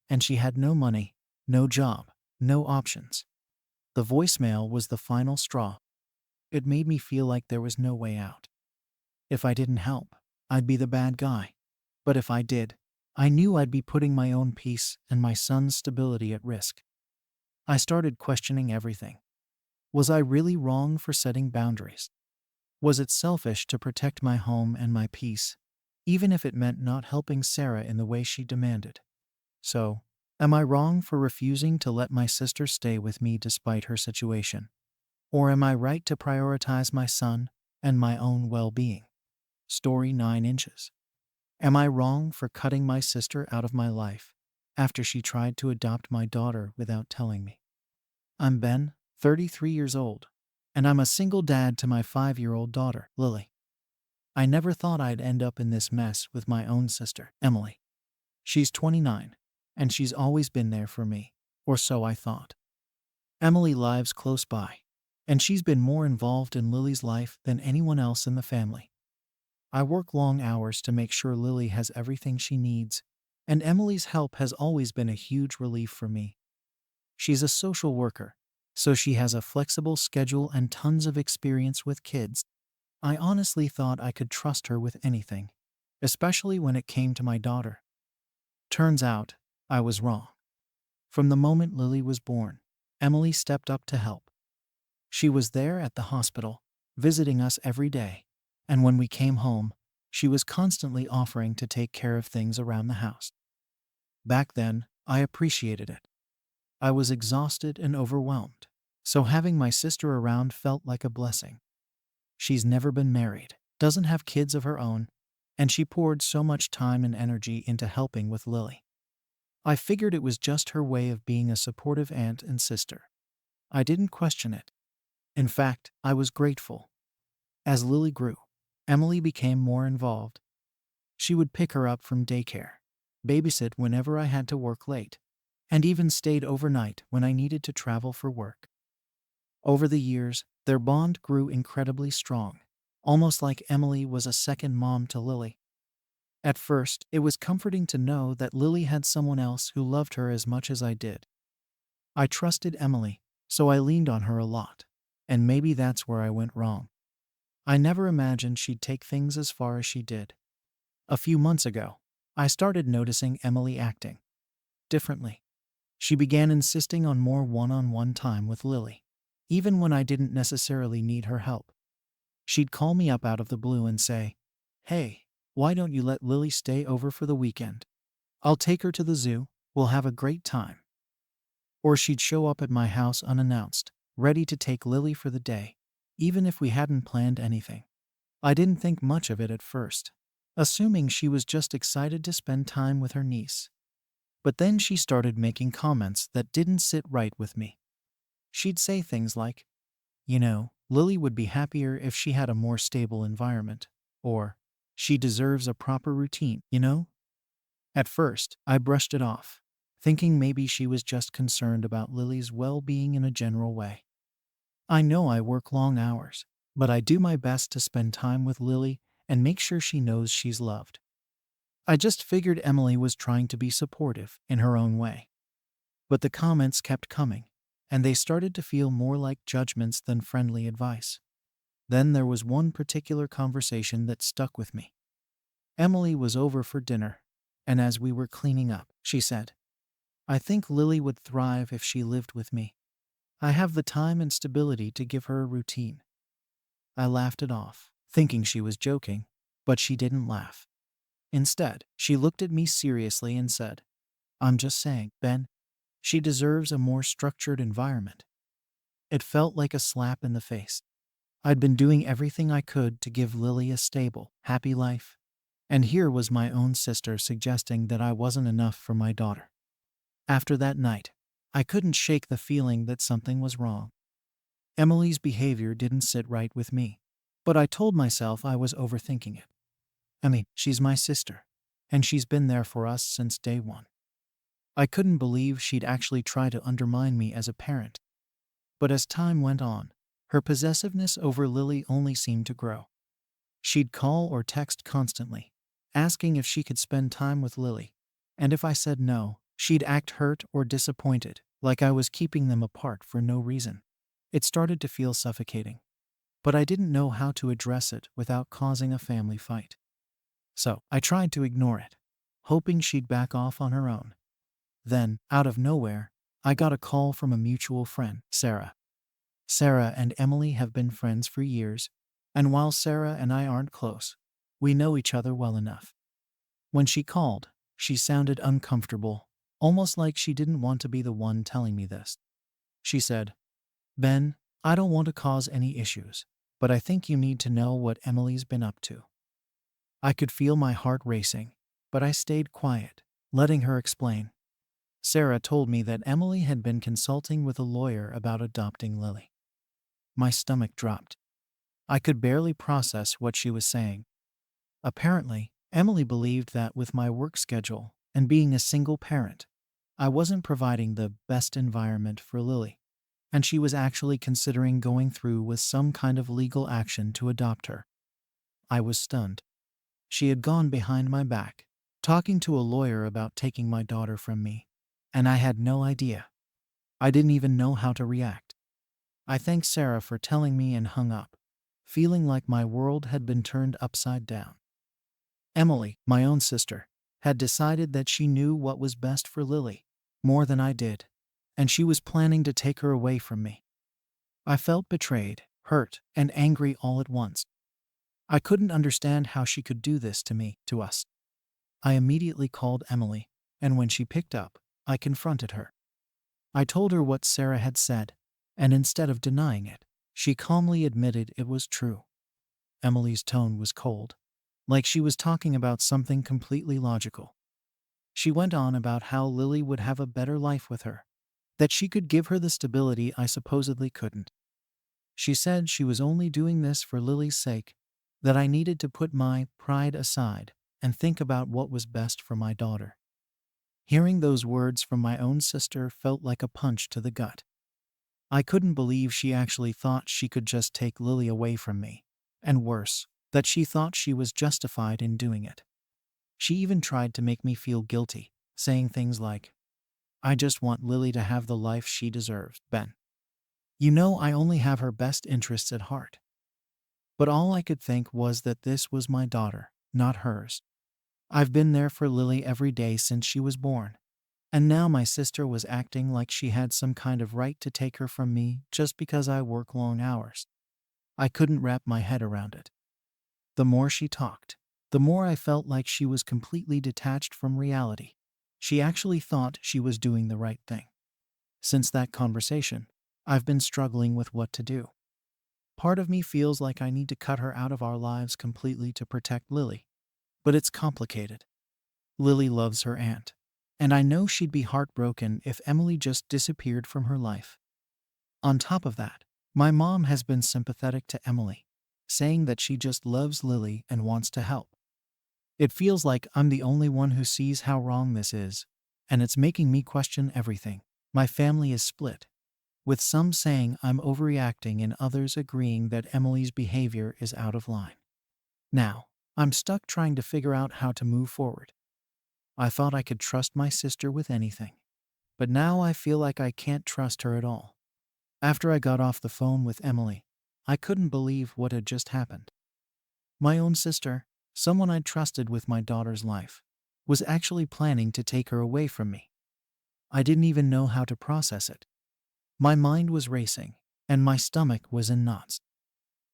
and she had no money, no job, no options. The voicemail was the final straw. It made me feel like there was no way out. If I didn't help, I'd be the bad guy. But if I did, I knew I'd be putting my own peace and my son's stability at risk. I started questioning everything. Was I really wrong for setting boundaries? Was it selfish to protect my home and my peace, even if it meant not helping Sarah in the way she demanded? So, am I wrong for refusing to let my sister stay with me despite her situation? Or am I right to prioritize my son and my own well-being? Story 9 inches. Am I wrong for cutting my sister out of my life after she tried to adopt my daughter without telling me? I'm Ben, 33 years old, and I'm a single dad to my 5-year-old daughter, Lily. I never thought I'd end up in this mess with my own sister, Emily. She's 29, and she's always been there for me, or so I thought. Emily lives close by, and she's been more involved in Lily's life than anyone else in the family. I work long hours to make sure Lily has everything she needs, and Emily's help has always been a huge relief for me. She's a social worker, so she has a flexible schedule and tons of experience with kids. I honestly thought I could trust her with anything, especially when it came to my daughter. Turns out, I was wrong. From the moment Lily was born, Emily stepped up to help. She was there at the hospital, visiting us every day, and when we came home, she was constantly offering to take care of things around the house. Back then, I appreciated it. I was exhausted and overwhelmed, so having my sister around felt like a blessing. She's never been married, doesn't have kids of her own, and she poured so much time and energy into helping with Lily. I figured it was just her way of being a supportive aunt and sister. I didn't question it. In fact, I was grateful. As Lily grew, Emily became more involved. She would pick her up from daycare, babysit whenever I had to work late, and even stayed overnight when I needed to travel for work. Over the years, their bond grew incredibly strong, almost like Emily was a second mom to Lily. At first, it was comforting to know that Lily had someone else who loved her as much as I did. I trusted Emily, so I leaned on her a lot. And maybe that's where I went wrong. I never imagined she'd take things as far as she did. A few months ago, I started noticing Emily acting differently. She began insisting on more one-on-one time with Lily, even when I didn't necessarily need her help. She'd call me up out of the blue and say, "Hey, why don't you let Lily stay over for the weekend? I'll take her to the zoo, we'll have a great time." Or she'd show up at my house unannounced, ready to take Lily for the day, even if we hadn't planned anything. I didn't think much of it at first, assuming she was just excited to spend time with her niece. But then she started making comments that didn't sit right with me. She'd say things like, Lily would be happier if she had a more stable environment, or, she deserves a proper routine. At first, I brushed it off, thinking maybe she was just concerned about Lily's well-being in a general way. I know I work long hours, but I do my best to spend time with Lily and make sure she knows she's loved. I just figured Emily was trying to be supportive in her own way. But the comments kept coming, and they started to feel more like judgments than friendly advice. Then there was one particular conversation that stuck with me. Emily was over for dinner, and as we were cleaning up, she said, "I think Lily would thrive if she lived with me. I have the time and stability to give her a routine." I laughed it off, thinking she was joking, but she didn't laugh. Instead, she looked at me seriously and said, "I'm just saying, Ben, she deserves a more structured environment." It felt like a slap in the face. I'd been doing everything I could to give Lily a stable, happy life, and here was my own sister suggesting that I wasn't enough for my daughter. After that night, I couldn't shake the feeling that something was wrong. Emily's behavior didn't sit right with me, but I told myself I was overthinking it. She's my sister, and she's been there for us since day one. I couldn't believe she'd actually try to undermine me as a parent. But as time went on, her possessiveness over Lily only seemed to grow. She'd call or text constantly, asking if she could spend time with Lily, and if I said no, she'd act hurt or disappointed, like I was keeping them apart for no reason. It started to feel suffocating, but I didn't know how to address it without causing a family fight. So I tried to ignore it, hoping she'd back off on her own. Then, out of nowhere, I got a call from a mutual friend, Sarah. Sarah and Emily have been friends for years, and while Sarah and I aren't close, we know each other well enough. When she called, she sounded uncomfortable, almost like she didn't want to be the one telling me this. She said, "Ben, I don't want to cause any issues, but I think you need to know what Emily's been up to." I could feel my heart racing, but I stayed quiet, letting her explain. Sarah told me that Emily had been consulting with a lawyer about adopting Lily. My stomach dropped. I could barely process what she was saying. Apparently, Emily believed that with my work schedule and being a single parent, I wasn't providing the best environment for Lily, and she was actually considering going through with some kind of legal action to adopt her. I was stunned. She had gone behind my back, talking to a lawyer about taking my daughter from me, and I had no idea. I didn't even know how to react. I thanked Sarah for telling me and hung up, feeling like my world had been turned upside down. Emily, my own sister, had decided that she knew what was best for Lily, more than I did, and she was planning to take her away from me. I felt betrayed, hurt, and angry all at once. I couldn't understand how she could do this to us. I immediately called Emily, and when she picked up, I confronted her. I told her what Sarah had said, and instead of denying it, she calmly admitted it was true. Emily's tone was cold, like she was talking about something completely logical. She went on about how Lily would have a better life with her, that she could give her the stability I supposedly couldn't. She said she was only doing this for Lily's sake, that I needed to put my pride aside and think about what was best for my daughter. Hearing those words from my own sister felt like a punch to the gut. I couldn't believe she actually thought she could just take Lily away from me. And worse, that she thought she was justified in doing it. She even tried to make me feel guilty, saying things like, "I just want Lily to have the life she deserves, Ben. You know I only have her best interests at heart." But all I could think was that this was my daughter, not hers. I've been there for Lily every day since she was born. And now my sister was acting like she had some kind of right to take her from me just because I work long hours. I couldn't wrap my head around it. The more she talked, the more I felt like she was completely detached from reality. She actually thought she was doing the right thing. Since that conversation, I've been struggling with what to do. Part of me feels like I need to cut her out of our lives completely to protect Lily. But it's complicated. Lily loves her aunt. And I know she'd be heartbroken if Emily just disappeared from her life. On top of that, my mom has been sympathetic to Emily, saying that she just loves Lily and wants to help. It feels like I'm the only one who sees how wrong this is, and it's making me question everything. My family is split, with some saying I'm overreacting and others agreeing that Emily's behavior is out of line. Now, I'm stuck trying to figure out how to move forward. I thought I could trust my sister with anything, but now I feel like I can't trust her at all. After I got off the phone with Emily, I couldn't believe what had just happened. My own sister, someone I'd trusted with my daughter's life, was actually planning to take her away from me. I didn't even know how to process it. My mind was racing, and my stomach was in knots.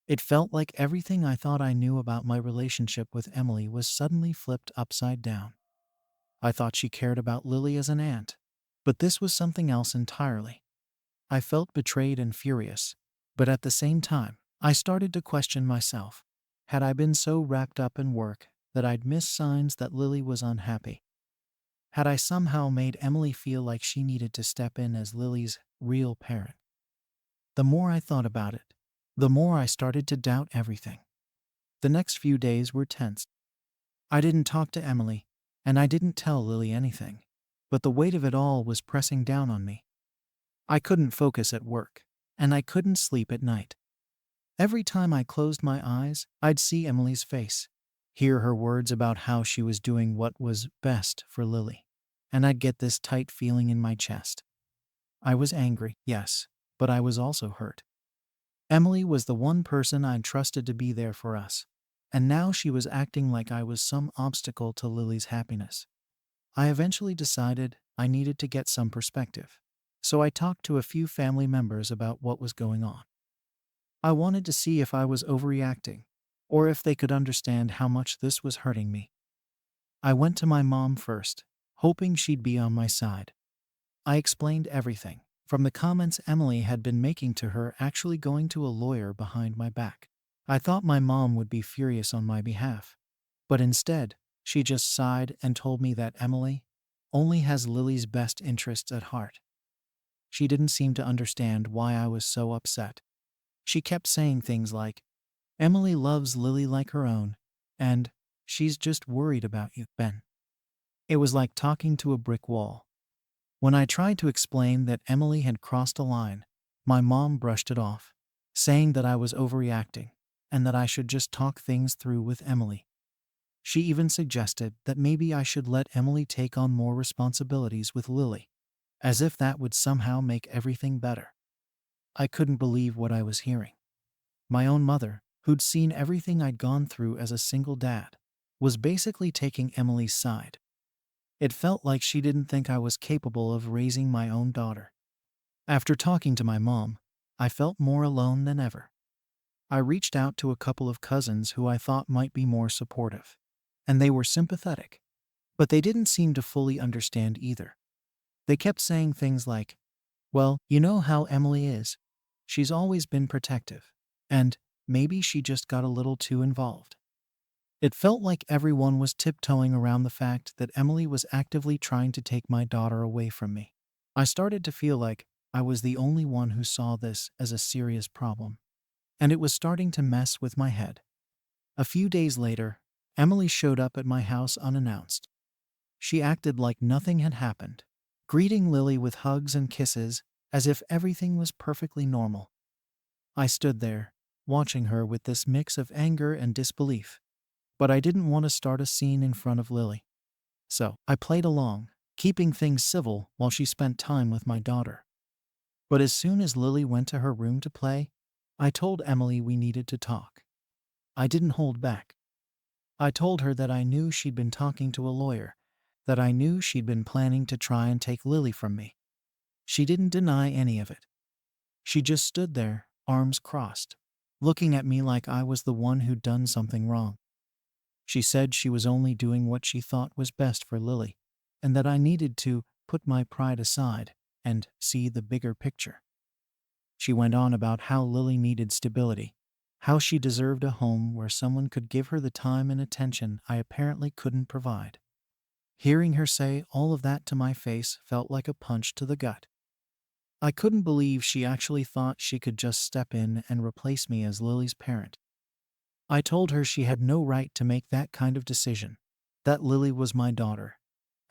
It felt like everything I thought I knew about my relationship with Emily was suddenly flipped upside down. I thought she cared about Lily as an aunt, but this was something else entirely. I felt betrayed and furious, but at the same time, I started to question myself. Had I been so wrapped up in work that I'd missed signs that Lily was unhappy? Had I somehow made Emily feel like she needed to step in as Lily's real parent? The more I thought about it, the more I started to doubt everything. The next few days were tense. I didn't talk to Emily, and I didn't tell Lily anything, but the weight of it all was pressing down on me. I couldn't focus at work, and I couldn't sleep at night. Every time I closed my eyes, I'd see Emily's face, hear her words about how she was doing what was best for Lily, and I'd get this tight feeling in my chest. I was angry, yes, but I was also hurt. Emily was the one person I'd trusted to be there for us, and now she was acting like I was some obstacle to Lily's happiness. I eventually decided I needed to get some perspective, so I talked to a few family members about what was going on. I wanted to see if I was overreacting, or if they could understand how much this was hurting me. I went to my mom first, hoping she'd be on my side. I explained everything, from the comments Emily had been making to her actually going to a lawyer behind my back. I thought my mom would be furious on my behalf, but instead, she just sighed and told me that Emily only has Lily's best interests at heart. She didn't seem to understand why I was so upset. She kept saying things like, "Emily loves Lily like her own," and "she's just worried about you, Ben." It was like talking to a brick wall. When I tried to explain that Emily had crossed a line, my mom brushed it off, saying that I was overreacting and that I should just talk things through with Emily. She even suggested that maybe I should let Emily take on more responsibilities with Lily, as if that would somehow make everything better. I couldn't believe what I was hearing. My own mother, who'd seen everything I'd gone through as a single dad, was basically taking Emily's side. It felt like she didn't think I was capable of raising my own daughter. After talking to my mom, I felt more alone than ever. I reached out to a couple of cousins who I thought might be more supportive, and they were sympathetic, but they didn't seem to fully understand either. They kept saying things like, "Well, you know how Emily is. She's always been protective," and maybe she just got a little too involved. It felt like everyone was tiptoeing around the fact that Emily was actively trying to take my daughter away from me. I started to feel like I was the only one who saw this as a serious problem, and it was starting to mess with my head. A few days later, Emily showed up at my house unannounced. She acted like nothing had happened, greeting Lily with hugs and kisses as if everything was perfectly normal. I stood there, watching her with this mix of anger and disbelief, but I didn't want to start a scene in front of Lily. So I played along, keeping things civil while she spent time with my daughter. But as soon as Lily went to her room to play, I told Emily we needed to talk. I didn't hold back. I told her that I knew she'd been talking to a lawyer, that I knew she'd been planning to try and take Lily from me. She didn't deny any of it. She just stood there, arms crossed, looking at me like I was the one who'd done something wrong. She said she was only doing what she thought was best for Lily, and that I needed to put my pride aside and see the bigger picture. She went on about how Lily needed stability, how she deserved a home where someone could give her the time and attention I apparently couldn't provide. Hearing her say all of that to my face felt like a punch to the gut. I couldn't believe she actually thought she could just step in and replace me as Lily's parent. I told her she had no right to make that kind of decision, that Lily was my daughter,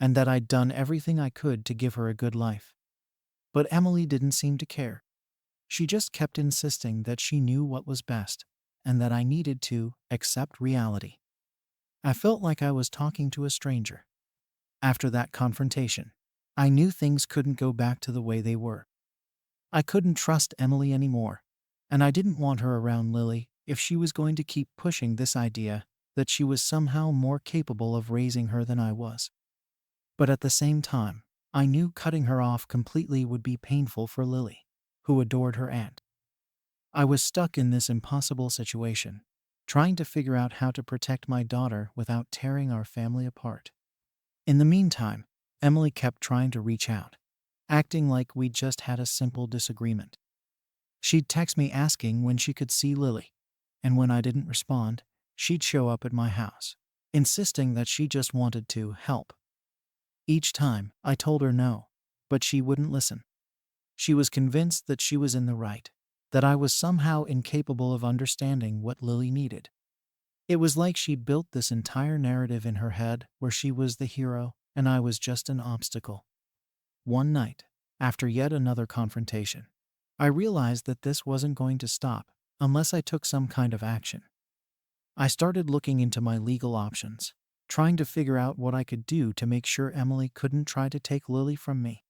and that I'd done everything I could to give her a good life. But Emily didn't seem to care. She just kept insisting that she knew what was best, and that I needed to accept reality. I felt like I was talking to a stranger. After that confrontation, I knew things couldn't go back to the way they were. I couldn't trust Emily anymore, and I didn't want her around Lily if she was going to keep pushing this idea that she was somehow more capable of raising her than I was. But at the same time, I knew cutting her off completely would be painful for Lily, who adored her aunt. I was stuck in this impossible situation, trying to figure out how to protect my daughter without tearing our family apart. In the meantime, Emily kept trying to reach out, acting like we'd just had a simple disagreement. She'd text me asking when she could see Lily, and when I didn't respond, she'd show up at my house, insisting that she just wanted to help. Each time, I told her no, but she wouldn't listen. She was convinced that she was in the right, that I was somehow incapable of understanding what Lily needed. It was like she'd built this entire narrative in her head where she was the hero and I was just an obstacle. One night, after yet another confrontation, I realized that this wasn't going to stop unless I took some kind of action. I started looking into my legal options, trying to figure out what I could do to make sure Emily couldn't try to take Lily from me.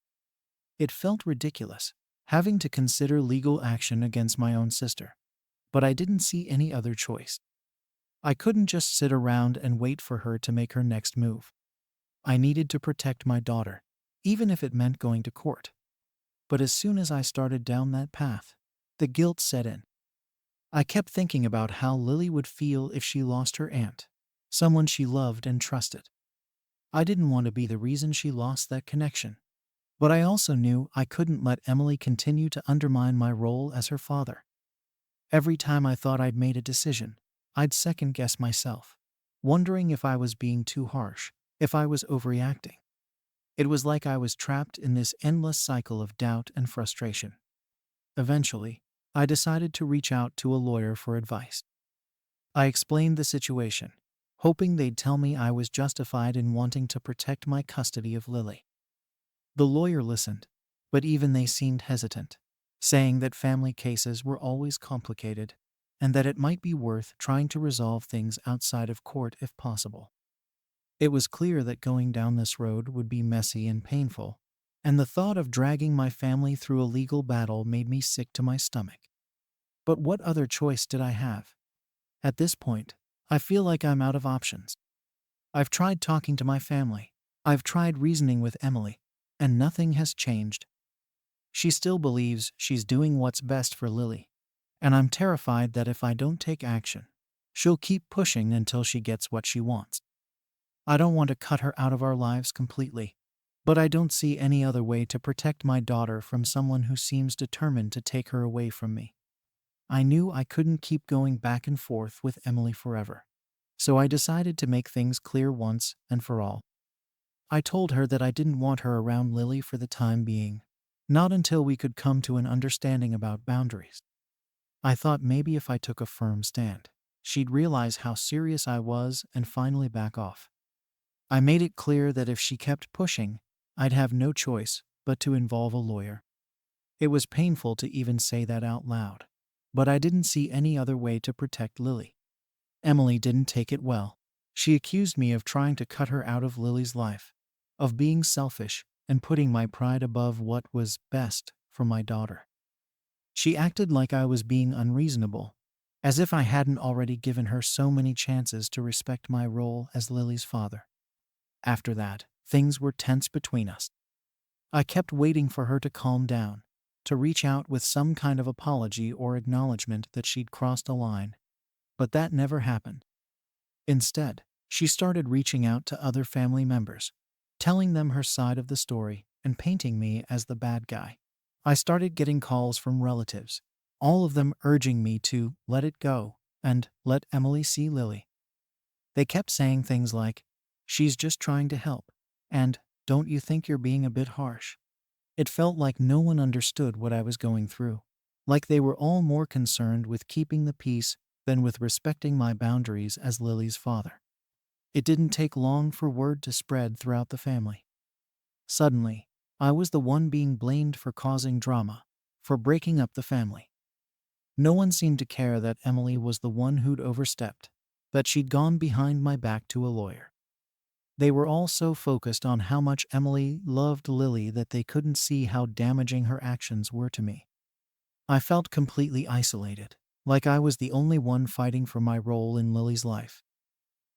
It felt ridiculous, having to consider legal action against my own sister, but I didn't see any other choice. I couldn't just sit around and wait for her to make her next move. I needed to protect my daughter, even if it meant going to court. But as soon as I started down that path, the guilt set in. I kept thinking about how Lily would feel if she lost her aunt, someone she loved and trusted. I didn't want to be the reason she lost that connection. But I also knew I couldn't let Emily continue to undermine my role as her father. Every time I thought I'd made a decision, I'd second-guess myself, wondering if I was being too harsh, if I was overreacting. It was like I was trapped in this endless cycle of doubt and frustration. Eventually, I decided to reach out to a lawyer for advice. I explained the situation, hoping they'd tell me I was justified in wanting to protect my custody of Lily. The lawyer listened, but even they seemed hesitant, saying that family cases were always complicated and that it might be worth trying to resolve things outside of court if possible. It was clear that going down this road would be messy and painful, and the thought of dragging my family through a legal battle made me sick to my stomach. But what other choice did I have? At this point, I feel like I'm out of options. I've tried talking to my family. I've tried reasoning with Emily, and nothing has changed. She still believes she's doing what's best for Lily, and I'm terrified that if I don't take action, she'll keep pushing until she gets what she wants. I don't want to cut her out of our lives completely, but I don't see any other way to protect my daughter from someone who seems determined to take her away from me. I knew I couldn't keep going back and forth with Emily forever. So I decided to make things clear once and for all. I told her that I didn't want her around Lily for the time being, not until we could come to an understanding about boundaries. I thought maybe if I took a firm stand, she'd realize how serious I was and finally back off. I made it clear that if she kept pushing, I'd have no choice but to involve a lawyer. It was painful to even say that out loud, but I didn't see any other way to protect Lily. Emily didn't take it well. She accused me of trying to cut her out of Lily's life, of being selfish and putting my pride above what was best for my daughter. She acted like I was being unreasonable, as if I hadn't already given her so many chances to respect my role as Lily's father. After that, things were tense between us. I kept waiting for her to calm down, to reach out with some kind of apology or acknowledgement that she'd crossed a line, but that never happened. Instead, she started reaching out to other family members, telling them her side of the story and painting me as the bad guy. I started getting calls from relatives, all of them urging me to let it go and let Emily see Lily. They kept saying things like, "She's just trying to help," and "Don't you think you're being a bit harsh?" It felt like no one understood what I was going through, like they were all more concerned with keeping the peace than with respecting my boundaries as Lily's father. It didn't take long for word to spread throughout the family. Suddenly, I was the one being blamed for causing drama, for breaking up the family. No one seemed to care that Emily was the one who'd overstepped, that she'd gone behind my back to a lawyer. They were all so focused on how much Emily loved Lily that they couldn't see how damaging her actions were to me. I felt completely isolated, like I was the only one fighting for my role in Lily's life.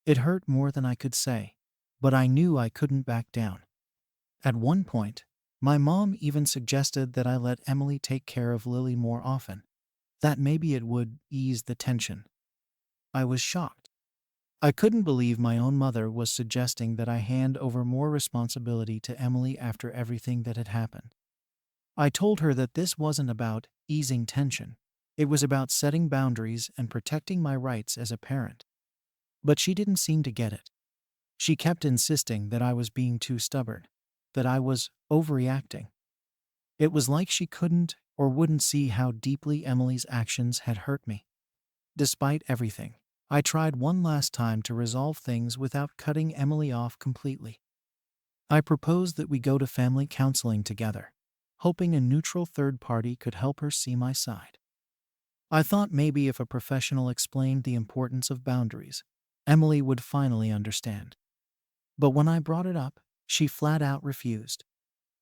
It hurt more than I could say, but I knew I couldn't back down. At one point, my mom even suggested that I let Emily take care of Lily more often, that maybe it would ease the tension. I was shocked. I couldn't believe my own mother was suggesting that I hand over more responsibility to Emily after everything that had happened. I told her that this wasn't about easing tension. It was about setting boundaries and protecting my rights as a parent. But she didn't seem to get it. She kept insisting that I was being too stubborn, that I was overreacting. It was like she couldn't or wouldn't see how deeply Emily's actions had hurt me. Despite everything, I tried one last time to resolve things without cutting Emily off completely. I proposed that we go to family counseling together, hoping a neutral third party could help her see my side. I thought maybe if a professional explained the importance of boundaries, Emily would finally understand. But when I brought it up, she flat out refused.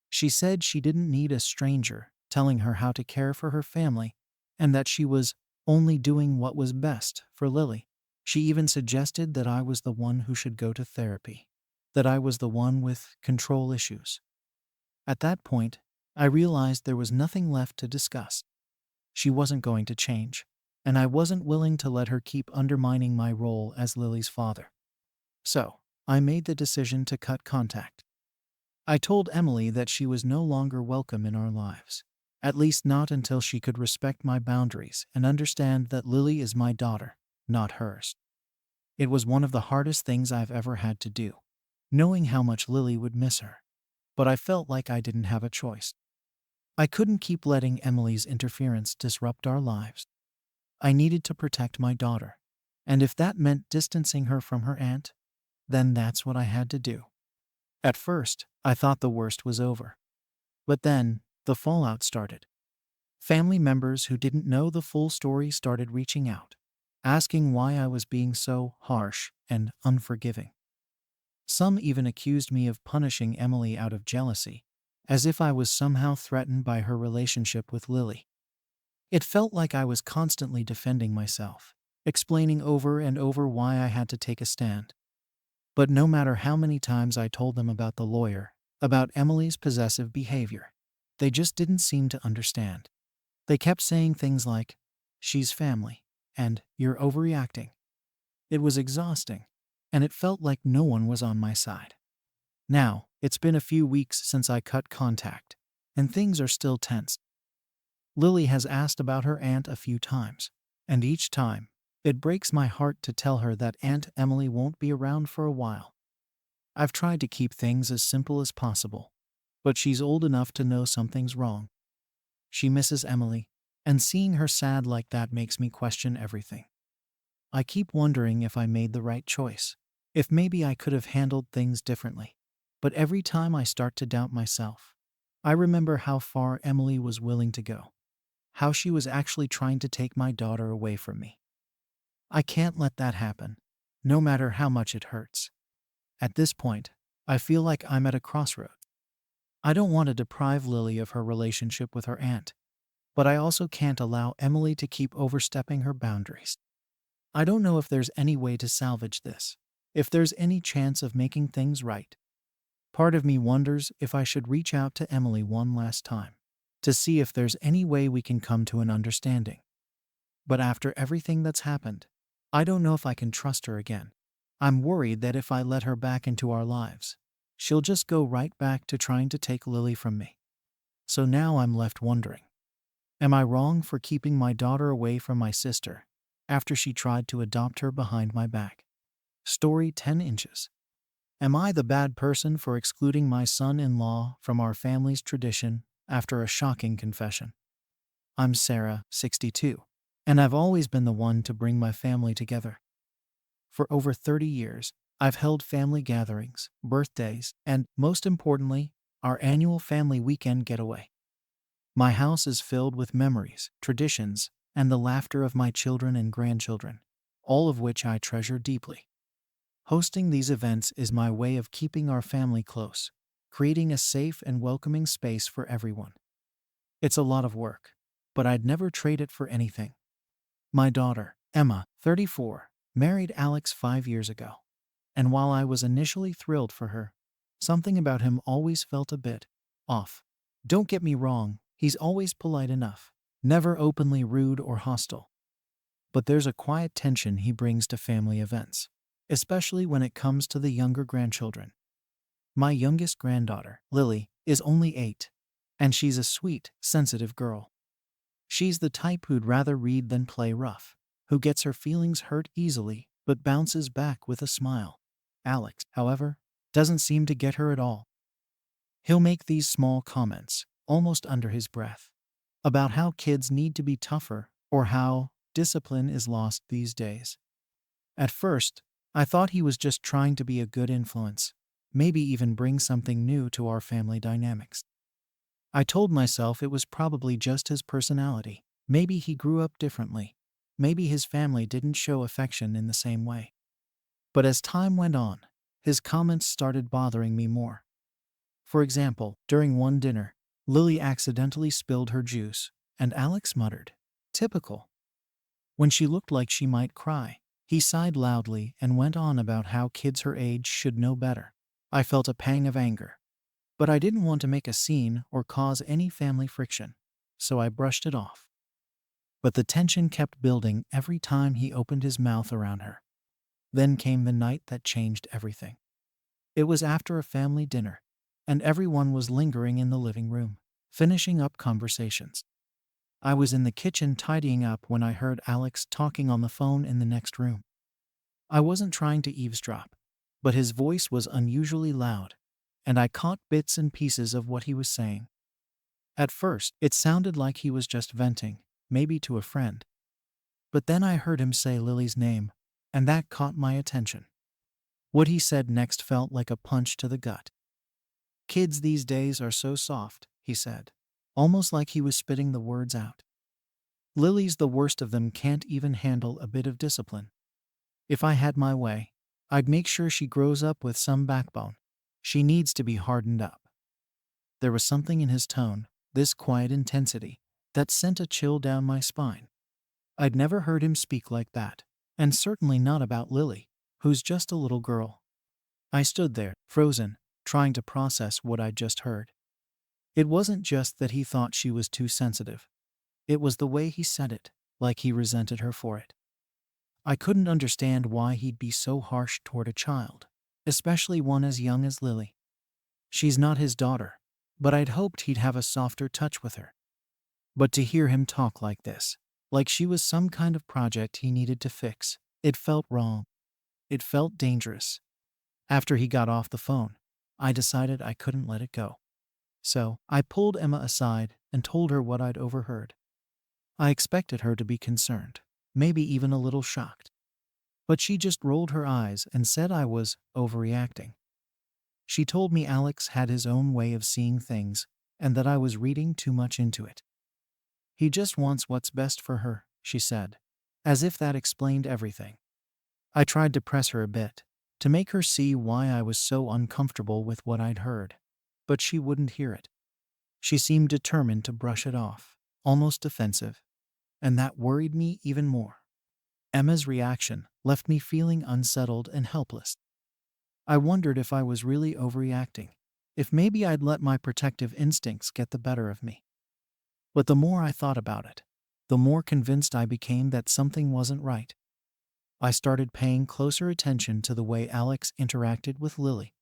She said she didn't need a stranger telling her how to care for her family and that she was only doing what was best for Lily. She even suggested that I was the one who should go to therapy, that I was the one with control issues. At that point, I realized there was nothing left to discuss. She wasn't going to change, and I wasn't willing to let her keep undermining my role as Lily's father. So, I made the decision to cut contact. I told Emily that she was no longer welcome in our lives, at least not until she could respect my boundaries and understand that Lily is my daughter, not hers. It was one of the hardest things I've ever had to do, knowing how much Lily would miss her, but I felt like I didn't have a choice. I couldn't keep letting Emily's interference disrupt our lives. I needed to protect my daughter, and if that meant distancing her from her aunt, then that's what I had to do. At first, I thought the worst was over. But then, the fallout started. Family members who didn't know the full story started reaching out, asking why I was being so harsh and unforgiving. Some even accused me of punishing Emily out of jealousy, as if I was somehow threatened by her relationship with Lily. It felt like I was constantly defending myself, explaining over and over why I had to take a stand. But no matter how many times I told them about the lawyer, about Emily's possessive behavior, they just didn't seem to understand. They kept saying things like, "She's family," and "You're overreacting." It was exhausting, and it felt like no one was on my side. Now, it's been a few weeks since I cut contact, and things are still tense. Lily has asked about her aunt a few times, and each time, it breaks my heart to tell her that Aunt Emily won't be around for a while. I've tried to keep things as simple as possible, but she's old enough to know something's wrong. She misses Emily, and seeing her sad like that makes me question everything. I keep wondering if I made the right choice, if maybe I could have handled things differently. But every time I start to doubt myself, I remember how far Emily was willing to go, how she was actually trying to take my daughter away from me. I can't let that happen, no matter how much it hurts. At this point, I feel like I'm at a crossroad. I don't want to deprive Lily of her relationship with her aunt, but I also can't allow Emily to keep overstepping her boundaries. I don't know if there's any way to salvage this, if there's any chance of making things right. Part of me wonders if I should reach out to Emily one last time, to see if there's any way we can come to an understanding. But after everything that's happened, I don't know if I can trust her again. I'm worried that if I let her back into our lives, she'll just go right back to trying to take Lily from me. So now I'm left wondering, am I wrong for keeping my daughter away from my sister after she tried to adopt her behind my back? Story 10 inches. Am I the bad person for excluding my son-in-law from our family's tradition after a shocking confession? I'm Sarah, 62, and I've always been the one to bring my family together. For over 30 years, I've held family gatherings, birthdays, and, most importantly, our annual family weekend getaway. My house is filled with memories, traditions, and the laughter of my children and grandchildren, all of which I treasure deeply. Hosting these events is my way of keeping our family close, creating a safe and welcoming space for everyone. It's a lot of work, but I'd never trade it for anything. My daughter, Emma, 34, married Alex 5 years ago, and while I was initially thrilled for her, something about him always felt a bit off. Don't get me wrong, he's always polite enough, never openly rude or hostile. But there's a quiet tension he brings to family events, especially when it comes to the younger grandchildren. My youngest granddaughter, Lily, is only 8, and she's a sweet, sensitive girl. She's the type who'd rather read than play rough, who gets her feelings hurt easily but bounces back with a smile. Alex, however, doesn't seem to get her at all. He'll make these small comments, almost under his breath, about how kids need to be tougher or how discipline is lost these days. At first, I thought he was just trying to be a good influence, maybe even bring something new to our family dynamics. I told myself it was probably just his personality. Maybe he grew up differently. Maybe his family didn't show affection in the same way. But as time went on, his comments started bothering me more. For example, during one dinner, Lily accidentally spilled her juice, and Alex muttered, "Typical." When she looked like she might cry, he sighed loudly and went on about how kids her age should know better. I felt a pang of anger, but I didn't want to make a scene or cause any family friction, so I brushed it off. But the tension kept building every time he opened his mouth around her. Then came the night that changed everything. It was after a family dinner, and everyone was lingering in the living room, finishing up conversations. I was in the kitchen tidying up when I heard Alex talking on the phone in the next room. I wasn't trying to eavesdrop, but his voice was unusually loud, and I caught bits and pieces of what he was saying. At first, it sounded like he was just venting, maybe to a friend. But then I heard him say Lily's name, and that caught my attention. What he said next felt like a punch to the gut. "Kids these days are so soft," he said, almost like he was spitting the words out. "Lily's the worst of them, can't even handle a bit of discipline. If I had my way, I'd make sure she grows up with some backbone. She needs to be hardened up." There was something in his tone, this quiet intensity, that sent a chill down my spine. I'd never heard him speak like that, and certainly not about Lily, who's just a little girl. I stood there, frozen, trying to process what I'd just heard. It wasn't just that he thought she was too sensitive. It was the way he said it, like he resented her for it. I couldn't understand why he'd be so harsh toward a child, especially one as young as Lily. She's not his daughter, but I'd hoped he'd have a softer touch with her. But to hear him talk like this, like she was some kind of project he needed to fix, it felt wrong. It felt dangerous. After he got off the phone, I decided I couldn't let it go. So, I pulled Emma aside and told her what I'd overheard. I expected her to be concerned, maybe even a little shocked. But she just rolled her eyes and said I was overreacting. She told me Alex had his own way of seeing things and that I was reading too much into it. He just wants what's best for her, she said, as if that explained everything. I tried to press her a bit, to make her see why I was so uncomfortable with what I'd heard, but she wouldn't hear it. She seemed determined to brush it off, almost defensive, and that worried me even more. Emma's reaction left me feeling unsettled and helpless. I wondered if I was really overreacting, if maybe I'd let my protective instincts get the better of me. But the more I thought about it, the more convinced I became that something wasn't right. I started paying closer attention to the way Alex interacted with Lily,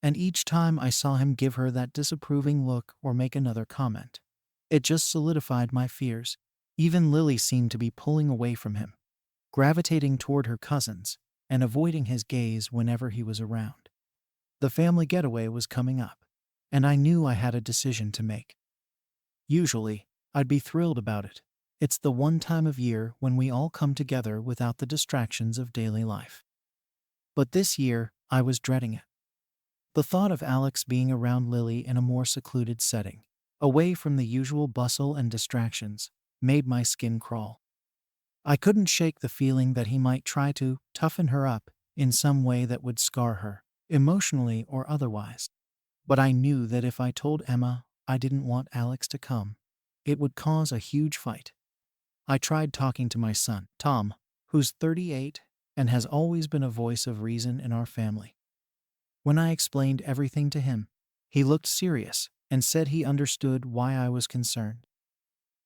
and each time I saw him give her that disapproving look or make another comment, it just solidified my fears. Even Lily seemed to be pulling away from him, gravitating toward her cousins, and avoiding his gaze whenever he was around. The family getaway was coming up, and I knew I had a decision to make. Usually, I'd be thrilled about it. It's the one time of year when we all come together without the distractions of daily life. But this year, I was dreading it. The thought of Alex being around Lily in a more secluded setting, away from the usual bustle and distractions, made my skin crawl. I couldn't shake the feeling that he might try to toughen her up in some way that would scar her, emotionally or otherwise. But I knew that if I told Emma I didn't want Alex to come, it would cause a huge fight. I tried talking to my son, Tom, who's 38 and has always been a voice of reason in our family. When I explained everything to him, he looked serious and said he understood why I was concerned.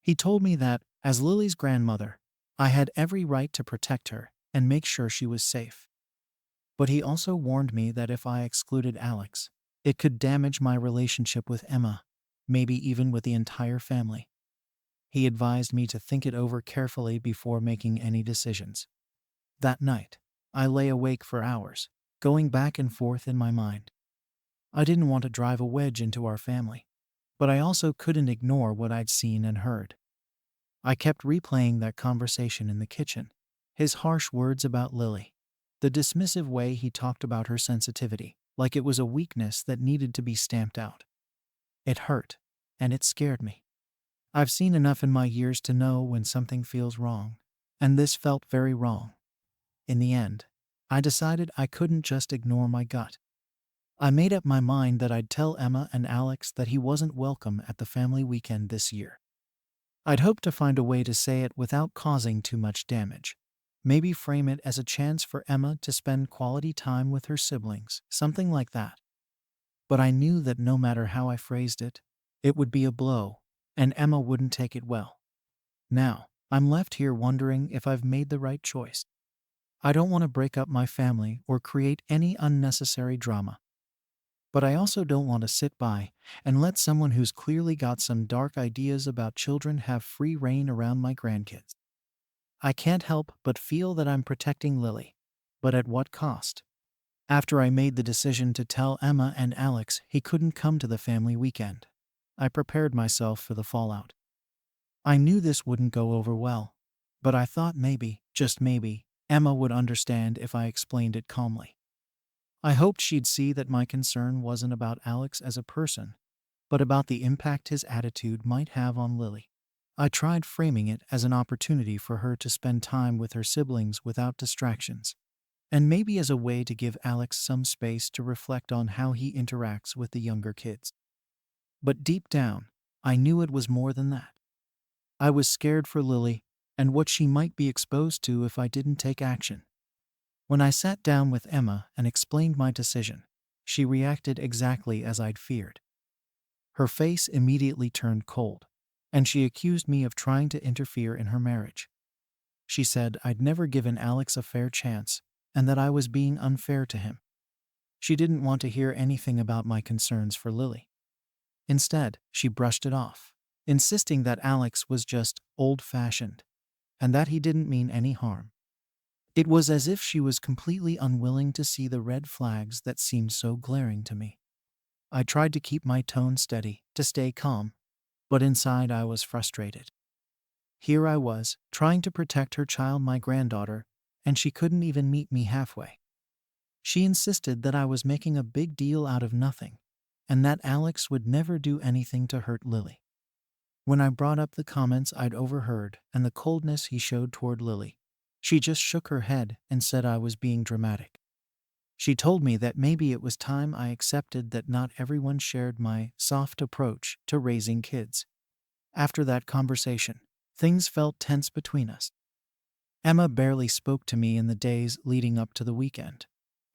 He told me that, as Lily's grandmother, I had every right to protect her and make sure she was safe. But he also warned me that if I excluded Alex, it could damage my relationship with Emma, maybe even with the entire family. He advised me to think it over carefully before making any decisions. That night, I lay awake for hours, going back and forth in my mind. I didn't want to drive a wedge into our family, but I also couldn't ignore what I'd seen and heard. I kept replaying that conversation in the kitchen, his harsh words about Lily, the dismissive way he talked about her sensitivity, like it was a weakness that needed to be stamped out. It hurt, and it scared me. I've seen enough in my years to know when something feels wrong, and this felt very wrong. In the end, I decided I couldn't just ignore my gut. I made up my mind that I'd tell Emma and Alex that he wasn't welcome at the family weekend this year. I'd hoped to find a way to say it without causing too much damage. Maybe frame it as a chance for Emma to spend quality time with her siblings, something like that. But I knew that no matter how I phrased it, it would be a blow, and Emma wouldn't take it well. Now, I'm left here wondering if I've made the right choice. I don't want to break up my family or create any unnecessary drama. But I also don't want to sit by and let someone who's clearly got some dark ideas about children have free rein around my grandkids. I can't help but feel that I'm protecting Lily, but at what cost? After I made the decision to tell Emma and Alex he couldn't come to the family weekend, I prepared myself for the fallout. I knew this wouldn't go over well, but I thought maybe, just maybe, Emma would understand if I explained it calmly. I hoped she'd see that my concern wasn't about Alex as a person, but about the impact his attitude might have on Lily. I tried framing it as an opportunity for her to spend time with her siblings without distractions, and maybe as a way to give Alex some space to reflect on how he interacts with the younger kids. But deep down, I knew it was more than that. I was scared for Lily and what she might be exposed to if I didn't take action. When I sat down with Emma and explained my decision, she reacted exactly as I'd feared. Her face immediately turned cold, and she accused me of trying to interfere in her marriage. She said I'd never given Alex a fair chance and that I was being unfair to him. She didn't want to hear anything about my concerns for Lily. Instead, she brushed it off. insisting that Alex was just old-fashioned and that he didn't mean any harm. It was as if she was completely unwilling to see the red flags that seemed so glaring to me. I tried to keep my tone steady, to stay calm, but inside I was frustrated. Here I was, trying to protect her child, my granddaughter, and she couldn't even meet me halfway. She insisted that I was making a big deal out of nothing, and that Alex would never do anything to hurt Lily. When I brought up the comments I'd overheard and the coldness he showed toward Lily, she just shook her head and said I was being dramatic. She told me that maybe it was time I accepted that not everyone shared my soft approach to raising kids. After that conversation, things felt tense between us. Emma barely spoke to me in the days leading up to the weekend,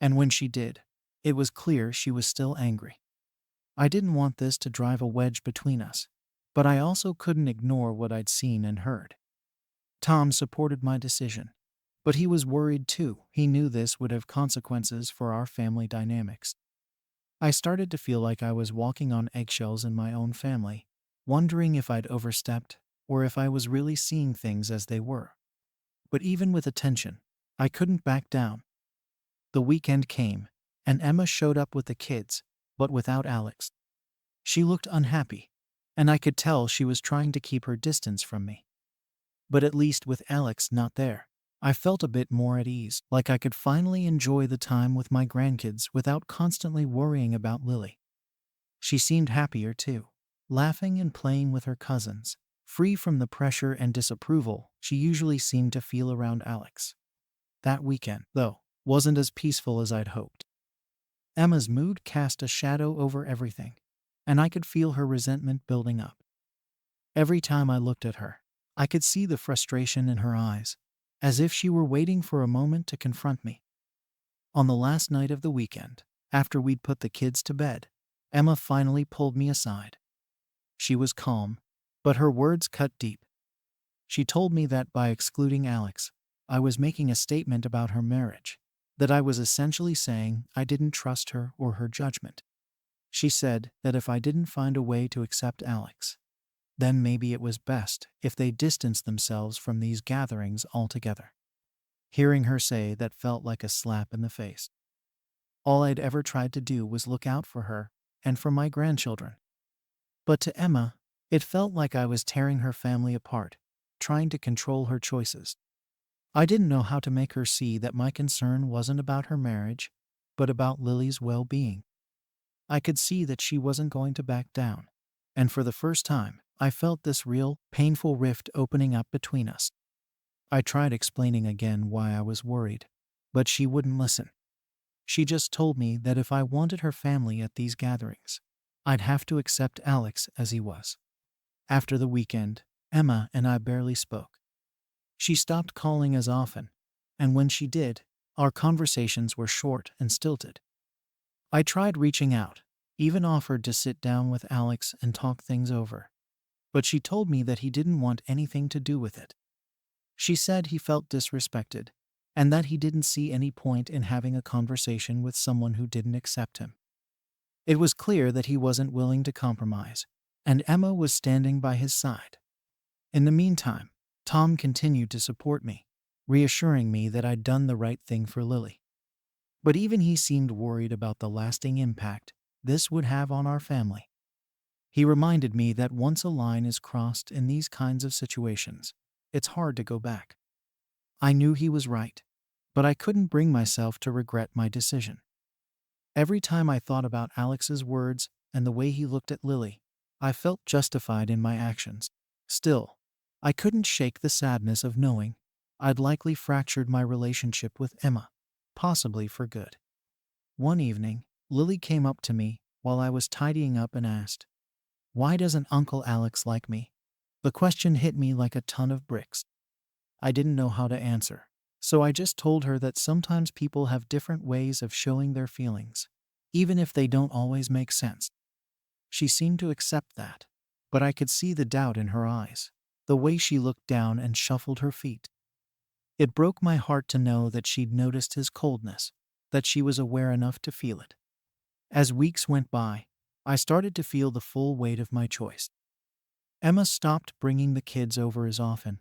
and when she did, it was clear she was still angry. I didn't want this to drive a wedge between us, but I also couldn't ignore what I'd seen and heard. Tom supported my decision, but he was worried too. He knew this would have consequences for our family dynamics. I started to feel like I was walking on eggshells in my own family, wondering if I'd overstepped or if I was really seeing things as they were. But even with attention, I couldn't back down. The weekend came, and Emma showed up with the kids, but without Alex. She looked unhappy, and I could tell she was trying to keep her distance from me. But at least with Alex not there, I felt a bit more at ease, like I could finally enjoy the time with my grandkids without constantly worrying about Lily. She seemed happier too, laughing and playing with her cousins, free from the pressure and disapproval she usually seemed to feel around Alex. That weekend, though, wasn't as peaceful as I'd hoped. Emma's mood cast a shadow over everything, and I could feel her resentment building up. Every time I looked at her, I could see the frustration in her eyes, as if she were waiting for a moment to confront me. On the last night of the weekend, after we'd put the kids to bed, Emma finally pulled me aside. She was calm, but her words cut deep. She told me that by excluding Alex, I was making a statement about her marriage, that I was essentially saying I didn't trust her or her judgment. She said that if I didn't find a way to accept Alex, then maybe it was best if they distanced themselves from these gatherings altogether. Hearing her say that felt like a slap in the face. All I'd ever tried to do was look out for her and for my grandchildren. But to Emma, it felt like I was tearing her family apart, trying to control her choices. I didn't know how to make her see that my concern wasn't about her marriage, but about Lily's well-being. I could see that she wasn't going to back down, and for the first time, I felt this real, painful rift opening up between us. I tried explaining again why I was worried, but she wouldn't listen. She just told me that if I wanted her family at these gatherings, I'd have to accept Alex as he was. After the weekend, Emma and I barely spoke. She stopped calling as often, and when she did, our conversations were short and stilted. I tried reaching out, even offered to sit down with Alex and talk things over, but she told me that he didn't want anything to do with it. She said he felt disrespected, and that he didn't see any point in having a conversation with someone who didn't accept him. It was clear that he wasn't willing to compromise, and Emma was standing by his side. In the meantime, Tom continued to support me, reassuring me that I'd done the right thing for Lily. But even he seemed worried about the lasting impact this would have on our family. He reminded me that once a line is crossed in these kinds of situations, it's hard to go back. I knew he was right, but I couldn't bring myself to regret my decision. Every time I thought about Alex's words and the way he looked at Lily, I felt justified in my actions. Still, I couldn't shake the sadness of knowing I'd likely fractured my relationship with Emma, possibly for good. One evening, Lily came up to me while I was tidying up and asked, "Why doesn't Uncle Alex like me?" The question hit me like a ton of bricks. I didn't know how to answer, so I just told her that sometimes people have different ways of showing their feelings, even if they don't always make sense. She seemed to accept that, but I could see the doubt in her eyes, the way she looked down and shuffled her feet. It broke my heart to know that she'd noticed his coldness, that she was aware enough to feel it. As weeks went by, I started to feel the full weight of my choice. Emma stopped bringing the kids over as often,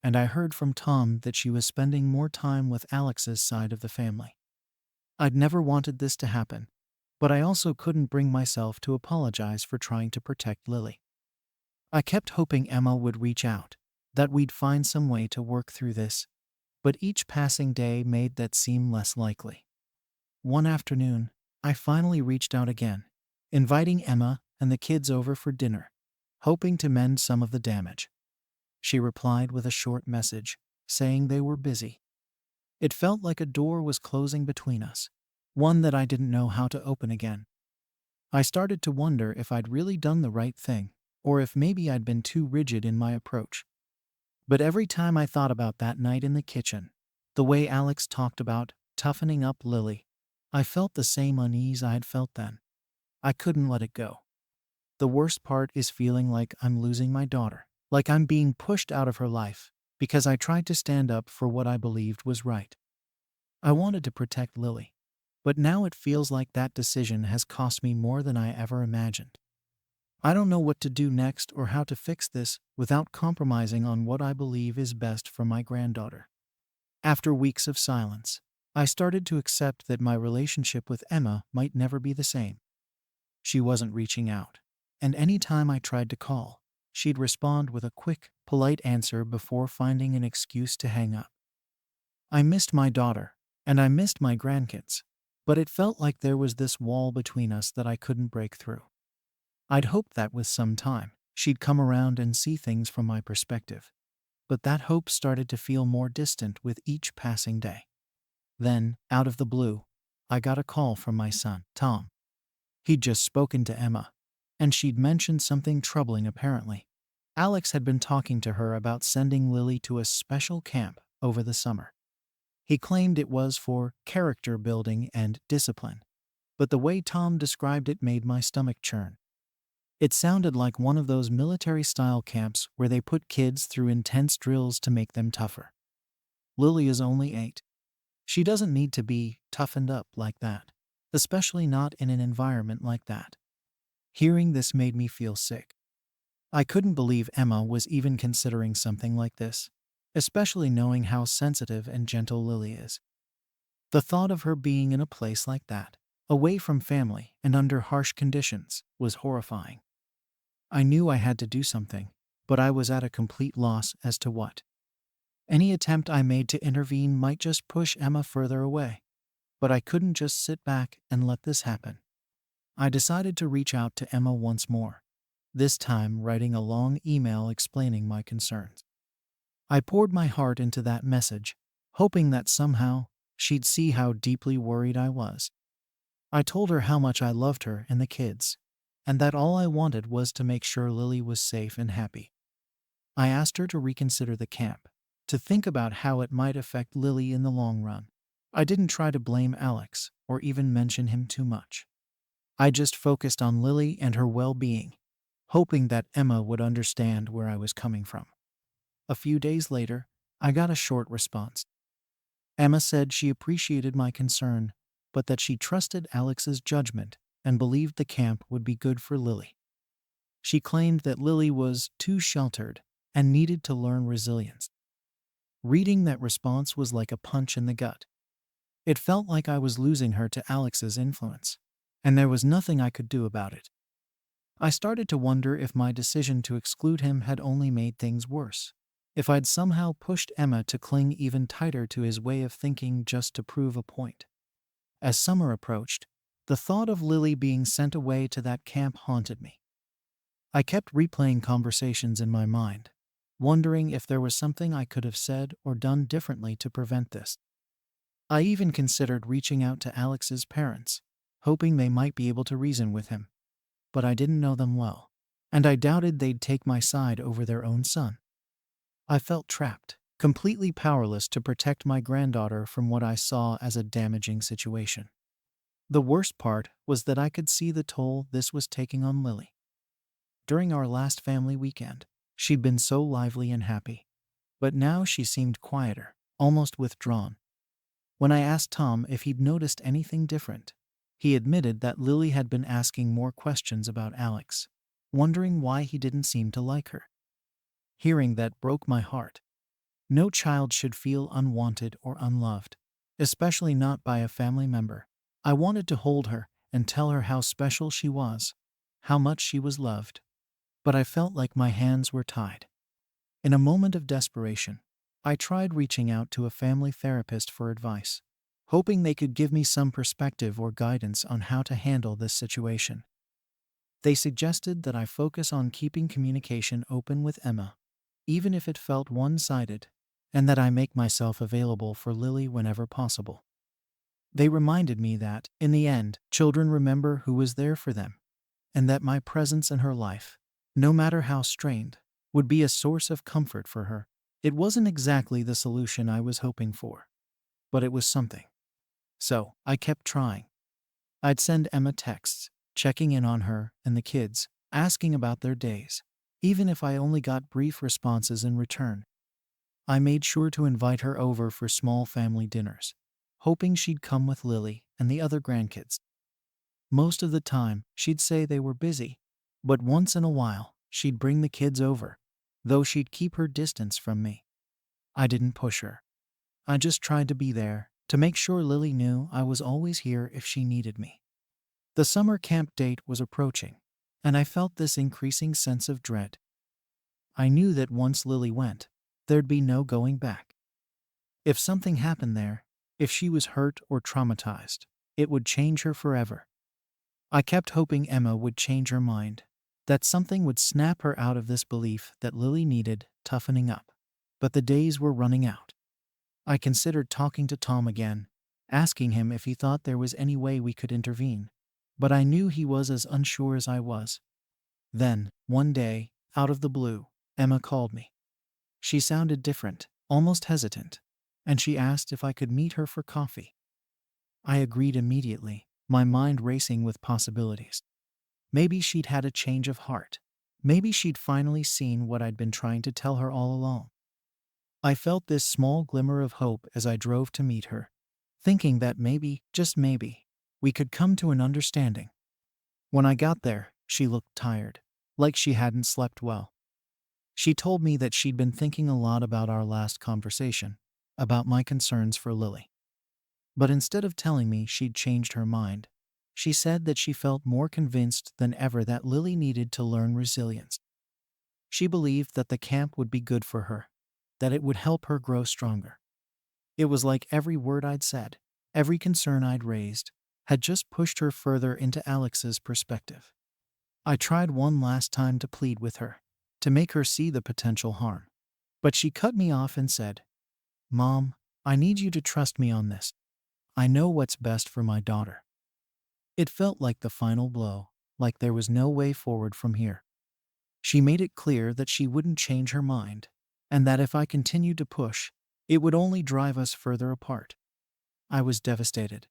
and I heard from Tom that she was spending more time with Alex's side of the family. I'd never wanted this to happen, but I also couldn't bring myself to apologize for trying to protect Lily. I kept hoping Emma would reach out, that we'd find some way to work through this, but each passing day made that seem less likely. One afternoon, I finally reached out again, inviting Emma and the kids over for dinner, hoping to mend some of the damage. She replied with a short message, saying they were busy. It felt like a door was closing between us, one that I didn't know how to open again. I started to wonder if I'd really done the right thing, or if maybe I'd been too rigid in my approach. But every time I thought about that night in the kitchen, the way Alex talked about toughening up Lily, I felt the same unease I had felt then. I couldn't let it go. The worst part is feeling like I'm losing my daughter, like I'm being pushed out of her life, because I tried to stand up for what I believed was right. I wanted to protect Lily, but now it feels like that decision has cost me more than I ever imagined. I don't know what to do next or how to fix this without compromising on what I believe is best for my granddaughter. After weeks of silence, I started to accept that my relationship with Emma might never be the same. She wasn't reaching out, and any time I tried to call, she'd respond with a quick, polite answer before finding an excuse to hang up. I missed my daughter, and I missed my grandkids, but it felt like there was this wall between us that I couldn't break through. I'd hoped that with some time, she'd come around and see things from my perspective, but that hope started to feel more distant with each passing day. Then, out of the blue, I got a call from my son, Tom. He'd just spoken to Emma, and she'd mentioned something troubling apparently. Alex had been talking to her about sending Lily to a special camp over the summer. He claimed it was for character building and discipline, but the way Tom described it made my stomach churn. It sounded like one of those military-style camps where they put kids through intense drills to make them tougher. Lily is only 8. She doesn't need to be toughened up like that, especially not in an environment like that. Hearing this made me feel sick. I couldn't believe Emma was even considering something like this, especially knowing how sensitive and gentle Lily is. The thought of her being in a place like that, away from family and under harsh conditions, was horrifying. I knew I had to do something, but I was at a complete loss as to what. Any attempt I made to intervene might just push Emma further away, but I couldn't just sit back and let this happen. I decided to reach out to Emma once more, this time writing a long email explaining my concerns. I poured my heart into that message, hoping that somehow she'd see how deeply worried I was. I told her how much I loved her and the kids, and that all I wanted was to make sure Lily was safe and happy. I asked her to reconsider the camp, to think about how it might affect Lily in the long run. I didn't try to blame Alex or even mention him too much. I just focused on Lily and her well-being, hoping that Emma would understand where I was coming from. A few days later, I got a short response. Emma said she appreciated my concern, but that she trusted Alex's judgment and believed the camp would be good for Lily. She claimed that Lily was too sheltered and needed to learn resilience. Reading that response was like a punch in the gut. It felt like I was losing her to Alex's influence, and there was nothing I could do about it. I started to wonder if my decision to exclude him had only made things worse, if I'd somehow pushed Emma to cling even tighter to his way of thinking just to prove a point. As summer approached, the thought of Lily being sent away to that camp haunted me. I kept replaying conversations in my mind, wondering if there was something I could have said or done differently to prevent this. I even considered reaching out to Alex's parents, hoping they might be able to reason with him. But I didn't know them well, and I doubted they'd take my side over their own son. I felt trapped, completely powerless to protect my granddaughter from what I saw as a damaging situation. The worst part was that I could see the toll this was taking on Lily. During our last family weekend, she'd been so lively and happy, but now she seemed quieter, almost withdrawn. When I asked Tom if he'd noticed anything different, he admitted that Lily had been asking more questions about Alex, wondering why he didn't seem to like her. Hearing that broke my heart. No child should feel unwanted or unloved, especially not by a family member. I wanted to hold her and tell her how special she was, how much she was loved, but I felt like my hands were tied. In a moment of desperation, I tried reaching out to a family therapist for advice, hoping they could give me some perspective or guidance on how to handle this situation. They suggested that I focus on keeping communication open with Emma, even if it felt one-sided, and that I make myself available for Lily whenever possible. They reminded me that, in the end, children remember who was there for them, and that my presence in her life, no matter how strained, would be a source of comfort for her. It wasn't exactly the solution I was hoping for, but it was something. So, I kept trying. I'd send Emma texts, checking in on her and the kids, asking about their days, even if I only got brief responses in return. I made sure to invite her over for small family dinners, hoping she'd come with Lily and the other grandkids. Most of the time, she'd say they were busy, but once in a while, she'd bring the kids over, though she'd keep her distance from me. I didn't push her. I just tried to be there, to make sure Lily knew I was always here if she needed me. The summer camp date was approaching, and I felt this increasing sense of dread. I knew that once Lily went, there'd be no going back. If something happened there, if she was hurt or traumatized, it would change her forever. I kept hoping Emma would change her mind, that something would snap her out of this belief that Lily needed toughening up. But the days were running out. I considered talking to Tom again, asking him if he thought there was any way we could intervene, but I knew he was as unsure as I was. Then, one day, out of the blue, Emma called me. She sounded different, almost hesitant, and she asked if I could meet her for coffee. I agreed immediately, my mind racing with possibilities. Maybe she'd had a change of heart. Maybe she'd finally seen what I'd been trying to tell her all along. I felt this small glimmer of hope as I drove to meet her, thinking that maybe, just maybe, we could come to an understanding. When I got there, she looked tired, like she hadn't slept well. She told me that she'd been thinking a lot about our last conversation, about my concerns for Lily. But instead of telling me she'd changed her mind, she said that she felt more convinced than ever that Lily needed to learn resilience. She believed that the camp would be good for her, that it would help her grow stronger. It was like every word I'd said, every concern I'd raised, had just pushed her further into Alex's perspective. I tried one last time to plead with her, to make her see the potential harm. But she cut me off and said, "Mom, I need you to trust me on this. I know what's best for my daughter." It felt like the final blow, like there was no way forward from here. She made it clear that she wouldn't change her mind, and that if I continued to push, it would only drive us further apart. I was devastated.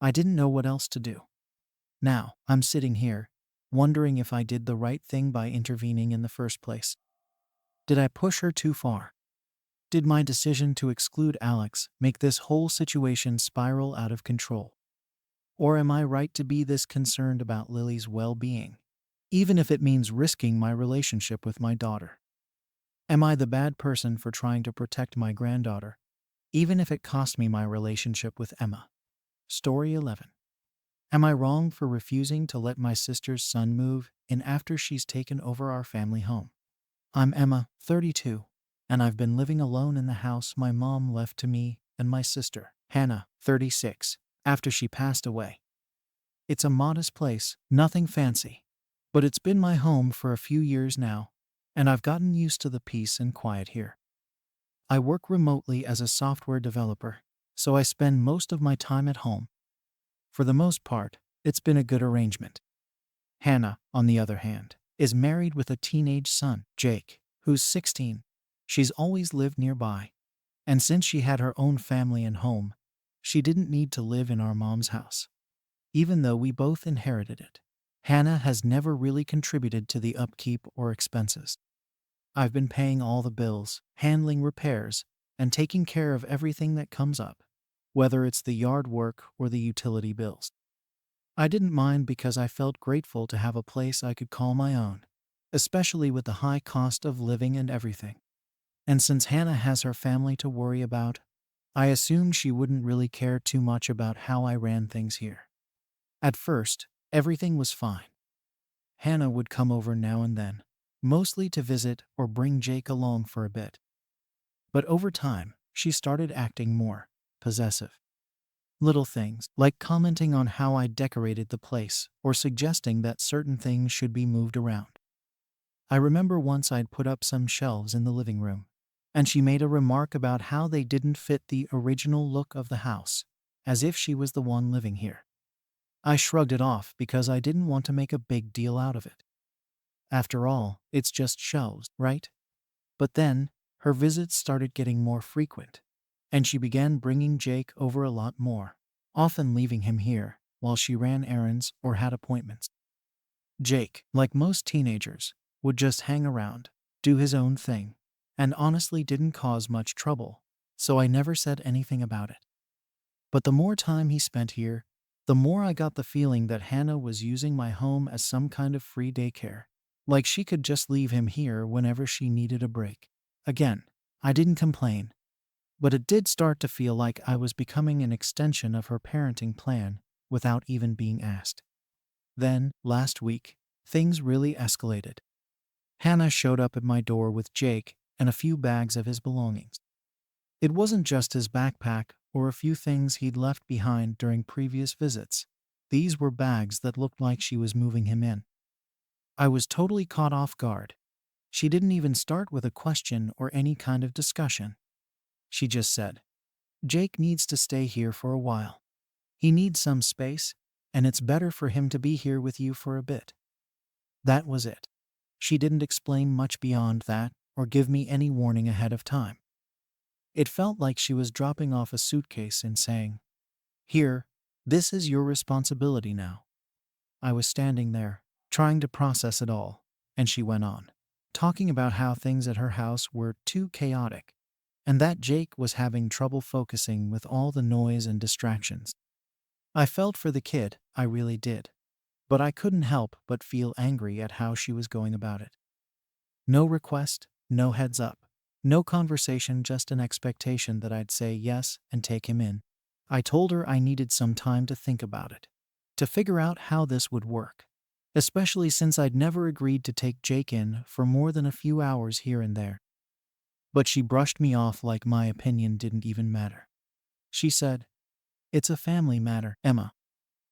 I didn't know what else to do. Now, I'm sitting here, wondering if I did the right thing by intervening in the first place. Did I push her too far? Did my decision to exclude Alex make this whole situation spiral out of control? Or am I right to be this concerned about Lily's well-being, even if it means risking my relationship with my daughter? Am I the bad person for trying to protect my granddaughter, even if it cost me my relationship with Emma? Story 11. Am I wrong for refusing to let my sister's son move in after she's taken over our family home? I'm Emma, 32, and I've been living alone in the house my mom left to me and my sister, Hannah, 36, after she passed away. It's a modest place, nothing fancy, but it's been my home for a few years now, and I've gotten used to the peace and quiet here. I work remotely as a software developer, so I spend most of my time at home. For the most part, it's been a good arrangement. Hannah, on the other hand, is married with a teenage son, Jake, who's 16. She's always lived nearby, and since she had her own family and home, she didn't need to live in our mom's house. Even though we both inherited it, Hannah has never really contributed to the upkeep or expenses. I've been paying all the bills, handling repairs, and taking care of everything that comes up, whether it's the yard work or the utility bills. I didn't mind because I felt grateful to have a place I could call my own, especially with the high cost of living and everything. And since Hannah has her family to worry about, I assumed she wouldn't really care too much about how I ran things here. At first, everything was fine. Hannah would come over now and then, mostly to visit or bring Jake along for a bit. But over time, she started acting more possessive. Little things, like commenting on how I decorated the place or suggesting that certain things should be moved around. I remember once I'd put up some shelves in the living room, and she made a remark about how they didn't fit the original look of the house, as if she was the one living here. I shrugged it off because I didn't want to make a big deal out of it. After all, it's just shelves, right? But then, her visits started getting more frequent, and she began bringing Jake over a lot more, often leaving him here while she ran errands or had appointments. Jake, like most teenagers, would just hang around, do his own thing, and honestly didn't cause much trouble, so I never said anything about it. But the more time he spent here, the more I got the feeling that Hannah was using my home as some kind of free daycare, like she could just leave him here whenever she needed a break. Again, I didn't complain, but it did start to feel like I was becoming an extension of her parenting plan without even being asked. Then, last week, things really escalated. Hannah showed up at my door with Jake and a few bags of his belongings. It wasn't just his backpack or a few things he'd left behind during previous visits. These were bags that looked like she was moving him in. I was totally caught off guard. She didn't even start with a question or any kind of discussion. She just said, "Jake needs to stay here for a while. He needs some space, and it's better for him to be here with you for a bit." That was it. She didn't explain much beyond that or give me any warning ahead of time. It felt like she was dropping off a suitcase and saying, "Here, this is your responsibility now." I was standing there, trying to process it all, and she went on, talking about how things at her house were too chaotic, and that Jake was having trouble focusing with all the noise and distractions. I felt for the kid, I really did, but I couldn't help but feel angry at how she was going about it. No request, no heads up, no conversation, just an expectation that I'd say yes and take him in. I told her I needed some time to think about it, to figure out how this would work, especially since I'd never agreed to take Jake in for more than a few hours here and there. But she brushed me off like my opinion didn't even matter. She said, "It's a family matter, Emma.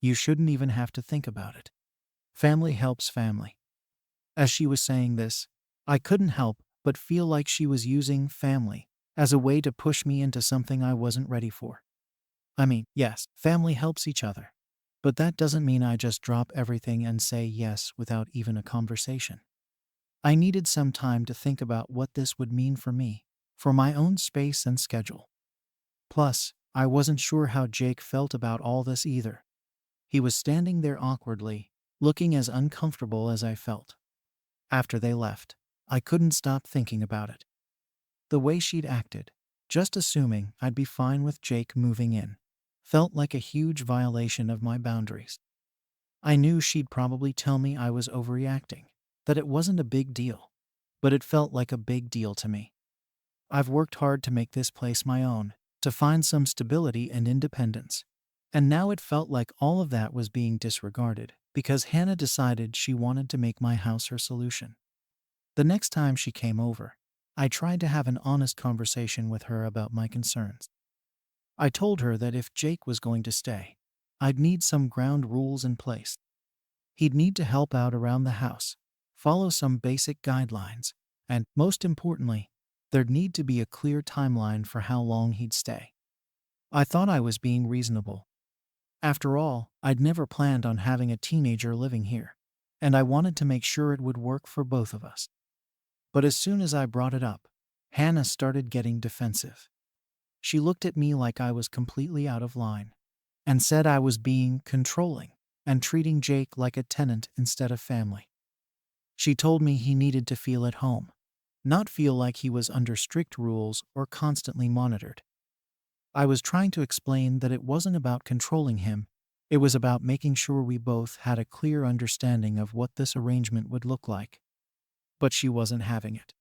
You shouldn't even have to think about it. Family helps family." As she was saying this, I couldn't help but feel like she was using family as a way to push me into something I wasn't ready for. I mean, yes, family helps each other, but that doesn't mean I just drop everything and say yes without even a conversation. I needed some time to think about what this would mean for me, for my own space and schedule. Plus, I wasn't sure how Jake felt about all this either. He was standing there awkwardly, looking as uncomfortable as I felt. After they left, I couldn't stop thinking about it. The way she'd acted, just assuming I'd be fine with Jake moving in, felt like a huge violation of my boundaries. I knew she'd probably tell me I was overreacting, that it wasn't a big deal, but it felt like a big deal to me. I've worked hard to make this place my own, to find some stability and independence, and now it felt like all of that was being disregarded because Hannah decided she wanted to make my house her solution. The next time she came over, I tried to have an honest conversation with her about my concerns. I told her that if Jake was going to stay, I'd need some ground rules in place. He'd need to help out around the house, follow some basic guidelines, and, most importantly, there'd need to be a clear timeline for how long he'd stay. I thought I was being reasonable. After all, I'd never planned on having a teenager living here, and I wanted to make sure it would work for both of us. But as soon as I brought it up, Hannah started getting defensive. She looked at me like I was completely out of line, and said I was being controlling and treating Jake like a tenant instead of family. She told me he needed to feel at home, not feel like he was under strict rules or constantly monitored. I was trying to explain that it wasn't about controlling him, it was about making sure we both had a clear understanding of what this arrangement would look like. but she wasn't having it.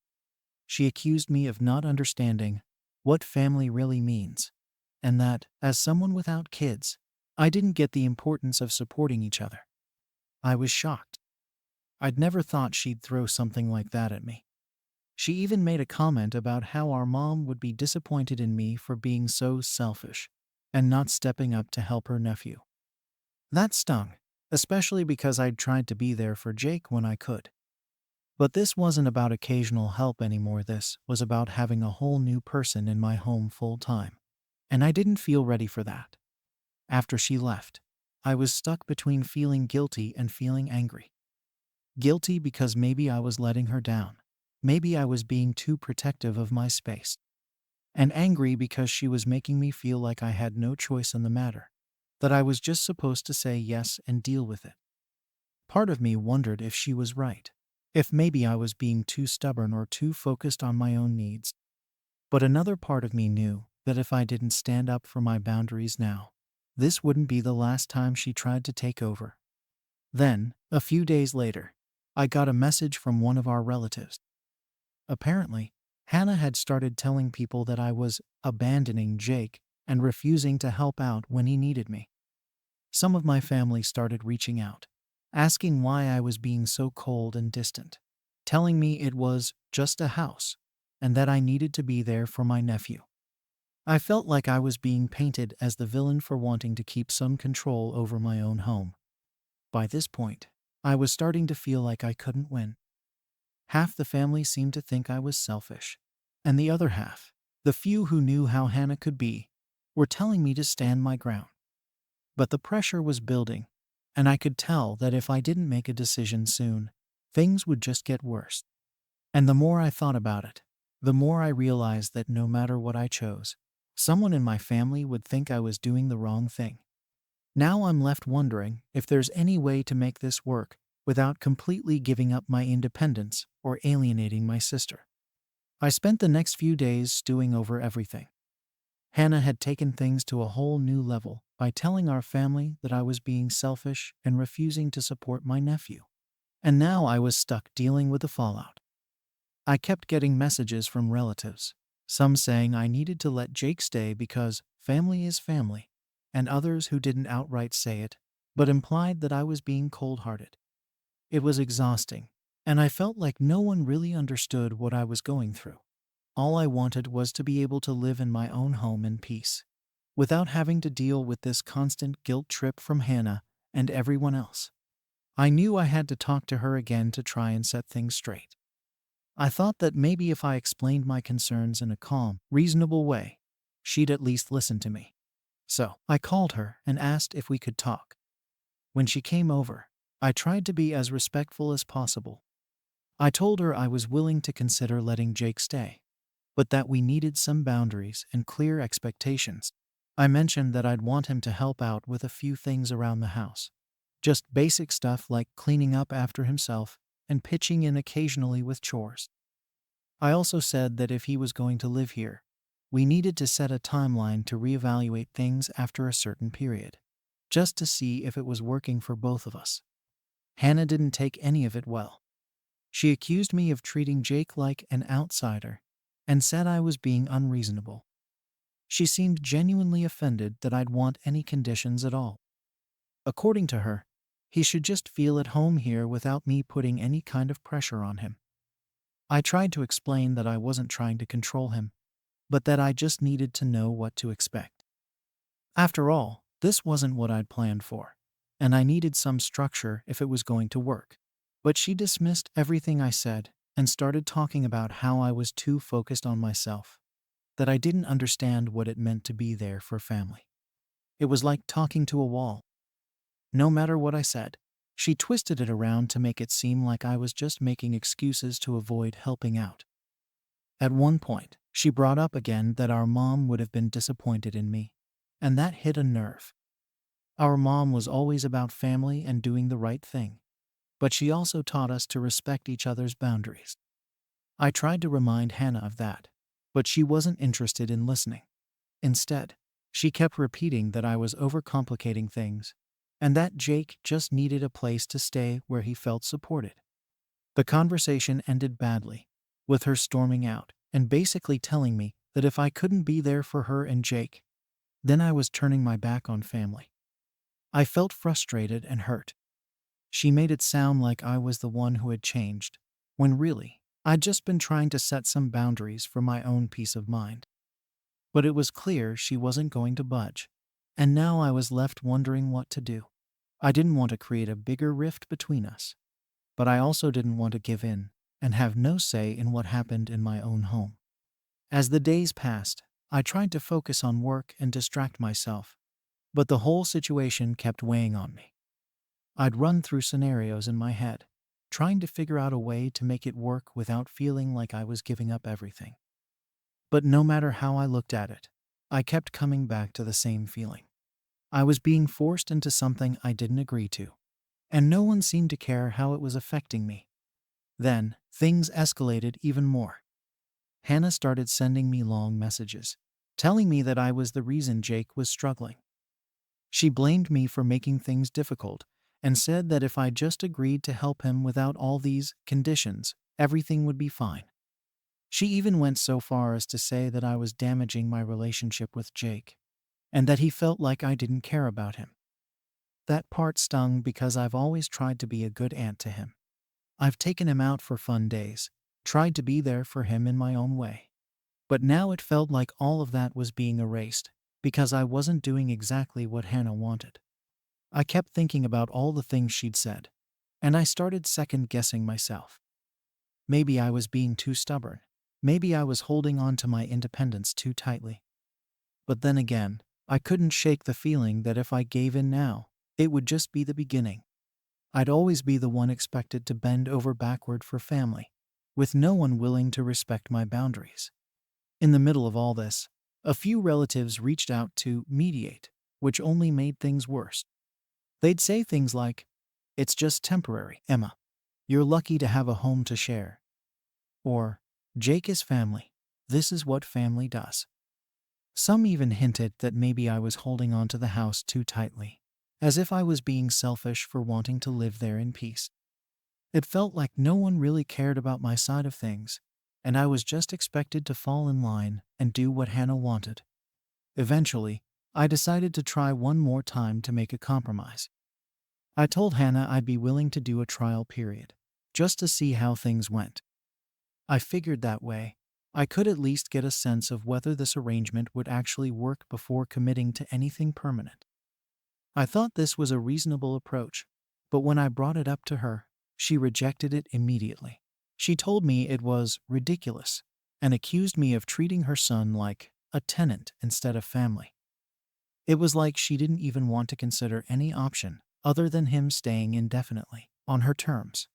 She accused me of not understanding what family really means, and that, as someone without kids, I didn't get the importance of supporting each other. I was shocked. I'd never thought she'd throw something like that at me. She even made a comment about how our mom would be disappointed in me for being so selfish and not stepping up to help her nephew. That stung, especially because I'd tried to be there for Jake when I could. But this wasn't about occasional help anymore. This was about having a whole new person in my home full time. And I didn't feel ready for that. After she left, I was stuck between feeling guilty and feeling angry. Guilty because maybe I was letting her down. Maybe I was being too protective of my space. And angry because she was making me feel like I had no choice in the matter, that I was just supposed to say yes and deal with it. Part of me wondered if she was right, if maybe I was being too stubborn or too focused on my own needs. But another part of me knew that if I didn't stand up for my boundaries now, this wouldn't be the last time she tried to take over. Then, a few days later, I got a message from one of our relatives. Apparently, Hannah had started telling people that I was abandoning Jake and refusing to help out when he needed me. Some of my family started reaching out, asking why I was being so cold and distant, telling me it was just a house and that I needed to be there for my nephew. I felt like I was being painted as the villain for wanting to keep some control over my own home. By this point, I was starting to feel like I couldn't win. Half the family seemed to think I was selfish, and the other half, the few who knew how Hannah could be, were telling me to stand my ground. But the pressure was building, and I could tell that if I didn't make a decision soon, things would just get worse. And the more I thought about it, the more I realized that no matter what I chose, someone in my family would think I was doing the wrong thing. Now I'm left wondering if there's any way to make this work without completely giving up my independence or alienating my sister. I spent the next few days stewing over everything. Hannah had taken things to a whole new level by telling our family that I was being selfish and refusing to support my nephew. And now I was stuck dealing with the fallout. I kept getting messages from relatives, some saying I needed to let Jake stay because family is family, and others who didn't outright say it, but implied that I was being cold-hearted. It was exhausting, and I felt like no one really understood what I was going through. All I wanted was to be able to live in my own home in peace, without having to deal with this constant guilt trip from Hannah and everyone else. I knew I had to talk to her again to try and set things straight. I thought that maybe if I explained my concerns in a calm, reasonable way, she'd at least listen to me. So, I called her and asked if we could talk. When she came over, I tried to be as respectful as possible. I told her I was willing to consider letting Jake stay, but that we needed some boundaries and clear expectations. I mentioned that I'd want him to help out with a few things around the house. Just basic stuff like cleaning up after himself and pitching in occasionally with chores. I also said that if he was going to live here, we needed to set a timeline to reevaluate things after a certain period, just to see if it was working for both of us. Hannah didn't take any of it well. She accused me of treating Jake like an outsider and said I was being unreasonable. She seemed genuinely offended that I'd want any conditions at all. According to her, he should just feel at home here without me putting any kind of pressure on him. I tried to explain that I wasn't trying to control him, but that I just needed to know what to expect. After all, this wasn't what I'd planned for, and I needed some structure if it was going to work. But she dismissed everything I said and started talking about how I was too focused on myself, that I didn't understand what it meant to be there for family. It was like talking to a wall. No matter what I said, she twisted it around to make it seem like I was just making excuses to avoid helping out. At one point, she brought up again that our mom would have been disappointed in me, and that hit a nerve. Our mom was always about family and doing the right thing, but she also taught us to respect each other's boundaries. I tried to remind Hannah of that, but she wasn't interested in listening. Instead, she kept repeating that I was overcomplicating things, and that Jake just needed a place to stay where he felt supported. The conversation ended badly, with her storming out and basically telling me that if I couldn't be there for her and Jake, then I was turning my back on family. I felt frustrated and hurt. She made it sound like I was the one who had changed, when really, I'd just been trying to set some boundaries for my own peace of mind. But it was clear she wasn't going to budge, and now I was left wondering what to do. I didn't want to create a bigger rift between us, but I also didn't want to give in and have no say in what happened in my own home. As the days passed, I tried to focus on work and distract myself, but the whole situation kept weighing on me. I'd run through scenarios in my head, trying to figure out a way to make it work without feeling like I was giving up everything. But no matter how I looked at it, I kept coming back to the same feeling. I was being forced into something I didn't agree to, and no one seemed to care how it was affecting me. Then, things escalated even more. Hannah started sending me long messages, telling me that I was the reason Jake was struggling. She blamed me for making things difficult and said that if I just agreed to help him without all these conditions, everything would be fine. She even went so far as to say that I was damaging my relationship with Jake, and that he felt like I didn't care about him. That part stung because I've always tried to be a good aunt to him. I've taken him out for fun days, tried to be there for him in my own way. But now it felt like all of that was being erased, because I wasn't doing exactly what Hannah wanted. I kept thinking about all the things she'd said, and I started second-guessing myself. Maybe I was being too stubborn. Maybe I was holding on to my independence too tightly. But then again, I couldn't shake the feeling that if I gave in now, it would just be the beginning. I'd always be the one expected to bend over backward for family, with no one willing to respect my boundaries. In the middle of all this, a few relatives reached out to mediate, which only made things worse. They'd say things like, "It's just temporary, Emma. You're lucky to have a home to share." Or, "Jake is family. This is what family does." Some even hinted that maybe I was holding on to the house too tightly, as if I was being selfish for wanting to live there in peace. It felt like no one really cared about my side of things, and I was just expected to fall in line and do what Hannah wanted. Eventually, I decided to try one more time to make a compromise. I told Hannah I'd be willing to do a trial period, just to see how things went. I figured that way, I could at least get a sense of whether this arrangement would actually work before committing to anything permanent. I thought this was a reasonable approach, but when I brought it up to her, she rejected it immediately. She told me it was ridiculous and accused me of treating her son like a tenant instead of family. It was like she didn't even want to consider any option other than him staying indefinitely on her terms.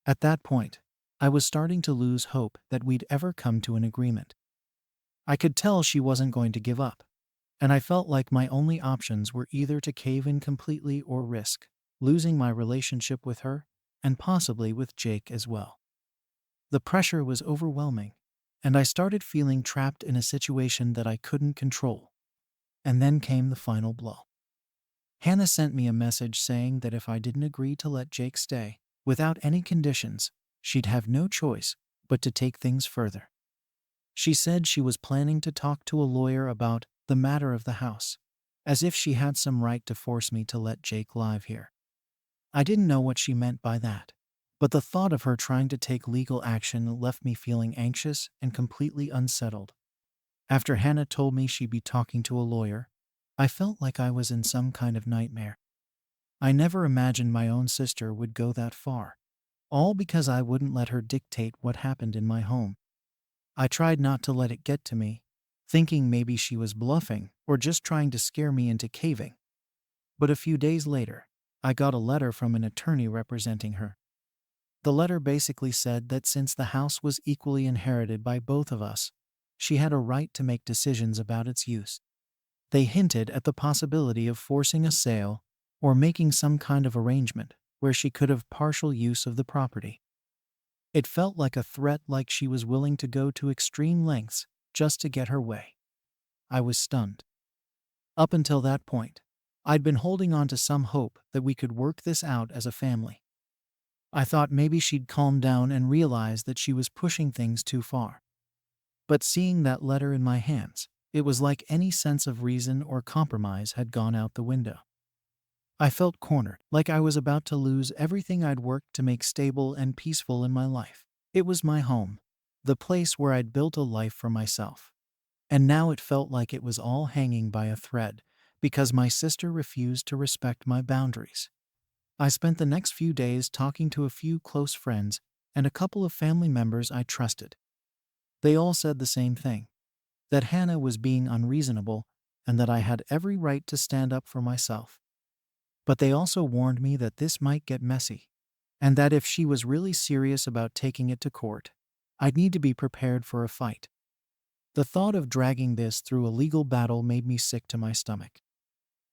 At that point, I was starting to lose hope that we'd ever come to an agreement. I could tell she wasn't going to give up, and I felt like my only options were either to cave in completely or risk losing my relationship with her and possibly with Jake as well. The pressure was overwhelming, and I started feeling trapped in a situation that I couldn't control. And then came the final blow. Hannah sent me a message saying that if I didn't agree to let Jake stay, without any conditions, she'd have no choice but to take things further. She said she was planning to talk to a lawyer about the matter of the house, as if she had some right to force me to let Jake live here. I didn't know what she meant by that, but the thought of her trying to take legal action left me feeling anxious and completely unsettled. After Hannah told me she'd be talking to a lawyer, I felt like I was in some kind of nightmare. I never imagined my own sister would go that far, all because I wouldn't let her dictate what happened in my home. I tried not to let it get to me, thinking maybe she was bluffing or just trying to scare me into caving. But a few days later, I got a letter from an attorney representing her. The letter basically said that since the house was equally inherited by both of us, she had a right to make decisions about its use. They hinted at the possibility of forcing a sale or making some kind of arrangement where she could have partial use of the property. It felt like a threat, like she was willing to go to extreme lengths just to get her way. I was stunned. Up until that point, I'd been holding on to some hope that we could work this out as a family. I thought maybe she'd calm down and realize that she was pushing things too far. But seeing that letter in my hands, it was like any sense of reason or compromise had gone out the window. I felt cornered, like I was about to lose everything I'd worked to make stable and peaceful in my life. It was my home, the place where I'd built a life for myself. And now it felt like it was all hanging by a thread because my sister refused to respect my boundaries. I spent the next few days talking to a few close friends and a couple of family members I trusted. They all said the same thing, that Hannah was being unreasonable and that I had every right to stand up for myself. But they also warned me that this might get messy, and that if she was really serious about taking it to court, I'd need to be prepared for a fight. The thought of dragging this through a legal battle made me sick to my stomach.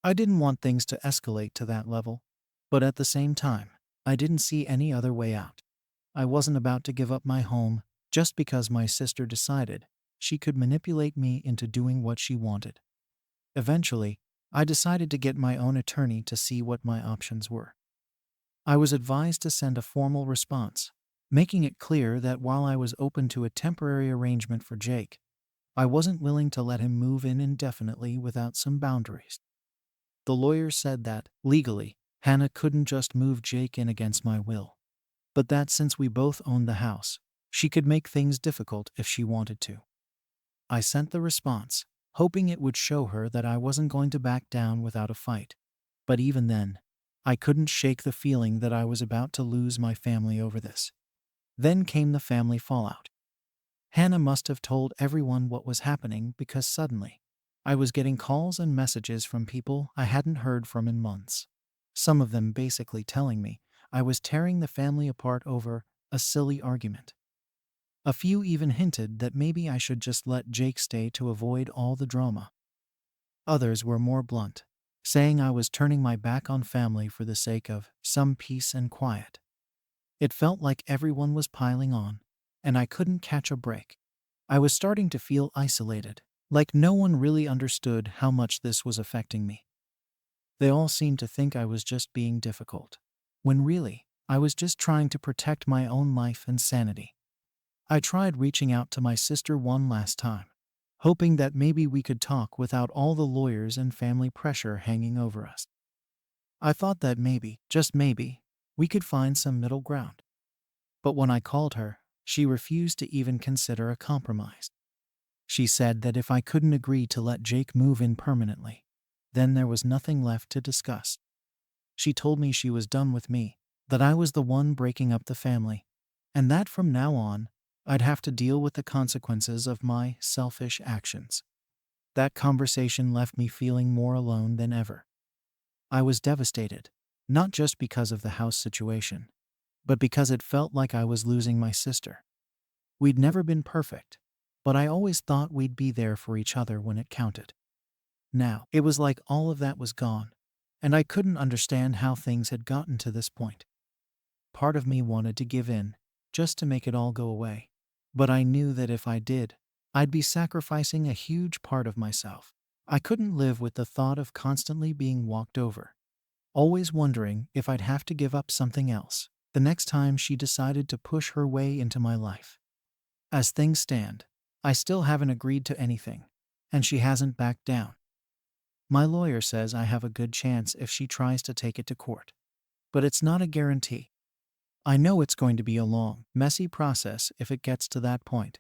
I didn't want things to escalate to that level, but at the same time, I didn't see any other way out. I wasn't about to give up my home just because my sister decided she could manipulate me into doing what she wanted. Eventually, I decided to get my own attorney to see what my options were. I was advised to send a formal response, making it clear that while I was open to a temporary arrangement for Jake, I wasn't willing to let him move in indefinitely without some boundaries. The lawyer said that, legally, Hannah couldn't just move Jake in against my will, but that since we both owned the house, she could make things difficult if she wanted to. I sent the response, hoping it would show her that I wasn't going to back down without a fight. But even then, I couldn't shake the feeling that I was about to lose my family over this. Then came the family fallout. Hannah must have told everyone what was happening because suddenly, I was getting calls and messages from people I hadn't heard from in months. Some of them basically telling me I was tearing the family apart over a silly argument. A few even hinted that maybe I should just let Jake stay to avoid all the drama. Others were more blunt, saying I was turning my back on family for the sake of some peace and quiet. It felt like everyone was piling on, and I couldn't catch a break. I was starting to feel isolated, like no one really understood how much this was affecting me. They all seemed to think I was just being difficult, when really, I was just trying to protect my own life and sanity. I tried reaching out to my sister one last time, hoping that maybe we could talk without all the lawyers and family pressure hanging over us. I thought that maybe, just maybe, we could find some middle ground. But when I called her, she refused to even consider a compromise. She said that if I couldn't agree to let Jake move in permanently, then there was nothing left to discuss. She told me she was done with me, that I was the one breaking up the family, and that from now on, I'd have to deal with the consequences of my selfish actions. That conversation left me feeling more alone than ever. I was devastated, not just because of the house situation, but because it felt like I was losing my sister. We'd never been perfect, but I always thought we'd be there for each other when it counted. Now, it was like all of that was gone, and I couldn't understand how things had gotten to this point. Part of me wanted to give in, just to make it all go away. But I knew that if I did, I'd be sacrificing a huge part of myself. I couldn't live with the thought of constantly being walked over, always wondering if I'd have to give up something else the next time she decided to push her way into my life. As things stand, I still haven't agreed to anything, and she hasn't backed down. My lawyer says I have a good chance if she tries to take it to court, but it's not a guarantee. I know it's going to be a long, messy process if it gets to that point,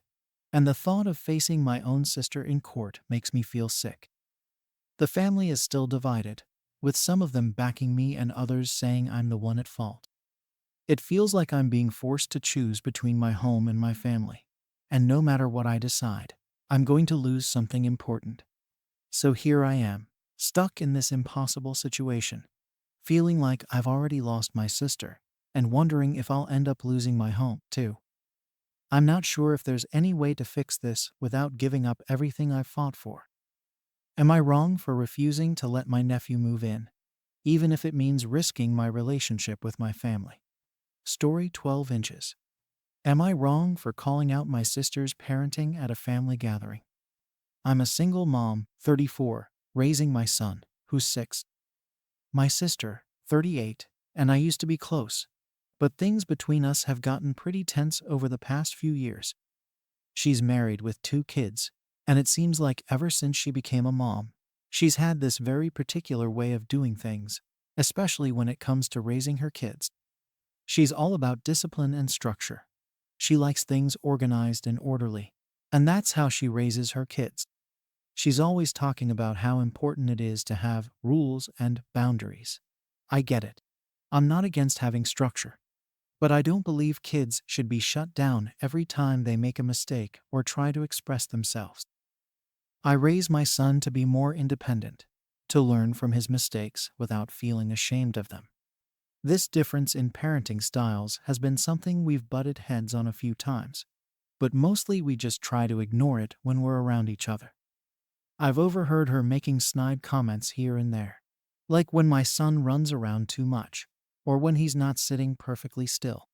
and the thought of facing my own sister in court makes me feel sick. The family is still divided, with some of them backing me and others saying I'm the one at fault. It feels like I'm being forced to choose between my home and my family, and no matter what I decide, I'm going to lose something important. So here I am, stuck in this impossible situation, feeling like I've already lost my sister, and wondering if I'll end up losing my home, too. I'm not sure if there's any way to fix this without giving up everything I've fought for. Am I wrong for refusing to let my nephew move in, even if it means risking my relationship with my family? Story 12 inches. Am I wrong for calling out my sister's parenting at a family gathering? I'm a single mom, 34, raising my son, who's 6. My sister, 38, and I used to be close, But things between us have gotten pretty tense over the past few years. She's married with 2 kids, and it seems like ever since she became a mom, she's had this very particular way of doing things, especially when it comes to raising her kids. She's all about discipline and structure. She likes things organized and orderly, and that's how she raises her kids. She's always talking about how important it is to have rules and boundaries. I get it. I'm not against having structure. But I don't believe kids should be shut down every time they make a mistake or try to express themselves. I raise my son to be more independent, to learn from his mistakes without feeling ashamed of them. This difference in parenting styles has been something we've butted heads on a few times, but mostly we just try to ignore it when we're around each other. I've overheard her making snide comments here and there, like when my son runs around too much, or when he's not sitting perfectly still.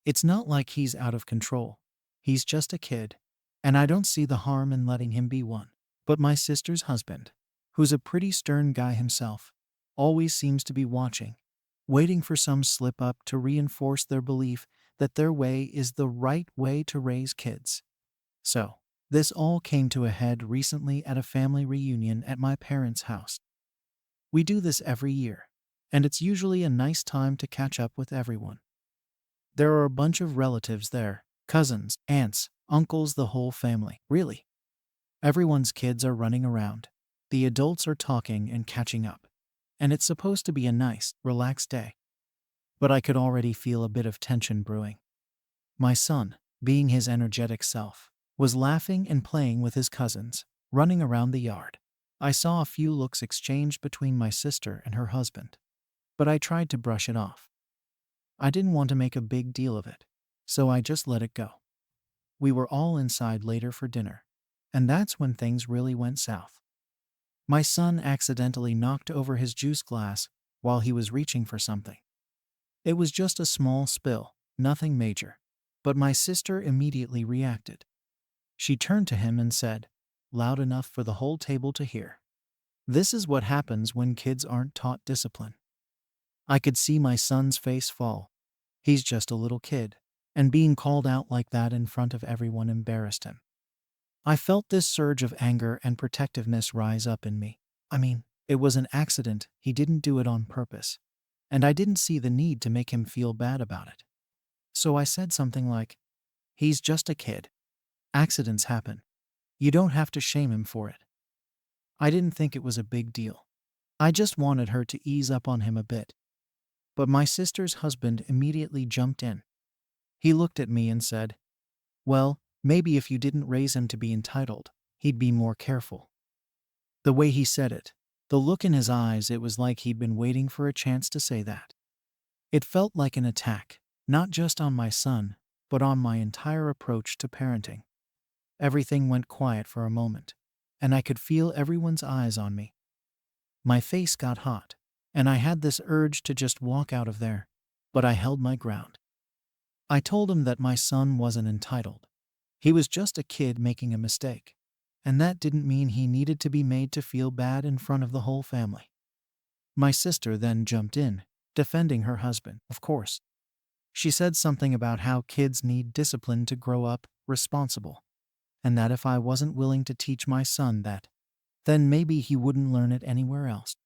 It's not like he's out of control. He's just a kid, and I don't see the harm in letting him be one. But my sister's husband, who's a pretty stern guy himself, always seems to be watching, waiting for some slip up to reinforce their belief that their way is the right way to raise kids. So, this all came to a head recently at a family reunion at my parents' house. We do this every year, and it's usually a nice time to catch up with everyone. There are a bunch of relatives there, cousins, aunts, uncles, the whole family. Really. Everyone's kids are running around. The adults are talking and catching up. And it's supposed to be a nice, relaxed day. But I could already feel a bit of tension brewing. My son, being his energetic self, was laughing and playing with his cousins, running around the yard. I saw a few looks exchanged between my sister and her husband, but I tried to brush it off. I didn't want to make a big deal of it, so I just let it go. We were all inside later for dinner, and that's when things really went south. My son accidentally knocked over his juice glass while he was reaching for something. It was just a small spill, nothing major, but my sister immediately reacted. She turned to him and said, loud enough for the whole table to hear, "This is what happens when kids aren't taught discipline." I could see my son's face fall. He's just a little kid, and being called out like that in front of everyone embarrassed him. I felt this surge of anger and protectiveness rise up in me. I mean, it was an accident, he didn't do it on purpose, and I didn't see the need to make him feel bad about it. So I said something like, "He's just a kid. Accidents happen. You don't have to shame him for it." I didn't think it was a big deal. I just wanted her to ease up on him a bit. But my sister's husband immediately jumped in. He looked at me and said, "Well, maybe if you didn't raise him to be entitled, he'd be more careful." The way he said it, the look in his eyes, it was like he'd been waiting for a chance to say that. It felt like an attack, not just on my son, but on my entire approach to parenting. Everything went quiet for a moment, and I could feel everyone's eyes on me. My face got hot, and I had this urge to just walk out of there, but I held my ground. I told him that my son wasn't entitled. He was just a kid making a mistake, and that didn't mean he needed to be made to feel bad in front of the whole family. My sister then jumped in, defending her husband, of course. She said something about how kids need discipline to grow up responsible, and that if I wasn't willing to teach my son that, then maybe he wouldn't learn it anywhere else.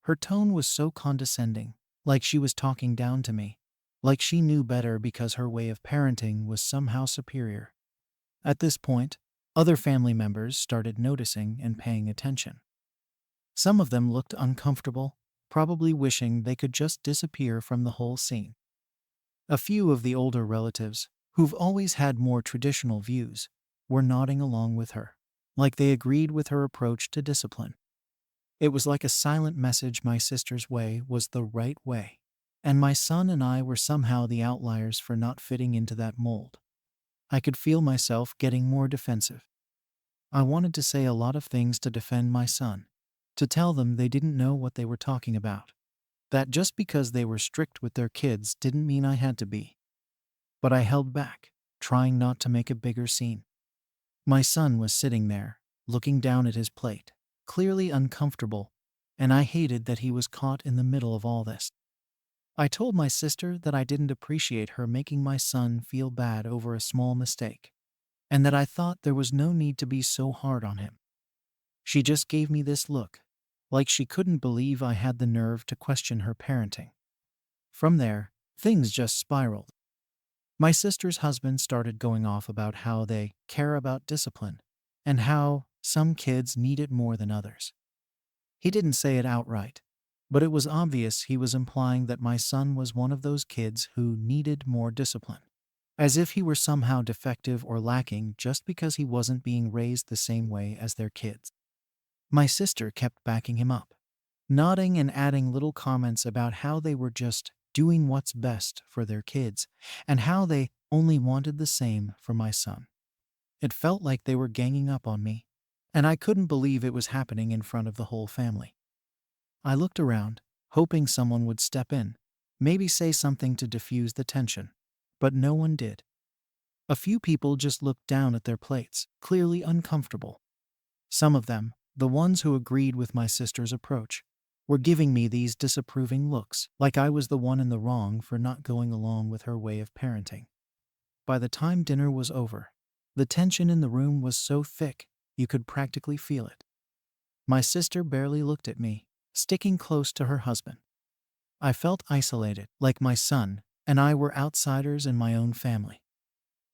Her tone was so condescending, like she was talking down to me, like she knew better because her way of parenting was somehow superior. At this point, other family members started noticing and paying attention. Some of them looked uncomfortable, probably wishing they could just disappear from the whole scene. A few of the older relatives, who've always had more traditional views, were nodding along with her, like they agreed with her approach to discipline. It was like a silent message my sister's way was the right way, and my son and I were somehow the outliers for not fitting into that mold. I could feel myself getting more defensive. I wanted to say a lot of things to defend my son, to tell them they didn't know what they were talking about, that just because they were strict with their kids didn't mean I had to be. But I held back, trying not to make a bigger scene. My son was sitting there, looking down at his plate, clearly uncomfortable, and I hated that he was caught in the middle of all this. I told my sister that I didn't appreciate her making my son feel bad over a small mistake, and that I thought there was no need to be so hard on him. She just gave me this look, like she couldn't believe I had the nerve to question her parenting. From there, things just spiraled. My sister's husband started going off about how they care about discipline and how some kids need it more than others. He didn't say it outright, but it was obvious he was implying that my son was one of those kids who needed more discipline, as if he were somehow defective or lacking just because he wasn't being raised the same way as their kids. My sister kept backing him up, nodding and adding little comments about how they were just doing what's best for their kids and how they only wanted the same for my son. It felt like they were ganging up on me, and I couldn't believe it was happening in front of the whole family. I looked around, hoping someone would step in, maybe say something to diffuse the tension, but no one did. A few people just looked down at their plates, clearly uncomfortable. Some of them, the ones who agreed with my sister's approach, were giving me these disapproving looks, like I was the one in the wrong for not going along with her way of parenting. By the time dinner was over, the tension in the room was so thick you could practically feel it. My sister barely looked at me, sticking close to her husband. I felt isolated, like my son and I were outsiders in my own family.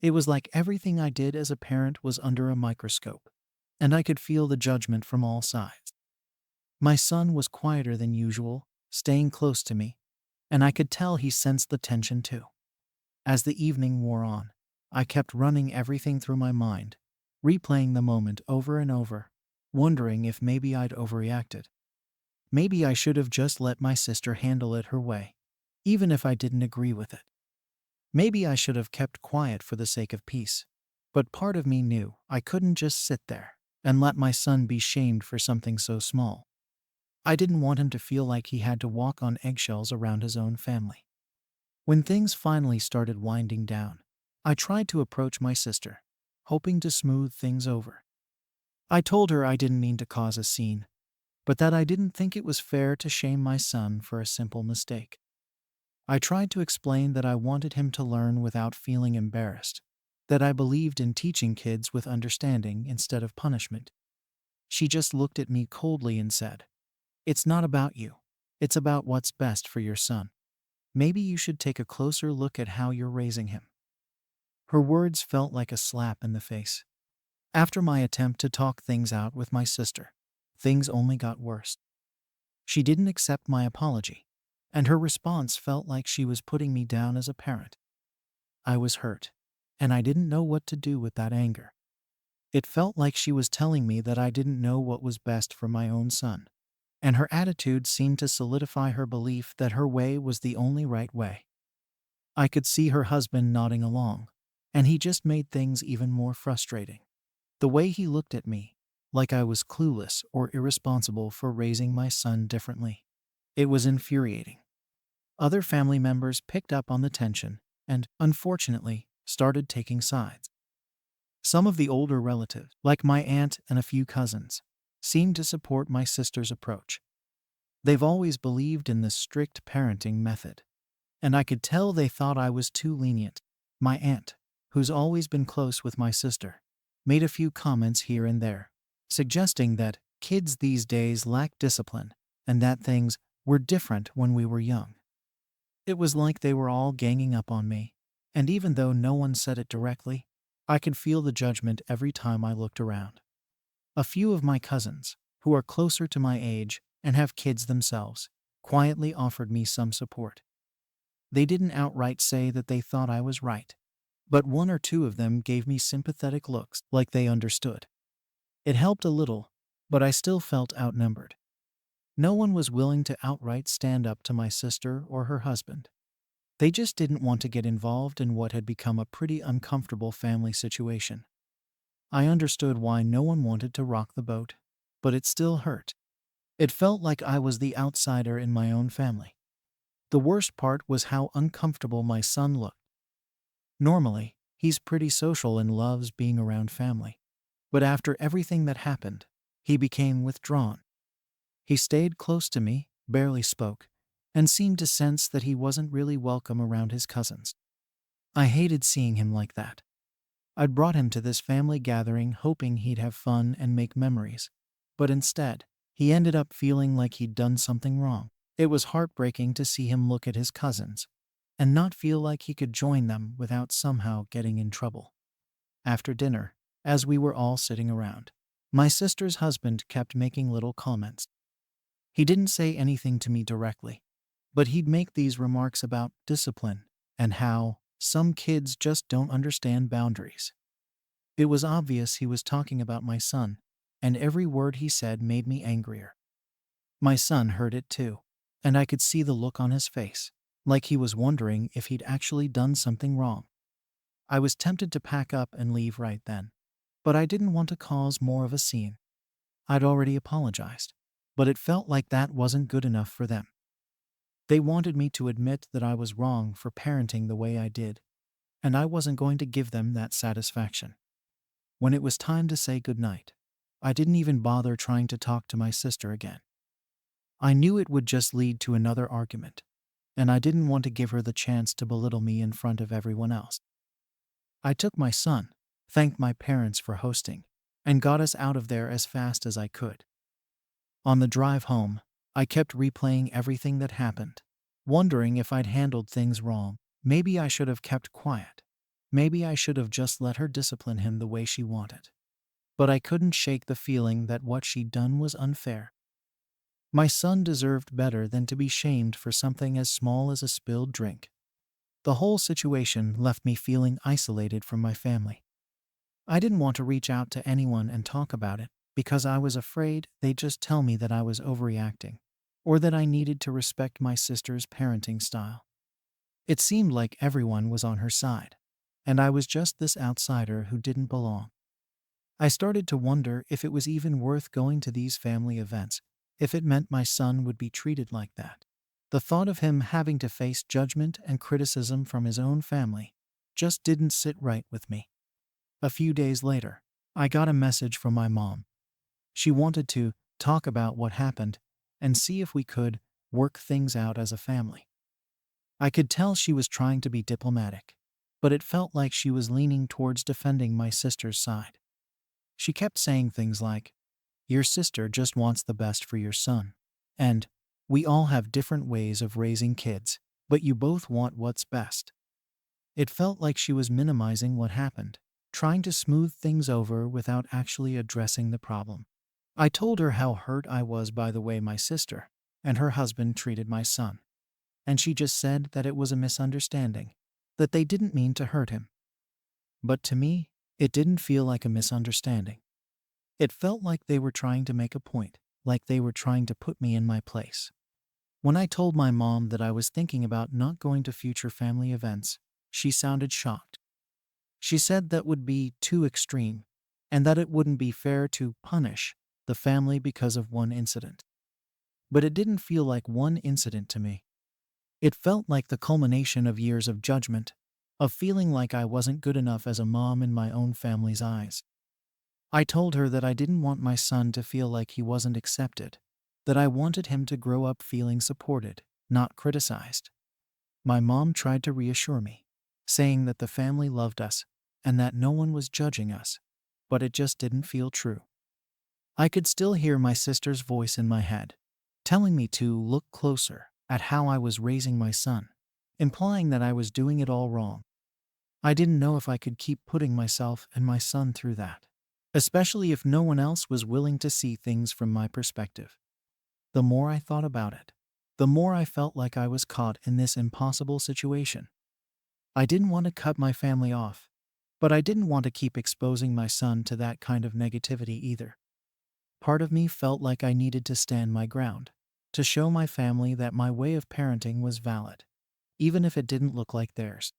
It was like everything I did as a parent was under a microscope, and I could feel the judgment from all sides. My son was quieter than usual, staying close to me, and I could tell he sensed the tension too. As the evening wore on, I kept running everything through my mind, replaying the moment over and over, wondering if maybe I'd overreacted. Maybe I should have just let my sister handle it her way, even if I didn't agree with it. Maybe I should have kept quiet for the sake of peace. But part of me knew I couldn't just sit there and let my son be shamed for something so small. I didn't want him to feel like he had to walk on eggshells around his own family. When things finally started winding down, I tried to approach my sister, hoping to smooth things over. I told her I didn't mean to cause a scene, but that I didn't think it was fair to shame my son for a simple mistake. I tried to explain that I wanted him to learn without feeling embarrassed, that I believed in teaching kids with understanding instead of punishment. She just looked at me coldly and said, "It's not about you. It's about what's best for your son. Maybe you should take a closer look at how you're raising him." Her words felt like a slap in the face. After my attempt to talk things out with my sister, things only got worse. She didn't accept my apology, and her response felt like she was putting me down as a parent. I was hurt, and I didn't know what to do with that anger. It felt like she was telling me that I didn't know what was best for my own son, and her attitude seemed to solidify her belief that her way was the only right way. I could see her husband nodding along, and he just made things even more frustrating. The way he looked at me, like I was clueless or irresponsible for raising my son differently. It was infuriating. Other family members picked up on the tension and, unfortunately, started taking sides. Some of the older relatives, like my aunt and a few cousins, seemed to support my sister's approach. They've always believed in this strict parenting method, and I could tell they thought I was too lenient. My aunt, who's always been close with my sister, made a few comments here and there, suggesting that kids these days lack discipline and that things were different when we were young. It was like they were all ganging up on me, and even though no one said it directly, I could feel the judgment every time I looked around. A few of my cousins, who are closer to my age and have kids themselves, quietly offered me some support. They didn't outright say that they thought I was right, but one or two of them gave me sympathetic looks like they understood. It helped a little, but I still felt outnumbered. No one was willing to outright stand up to my sister or her husband. They just didn't want to get involved in what had become a pretty uncomfortable family situation. I understood why no one wanted to rock the boat, but it still hurt. It felt like I was the outsider in my own family. The worst part was how uncomfortable my son looked. Normally, he's pretty social and loves being around family. But after everything that happened, he became withdrawn. He stayed close to me, barely spoke, and seemed to sense that he wasn't really welcome around his cousins. I hated seeing him like that. I'd brought him to this family gathering hoping he'd have fun and make memories, but instead, he ended up feeling like he'd done something wrong. It was heartbreaking to see him look at his cousins and not feel like he could join them without somehow getting in trouble. After dinner, as we were all sitting around, my sister's husband kept making little comments. He didn't say anything to me directly, but he'd make these remarks about discipline and how some kids just don't understand boundaries. It was obvious he was talking about my son, and every word he said made me angrier. My son heard it too, and I could see the look on his face, like he was wondering if he'd actually done something wrong. I was tempted to pack up and leave right then, but I didn't want to cause more of a scene. I'd already apologized, but it felt like that wasn't good enough for them. They wanted me to admit that I was wrong for parenting the way I did, and I wasn't going to give them that satisfaction. When it was time to say goodnight, I didn't even bother trying to talk to my sister again. I knew it would just lead to another argument, and I didn't want to give her the chance to belittle me in front of everyone else. I took my son, thanked my parents for hosting, and got us out of there as fast as I could. On the drive home, I kept replaying everything that happened, wondering if I'd handled things wrong. Maybe I should have kept quiet. Maybe I should have just let her discipline him the way she wanted. But I couldn't shake the feeling that what she'd done was unfair. My son deserved better than to be shamed for something as small as a spilled drink. The whole situation left me feeling isolated from my family. I didn't want to reach out to anyone and talk about it because I was afraid they'd just tell me that I was overreacting or that I needed to respect my sister's parenting style. It seemed like everyone was on her side, and I was just this outsider who didn't belong. I started to wonder if it was even worth going to these family events, if it meant my son would be treated like that. The thought of him having to face judgment and criticism from his own family just didn't sit right with me. A few days later, I got a message from my mom. She wanted to talk about what happened and see if we could work things out as a family. I could tell she was trying to be diplomatic, but it felt like she was leaning towards defending my sister's side. She kept saying things like, "Your sister just wants the best for your son," and "We all have different ways of raising kids, but you both want what's best." It felt like she was minimizing what happened, trying to smooth things over without actually addressing the problem. I told her how hurt I was by the way my sister and her husband treated my son, and she just said that it was a misunderstanding, that they didn't mean to hurt him. But to me, it didn't feel like a misunderstanding. It felt like they were trying to make a point, like they were trying to put me in my place. When I told my mom that I was thinking about not going to future family events, she sounded shocked. She said that would be too extreme, and that it wouldn't be fair to punish the family because of one incident. But it didn't feel like one incident to me. It felt like the culmination of years of judgment, of feeling like I wasn't good enough as a mom in my own family's eyes. I told her that I didn't want my son to feel like he wasn't accepted, that I wanted him to grow up feeling supported, not criticized. My mom tried to reassure me, saying that the family loved us and that no one was judging us, but it just didn't feel true. I could still hear my sister's voice in my head, telling me to look closer at how I was raising my son, implying that I was doing it all wrong. I didn't know if I could keep putting myself and my son through that, especially if no one else was willing to see things from my perspective. The more I thought about it, the more I felt like I was caught in this impossible situation. I didn't want to cut my family off, but I didn't want to keep exposing my son to that kind of negativity either. Part of me felt like I needed to stand my ground, to show my family that my way of parenting was valid, even if it didn't look like theirs.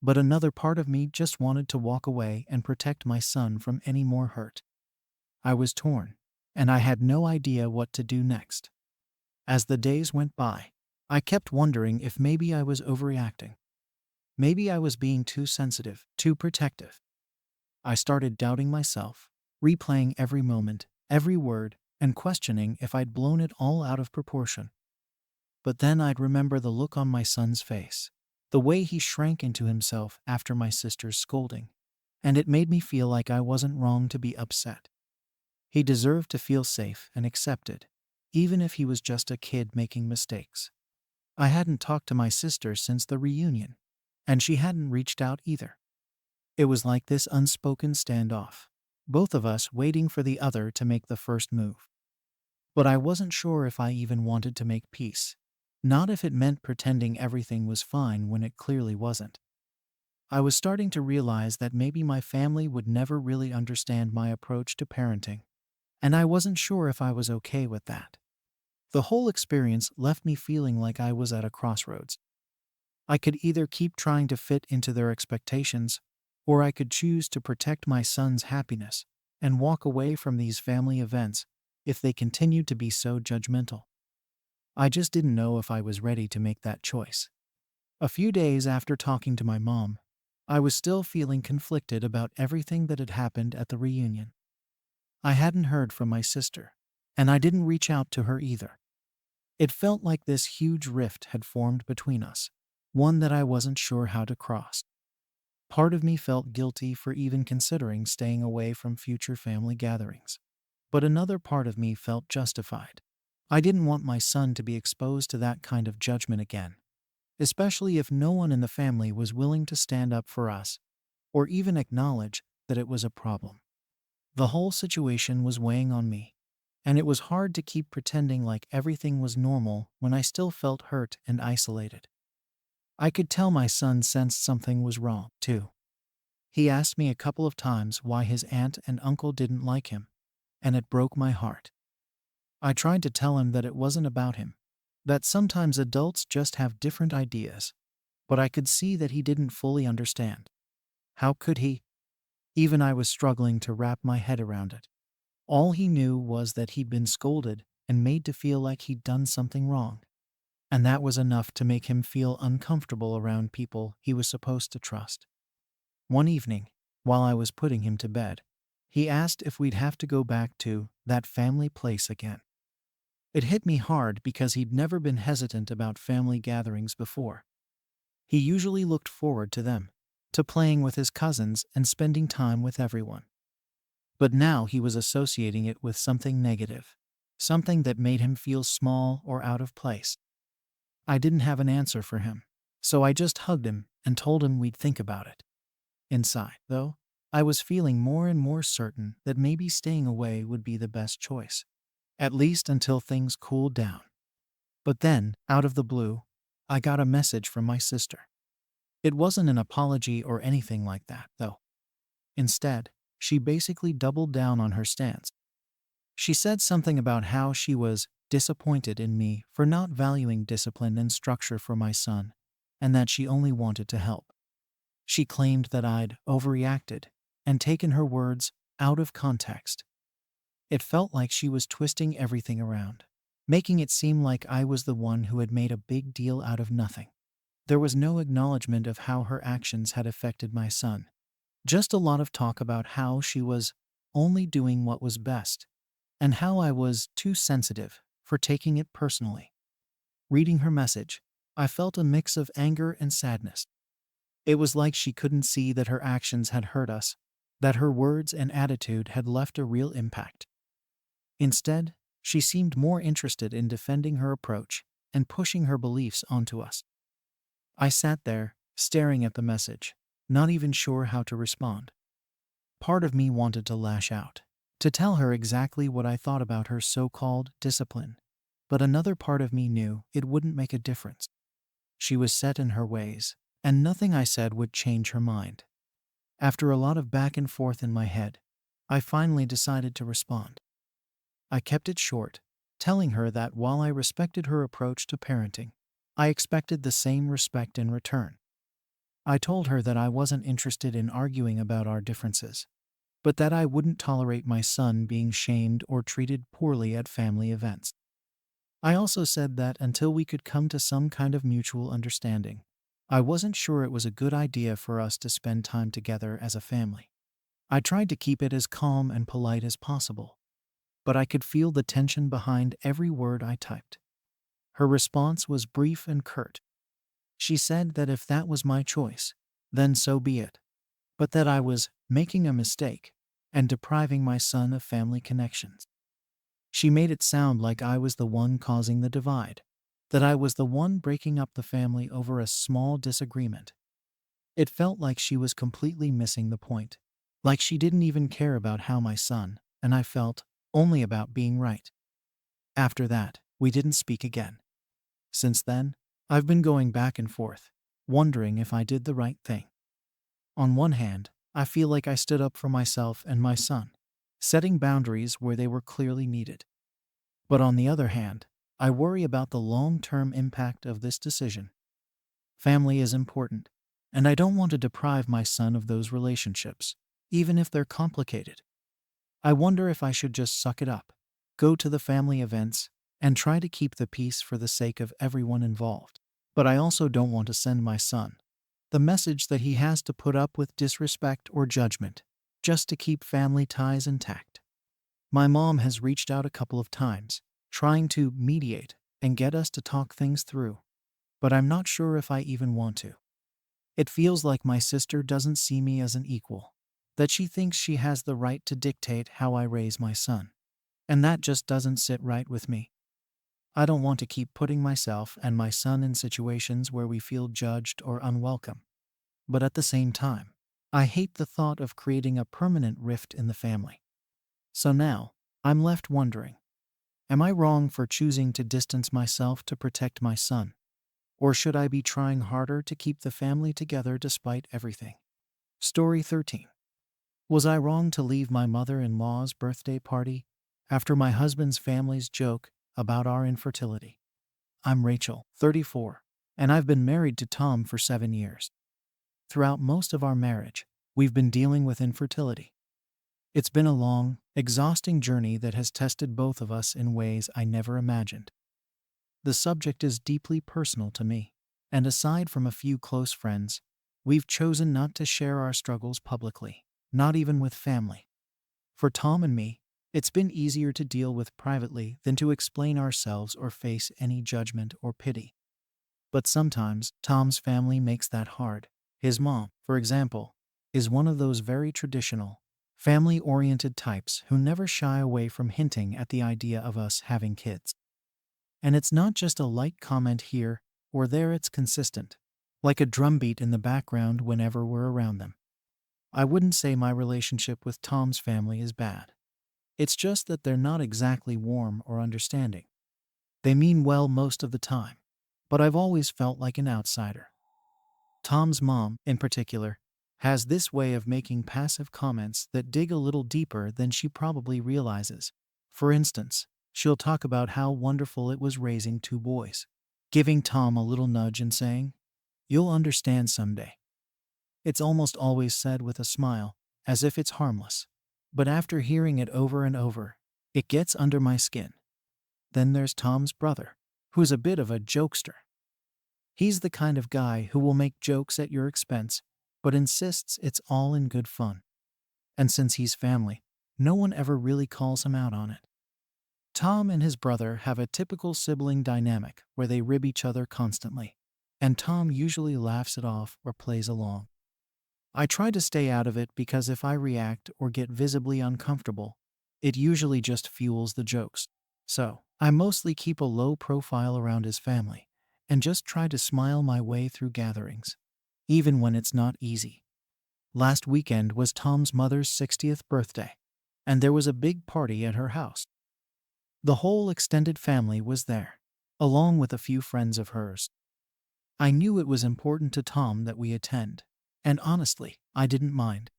But another part of me just wanted to walk away and protect my son from any more hurt. I was torn, and I had no idea what to do next. As the days went by, I kept wondering if maybe I was overreacting. Maybe I was being too sensitive, too protective. I started doubting myself, replaying every moment, every word, and questioning if I'd blown it all out of proportion. but then I'd remember the look on my son's face, the way he shrank into himself after my sister's scolding, and it made me feel like I wasn't wrong to be upset. He deserved to feel safe and accepted, even if he was just a kid making mistakes. I hadn't talked to my sister since the reunion, and she hadn't reached out either. It was like this unspoken standoff, both of us waiting for the other to make the first move. But I wasn't sure if I even wanted to make peace, not if it meant pretending everything was fine when it clearly wasn't. I was starting to realize that maybe my family would never really understand my approach to parenting, and I wasn't sure if I was okay with that. The whole experience left me feeling like I was at a crossroads. I could either keep trying to fit into their expectations, or I could choose to protect my son's happiness and walk away from these family events if they continued to be so judgmental. I just didn't know if I was ready to make that choice. A few days after talking to my mom, I was still feeling conflicted about everything that had happened at the reunion. I hadn't heard from my sister, and I didn't reach out to her either. It felt like this huge rift had formed between us, one that I wasn't sure how to cross. Part of me felt guilty for even considering staying away from future family gatherings, but another part of me felt justified. I didn't want my son to be exposed to that kind of judgment again, especially if no one in the family was willing to stand up for us or even acknowledge that it was a problem. The whole situation was weighing on me, and it was hard to keep pretending like everything was normal when I still felt hurt and isolated. I could tell my son sensed something was wrong, too. He asked me a couple of times why his aunt and uncle didn't like him, and it broke my heart. I tried to tell him that it wasn't about him, that sometimes adults just have different ideas, but I could see that he didn't fully understand. How could he? Even I was struggling to wrap my head around it. All he knew was that he'd been scolded and made to feel like he'd done something wrong, and that was enough to make him feel uncomfortable around people he was supposed to trust. One evening, while I was putting him to bed, he asked if we'd have to go back to that family place again. It hit me hard because he'd never been hesitant about family gatherings before. He usually looked forward to them, to playing with his cousins and spending time with everyone. But now he was associating it with something negative, something that made him feel small or out of place. I didn't have an answer for him, so I just hugged him and told him we'd think about it. Inside, though, I was feeling more and more certain that maybe staying away would be the best choice, at least until things cooled down. But then, out of the blue, I got a message from my sister. It wasn't an apology or anything like that, though. Instead, she basically doubled down on her stance. She said something about how she was disappointed in me for not valuing discipline and structure for my son, and that she only wanted to help. She claimed that I'd overreacted and taken her words out of context. It felt like she was twisting everything around, making it seem like I was the one who had made a big deal out of nothing. There was no acknowledgement of how her actions had affected my son, just a lot of talk about how she was only doing what was best, and how I was too sensitive for taking it personally. Reading her message, I felt a mix of anger and sadness. It was like she couldn't see that her actions had hurt us, that her words and attitude had left a real impact. Instead, she seemed more interested in defending her approach and pushing her beliefs onto us. I sat there, staring at the message, not even sure how to respond. Part of me wanted to lash out, to tell her exactly what I thought about her so-called discipline, but another part of me knew it wouldn't make a difference. She was set in her ways, and nothing I said would change her mind. After a lot of back and forth in my head, I finally decided to respond. I kept it short, telling her that while I respected her approach to parenting, I expected the same respect in return. I told her that I wasn't interested in arguing about our differences, but that I wouldn't tolerate my son being shamed or treated poorly at family events. I also said that until we could come to some kind of mutual understanding, I wasn't sure it was a good idea for us to spend time together as a family. I tried to keep it as calm and polite as possible, but I could feel the tension behind every word I typed. Her response was brief and curt. She said that if that was my choice, then so be it, but that I was making a mistake and depriving my son of family connections. She made it sound like I was the one causing the divide, that I was the one breaking up the family over a small disagreement. It felt like she was completely missing the point, like she didn't even care about how my son, and I felt, only about being right. After that, we didn't speak again. Since then, I've been going back and forth, wondering if I did the right thing. On one hand, I feel like I stood up for myself and my son, setting boundaries where they were clearly needed. But on the other hand, I worry about the long-term impact of this decision. Family is important, and I don't want to deprive my son of those relationships, even if they're complicated. I wonder if I should just suck it up, go to the family events, and try to keep the peace for the sake of everyone involved. But I also don't want to send my son the message that he has to put up with disrespect or judgment just to keep family ties intact. My mom has reached out a couple of times, trying to mediate and get us to talk things through, but I'm not sure if I even want to. It feels like my sister doesn't see me as an equal, that she thinks she has the right to dictate how I raise my son, and that just doesn't sit right with me. I don't want to keep putting myself and my son in situations where we feel judged or unwelcome. But at the same time, I hate the thought of creating a permanent rift in the family. So now, I'm left wondering, am I wrong for choosing to distance myself to protect my son? Or should I be trying harder to keep the family together despite everything? Story 13. Was I wrong to leave my mother-in-law's birthday party after my husband's family's joke about our infertility? I'm Rachel, 34, and I've been married to Tom for 7 years. Throughout most of our marriage, we've been dealing with infertility. It's been a long, exhausting journey that has tested both of us in ways I never imagined. The subject is deeply personal to me, and aside from a few close friends, we've chosen not to share our struggles publicly, not even with family. For Tom and me, it's been easier to deal with privately than to explain ourselves or face any judgment or pity. But sometimes, Tom's family makes that hard. His mom, for example, is one of those very traditional, family-oriented types who never shy away from hinting at the idea of us having kids. And it's not just a light comment here or there, it's consistent, like a drumbeat in the background whenever we're around them. I wouldn't say my relationship with Tom's family is bad. It's just that they're not exactly warm or understanding. They mean well most of the time, but I've always felt like an outsider. Tom's mom, in particular, has this way of making passive comments that dig a little deeper than she probably realizes. For instance, she'll talk about how wonderful it was raising 2 boys, giving Tom a little nudge and saying, "You'll understand someday." It's almost always said with a smile, as if it's harmless. But after hearing it over and over, it gets under my skin. Then there's Tom's brother, who's a bit of a jokester. He's the kind of guy who will make jokes at your expense, but insists it's all in good fun. And since he's family, no one ever really calls him out on it. Tom and his brother have a typical sibling dynamic where they rib each other constantly, and Tom usually laughs it off or plays along. I try to stay out of it because if I react or get visibly uncomfortable, it usually just fuels the jokes. So, I mostly keep a low profile around his family and just try to smile my way through gatherings, even when it's not easy. Last weekend was Tom's mother's 60th birthday, and there was a big party at her house. The whole extended family was there, along with a few friends of hers. I knew it was important to Tom that we attend, and honestly, I didn't mind.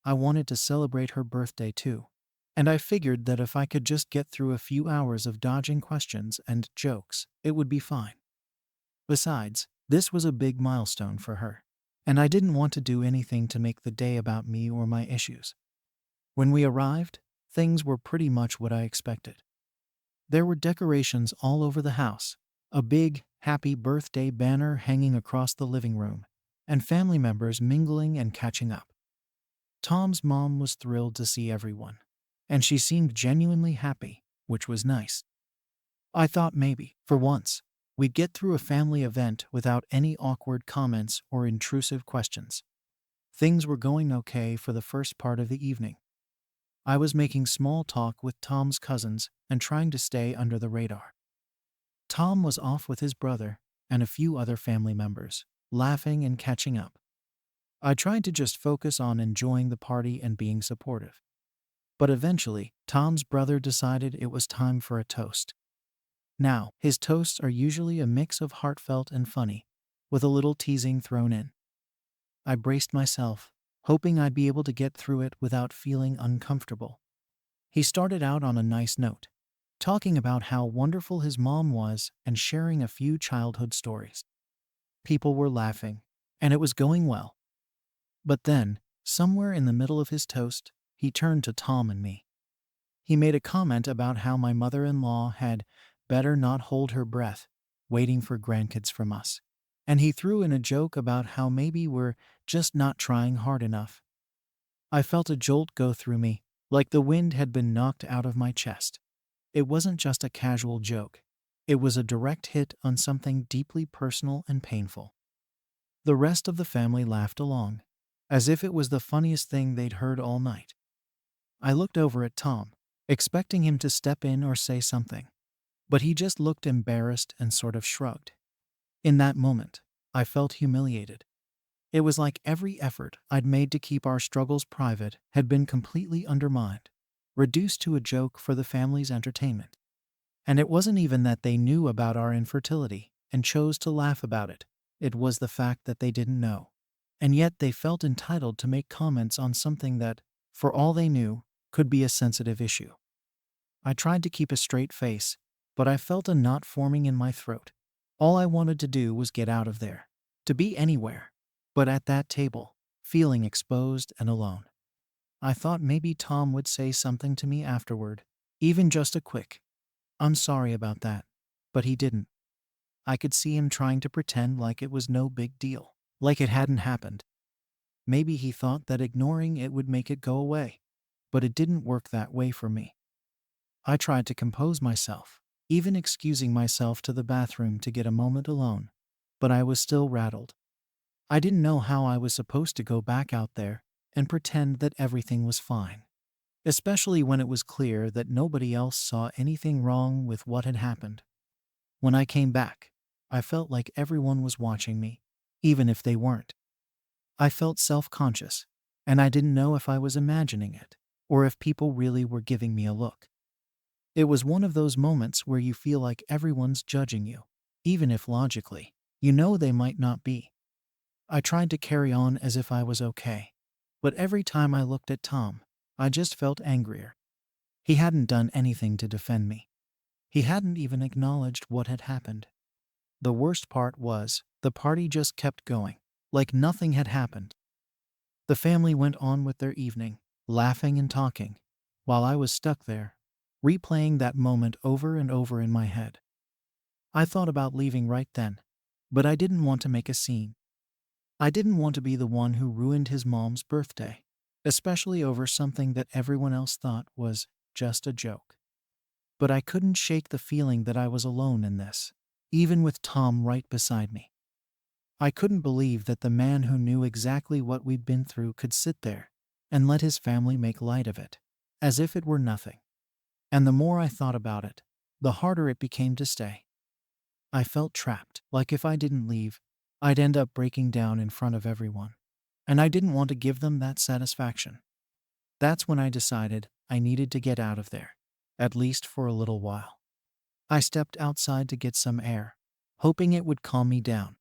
I wanted to celebrate her birthday too, and I figured that if I could just get through a few hours of dodging questions and jokes, it would be fine. Besides, this was a big milestone for her, and I didn't want to do anything to make the day about me or my issues. When we arrived, things were pretty much what I expected. There were decorations all over the house, a big, happy birthday banner hanging across the living room, and family members mingling and catching up. Tom's mom was thrilled to see everyone, and she seemed genuinely happy, which was nice. I thought maybe, for once, we'd get through a family event without any awkward comments or intrusive questions. Things were going okay for the first part of the evening. I was making small talk with Tom's cousins and trying to stay under the radar. Tom was off with his brother and a few other family members, laughing and catching up. I tried to just focus on enjoying the party and being supportive. But eventually, Tom's brother decided it was time for a toast. Now, his toasts are usually a mix of heartfelt and funny, with a little teasing thrown in. I braced myself, hoping I'd be able to get through it without feeling uncomfortable. He started out on a nice note, talking about how wonderful his mom was and sharing a few childhood stories. People were laughing, and it was going well. But then, somewhere in the middle of his toast, he turned to Tom and me. He made a comment about how my mother-in-law had better not hold her breath, waiting for grandkids from us. And he threw in a joke about how maybe we're just not trying hard enough. I felt a jolt go through me, like the wind had been knocked out of my chest. It wasn't just a casual joke. It was a direct hit on something deeply personal and painful. The rest of the family laughed along, as if it was the funniest thing they'd heard all night. I looked over at Tom, expecting him to step in or say something, but he just looked embarrassed and sort of shrugged. In that moment, I felt humiliated. It was like every effort I'd made to keep our struggles private had been completely undermined, reduced to a joke for the family's entertainment. And it wasn't even that they knew about our infertility and chose to laugh about it. It was the fact that they didn't know. And yet they felt entitled to make comments on something that, for all they knew, could be a sensitive issue. I tried to keep a straight face, but I felt a knot forming in my throat. All I wanted to do was get out of there, to be anywhere, but at that table, feeling exposed and alone. I thought maybe Tom would say something to me afterward, even just a quick, "I'm sorry about that," but he didn't. I could see him trying to pretend like it was no big deal, like it hadn't happened. Maybe he thought that ignoring it would make it go away, but it didn't work that way for me. I tried to compose myself, even excusing myself to the bathroom to get a moment alone, but I was still rattled. I didn't know how I was supposed to go back out there and pretend that everything was fine, especially when it was clear that nobody else saw anything wrong with what had happened. When I came back, I felt like everyone was watching me, even if they weren't. I felt self-conscious, and I didn't know if I was imagining it, or if people really were giving me a look. It was one of those moments where you feel like everyone's judging you, even if logically, you know they might not be. I tried to carry on as if I was okay, but every time I looked at Tom, I just felt angrier. He hadn't done anything to defend me. He hadn't even acknowledged what had happened. The worst part was, the party just kept going, like nothing had happened. The family went on with their evening, laughing and talking, while I was stuck there, replaying that moment over and over in my head. I thought about leaving right then, but I didn't want to make a scene. I didn't want to be the one who ruined his mom's birthday, especially over something that everyone else thought was just a joke. But I couldn't shake the feeling that I was alone in this, even with Tom right beside me. I couldn't believe that the man who knew exactly what we'd been through could sit there and let his family make light of it, as if it were nothing. And the more I thought about it, the harder it became to stay. I felt trapped, like if I didn't leave, I'd end up breaking down in front of everyone. And I didn't want to give them that satisfaction. That's when I decided I needed to get out of there, at least for a little while. I stepped outside to get some air, hoping it would calm me down.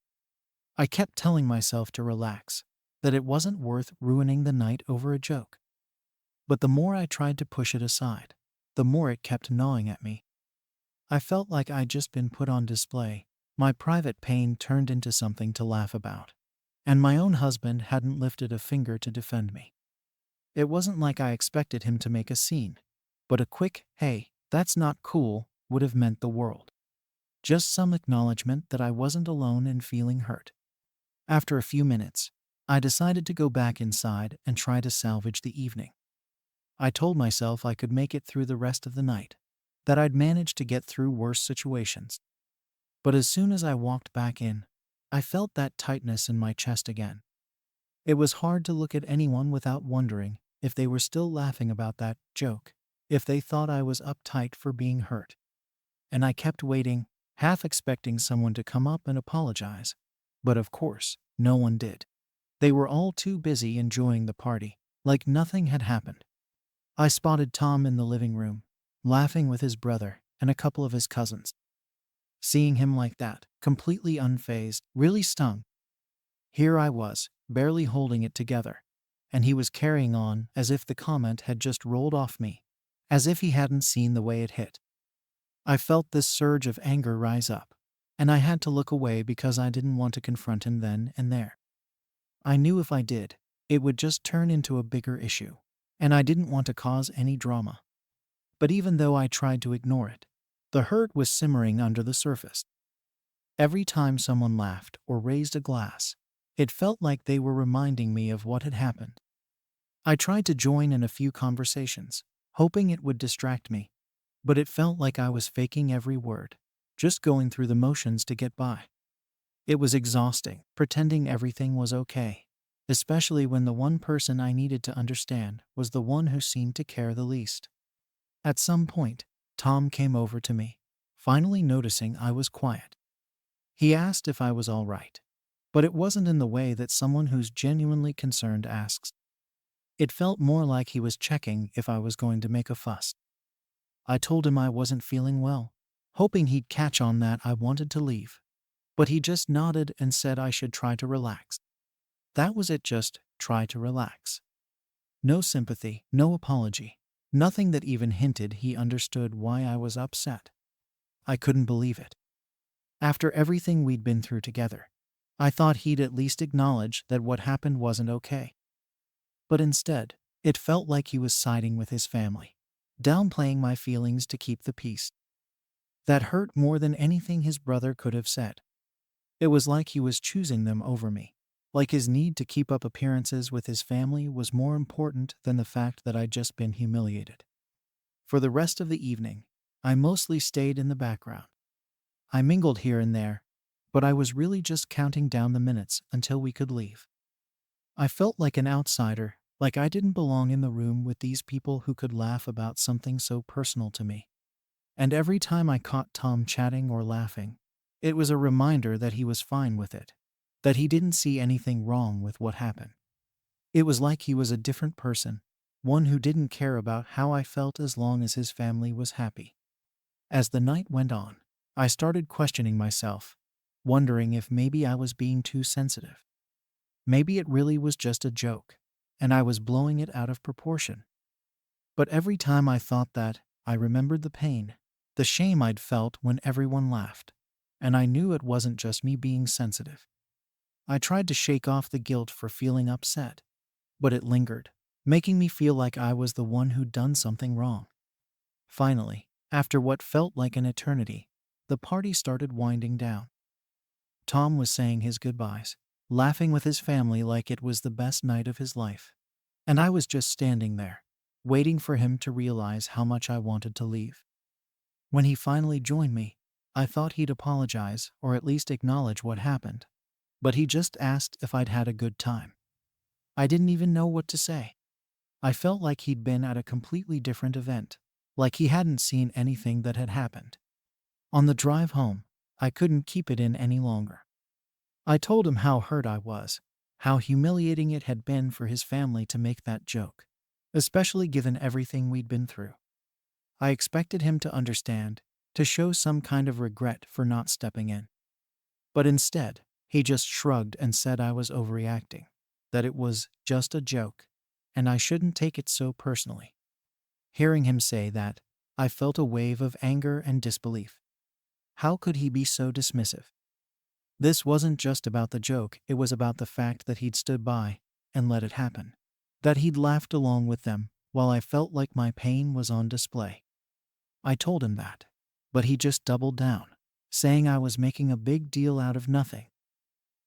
I kept telling myself to relax, that it wasn't worth ruining the night over a joke. But the more I tried to push it aside, the more it kept gnawing at me. I felt like I'd just been put on display. My private pain turned into something to laugh about. And my own husband hadn't lifted a finger to defend me. It wasn't like I expected him to make a scene, but a quick, "Hey, that's not cool," would have meant the world. Just some acknowledgement that I wasn't alone in feeling hurt. After a few minutes, I decided to go back inside and try to salvage the evening. I told myself I could make it through the rest of the night, that I'd managed to get through worse situations. But as soon as I walked back in, I felt that tightness in my chest again. It was hard to look at anyone without wondering if they were still laughing about that joke, if they thought I was uptight for being hurt. And I kept waiting, half expecting someone to come up and apologize. But of course, no one did. They were all too busy enjoying the party, like nothing had happened. I spotted Tom in the living room, laughing with his brother and a couple of his cousins. Seeing him like that, completely unfazed, really stung. Here I was, barely holding it together, and he was carrying on as if the comment had just rolled off me, as if he hadn't seen the way it hit. I felt this surge of anger rise up, and I had to look away because I didn't want to confront him then and there. I knew if I did, it would just turn into a bigger issue, and I didn't want to cause any drama. But even though I tried to ignore it, the hurt was simmering under the surface. Every time someone laughed or raised a glass, it felt like they were reminding me of what had happened. I tried to join in a few conversations, hoping it would distract me, but it felt like I was faking every word, just going through the motions to get by. It was exhausting, pretending everything was okay, especially when the one person I needed to understand was the one who seemed to care the least. At some point, Tom came over to me, finally noticing I was quiet. He asked if I was all right, but it wasn't in the way that someone who's genuinely concerned asks. It felt more like he was checking if I was going to make a fuss. I told him I wasn't feeling well, hoping he'd catch on that I wanted to leave. But he just nodded and said I should try to relax. That was it, just try to relax. No sympathy, no apology, nothing that even hinted he understood why I was upset. I couldn't believe it. After everything we'd been through together, I thought he'd at least acknowledge that what happened wasn't okay. But instead, it felt like he was siding with his family, downplaying my feelings to keep the peace. That hurt more than anything his brother could have said. It was like he was choosing them over me, like his need to keep up appearances with his family was more important than the fact that I'd just been humiliated. For the rest of the evening, I mostly stayed in the background. I mingled here and there, but I was really just counting down the minutes until we could leave. I felt like an outsider, like I didn't belong in the room with these people who could laugh about something so personal to me. And every time I caught Tom chatting or laughing, it was a reminder that he was fine with it, that he didn't see anything wrong with what happened. It was like he was a different person, one who didn't care about how I felt as long as his family was happy. As the night went on, I started questioning myself, wondering if maybe I was being too sensitive. Maybe it really was just a joke, and I was blowing it out of proportion. But every time I thought that, I remembered the pain, the shame I'd felt when everyone laughed, and I knew it wasn't just me being sensitive. I tried to shake off the guilt for feeling upset, but it lingered, making me feel like I was the one who'd done something wrong. Finally, after what felt like an eternity, the party started winding down. Tom was saying his goodbyes, laughing with his family like it was the best night of his life. And I was just standing there, waiting for him to realize how much I wanted to leave. When he finally joined me, I thought he'd apologize or at least acknowledge what happened. But he just asked if I'd had a good time. I didn't even know what to say. I felt like he'd been at a completely different event, like he hadn't seen anything that had happened. On the drive home, I couldn't keep it in any longer. I told him how hurt I was, how humiliating it had been for his family to make that joke, especially given everything we'd been through. I expected him to understand, to show some kind of regret for not stepping in. But instead, he just shrugged and said I was overreacting, that it was just a joke, and I shouldn't take it so personally. Hearing him say that, I felt a wave of anger and disbelief. How could he be so dismissive? This wasn't just about the joke, it was about the fact that he'd stood by and let it happen, that he'd laughed along with them while I felt like my pain was on display. I told him that, but he just doubled down, saying I was making a big deal out of nothing.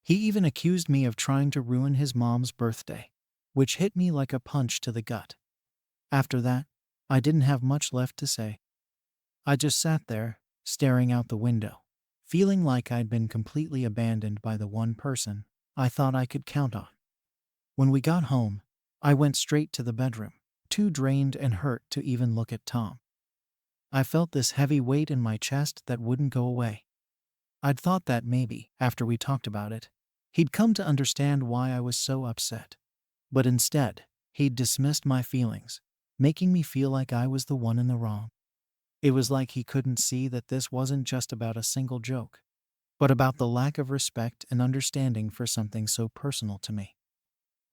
He even accused me of trying to ruin his mom's birthday, which hit me like a punch to the gut. After that, I didn't have much left to say. I just sat there, staring out the window, feeling like I'd been completely abandoned by the one person I thought I could count on. When we got home, I went straight to the bedroom, too drained and hurt to even look at Tom. I felt this heavy weight in my chest that wouldn't go away. I'd thought that maybe, after we talked about it, he'd come to understand why I was so upset. But instead, he'd dismissed my feelings, making me feel like I was the one in the wrong. It was like he couldn't see that this wasn't just about a single joke, but about the lack of respect and understanding for something so personal to me.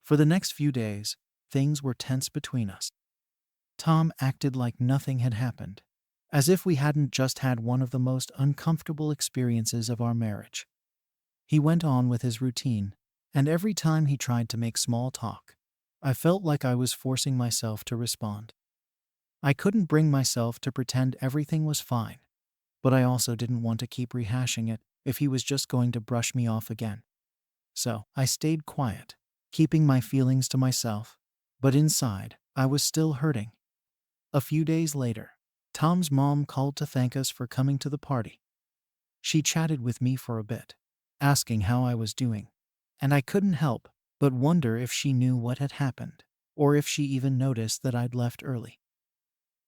For the next few days, things were tense between us. Tom acted like nothing had happened, as if we hadn't just had one of the most uncomfortable experiences of our marriage. He went on with his routine, and every time he tried to make small talk, I felt like I was forcing myself to respond. I couldn't bring myself to pretend everything was fine, but I also didn't want to keep rehashing it if he was just going to brush me off again. So I stayed quiet, keeping my feelings to myself, but inside, I was still hurting. A few days later, Tom's mom called to thank us for coming to the party. She chatted with me for a bit, asking how I was doing, and I couldn't help but wonder if she knew what had happened, or if she even noticed that I'd left early.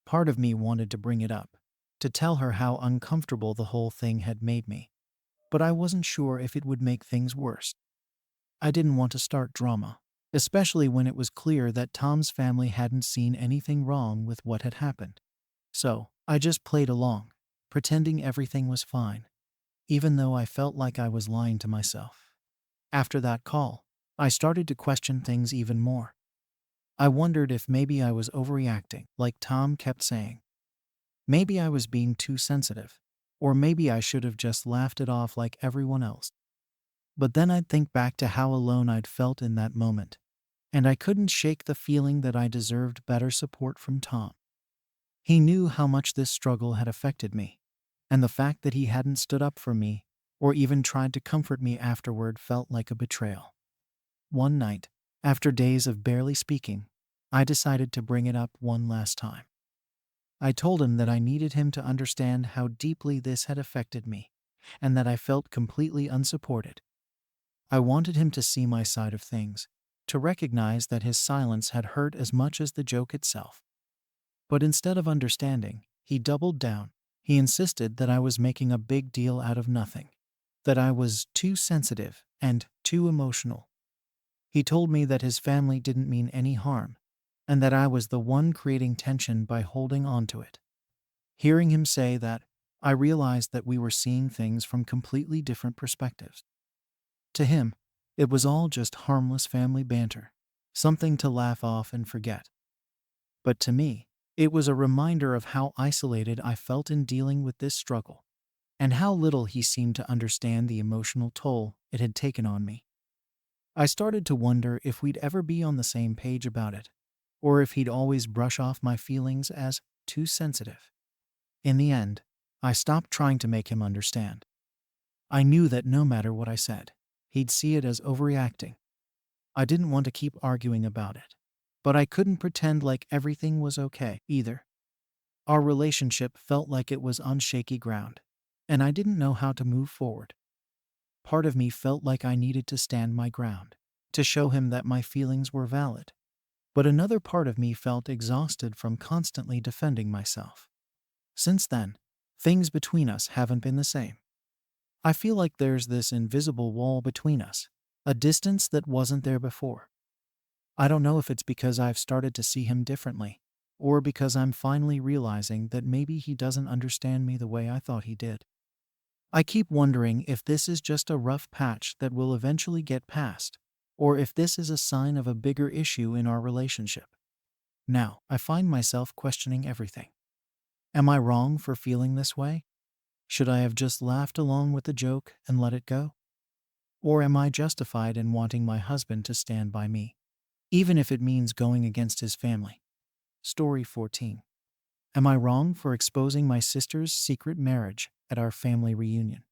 Part of me wanted to bring it up, to tell her how uncomfortable the whole thing had made me, but I wasn't sure if it would make things worse. I didn't want to start drama, especially when it was clear that Tom's family hadn't seen anything wrong with what had happened. So, I just played along, pretending everything was fine, even though I felt like I was lying to myself. After that call, I started to question things even more. I wondered if maybe I was overreacting, like Tom kept saying. Maybe I was being too sensitive, or maybe I should have just laughed it off like everyone else. But then I'd think back to how alone I'd felt in that moment, and I couldn't shake the feeling that I deserved better support from Tom. He knew how much this struggle had affected me, and the fact that he hadn't stood up for me or even tried to comfort me afterward felt like a betrayal. One night, after days of barely speaking, I decided to bring it up one last time. I told him that I needed him to understand how deeply this had affected me, and that I felt completely unsupported. I wanted him to see my side of things, to recognize that his silence had hurt as much as the joke itself. But instead of understanding, he doubled down. He insisted that I was making a big deal out of nothing, that I was too sensitive and too emotional. He told me that his family didn't mean any harm, and that I was the one creating tension by holding on to it. Hearing him say that, I realized that we were seeing things from completely different perspectives. To him, it was all just harmless family banter, something to laugh off and forget. But to me, it was a reminder of how isolated I felt in dealing with this struggle, and how little he seemed to understand the emotional toll it had taken on me. I started to wonder if we'd ever be on the same page about it, or if he'd always brush off my feelings as too sensitive. In the end, I stopped trying to make him understand. I knew that no matter what I said, he'd see it as overreacting. I didn't want to keep arguing about it, but I couldn't pretend like everything was okay either. Our relationship felt like it was on shaky ground, and I didn't know how to move forward. Part of me felt like I needed to stand my ground, to show him that my feelings were valid, but another part of me felt exhausted from constantly defending myself. Since then, things between us haven't been the same. I feel like there's this invisible wall between us, a distance that wasn't there before. I don't know if it's because I've started to see him differently, or because I'm finally realizing that maybe he doesn't understand me the way I thought he did. I keep wondering if this is just a rough patch that will eventually get past, or if this is a sign of a bigger issue in our relationship. Now, I find myself questioning everything. Am I wrong for feeling this way? Should I have just laughed along with the joke and let it go? Or am I justified in wanting my husband to stand by me, even if it means going against his family? Story 14. Am I wrong for exposing my sister's secret marriage at our family reunion?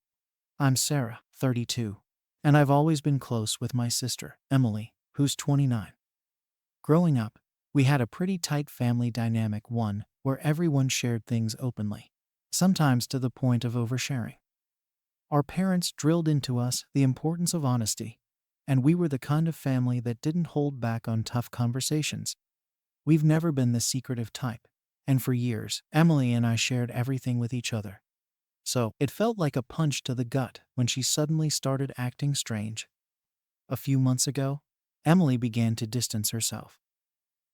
I'm Sarah, 32, and I've always been close with my sister, Emily, who's 29. Growing up, we had a pretty tight family dynamic, one where everyone shared things openly. sometimes to the point of oversharing. Our parents drilled into us the importance of honesty, and we were the kind of family that didn't hold back on tough conversations. We've never been the secretive type, and for years, Emily and I shared everything with each other. So, it felt like a punch to the gut when she suddenly started acting strange. A few months ago, Emily began to distance herself.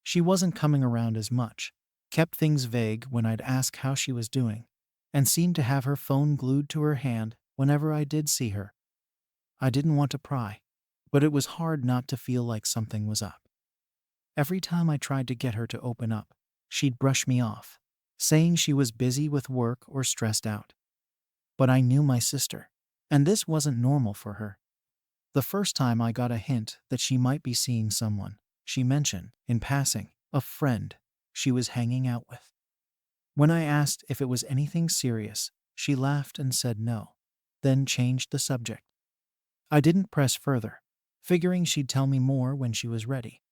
She wasn't coming around as much, kept things vague when I'd ask how she was doing, and seemed to have her phone glued to her hand whenever I did see her. I didn't want to pry, but it was hard not to feel like something was up. Every time I tried to get her to open up, she'd brush me off, saying she was busy with work or stressed out. But I knew my sister, and this wasn't normal for her. The first time I got a hint that she might be seeing someone, she mentioned, in passing, a friend she was hanging out with. When I asked if it was anything serious, she laughed and said no, then changed the subject. I didn't press further, figuring she'd tell me more when she was ready.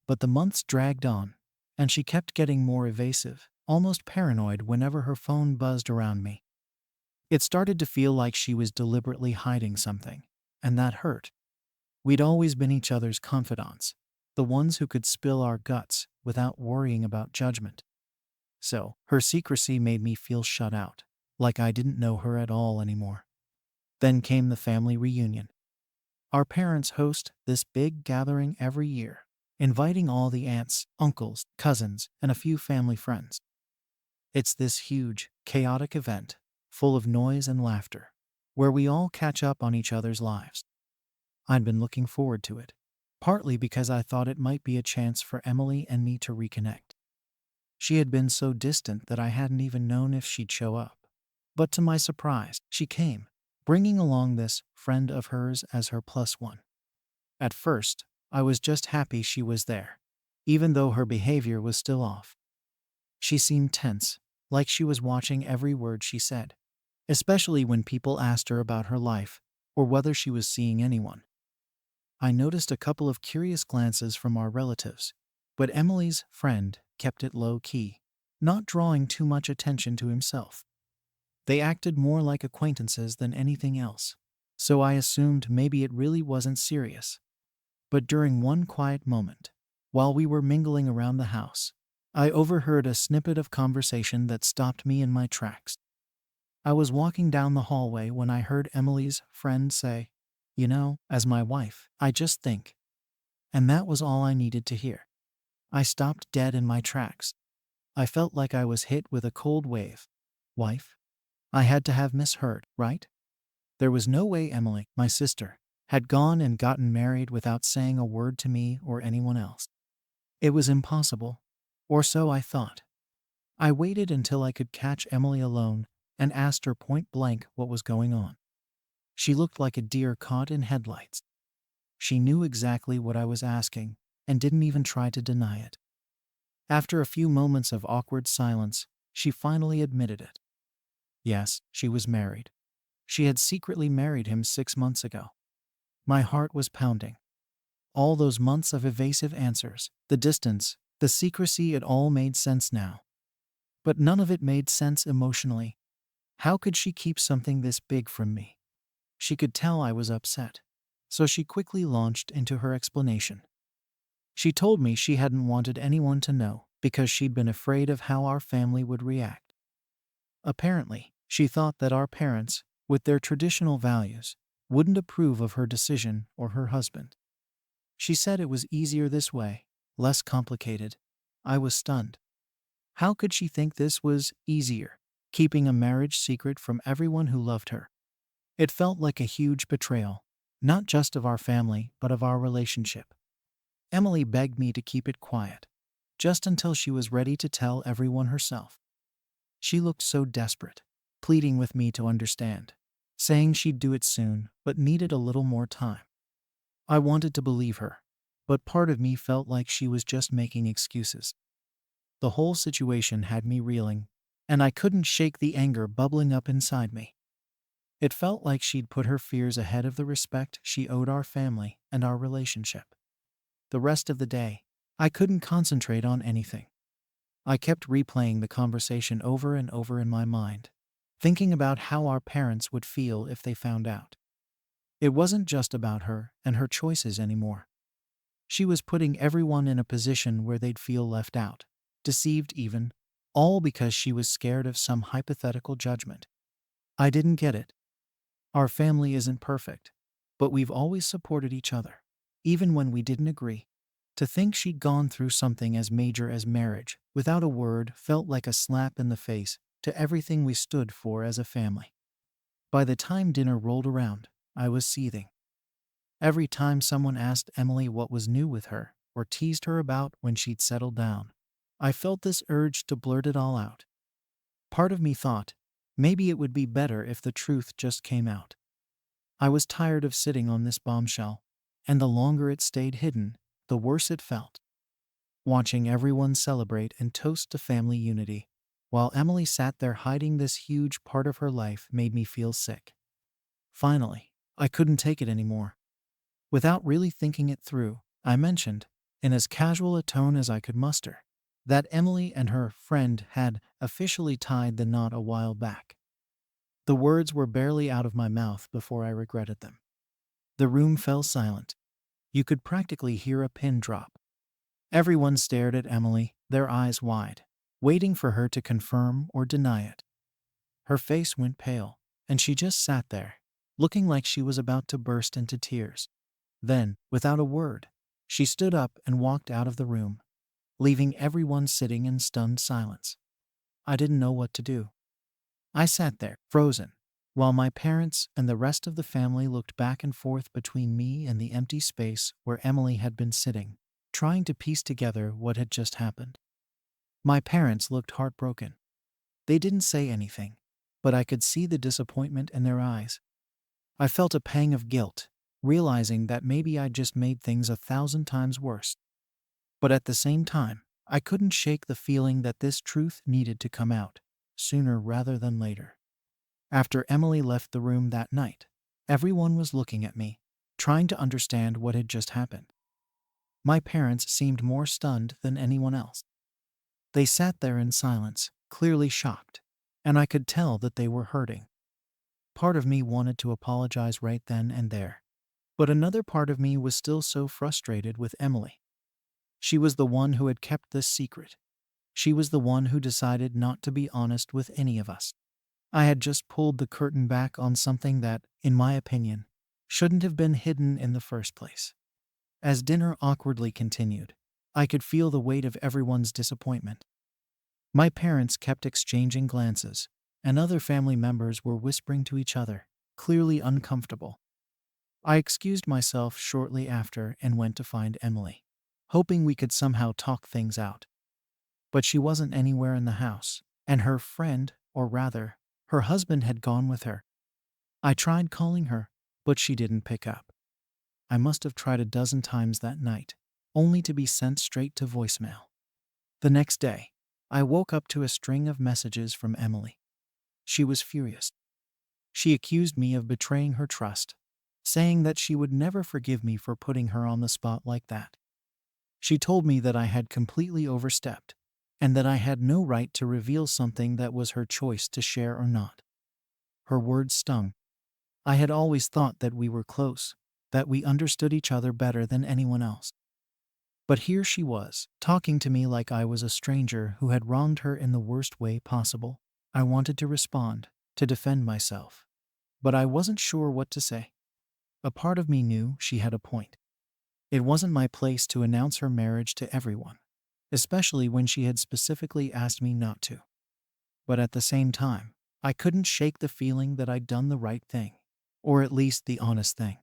But the months dragged on, and she kept getting more evasive, almost paranoid whenever her phone buzzed around me. It started to feel like she was deliberately hiding something, and that hurt. We'd always been each other's confidants, the ones who could spill our guts without worrying about judgment. So, her secrecy made me feel shut out, like I didn't know her at all anymore. Then came the family reunion. Our parents host this big gathering every year, inviting all the aunts, uncles, cousins, and a few family friends. It's this huge, chaotic event, full of noise and laughter, where we all catch up on each other's lives. I'd been looking forward to it, partly because I thought it might be a chance for Emily and me to reconnect. She had been so distant that I hadn't even known if she'd show up. But to my surprise, she came, bringing along this friend of hers as her plus one. At first, I was just happy she was there, even though her behavior was still off. She seemed tense, like she was watching every word she said, especially when people asked her about her life or whether she was seeing anyone. I noticed a couple of curious glances from our relatives, but Emily's friend kept it low-key, not drawing too much attention to himself. They acted more like acquaintances than anything else, so I assumed maybe it really wasn't serious. But during one quiet moment, while we were mingling around the house, I overheard a snippet of conversation that stopped me in my tracks. I was walking down the hallway when I heard Emily's friend say, "You know, as my wife, I just think." And that was all I needed to hear. I stopped dead in my tracks. I felt like I was hit with a cold wave. Wife? I had to have misheard, right? There was no way Emily, my sister, had gone and gotten married without saying a word to me or anyone else. It was impossible, or so I thought. I waited until I could catch Emily alone and asked her point blank what was going on. She looked like a deer caught in headlights. She knew exactly what I was asking and didn't even try to deny it. After a few moments of awkward silence, she finally admitted it. Yes, she was married. She had secretly married him 6 months ago. My heart was pounding. All those months of evasive answers, the distance, the secrecy, it all made sense now. But none of it made sense emotionally. How could she keep something this big from me? She could tell I was upset, so she quickly launched into her explanation. She told me she hadn't wanted anyone to know because she'd been afraid of how our family would react. Apparently, she thought that our parents, with their traditional values, wouldn't approve of her decision or her husband. She said it was easier this way, less complicated. I was stunned. How could she think this was easier, keeping a marriage secret from everyone who loved her? It felt like a huge betrayal, not just of our family, but of our relationship. Emily begged me to keep it quiet, just until she was ready to tell everyone herself. She looked so desperate, pleading with me to understand, saying she'd do it soon, but needed a little more time. I wanted to believe her, but part of me felt like she was just making excuses. The whole situation had me reeling, and I couldn't shake the anger bubbling up inside me. It felt like she'd put her fears ahead of the respect she owed our family and our relationship. The rest of the day, I couldn't concentrate on anything. I kept replaying the conversation over and over in my mind, thinking about how our parents would feel if they found out. It wasn't just about her and her choices anymore. She was putting everyone in a position where they'd feel left out, deceived even, all because she was scared of some hypothetical judgment. I didn't get it. Our family isn't perfect, but we've always supported each other, even when we didn't agree. To think she'd gone through something as major as marriage, without a word, felt like a slap in the face to everything we stood for as a family. By the time dinner rolled around, I was seething. Every time someone asked Emily what was new with her, or teased her about when she'd settled down, I felt this urge to blurt it all out. Part of me thought, maybe it would be better if the truth just came out. I was tired of sitting on this bombshell, and the longer it stayed hidden, the worse it felt. Watching everyone celebrate and toast to family unity, while Emily sat there hiding this huge part of her life, made me feel sick. Finally, I couldn't take it anymore. Without really thinking it through, I mentioned, in as casual a tone as I could muster, that Emily and her friend had officially tied the knot a while back. The words were barely out of my mouth before I regretted them. The room fell silent. You could practically hear a pin drop. Everyone stared at Emily, their eyes wide, waiting for her to confirm or deny it. Her face went pale, and she just sat there, looking like she was about to burst into tears. Then, without a word, she stood up and walked out of the room, leaving everyone sitting in stunned silence. I didn't know what to do. I sat there, frozen, while my parents and the rest of the family looked back and forth between me and the empty space where Emily had been sitting, trying to piece together what had just happened. My parents looked heartbroken. They didn't say anything, but I could see the disappointment in their eyes. I felt a pang of guilt, realizing that maybe I'd just made things 1,000 times worse. But at the same time, I couldn't shake the feeling that this truth needed to come out, sooner rather than later. After Emily left the room that night, everyone was looking at me, trying to understand what had just happened. My parents seemed more stunned than anyone else. They sat there in silence, clearly shocked, and I could tell that they were hurting. Part of me wanted to apologize right then and there, but another part of me was still so frustrated with Emily. She was the one who had kept this secret. She was the one who decided not to be honest with any of us. I had just pulled the curtain back on something that, in my opinion, shouldn't have been hidden in the first place. As dinner awkwardly continued, I could feel the weight of everyone's disappointment. My parents kept exchanging glances, and other family members were whispering to each other, clearly uncomfortable. I excused myself shortly after and went to find Emily, hoping we could somehow talk things out. But she wasn't anywhere in the house, and her friend, or rather, her husband, had gone with her. I tried calling her, but she didn't pick up. I must have tried 12 times that night, only to be sent straight to voicemail. The next day, I woke up to a string of messages from Emily. She was furious. She accused me of betraying her trust, saying that she would never forgive me for putting her on the spot like that. She told me that I had completely overstepped, and that I had no right to reveal something that was her choice to share or not. Her words stung. I had always thought that we were close, that we understood each other better than anyone else. But here she was, talking to me like I was a stranger who had wronged her in the worst way possible. I wanted to respond, to defend myself, but I wasn't sure what to say. A part of me knew she had a point. It wasn't my place to announce her marriage to everyone, especially when she had specifically asked me not to. But at the same time, I couldn't shake the feeling that I'd done the right thing, or at least the honest thing.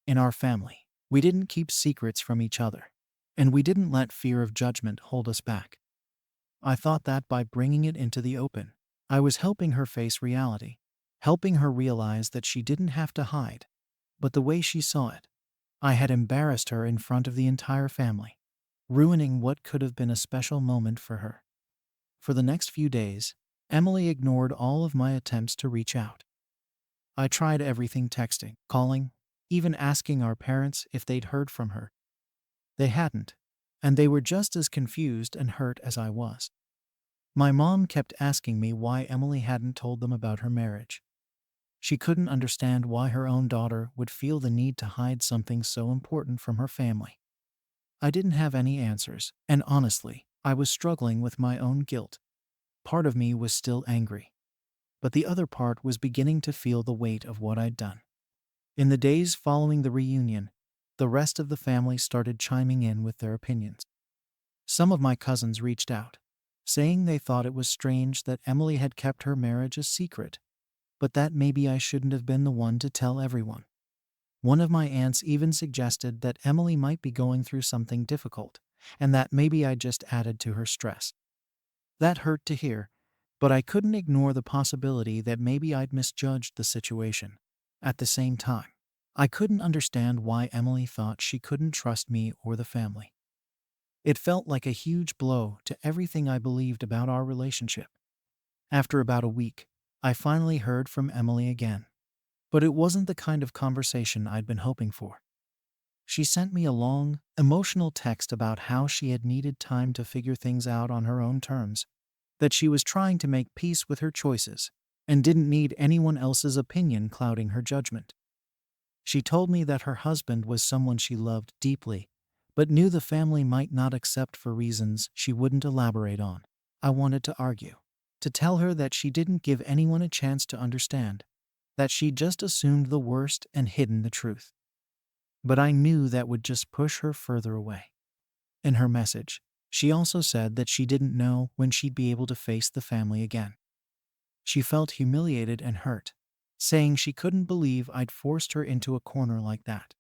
In our family, we didn't keep secrets from each other, and we didn't let fear of judgment hold us back. I thought that by bringing it into the open, I was helping her face reality, helping her realize that she didn't have to hide. But the way she saw it, I had embarrassed her in front of the entire family, ruining what could have been a special moment for her. For the next few days, Emily ignored all of my attempts to reach out. I tried everything: texting, calling, even asking our parents if they'd heard from her. They hadn't, and they were just as confused and hurt as I was. My mom kept asking me why Emily hadn't told them about her marriage. She couldn't understand why her own daughter would feel the need to hide something so important from her family. I didn't have any answers, and honestly, I was struggling with my own guilt. Part of me was still angry, but the other part was beginning to feel the weight of what I'd done. In the days following the reunion, the rest of the family started chiming in with their opinions. Some of my cousins reached out, saying they thought it was strange that Emily had kept her marriage a secret, but that maybe I shouldn't have been the one to tell everyone. One of my aunts even suggested that Emily might be going through something difficult, and that maybe I just added to her stress. That hurt to hear, but I couldn't ignore the possibility that maybe I'd misjudged the situation. At the same time, I couldn't understand why Emily thought she couldn't trust me or the family. It felt like a huge blow to everything I believed about our relationship. After about a week, I finally heard from Emily again. But it wasn't the kind of conversation I'd been hoping for. She sent me a long, emotional text about how she had needed time to figure things out on her own terms, that she was trying to make peace with her choices, and didn't need anyone else's opinion clouding her judgment. She told me that her husband was someone she loved deeply, but knew the family might not accept for reasons she wouldn't elaborate on. I wanted to argue, to tell her that she didn't give anyone a chance to understand, that she'd just assumed the worst and hidden the truth. But I knew that would just push her further away. In her message, she also said that she didn't know when she'd be able to face the family again. She felt humiliated and hurt, saying she couldn't believe I'd forced her into a corner like that.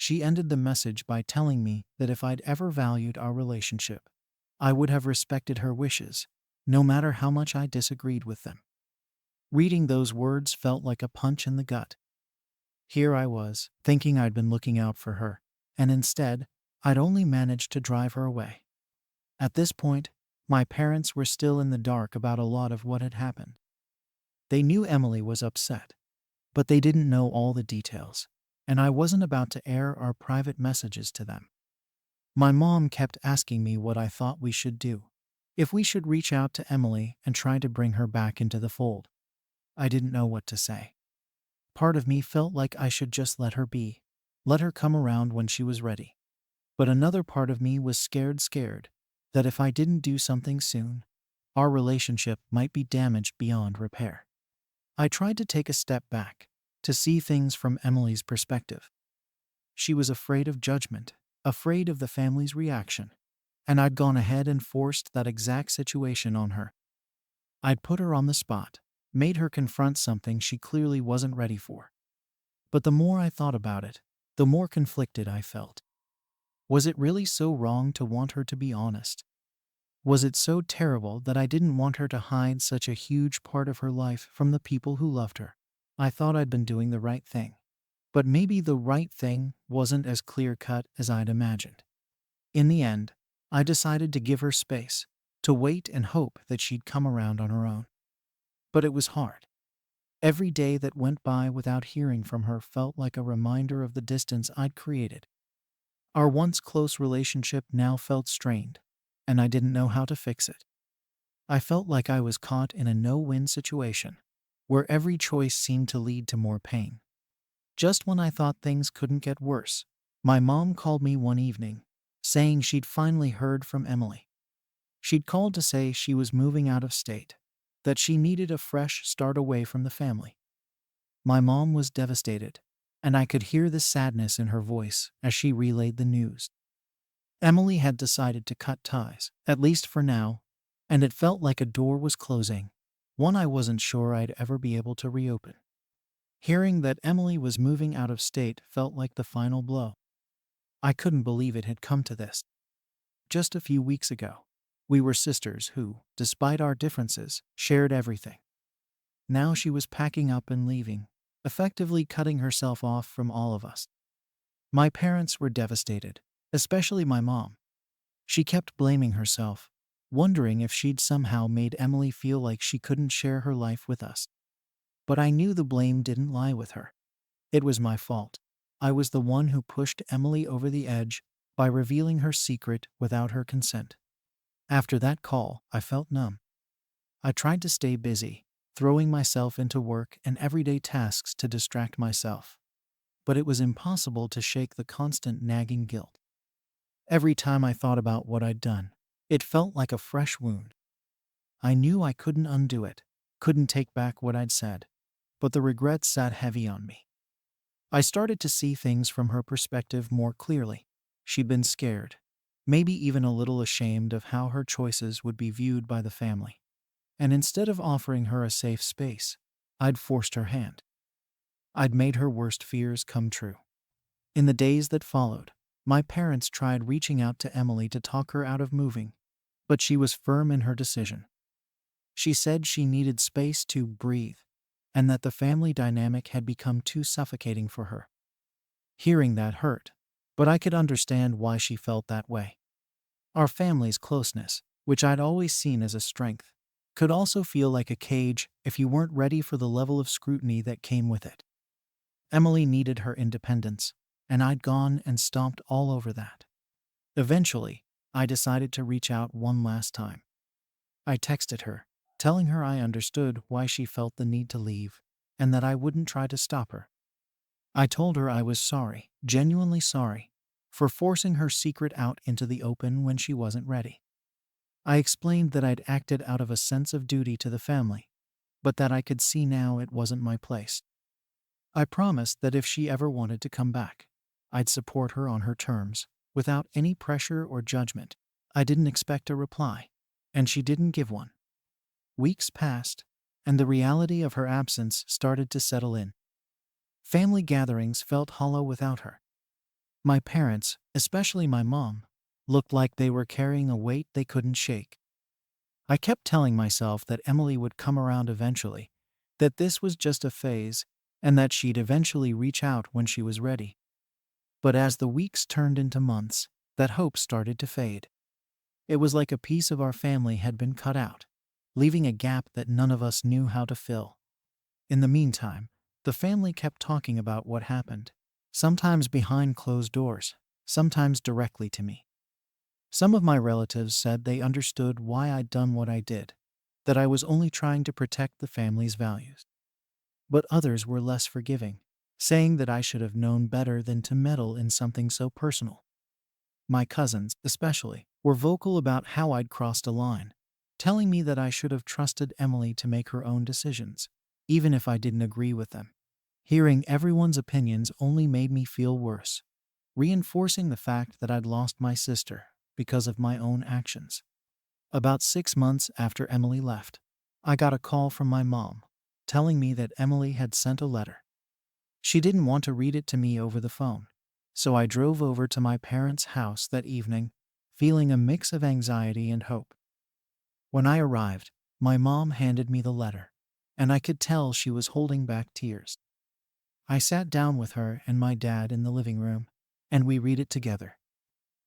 She ended the message by telling me that if I'd ever valued our relationship, I would have respected her wishes, no matter how much I disagreed with them. Reading those words felt like a punch in the gut. Here I was, thinking I'd been looking out for her, and instead, I'd only managed to drive her away. At this point, my parents were still in the dark about a lot of what had happened. They knew Emily was upset, but they didn't know all the details, and I wasn't about to air our private messages to them. My mom kept asking me what I thought we should do, if we should reach out to Emily and try to bring her back into the fold. I didn't know what to say. Part of me felt like I should just let her be, let her come around when she was ready. But another part of me was scared that if I didn't do something soon, our relationship might be damaged beyond repair. I tried to take a step back, to see things from Emily's perspective. She was afraid of judgment, afraid of the family's reaction, and I'd gone ahead and forced that exact situation on her. I'd put her on the spot, made her confront something she clearly wasn't ready for. But the more I thought about it, the more conflicted I felt. Was it really so wrong to want her to be honest? Was it so terrible that I didn't want her to hide such a huge part of her life from the people who loved her? I thought I'd been doing the right thing, but maybe the right thing wasn't as clear-cut as I'd imagined. In the end, I decided to give her space, to wait and hope that she'd come around on her own. But it was hard. Every day that went by without hearing from her felt like a reminder of the distance I'd created. Our once close relationship now felt strained, and I didn't know how to fix it. I felt like I was caught in a no-win situation, where every choice seemed to lead to more pain. Just when I thought things couldn't get worse, my mom called me one evening, saying she'd finally heard from Emily. She'd called to say she was moving out of state, that she needed a fresh start away from the family. My mom was devastated, and I could hear the sadness in her voice as she relayed the news. Emily had decided to cut ties, at least for now, and it felt like a door was closing, one I wasn't sure I'd ever be able to reopen. Hearing that Emily was moving out of state felt like the final blow. I couldn't believe it had come to this. Just a few weeks ago, we were sisters who, despite our differences, shared everything. Now she was packing up and leaving, effectively cutting herself off from all of us. My parents were devastated, especially my mom. She kept blaming herself, wondering if she'd somehow made Emily feel like she couldn't share her life with us. But I knew the blame didn't lie with her. It was my fault. I was the one who pushed Emily over the edge by revealing her secret without her consent. After that call, I felt numb. I tried to stay busy, throwing myself into work and everyday tasks to distract myself, but it was impossible to shake the constant nagging guilt. Every time I thought about what I'd done, it felt like a fresh wound. I knew I couldn't undo it, couldn't take back what I'd said, but the regret sat heavy on me. I started to see things from her perspective more clearly. She'd been scared, maybe even a little ashamed of how her choices would be viewed by the family. And instead of offering her a safe space, I'd forced her hand. I'd made her worst fears come true. In the days that followed, my parents tried reaching out to Emily to talk her out of moving, but she was firm in her decision. She said she needed space to breathe, and that the family dynamic had become too suffocating for her. Hearing that hurt, but I could understand why she felt that way. Our family's closeness, which I'd always seen as a strength, could also feel like a cage if you weren't ready for the level of scrutiny that came with it. Emily needed her independence, and I'd gone and stomped all over that. Eventually, I decided to reach out one last time. I texted her, telling her I understood why she felt the need to leave, and that I wouldn't try to stop her. I told her I was sorry, genuinely sorry, for forcing her secret out into the open when she wasn't ready. I explained that I'd acted out of a sense of duty to the family, but that I could see now it wasn't my place. I promised that if she ever wanted to come back, I'd support her on her terms, without any pressure or judgment. I didn't expect a reply, and she didn't give one. Weeks passed, and the reality of her absence started to settle in. Family gatherings felt hollow without her. My parents, especially my mom, looked like they were carrying a weight they couldn't shake. I kept telling myself that Emily would come around eventually, that this was just a phase, and that she'd eventually reach out when she was ready. But as the weeks turned into months, that hope started to fade. It was like a piece of our family had been cut out, leaving a gap that none of us knew how to fill. In the meantime, the family kept talking about what happened, sometimes behind closed doors, sometimes directly to me. Some of my relatives said they understood why I'd done what I did, that I was only trying to protect the family's values. But others were less forgiving, saying that I should have known better than to meddle in something so personal. My cousins, especially, were vocal about how I'd crossed a line, telling me that I should have trusted Emily to make her own decisions, even if I didn't agree with them. Hearing everyone's opinions only made me feel worse, reinforcing the fact that I'd lost my sister because of my own actions. About 6 months after Emily left, I got a call from my mom, telling me that Emily had sent a letter. She didn't want to read it to me over the phone, so I drove over to my parents' house that evening, feeling a mix of anxiety and hope. When I arrived, my mom handed me the letter, and I could tell she was holding back tears. I sat down with her and my dad in the living room, and we read it together.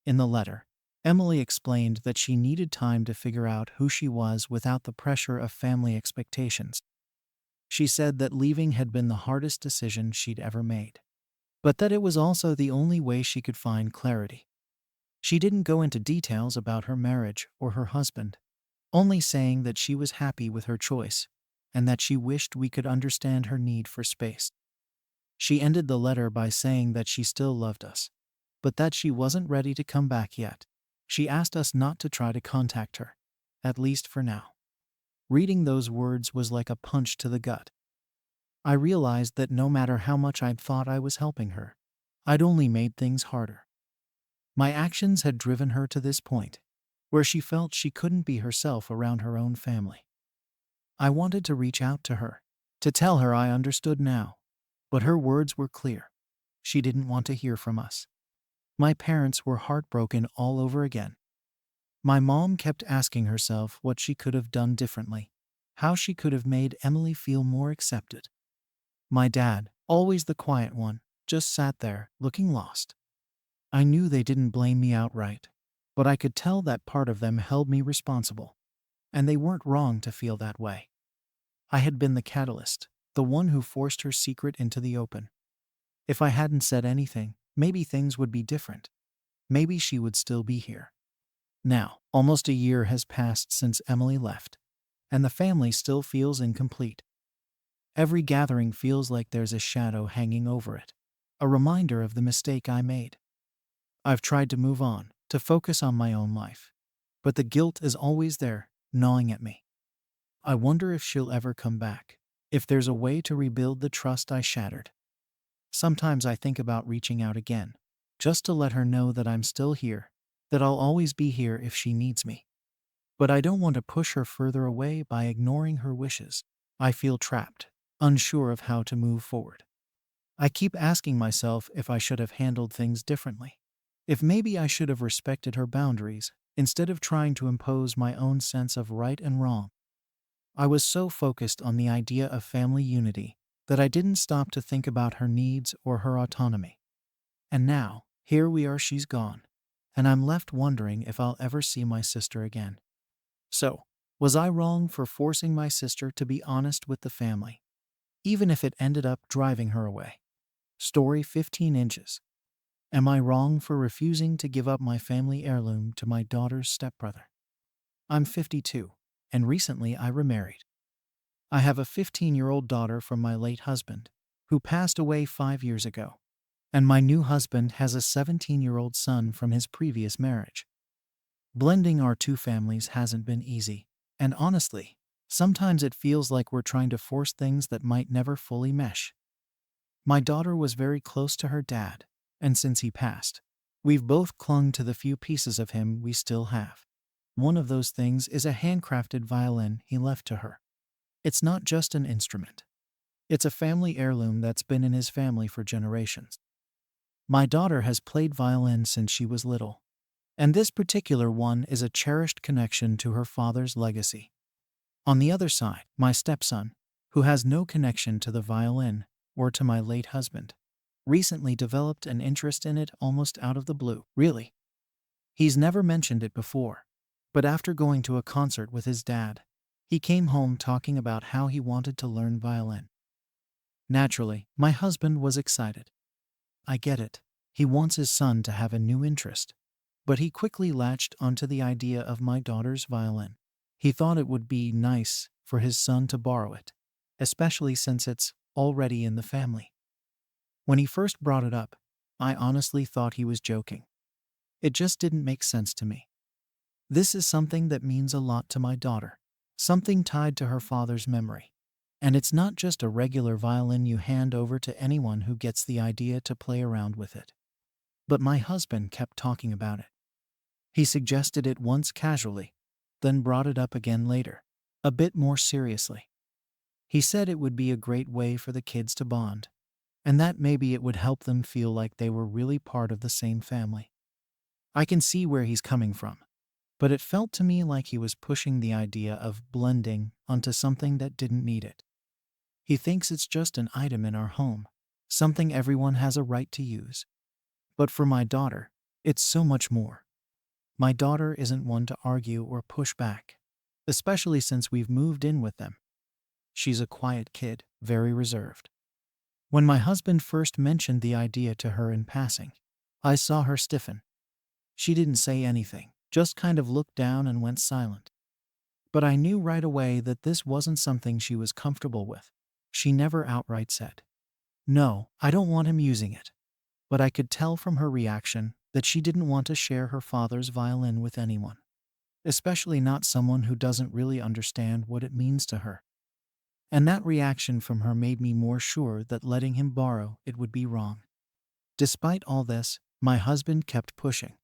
In the letter, Emily explained that she needed time to figure out who she was without the pressure of family expectations. She said that leaving had been the hardest decision she'd ever made, but that it was also the only way she could find clarity. She didn't go into details about her marriage or her husband, only saying that she was happy with her choice and that she wished we could understand her need for space. She ended the letter by saying that she still loved us, but that she wasn't ready to come back yet. She asked us not to try to contact her, at least for now. Reading those words was like a punch to the gut. I realized that no matter how much I'd thought I was helping her, I'd only made things harder. My actions had driven her to this point, where she felt she couldn't be herself around her own family. I wanted to reach out to her, to tell her I understood now, but her words were clear. She didn't want to hear from us. My parents were heartbroken all over again. My mom kept asking herself what she could have done differently, how she could have made Emily feel more accepted. My dad, always the quiet one, just sat there, looking lost. I knew they didn't blame me outright, but I could tell that part of them held me responsible, and they weren't wrong to feel that way. I had been the catalyst, the one who forced her secret into the open. If I hadn't said anything, maybe things would be different. Maybe she would still be here. Now, almost a year has passed since Emily left, and the family still feels incomplete. Every gathering feels like there's a shadow hanging over it, a reminder of the mistake I made. I've tried to move on, to focus on my own life, but the guilt is always there, gnawing at me. I wonder if she'll ever come back, if there's a way to rebuild the trust I shattered. Sometimes I think about reaching out again, just to let her know that I'm still here, that I'll always be here if she needs me. But I don't want to push her further away by ignoring her wishes. I feel trapped, unsure of how to move forward. I keep asking myself if I should have handled things differently. If maybe I should have respected her boundaries, instead of trying to impose my own sense of right and wrong. I was so focused on the idea of family unity that I didn't stop to think about her needs or her autonomy. And now, here we are, she's gone, and I'm left wondering if I'll ever see my sister again. So, was I wrong for forcing my sister to be honest with the family, even if it ended up driving her away? Story 15 inches. Am I wrong for refusing to give up my family heirloom to my daughter's stepbrother? I'm 52, and recently I remarried. I have a 15-year-old daughter from my late husband, who passed away 5 years ago, and my new husband has a 17-year-old son from his previous marriage. Blending our two families hasn't been easy, and honestly, sometimes it feels like we're trying to force things that might never fully mesh. My daughter was very close to her dad, and since he passed, we've both clung to the few pieces of him we still have. One of those things is a handcrafted violin he left to her. It's not just an instrument. It's a family heirloom that's been in his family for generations. My daughter has played violin since she was little, and this particular one is a cherished connection to her father's legacy. On the other side, my stepson, who has no connection to the violin or to my late husband, recently developed an interest in it almost out of the blue. Really. He's never mentioned it before, but after going to a concert with his dad, he came home talking about how he wanted to learn violin. Naturally, my husband was excited. I get it. He wants his son to have a new interest. But he quickly latched onto the idea of my daughter's violin. He thought it would be nice for his son to borrow it, especially since it's already in the family. When he first brought it up, I honestly thought he was joking. It just didn't make sense to me. This is something that means a lot to my daughter, something tied to her father's memory. And it's not just a regular violin you hand over to anyone who gets the idea to play around with it. But my husband kept talking about it. He suggested it once casually, then brought it up again later, a bit more seriously. He said it would be a great way for the kids to bond, and that maybe it would help them feel like they were really part of the same family. I can see where he's coming from, but it felt to me like he was pushing the idea of blending onto something that didn't need it. He thinks it's just an item in our home, something everyone has a right to use. But for my daughter, it's so much more. My daughter isn't one to argue or push back, especially since we've moved in with them. She's a quiet kid, very reserved. When my husband first mentioned the idea to her in passing, I saw her stiffen. She didn't say anything, just kind of looked down and went silent. But I knew right away that this wasn't something she was comfortable with. She never outright said, "No, I don't want him using it." But I could tell from her reaction that she didn't want to share her father's violin with anyone, especially not someone who doesn't really understand what it means to her. And that reaction from her made me more sure that letting him borrow it would be wrong. Despite all this, my husband kept pushing.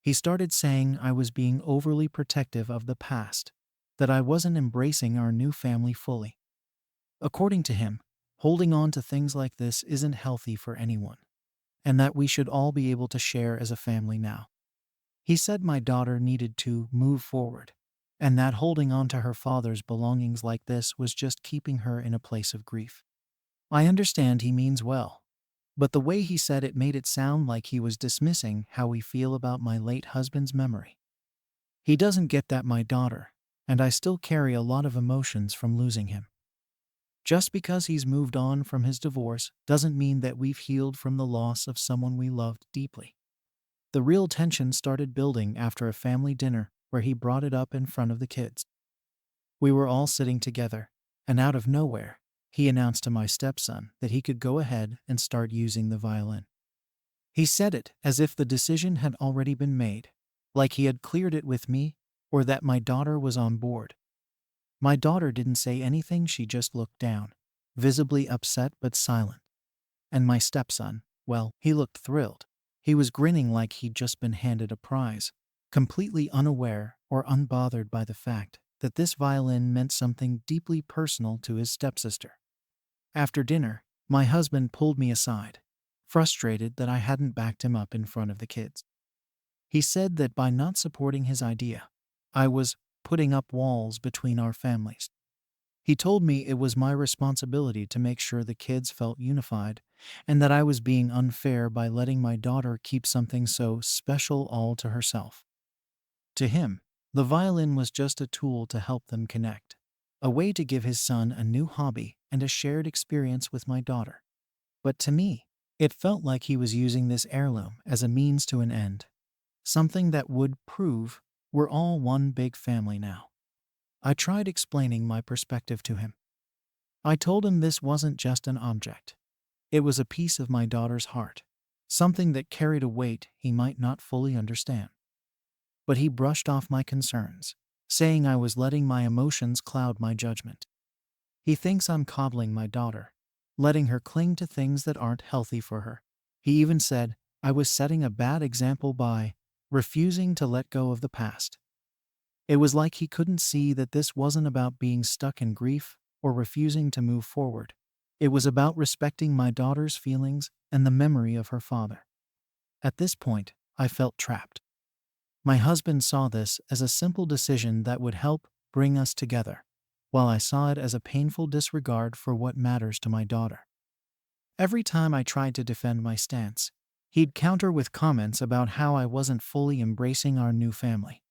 He started saying I was being overly protective of the past, that I wasn't embracing our new family fully. According to him, holding on to things like this isn't healthy for anyone, and that we should all be able to share as a family now. He said my daughter needed to move forward, and that holding on to her father's belongings like this was just keeping her in a place of grief. I understand he means well, but the way he said it made it sound like he was dismissing how we feel about my late husband's memory. He doesn't get that my daughter, and I still carry a lot of emotions from losing him. Just because he's moved on from his divorce doesn't mean that we've healed from the loss of someone we loved deeply. The real tension started building after a family dinner where he brought it up in front of the kids. We were all sitting together, and out of nowhere, he announced to my stepson that he could go ahead and start using the violin. He said it as if the decision had already been made, like he had cleared it with me, or that my daughter was on board. My daughter didn't say anything, she just looked down, visibly upset but silent. And my stepson, well, he looked thrilled. He was grinning like he'd just been handed a prize, completely unaware or unbothered by the fact that this violin meant something deeply personal to his stepsister. After dinner, my husband pulled me aside, frustrated that I hadn't backed him up in front of the kids. He said that by not supporting his idea, I was putting up walls between our families. He told me it was my responsibility to make sure the kids felt unified, and that I was being unfair by letting my daughter keep something so special all to herself. To him, the violin was just a tool to help them connect, a way to give his son a new hobby and a shared experience with my daughter. But to me, it felt like he was using this heirloom as a means to an end, something that would prove we're all one big family now. I tried explaining my perspective to him. I told him this wasn't just an object. It was a piece of my daughter's heart, something that carried a weight he might not fully understand. But he brushed off my concerns, saying I was letting my emotions cloud my judgment. He thinks I'm coddling my daughter, letting her cling to things that aren't healthy for her. He even said I was setting a bad example by refusing to let go of the past. It was like he couldn't see that this wasn't about being stuck in grief or refusing to move forward. It was about respecting my daughter's feelings and the memory of her father. At this point, I felt trapped. My husband saw this as a simple decision that would help bring us together, while I saw it as a painful disregard for what matters to my daughter. Every time I tried to defend my stance, he'd counter with comments about how I wasn't fully embracing our new family.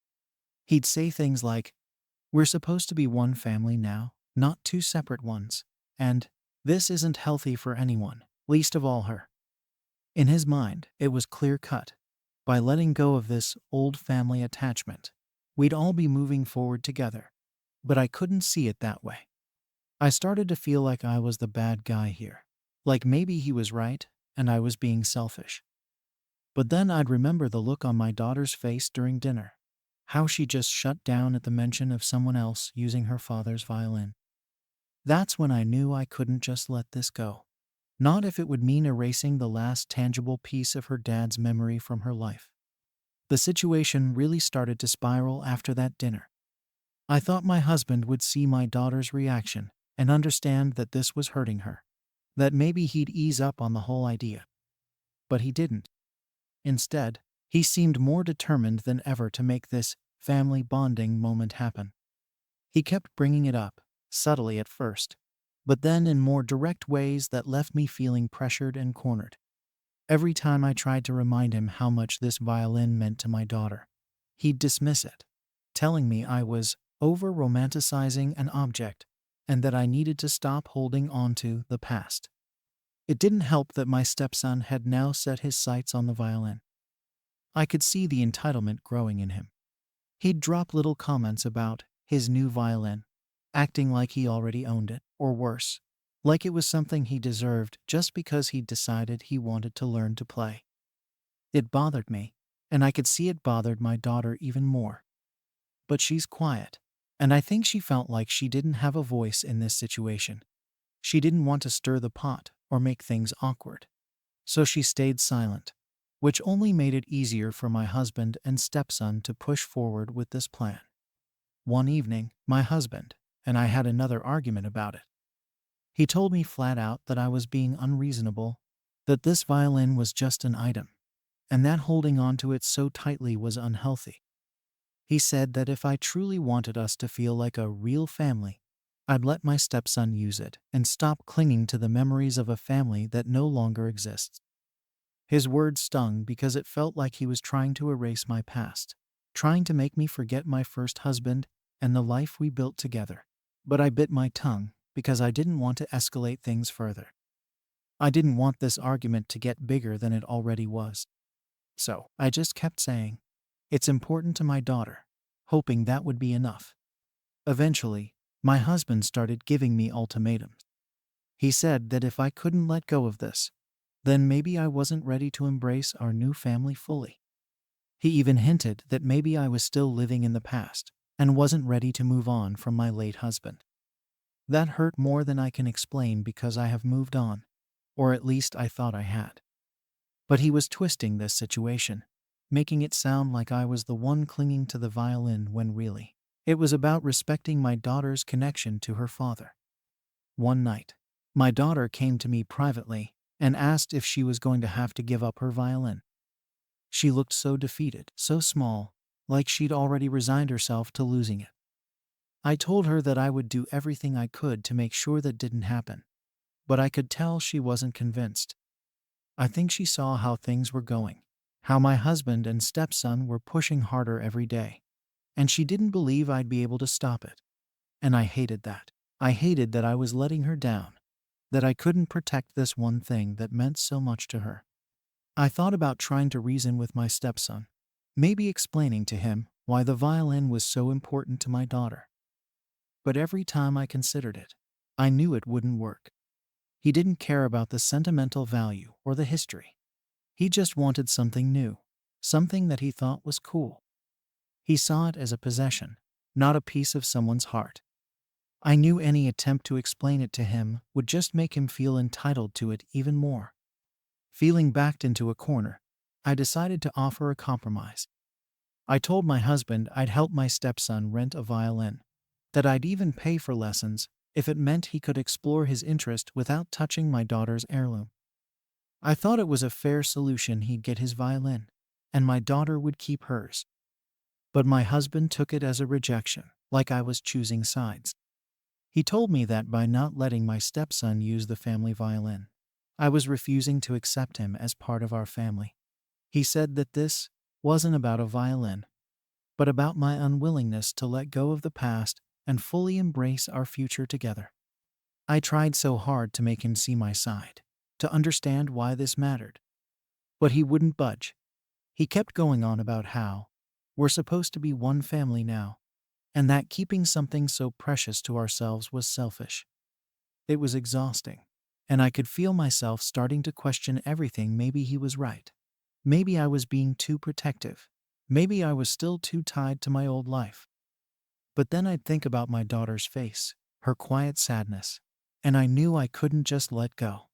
He'd say things like, "We're supposed to be one family now, not two separate ones, and this isn't healthy for anyone, least of all her." In his mind, it was clear-cut. By letting go of this old family attachment, we'd all be moving forward together. But I couldn't see it that way. I started to feel like I was the bad guy here. Like maybe he was right, and I was being selfish. But then I'd remember the look on my daughter's face during dinner. How she just shut down at the mention of someone else using her father's violin. That's when I knew I couldn't just let this go. Not if it would mean erasing the last tangible piece of her dad's memory from her life. The situation really started to spiral after that dinner. I thought my husband would see my daughter's reaction and understand that this was hurting her, that maybe he'd ease up on the whole idea. But he didn't. Instead, he seemed more determined than ever to make this family bonding moment happen. He kept bringing it up, subtly at first, but then in more direct ways that left me feeling pressured and cornered. Every time I tried to remind him how much this violin meant to my daughter, he'd dismiss it, telling me I was over-romanticizing an object and that I needed to stop holding on to the past. It didn't help that my stepson had now set his sights on the violin. I could see the entitlement growing in him. He'd drop little comments about his new violin, acting like he already owned it, or worse, like it was something he deserved just because he'd decided he wanted to learn to play. It bothered me, and I could see it bothered my daughter even more. But she's quiet, and I think she felt like she didn't have a voice in this situation. She didn't want to stir the pot or make things awkward. So she stayed silent, which only made it easier for my husband and stepson to push forward with this plan. One evening, my husband and I had another argument about it. He told me flat out that I was being unreasonable, that this violin was just an item, and that holding on to it so tightly was unhealthy. He said that if I truly wanted us to feel like a real family, I'd let my stepson use it and stop clinging to the memories of a family that no longer exists. His words stung because it felt like he was trying to erase my past, trying to make me forget my first husband and the life we built together. But I bit my tongue because I didn't want to escalate things further. I didn't want this argument to get bigger than it already was. So I just kept saying, "It's important to my daughter," hoping that would be enough. Eventually, My husband started giving me ultimatums. He said that if I couldn't let go of this, then maybe I wasn't ready to embrace our new family fully. He even hinted that maybe I was still living in the past and wasn't ready to move on from my late husband. That hurt more than I can explain because I have moved on, or at least I thought I had. But he was twisting this situation, making it sound like I was the one clinging to the violin when really, it was about respecting my daughter's connection to her father. One night, my daughter came to me privately and asked if she was going to have to give up her violin. She looked so defeated, so small, like she'd already resigned herself to losing it. I told her that I would do everything I could to make sure that didn't happen, but I could tell she wasn't convinced. I think she saw how things were going, how my husband and stepson were pushing harder every day, and she didn't believe I'd be able to stop it. And I hated that. I hated that I was letting her down, that I couldn't protect this one thing that meant so much to her. I thought about trying to reason with my stepson, maybe explaining to him why the violin was so important to my daughter. But every time I considered it, I knew it wouldn't work. He didn't care about the sentimental value or the history. He just wanted something new, something that he thought was cool. He saw it as a possession, not a piece of someone's heart. I knew any attempt to explain it to him would just make him feel entitled to it even more. Feeling backed into a corner, I decided to offer a compromise. I told my husband I'd help my stepson rent a violin, that I'd even pay for lessons if it meant he could explore his interest without touching my daughter's heirloom. I thought it was a fair solution. He'd get his violin, and my daughter would keep hers. But my husband took it as a rejection, like I was choosing sides. He told me that by not letting my stepson use the family violin, I was refusing to accept him as part of our family. He said that this wasn't about a violin, but about my unwillingness to let go of the past and fully embrace our future together. I tried so hard to make him see my side, to understand why this mattered. But he wouldn't budge. He kept going on about how we're supposed to be one family now, and that keeping something so precious to ourselves was selfish. It was exhausting, and I could feel myself starting to question everything. Maybe he was right. Maybe I was being too protective. Maybe I was still too tied to my old life. But then I'd think about my daughter's face, her quiet sadness, and I knew I couldn't just let go.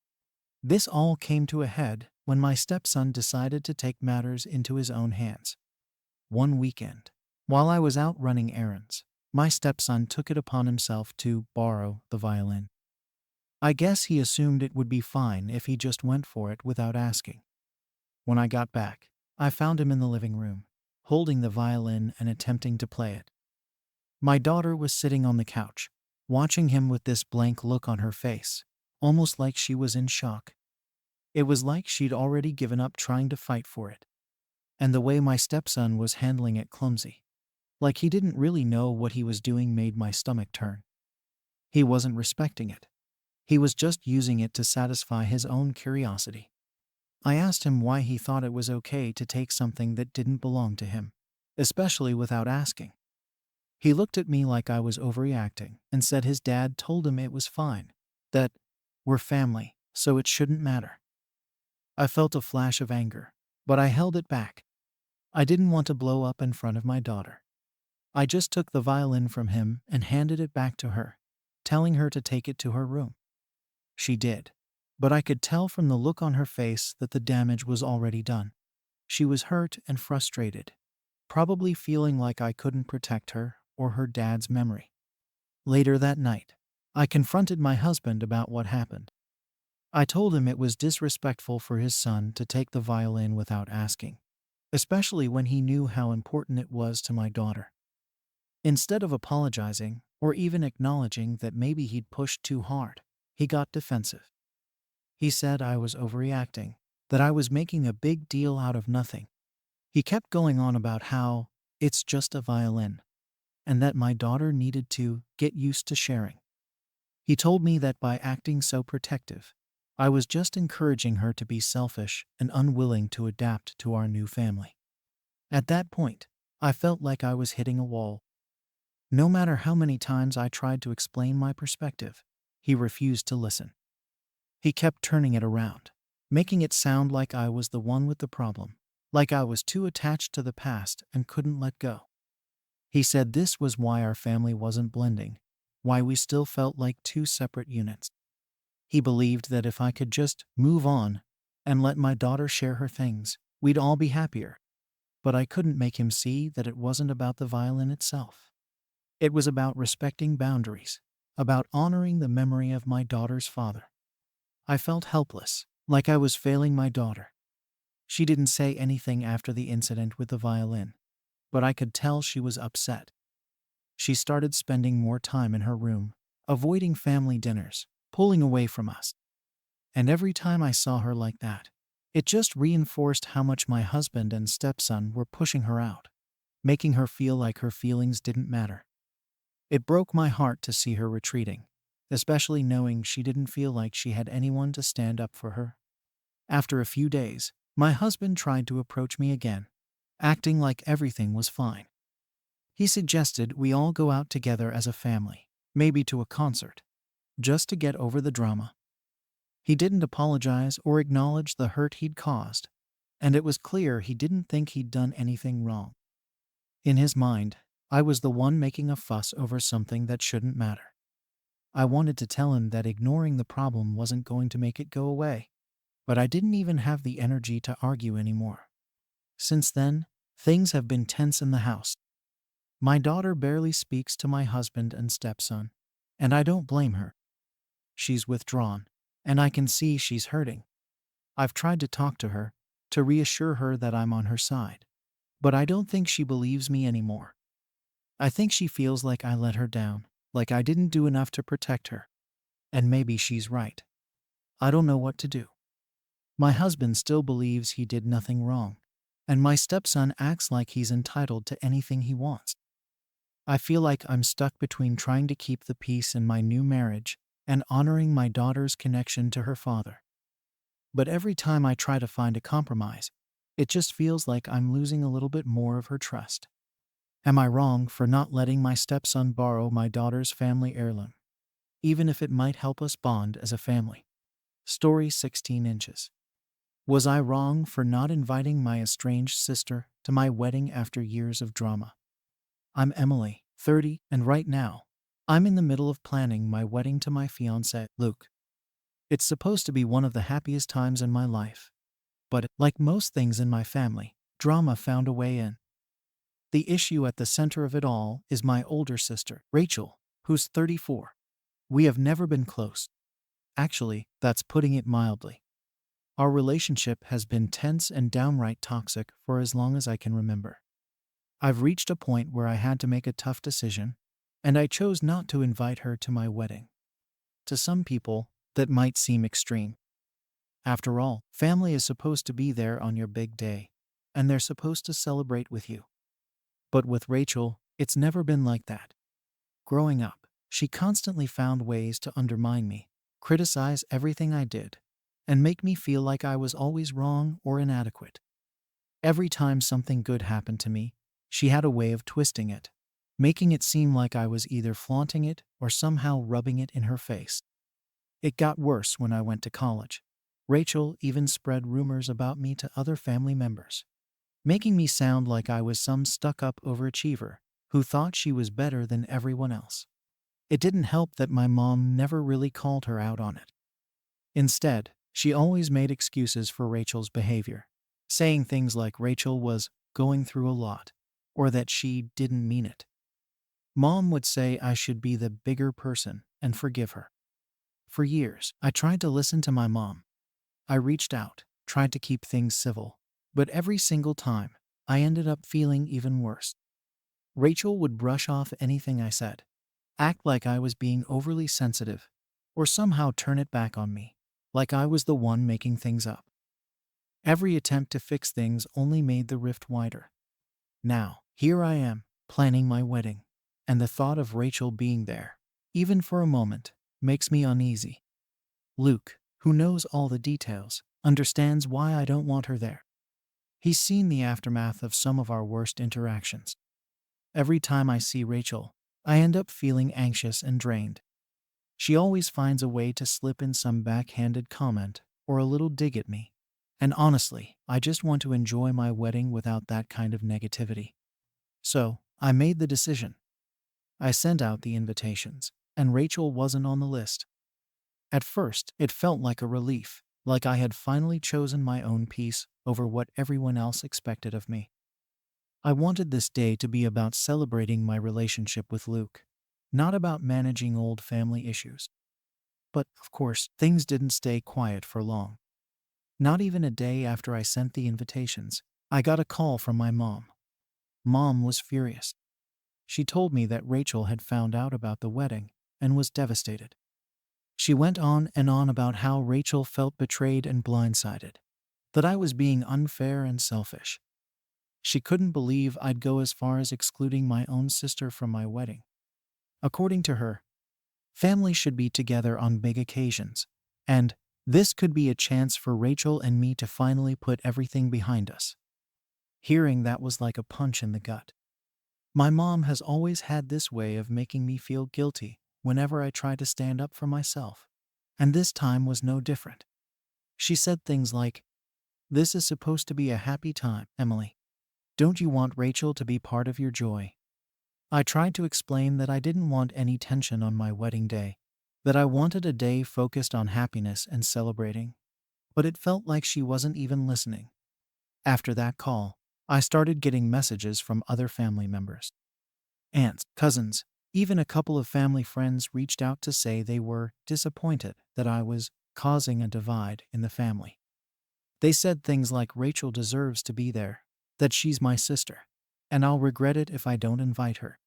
This all came to a head when my stepson decided to take matters into his own hands. One weekend, while I was out running errands, my stepson took it upon himself to borrow the violin. I guess he assumed it would be fine if he just went for it without asking. When I got back, I found him in the living room, holding the violin and attempting to play it. My daughter was sitting on the couch, watching him with this blank look on her face, almost like she was in shock. It was like she'd already given up trying to fight for it. And the way my stepson was handling it clumsy, like he didn't really know what he was doing, made my stomach turn. He wasn't respecting it. He was just using it to satisfy his own curiosity. I asked him why he thought it was okay to take something that didn't belong to him, especially without asking. He looked at me like I was overreacting and said his dad told him it was fine, that we're family, so it shouldn't matter. I felt a flash of anger, but I held it back. I didn't want to blow up in front of my daughter. I just took the violin from him and handed it back to her, telling her to take it to her room. She did, but I could tell from the look on her face that the damage was already done. She was hurt and frustrated, probably feeling like I couldn't protect her or her dad's memory. Later that night, I confronted my husband about what happened. I told him it was disrespectful for his son to take the violin without asking, especially when he knew how important it was to my daughter. Instead of apologizing or even acknowledging that maybe he'd pushed too hard, he got defensive. He said I was overreacting, that I was making a big deal out of nothing. He kept going on about how it's just a violin, and that my daughter needed to get used to sharing. He told me that by acting so protective, I was just encouraging her to be selfish and unwilling to adapt to our new family. At that point, I felt like I was hitting a wall. No matter how many times I tried to explain my perspective, he refused to listen. He kept turning it around, making it sound like I was the one with the problem, like I was too attached to the past and couldn't let go. He said this was why our family wasn't blending, why we still felt like two separate units. He believed that if I could just move on and let my daughter share her things, we'd all be happier. But I couldn't make him see that it wasn't about the violin itself. It was about respecting boundaries, about honoring the memory of my daughter's father. I felt helpless, like I was failing my daughter. She didn't say anything after the incident with the violin, but I could tell she was upset. She started spending more time in her room, avoiding family dinners, pulling away from us. And every time I saw her like that, it just reinforced how much my husband and stepson were pushing her out, making her feel like her feelings didn't matter. It broke my heart to see her retreating, especially knowing she didn't feel like she had anyone to stand up for her. After a few days, my husband tried to approach me again, acting like everything was fine. He suggested we all go out together as a family, maybe to a concert, just to get over the drama. He didn't apologize or acknowledge the hurt he'd caused, and it was clear he didn't think he'd done anything wrong. In his mind, I was the one making a fuss over something that shouldn't matter. I wanted to tell him that ignoring the problem wasn't going to make it go away, but I didn't even have the energy to argue anymore. Since then, things have been tense in the house. My daughter barely speaks to my husband and stepson, and I don't blame her. She's withdrawn, and I can see she's hurting. I've tried to talk to her, to reassure her that I'm on her side, but I don't think she believes me anymore. I think she feels like I let her down, like I didn't do enough to protect her. And maybe she's right. I don't know what to do. My husband still believes he did nothing wrong, and my stepson acts like he's entitled to anything he wants. I feel like I'm stuck between trying to keep the peace in my new marriage and honoring my daughter's connection to her father. But every time I try to find a compromise, it just feels like I'm losing a little bit more of her trust. Am I wrong for not letting my stepson borrow my daughter's family heirloom, even if it might help us bond as a family? Story 16 inches. Was I wrong for not inviting my estranged sister to my wedding after years of drama? I'm Emily, 30, and right now, I'm in the middle of planning my wedding to my fiancé, Luke. It's supposed to be one of the happiest times in my life, but like most things in my family, drama found a way in. The issue at the center of it all is my older sister, Rachel, who's 34. We have never been close. Actually, that's putting it mildly. Our relationship has been tense and downright toxic for as long as I can remember. I've reached a point where I had to make a tough decision, and I chose not to invite her to my wedding. To some people, that might seem extreme. After all, family is supposed to be there on your big day, and they're supposed to celebrate with you. But with Rachel, it's never been like that. Growing up, she constantly found ways to undermine me, criticize everything I did, and make me feel like I was always wrong or inadequate. Every time something good happened to me, she had a way of twisting it, making it seem like I was either flaunting it or somehow rubbing it in her face. It got worse when I went to college. Rachel even spread rumors about me to other family members, making me sound like I was some stuck-up overachiever who thought she was better than everyone else. It didn't help that my mom never really called her out on it. Instead, she always made excuses for Rachel's behavior, saying things like Rachel was going through a lot, or that she didn't mean it. Mom would say I should be the bigger person and forgive her. For years, I tried to listen to my mom. I reached out, tried to keep things civil, but every single time, I ended up feeling even worse. Rachel would brush off anything I said, act like I was being overly sensitive, or somehow turn it back on me, like I was the one making things up. Every attempt to fix things only made the rift wider. Now, here I am, planning my wedding, and the thought of Rachel being there, even for a moment, makes me uneasy. Luke, who knows all the details, understands why I don't want her there. He's seen the aftermath of some of our worst interactions. Every time I see Rachel, I end up feeling anxious and drained. She always finds a way to slip in some backhanded comment or a little dig at me. And honestly, I just want to enjoy my wedding without that kind of negativity. So, I made the decision. I sent out the invitations, and Rachel wasn't on the list. At first, it felt like a relief, like I had finally chosen my own peace over what everyone else expected of me. I wanted this day to be about celebrating my relationship with Luke, not about managing old family issues. But, of course, things didn't stay quiet for long. Not even a day after I sent the invitations, I got a call from my mom. Mom was furious. She told me that Rachel had found out about the wedding and was devastated. She went on and on about how Rachel felt betrayed and blindsided, that I was being unfair and selfish. She couldn't believe I'd go as far as excluding my own sister from my wedding. According to her, family should be together on big occasions, and this could be a chance for Rachel and me to finally put everything behind us. Hearing that was like a punch in the gut. My mom has always had this way of making me feel guilty whenever I try to stand up for myself, and this time was no different. She said things like, "This is supposed to be a happy time, Emily. Don't you want Rachel to be part of your joy?" I tried to explain that I didn't want any tension on my wedding day, that I wanted a day focused on happiness and celebrating, but it felt like she wasn't even listening. After that call, I started getting messages from other family members. Aunts, cousins, even a couple of family friends reached out to say they were disappointed that I was causing a divide in the family. They said things like Rachel deserves to be there, that she's my sister, and I'll regret it if I don't invite her.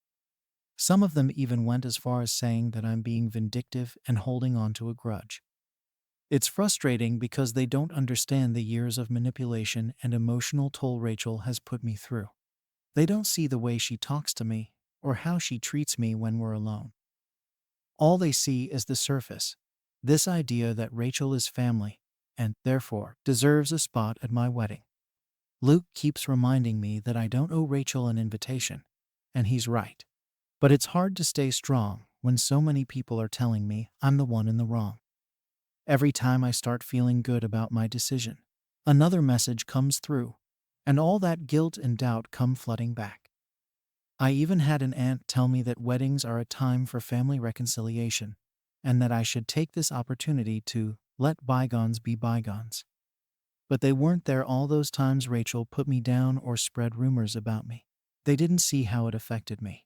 Some of them even went as far as saying that I'm being vindictive and holding on to a grudge. It's frustrating because they don't understand the years of manipulation and emotional toll Rachel has put me through. They don't see the way she talks to me or how she treats me when we're alone. All they see is the surface, this idea that Rachel is family and, therefore, deserves a spot at my wedding. Luke keeps reminding me that I don't owe Rachel an invitation, and he's right. But it's hard to stay strong when so many people are telling me I'm the one in the wrong. Every time I start feeling good about my decision, another message comes through, and all that guilt and doubt come flooding back. I even had an aunt tell me that weddings are a time for family reconciliation, and that I should take this opportunity to let bygones be bygones. But they weren't there all those times Rachel put me down or spread rumors about me. They didn't see how it affected me.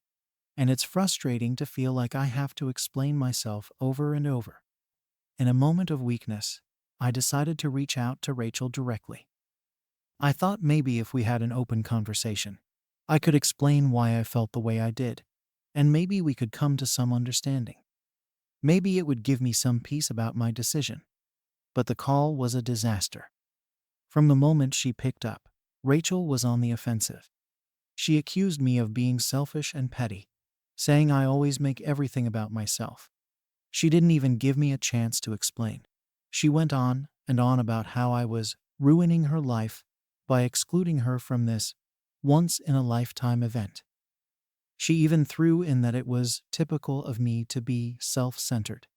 And it's frustrating to feel like I have to explain myself over and over. In a moment of weakness, I decided to reach out to Rachel directly. I thought maybe if we had an open conversation, I could explain why I felt the way I did, and maybe we could come to some understanding. Maybe it would give me some peace about my decision. But the call was a disaster. From the moment she picked up, Rachel was on the offensive. She accused me of being selfish and petty, saying I always make everything about myself. She didn't even give me a chance to explain. She went on and on about how I was ruining her life by excluding her from this once-in-a-lifetime event. She even threw in that it was typical of me to be self-centered.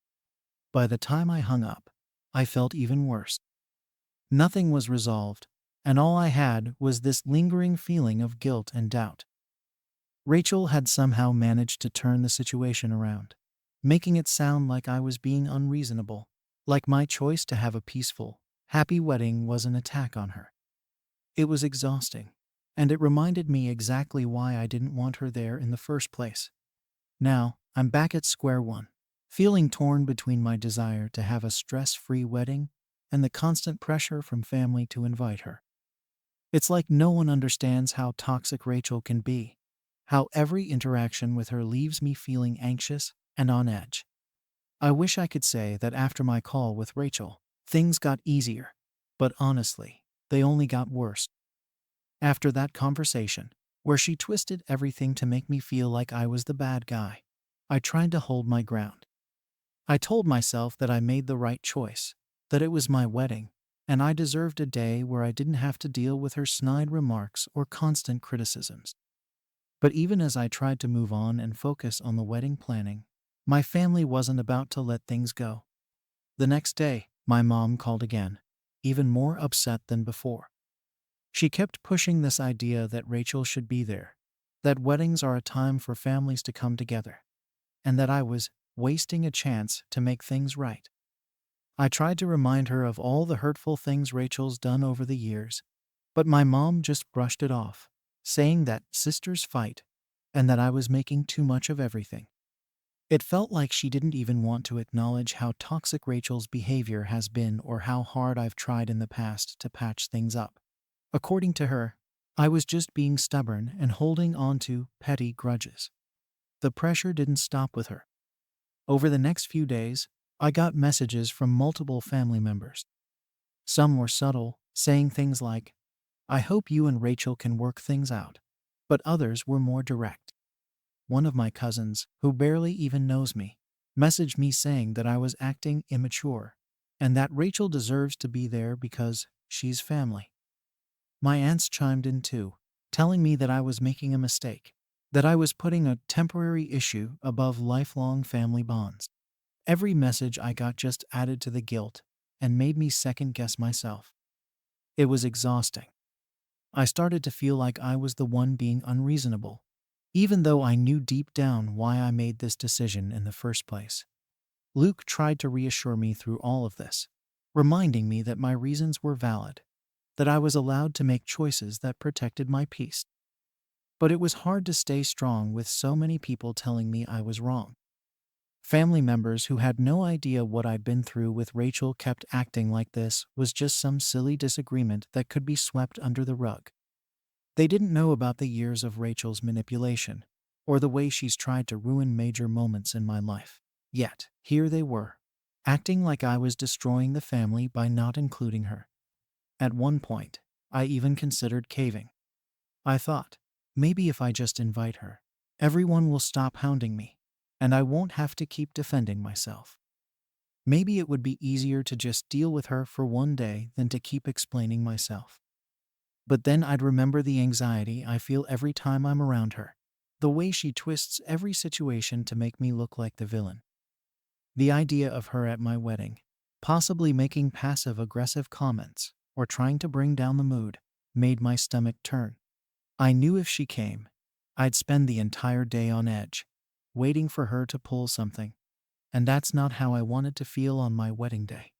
By the time I hung up, I felt even worse. Nothing was resolved, and all I had was this lingering feeling of guilt and doubt. Rachel had somehow managed to turn the situation around, making it sound like I was being unreasonable, like my choice to have a peaceful, happy wedding was an attack on her. It was exhausting, and it reminded me exactly why I didn't want her there in the first place. Now, I'm back at square one, feeling torn between my desire to have a stress-free wedding and the constant pressure from family to invite her. It's like no one understands how toxic Rachel can be, how every interaction with her leaves me feeling anxious and on edge. I wish I could say that after my call with Rachel, things got easier, but honestly, they only got worse. After that conversation, where she twisted everything to make me feel like I was the bad guy, I tried to hold my ground. I told myself that I made the right choice, that it was my wedding, and I deserved a day where I didn't have to deal with her snide remarks or constant criticisms. But even as I tried to move on and focus on the wedding planning, my family wasn't about to let things go. The next day, my mom called again, even more upset than before. She kept pushing this idea that Rachel should be there, that weddings are a time for families to come together, and that I was wasting a chance to make things right. I tried to remind her of all the hurtful things Rachel's done over the years, but my mom just brushed it off, saying that sisters fight and that I was making too much of everything. It felt like she didn't even want to acknowledge how toxic Rachel's behavior has been or how hard I've tried in the past to patch things up. According to her, I was just being stubborn and holding on to petty grudges. The pressure didn't stop with her. Over the next few days, I got messages from multiple family members. Some were subtle, saying things like, "I hope you and Rachel can work things out." But others were more direct. One of my cousins, who barely even knows me, messaged me saying that I was acting immature and that Rachel deserves to be there because she's family. My aunts chimed in too, telling me that I was making a mistake, that I was putting a temporary issue above lifelong family bonds. Every message I got just added to the guilt and made me second guess myself. It was exhausting. I started to feel like I was the one being unreasonable, even though I knew deep down why I made this decision in the first place. Luke tried to reassure me through all of this, reminding me that my reasons were valid, that I was allowed to make choices that protected my peace. But it was hard to stay strong with so many people telling me I was wrong. Family members who had no idea what I'd been through with Rachel kept acting like this was just some silly disagreement that could be swept under the rug. They didn't know about the years of Rachel's manipulation, or the way she's tried to ruin major moments in my life. Yet, here they were, acting like I was destroying the family by not including her. At one point, I even considered caving. I thought, maybe if I just invite her, everyone will stop hounding me, and I won't have to keep defending myself. Maybe it would be easier to just deal with her for one day than to keep explaining myself. But then I'd remember the anxiety I feel every time I'm around her, the way she twists every situation to make me look like the villain. The idea of her at my wedding, possibly making passive-aggressive comments or trying to bring down the mood, made my stomach turn. I knew if she came, I'd spend the entire day on edge, waiting for her to pull something, and that's not how I wanted to feel on my wedding day.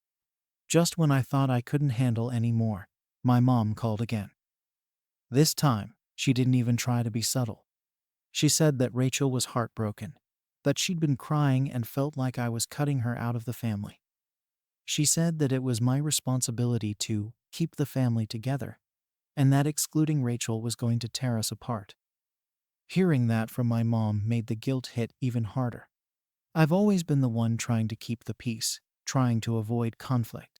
Just when I thought I couldn't handle any more, my mom called again. This time, she didn't even try to be subtle. She said that Rachel was heartbroken, that she'd been crying and felt like I was cutting her out of the family. She said that it was my responsibility to keep the family together, and that excluding Rachel was going to tear us apart. Hearing that from my mom made the guilt hit even harder. I've always been the one trying to keep the peace, trying to avoid conflict.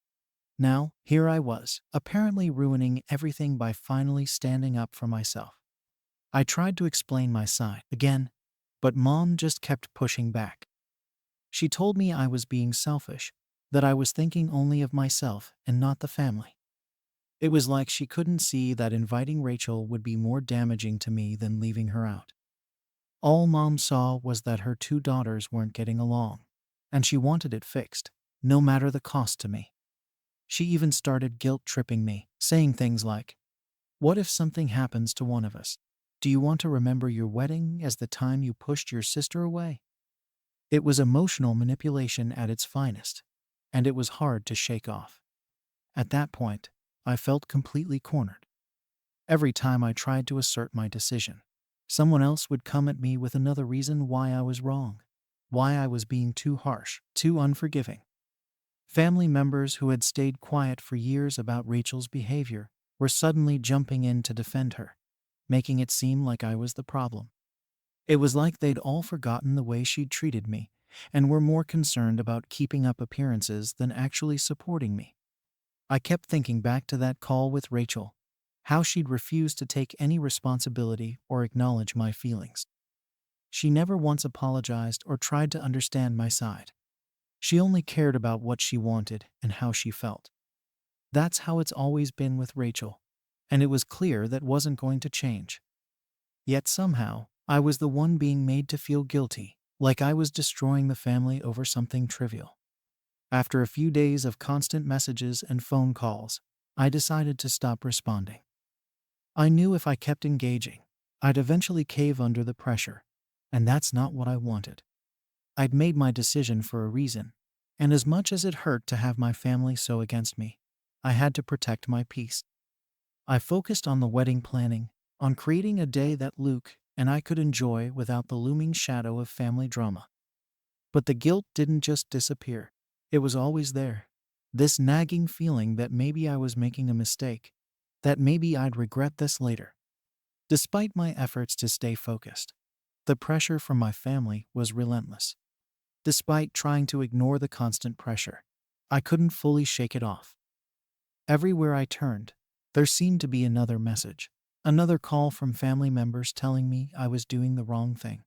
Now, here I was, apparently ruining everything by finally standing up for myself. I tried to explain my side again, but Mom just kept pushing back. She told me I was being selfish, that I was thinking only of myself and not the family. It was like she couldn't see that inviting Rachel would be more damaging to me than leaving her out. All Mom saw was that her two daughters weren't getting along, and she wanted it fixed, no matter the cost to me. She even started guilt-tripping me, saying things like, "What if something happens to one of us? Do you want to remember your wedding as the time you pushed your sister away?" It was emotional manipulation at its finest, and it was hard to shake off. At that point, I felt completely cornered. Every time I tried to assert my decision, someone else would come at me with another reason why I was wrong, why I was being too harsh, too unforgiving. Family members who had stayed quiet for years about Rachel's behavior were suddenly jumping in to defend her, making it seem like I was the problem. It was like they'd all forgotten the way she'd treated me and were more concerned about keeping up appearances than actually supporting me. I kept thinking back to that call with Rachel, how she'd refused to take any responsibility or acknowledge my feelings. She never once apologized or tried to understand my side. She only cared about what she wanted and how she felt. That's how it's always been with Rachel, and it was clear that wasn't going to change. Yet somehow, I was the one being made to feel guilty, like I was destroying the family over something trivial. After a few days of constant messages and phone calls, I decided to stop responding. I knew if I kept engaging, I'd eventually cave under the pressure, and that's not what I wanted. I'd made my decision for a reason, and as much as it hurt to have my family so against me, I had to protect my peace. I focused on the wedding planning, on creating a day that Luke and I could enjoy without the looming shadow of family drama. But the guilt didn't just disappear. It was always there. This nagging feeling that maybe I was making a mistake, that maybe I'd regret this later. Despite my efforts to stay focused, the pressure from my family was relentless. Despite trying to ignore the constant pressure, I couldn't fully shake it off. Everywhere I turned, there seemed to be another message, another call from family members telling me I was doing the wrong thing.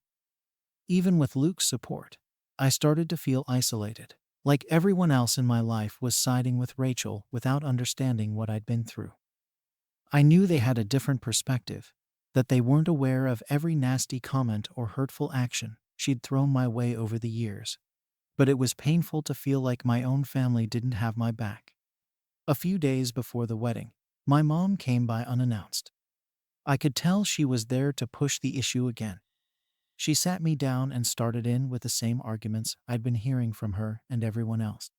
Even with Luke's support, I started to feel isolated, like everyone else in my life was siding with Rachel without understanding what I'd been through. I knew they had a different perspective, that they weren't aware of every nasty comment or hurtful action she'd thrown my way over the years. But it was painful to feel like my own family didn't have my back. A few days before the wedding, my mom came by unannounced. I could tell she was there to push the issue again. She sat me down and started in with the same arguments I'd been hearing from her and everyone else.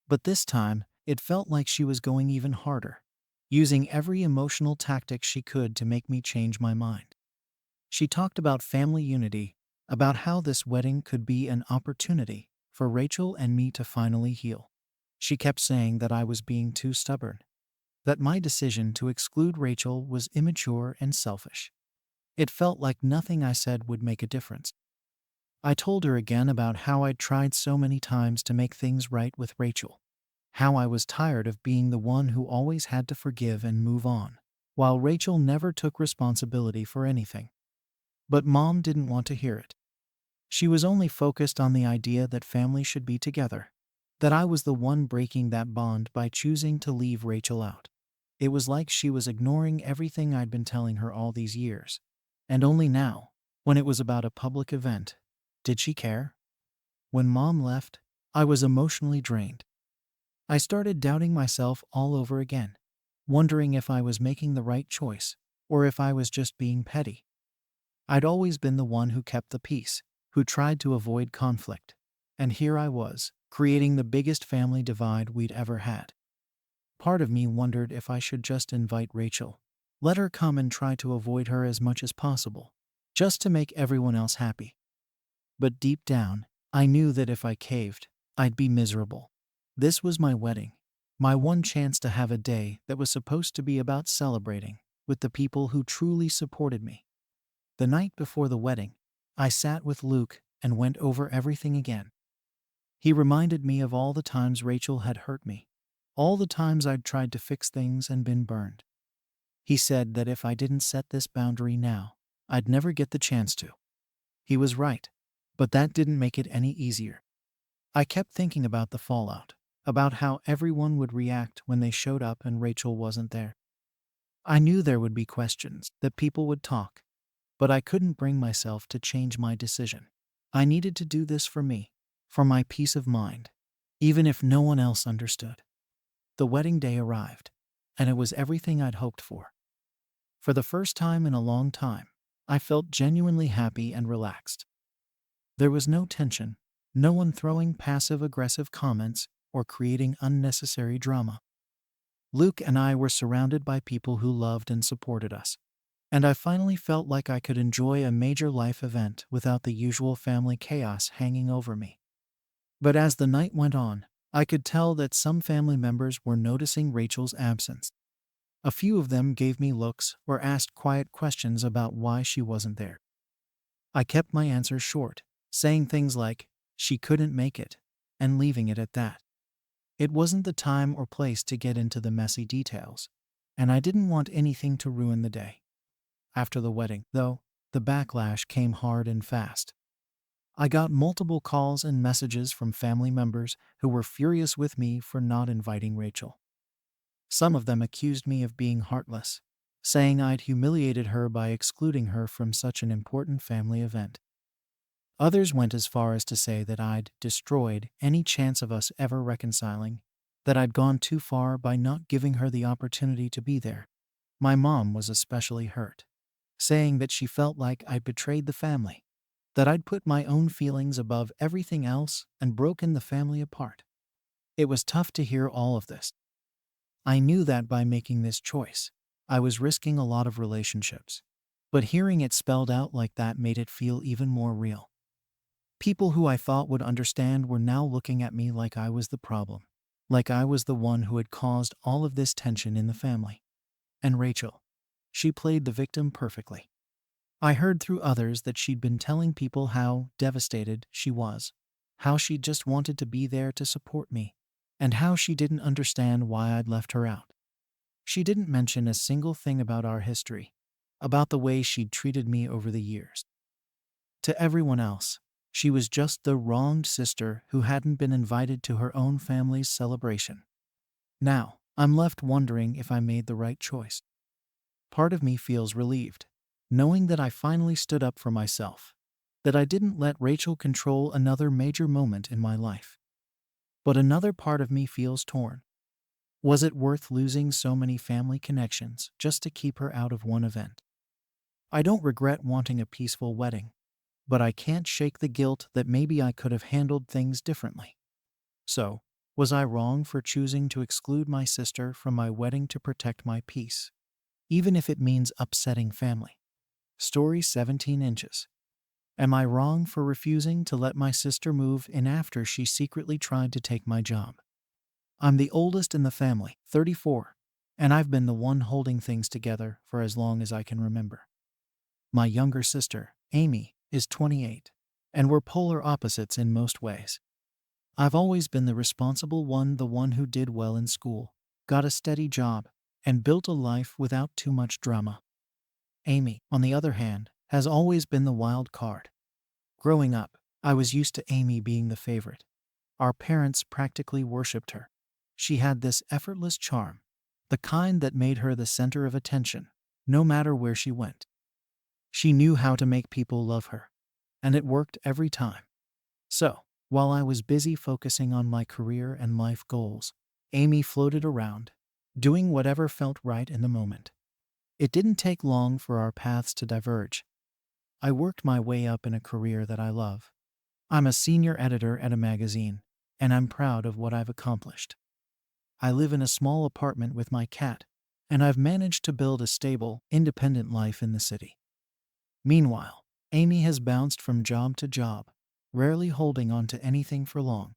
But this time, it felt like she was going even harder, using every emotional tactic she could to make me change my mind. She talked about family unity, about how this wedding could be an opportunity for Rachel and me to finally heal. She kept saying that I was being too stubborn, that my decision to exclude Rachel was immature and selfish. It felt like nothing I said would make a difference. I told her again about how I'd tried so many times to make things right with Rachel, how I was tired of being the one who always had to forgive and move on, while Rachel never took responsibility for anything. But Mom didn't want to hear it. She was only focused on the idea that family should be together, that I was the one breaking that bond by choosing to leave Rachel out. It was like she was ignoring everything I'd been telling her all these years. And only now, when it was about a public event, did she care? When Mom left, I was emotionally drained. I started doubting myself all over again, wondering if I was making the right choice, or if I was just being petty. I'd always been the one who kept the peace, who tried to avoid conflict. And here I was, creating the biggest family divide we'd ever had. Part of me wondered if I should just invite Rachel, let her come and try to avoid her as much as possible, just to make everyone else happy. But deep down, I knew that if I caved, I'd be miserable. This was my wedding, my one chance to have a day that was supposed to be about celebrating with the people who truly supported me. The night before the wedding, I sat with Luke and went over everything again. He reminded me of all the times Rachel had hurt me, all the times I'd tried to fix things and been burned. He said that if I didn't set this boundary now, I'd never get the chance to. He was right, but that didn't make it any easier. I kept thinking about the fallout, about how everyone would react when they showed up and Rachel wasn't there. I knew there would be questions, that people would talk, but I couldn't bring myself to change my decision. I needed to do this for me, for my peace of mind, even if no one else understood. The wedding day arrived, and it was everything I'd hoped for. For the first time in a long time, I felt genuinely happy and relaxed. There was no tension, no one throwing passive-aggressive comments or creating unnecessary drama. Luke and I were surrounded by people who loved and supported us, and I finally felt like I could enjoy a major life event without the usual family chaos hanging over me. But as the night went on, I could tell that some family members were noticing Rachel's absence. A few of them gave me looks or asked quiet questions about why she wasn't there. I kept my answers short, saying things like, "She couldn't make it," and leaving it at that. It wasn't the time or place to get into the messy details, and I didn't want anything to ruin the day. After the wedding, though, the backlash came hard and fast. I got multiple calls and messages from family members who were furious with me for not inviting Rachel. Some of them accused me of being heartless, saying I'd humiliated her by excluding her from such an important family event. Others went as far as to say that I'd destroyed any chance of us ever reconciling, that I'd gone too far by not giving her the opportunity to be there. My mom was especially hurt, saying that she felt like I'd betrayed the family, that I'd put my own feelings above everything else and broken the family apart. It was tough to hear all of this. I knew that by making this choice, I was risking a lot of relationships. But hearing it spelled out like that made it feel even more real. People who I thought would understand were now looking at me like I was the problem, like I was the one who had caused all of this tension in the family. And Rachel, she played the victim perfectly. I heard through others that she'd been telling people how devastated she was, how she just wanted to be there to support me, and how she didn't understand why I'd left her out. She didn't mention a single thing about our history, about the way she'd treated me over the years. To everyone else, she was just the wronged sister who hadn't been invited to her own family's celebration. Now, I'm left wondering if I made the right choice. Part of me feels relieved, knowing that I finally stood up for myself, that I didn't let Rachel control another major moment in my life. But another part of me feels torn. Was it worth losing so many family connections just to keep her out of one event? I don't regret wanting a peaceful wedding, but I can't shake the guilt that maybe I could have handled things differently. So, was I wrong for choosing to exclude my sister from my wedding to protect my peace, even if it means upsetting family? Story 17 inches. Am I wrong for refusing to let my sister move in after she secretly tried to take my job? I'm the oldest in the family, 34, and I've been the one holding things together for as long as I can remember. My younger sister, Amy, is 28, and we're polar opposites in most ways. I've always been the responsible one, the one who did well in school, got a steady job, and built a life without too much drama. Amy, on the other hand, has always been the wild card. Growing up, I was used to Amy being the favorite. Our parents practically worshipped her. She had this effortless charm, the kind that made her the center of attention, no matter where she went. She knew how to make people love her, and it worked every time. So, while I was busy focusing on my career and life goals, Amy floated around, doing whatever felt right in the moment. It didn't take long for our paths to diverge. I worked my way up in a career that I love. I'm a senior editor at a magazine, and I'm proud of what I've accomplished. I live in a small apartment with my cat, and I've managed to build a stable, independent life in the city. Meanwhile, Amy has bounced from job to job, rarely holding on to anything for long.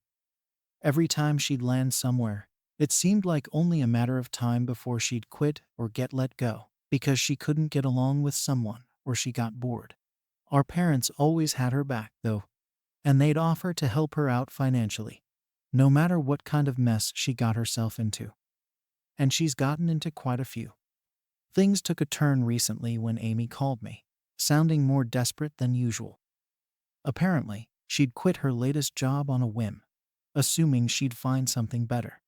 Every time she'd land somewhere, it seemed like only a matter of time before she'd quit or get let go, because she couldn't get along with someone or she got bored. Our parents always had her back, though, and they'd offer to help her out financially, no matter what kind of mess she got herself into. And she's gotten into quite a few. Things took a turn recently when Amy called me, sounding more desperate than usual. Apparently, she'd quit her latest job on a whim, assuming she'd find something better.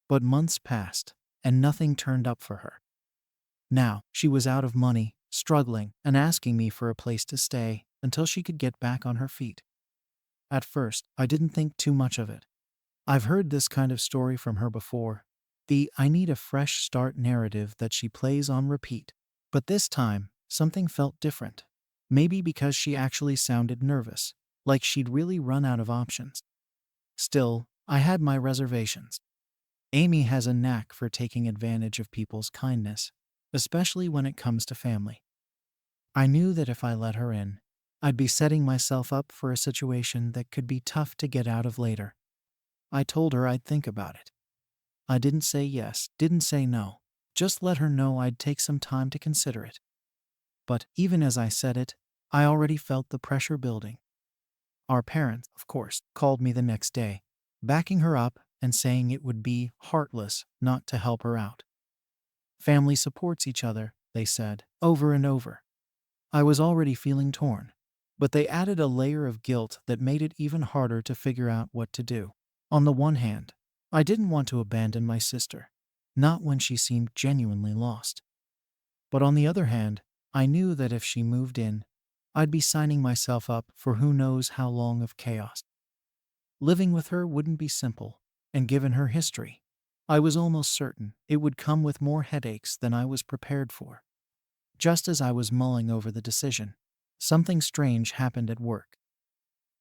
But months passed, and nothing turned up for her. Now, she was out of money, struggling, and asking me for a place to stay until she could get back on her feet. At first, I didn't think too much of it. I've heard this kind of story from her before, the "I need a fresh start" narrative that she plays on repeat. But this time, something felt different. Maybe because she actually sounded nervous, like she'd really run out of options. Still, I had my reservations. Amy has a knack for taking advantage of people's kindness, especially when it comes to family. I knew that if I let her in, I'd be setting myself up for a situation that could be tough to get out of later. I told her I'd think about it. I didn't say yes, didn't say no, just let her know I'd take some time to consider it. But even as I said it, I already felt the pressure building. Our parents, of course, called me the next day, backing her up and saying it would be heartless not to help her out. Family supports each other, they said, over and over. I was already feeling torn, but they added a layer of guilt that made it even harder to figure out what to do. On the one hand, I didn't want to abandon my sister, not when she seemed genuinely lost. But on the other hand, I knew that if she moved in, I'd be signing myself up for who knows how long of chaos. Living with her wouldn't be simple, and given her history, I was almost certain it would come with more headaches than I was prepared for. Just as I was mulling over the decision, something strange happened at work.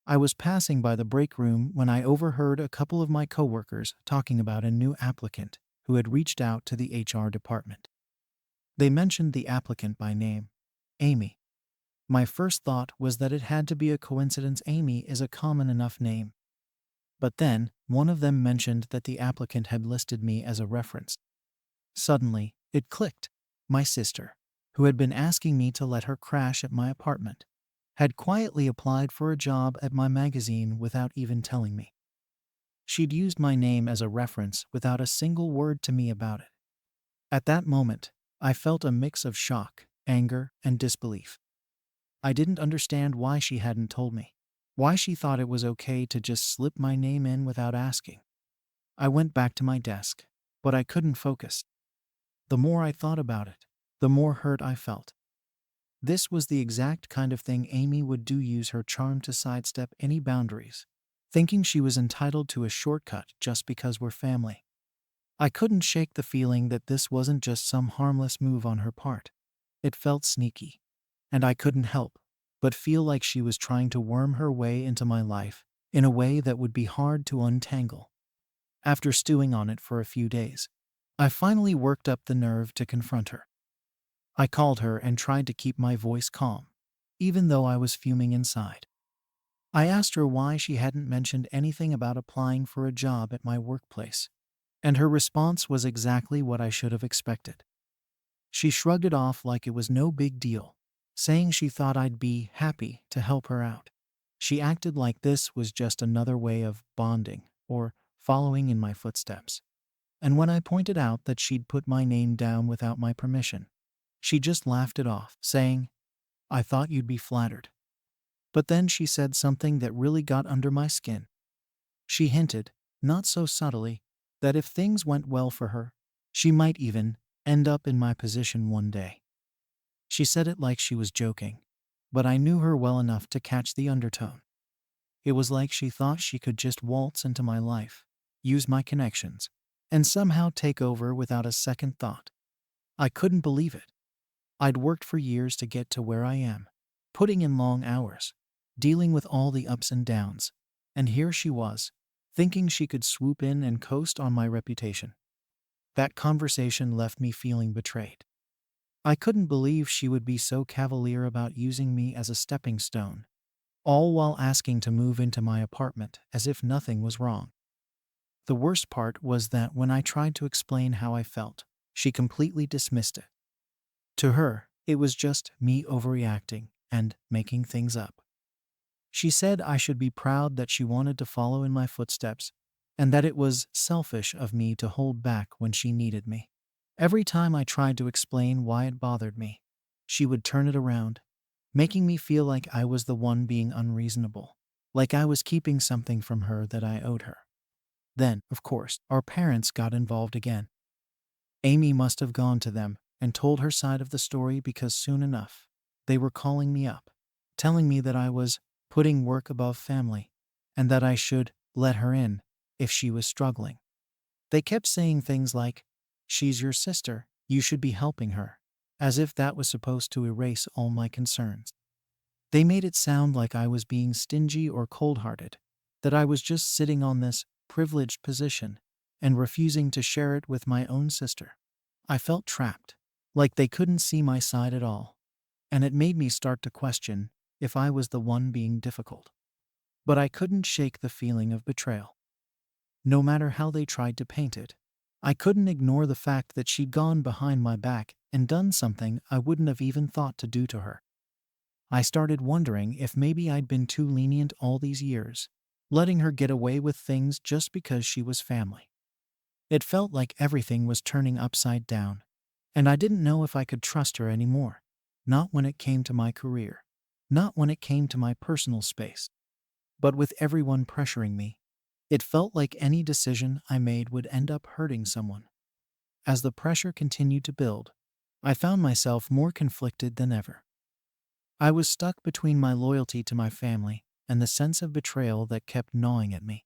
I was passing by the break room when I overheard a couple of my coworkers talking about a new applicant who had reached out to the HR department. They mentioned the applicant by name, Amy. My first thought was that it had to be a coincidence. Amy is a common enough name. But then, one of them mentioned that the applicant had listed me as a reference. Suddenly, it clicked. My sister, who had been asking me to let her crash at my apartment, had quietly applied for a job at my magazine without even telling me. She'd used my name as a reference without a single word to me about it. At that moment, I felt a mix of shock, anger, and disbelief. I didn't understand why she hadn't told me, why she thought it was okay to just slip my name in without asking. I went back to my desk, but I couldn't focus. The more I thought about it, the more hurt I felt. This was the exact kind of thing Amy would do, use her charm to sidestep any boundaries, thinking she was entitled to a shortcut just because we're family. I couldn't shake the feeling that this wasn't just some harmless move on her part. It felt sneaky, and I couldn't help but feel like she was trying to worm her way into my life in a way that would be hard to untangle. After stewing on it for a few days, I finally worked up the nerve to confront her. I called her and tried to keep my voice calm, even though I was fuming inside. I asked her why she hadn't mentioned anything about applying for a job at my workplace, and her response was exactly what I should have expected. She shrugged it off like it was no big deal, saying she thought I'd be happy to help her out. She acted like this was just another way of bonding or following in my footsteps. And when I pointed out that she'd put my name down without my permission, she just laughed it off, saying, "I thought you'd be flattered." But then she said something that really got under my skin. She hinted, not so subtly, that if things went well for her, she might even end up in my position one day. She said it like she was joking, but I knew her well enough to catch the undertone. It was like she thought she could just waltz into my life, use my connections, and somehow take over without a second thought. I couldn't believe it. I'd worked for years to get to where I am, putting in long hours, dealing with all the ups and downs, and here she was, thinking she could swoop in and coast on my reputation. That conversation left me feeling betrayed. I couldn't believe she would be so cavalier about using me as a stepping stone, all while asking to move into my apartment as if nothing was wrong. The worst part was that when I tried to explain how I felt, she completely dismissed it. To her, it was just me overreacting and making things up. She said I should be proud that she wanted to follow in my footsteps, and that it was selfish of me to hold back when she needed me. Every time I tried to explain why it bothered me, she would turn it around, making me feel like I was the one being unreasonable, like I was keeping something from her that I owed her. Then, of course, our parents got involved again. Amy must have gone to them and told her side of the story, because soon enough, they were calling me up, telling me that I was putting work above family, and that I should let her in if she was struggling. They kept saying things like, "She's your sister, you should be helping her," as if that was supposed to erase all my concerns. They made it sound like I was being stingy or cold-hearted, that I was just sitting on this privileged position and refusing to share it with my own sister. I felt trapped, like they couldn't see my side at all, and it made me start to question if I was the one being difficult. But I couldn't shake the feeling of betrayal. No matter how they tried to paint it, I couldn't ignore the fact that she'd gone behind my back and done something I wouldn't have even thought to do to her. I started wondering if maybe I'd been too lenient all these years, letting her get away with things just because she was family. It felt like everything was turning upside down, and I didn't know if I could trust her anymore. Not when it came to my career, not when it came to my personal space. But with everyone pressuring me, it felt like any decision I made would end up hurting someone. As the pressure continued to build, I found myself more conflicted than ever. I was stuck between my loyalty to my family and the sense of betrayal that kept gnawing at me.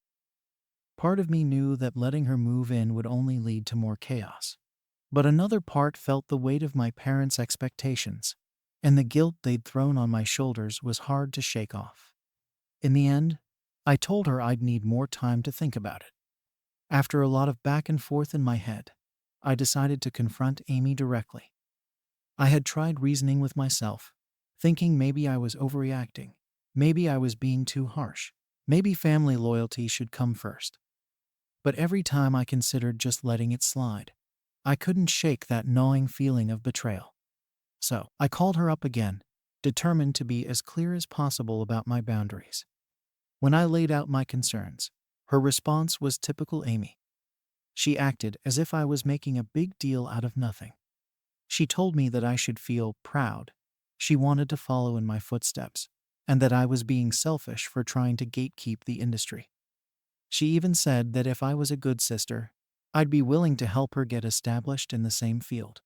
Part of me knew that letting her move in would only lead to more chaos. But another part felt the weight of my parents' expectations, and the guilt they'd thrown on my shoulders was hard to shake off. In the end, I told her I'd need more time to think about it. After a lot of back and forth in my head, I decided to confront Amy directly. I had tried reasoning with myself, thinking maybe I was overreacting, maybe I was being too harsh, maybe family loyalty should come first. But every time I considered just letting it slide, I couldn't shake that gnawing feeling of betrayal. So I called her up again, determined to be as clear as possible about my boundaries. When I laid out my concerns, her response was typical Amy. She acted as if I was making a big deal out of nothing. She told me that I should feel proud. She wanted to follow in my footsteps, and that I was being selfish for trying to gatekeep the industry. She even said that if I was a good sister, I'd be willing to help her get established in the same field.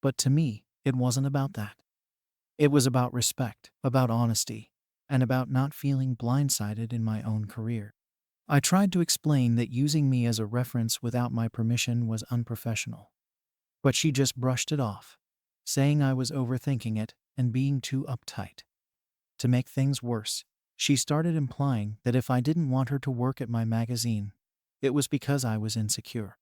But to me, it wasn't about that. It was about respect, about honesty, and about not feeling blindsided in my own career. I tried to explain that using me as a reference without my permission was unprofessional. But she just brushed it off, saying I was overthinking it and being too uptight. To make things worse, she started implying that if I didn't want her to work at my magazine, it was because I was insecure.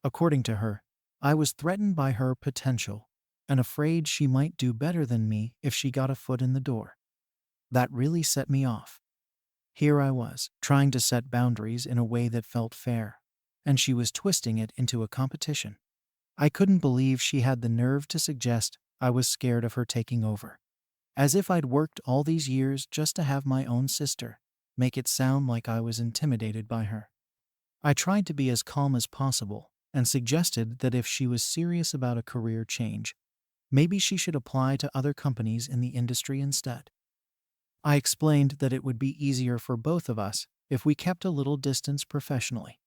According to her, I was threatened by her potential and afraid she might do better than me if she got a foot in the door. That really set me off. Here I was, trying to set boundaries in a way that felt fair, and she was twisting it into a competition. I couldn't believe she had the nerve to suggest I was scared of her taking over. As if I'd worked all these years just to have my own sister, make it sound like I was intimidated by her. I tried to be as calm as possible and suggested that if she was serious about a career change, maybe she should apply to other companies in the industry instead. I explained that it would be easier for both of us if we kept a little distance professionally.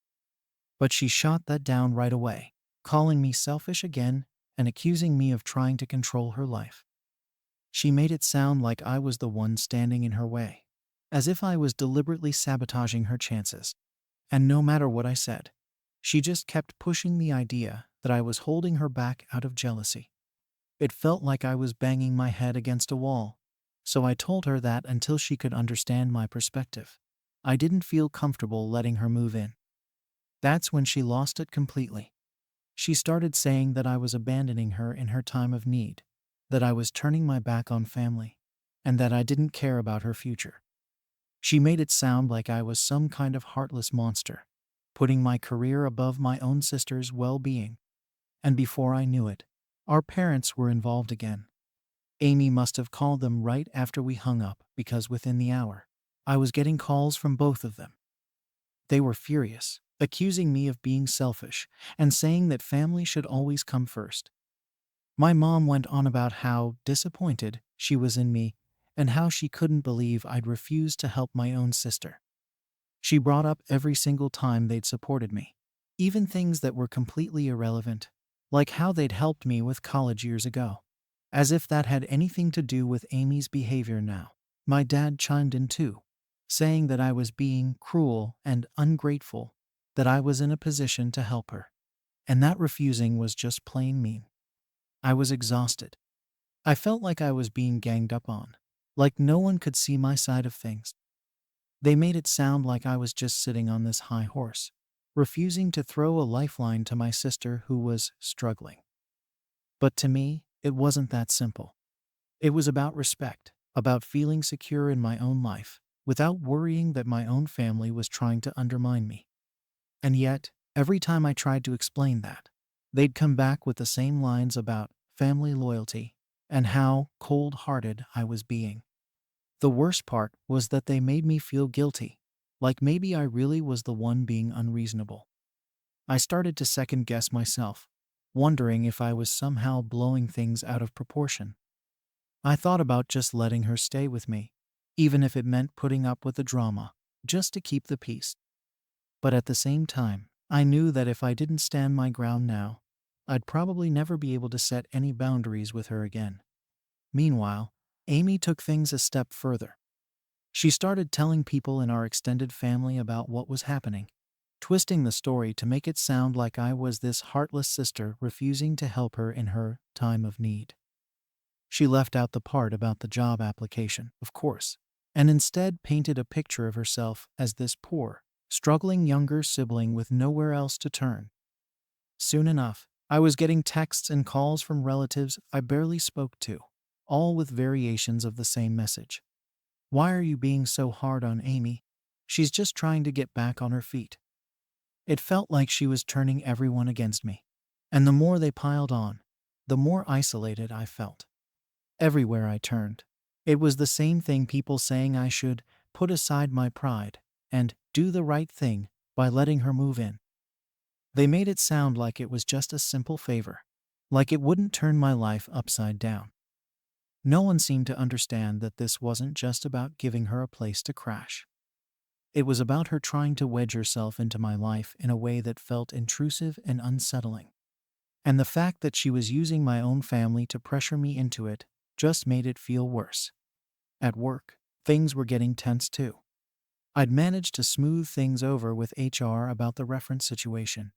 But she shot that down right away, calling me selfish again and accusing me of trying to control her life. She made it sound like I was the one standing in her way, as if I was deliberately sabotaging her chances. And no matter what I said, she just kept pushing the idea that I was holding her back out of jealousy. It felt like I was banging my head against a wall, so I told her that until she could understand my perspective, I didn't feel comfortable letting her move in. That's when she lost it completely. She started saying that I was abandoning her in her time of need, that I was turning my back on family, and that I didn't care about her future. She made it sound like I was some kind of heartless monster, putting my career above my own sister's well-being. And before I knew it, our parents were involved again. Amy must have called them right after we hung up because within the hour, I was getting calls from both of them. They were furious, accusing me of being selfish and saying that family should always come first. My mom went on about how disappointed she was in me and how she couldn't believe I'd refused to help my own sister. She brought up every single time they'd supported me, even things that were completely irrelevant, like how they'd helped me with college years ago, as if that had anything to do with Amy's behavior now. My dad chimed in too, saying that I was being cruel and ungrateful, that I was in a position to help her, and that refusing was just plain mean. I was exhausted. I felt like I was being ganged up on, like no one could see my side of things. They made it sound like I was just sitting on this high horse, refusing to throw a lifeline to my sister who was struggling. But to me, it wasn't that simple. It was about respect, about feeling secure in my own life, without worrying that my own family was trying to undermine me. And yet, every time I tried to explain that, they'd come back with the same lines about family loyalty and how cold-hearted I was being. The worst part was that they made me feel guilty, like maybe I really was the one being unreasonable. I started to second-guess myself, wondering if I was somehow blowing things out of proportion. I thought about just letting her stay with me, even if it meant putting up with the drama, just to keep the peace. But at the same time, I knew that if I didn't stand my ground now, I'd probably never be able to set any boundaries with her again. Meanwhile, Amy took things a step further. She started telling people in our extended family about what was happening, twisting the story to make it sound like I was this heartless sister refusing to help her in her time of need. She left out the part about the job application, of course, and instead painted a picture of herself as this poor, struggling younger sibling with nowhere else to turn. Soon enough, I was getting texts and calls from relatives I barely spoke to, all with variations of the same message. Why are you being so hard on Amy? She's just trying to get back on her feet. It felt like she was turning everyone against me. And the more they piled on, the more isolated I felt. Everywhere I turned, it was the same thing, people saying I should put aside my pride and do the right thing by letting her move in. They made it sound like it was just a simple favor, like it wouldn't turn my life upside down. No one seemed to understand that this wasn't just about giving her a place to crash. It was about her trying to wedge herself into my life in a way that felt intrusive and unsettling. And the fact that she was using my own family to pressure me into it just made it feel worse. At work, things were getting tense too. I'd managed to smooth things over with HR about the reference situation,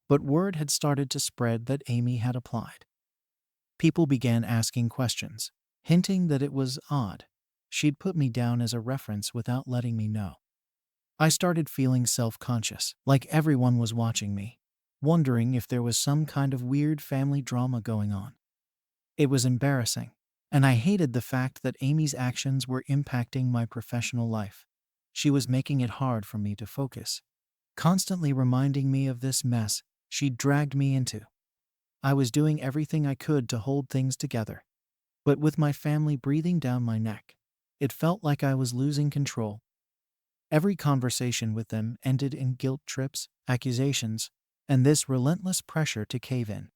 but word had started to spread that Amy had applied. People began asking questions, hinting that it was odd she'd put me down as a reference without letting me know. I started feeling self-conscious, like everyone was watching me, wondering if there was some kind of weird family drama going on. It was embarrassing, and I hated the fact that Amy's actions were impacting my professional life. She was making it hard for me to focus, constantly reminding me of this mess she'd dragged me into. I was doing everything I could to hold things together, but with my family breathing down my neck, it felt like I was losing control. Every conversation with them ended in guilt trips, accusations, and this relentless pressure to cave in.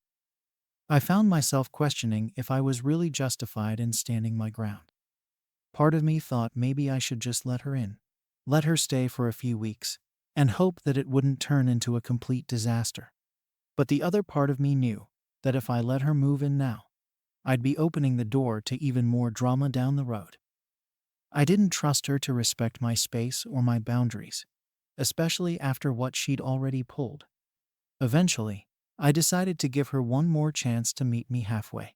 I found myself questioning if I was really justified in standing my ground. Part of me thought maybe I should just let her in, let her stay for a few weeks, and hope that it wouldn't turn into a complete disaster. But the other part of me knew that if I let her move in now, I'd be opening the door to even more drama down the road. I didn't trust her to respect my space or my boundaries, especially after what she'd already pulled. Eventually, I decided to give her one more chance to meet me halfway.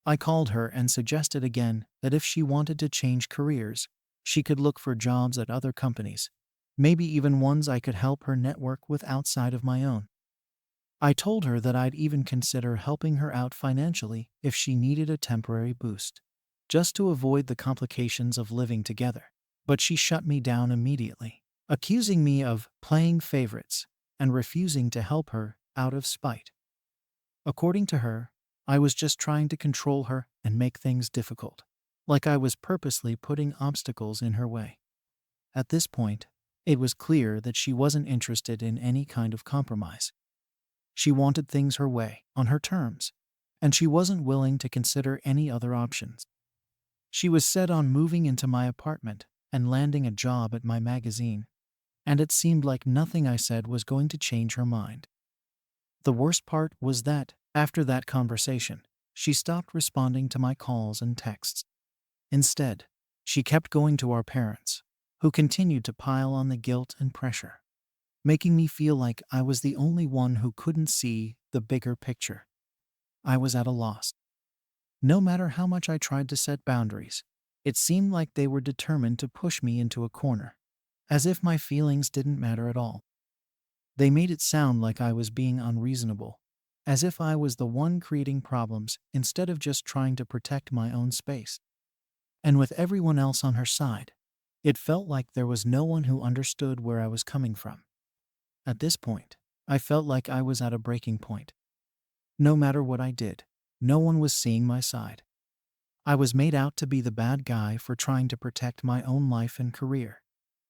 I called her and suggested again that if she wanted to change careers, she could look for jobs at other companies, maybe even ones I could help her network with outside of my own. I told her that I'd even consider helping her out financially if she needed a temporary boost, just to avoid the complications of living together. But she shut me down immediately, accusing me of playing favorites and refusing to help her out of spite. According to her, I was just trying to control her and make things difficult, like I was purposely putting obstacles in her way. At this point, it was clear that she wasn't interested in any kind of compromise. She wanted things her way, on her terms, and she wasn't willing to consider any other options. She was set on moving into my apartment and landing a job at my magazine, and it seemed like nothing I said was going to change her mind. The worst part was that, after that conversation, she stopped responding to my calls and texts. Instead, she kept going to our parents, who continued to pile on the guilt and pressure, making me feel like I was the only one who couldn't see the bigger picture. I was at a loss. No matter how much I tried to set boundaries, it seemed like they were determined to push me into a corner, as if my feelings didn't matter at all. They made it sound like I was being unreasonable, as if I was the one creating problems instead of just trying to protect my own space. And with everyone else on her side, it felt like there was no one who understood where I was coming from. At this point, I felt like I was at a breaking point. No matter what I did, no one was seeing my side. I was made out to be the bad guy for trying to protect my own life and career,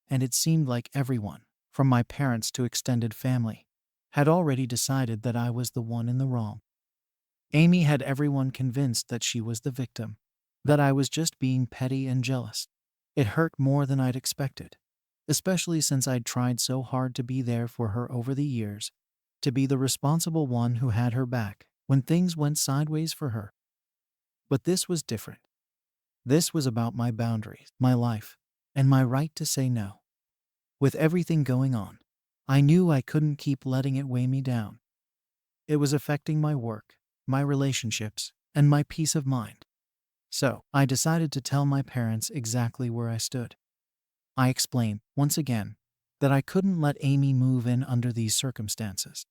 and it seemed like everyone, from my parents to extended family, had already decided that I was the one in the wrong. Amy had everyone convinced that she was the victim, that I was just being petty and jealous. It hurt more than I'd expected, especially since I'd tried so hard to be there for her over the years. to be the responsible one who had her back when things went sideways for her. But this was different. This was about my boundaries, my life, and my right to say no. With everything going on, I knew I couldn't keep letting it weigh me down. It was affecting my work, my relationships, and my peace of mind. So, I decided to tell my parents exactly where I stood. I explained, once again, that I couldn't let Amy move in under these circumstances.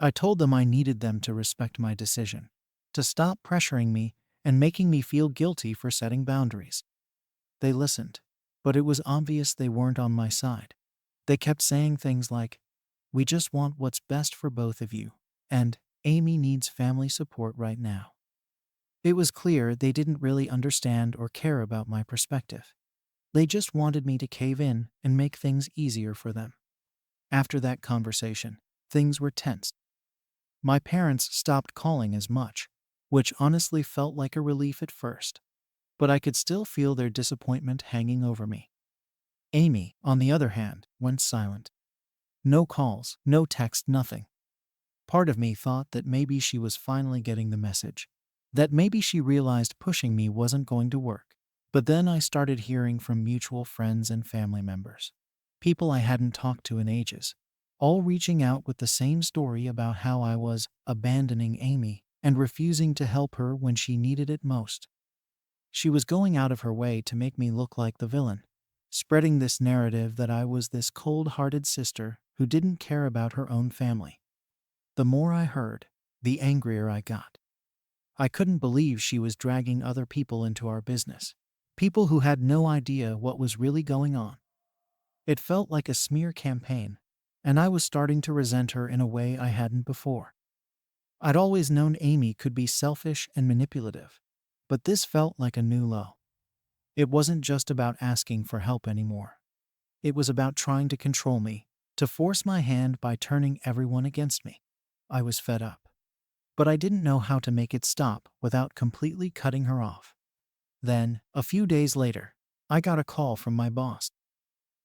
I told them I needed them to respect my decision, to stop pressuring me and making me feel guilty for setting boundaries. They listened, but it was obvious they weren't on my side. They kept saying things like, "We just want what's best for both of you," and "Amy needs family support right now." It was clear they didn't really understand or care about my perspective. They just wanted me to cave in and make things easier for them. After that conversation, things were tense. My parents stopped calling as much, which honestly felt like a relief at first, but I could still feel their disappointment hanging over me. Amy, on the other hand, went silent. No calls, no text, nothing. Part of me thought that maybe she was finally getting the message, that maybe she realized pushing me wasn't going to work. But then I started hearing from mutual friends and family members, people I hadn't talked to in ages, all reaching out with the same story about how I was abandoning Amy and refusing to help her when she needed it most. She was going out of her way to make me look like the villain, spreading this narrative that I was this cold-hearted sister who didn't care about her own family. The more I heard, the angrier I got. I couldn't believe she was dragging other people into our business, people who had no idea what was really going on. It felt like a smear campaign, and I was starting to resent her in a way I hadn't before. I'd always known Amy could be selfish and manipulative, but this felt like a new low. It wasn't just about asking for help anymore. It was about trying to control me, to force my hand by turning everyone against me. I was fed up, but I didn't know how to make it stop without completely cutting her off. Then, a few days later, I got a call from my boss.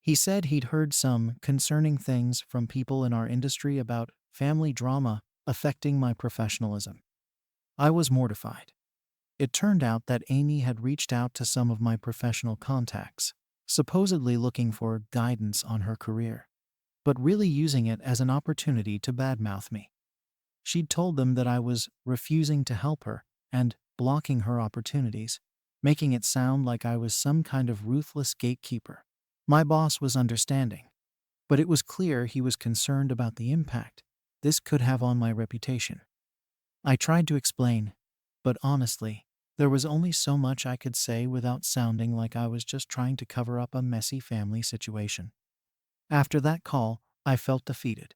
He said he'd heard some concerning things from people in our industry about family drama affecting my professionalism. I was mortified. It turned out that Amy had reached out to some of my professional contacts, supposedly looking for guidance on her career, but really using it as an opportunity to badmouth me. She'd told them that I was refusing to help her and blocking her opportunities, making it sound like I was some kind of ruthless gatekeeper. My boss was understanding, but it was clear he was concerned about the impact this could have on my reputation. I tried to explain, but honestly, there was only so much I could say without sounding like I was just trying to cover up a messy family situation. After that call, I felt defeated.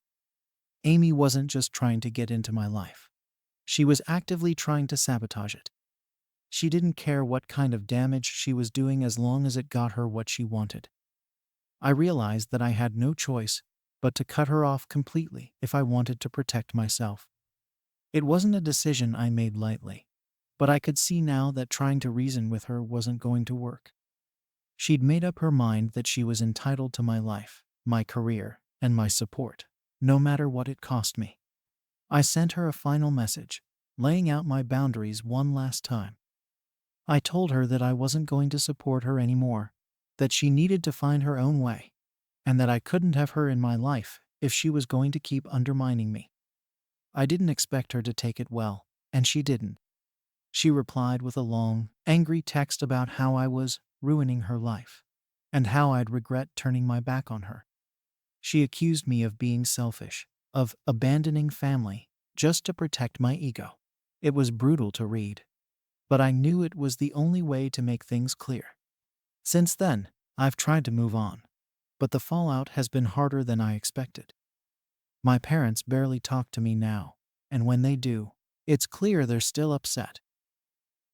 Amy wasn't just trying to get into my life. She was actively trying to sabotage it. She didn't care what kind of damage she was doing as long as it got her what she wanted. I realized that I had no choice but to cut her off completely if I wanted to protect myself. It wasn't a decision I made lightly, but I could see now that trying to reason with her wasn't going to work. She'd made up her mind that she was entitled to my life, my career, and my support, no matter what it cost me. I sent her a final message, laying out my boundaries one last time. I told her that I wasn't going to support her anymore, that she needed to find her own way, and that I couldn't have her in my life if she was going to keep undermining me. I didn't expect her to take it well, and she didn't. She replied with a long, angry text about how I was ruining her life, and how I'd regret turning my back on her. She accused me of being selfish, of abandoning family, just to protect my ego. It was brutal to read, but I knew it was the only way to make things clear. Since then, I've tried to move on, but the fallout has been harder than I expected. My parents barely talk to me now, and when they do, it's clear they're still upset.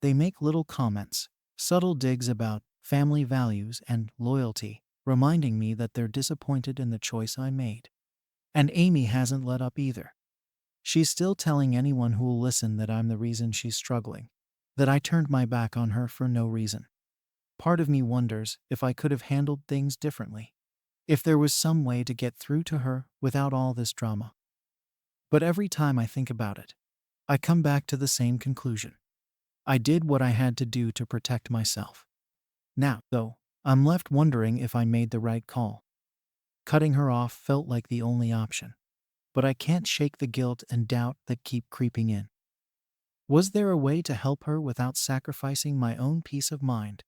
They make little comments, subtle digs about family values and loyalty, reminding me that they're disappointed in the choice I made. And Amy hasn't let up either. She's still telling anyone who'll listen that I'm the reason she's struggling, that I turned my back on her for no reason. Part of me wonders if I could have handled things differently, if there was some way to get through to her without all this drama. But every time I think about it, I come back to the same conclusion. I did what I had to do to protect myself. Now, though, I'm left wondering if I made the right call. Cutting her off felt like the only option, but I can't shake the guilt and doubt that keep creeping in. Was there a way to help her without sacrificing my own peace of mind?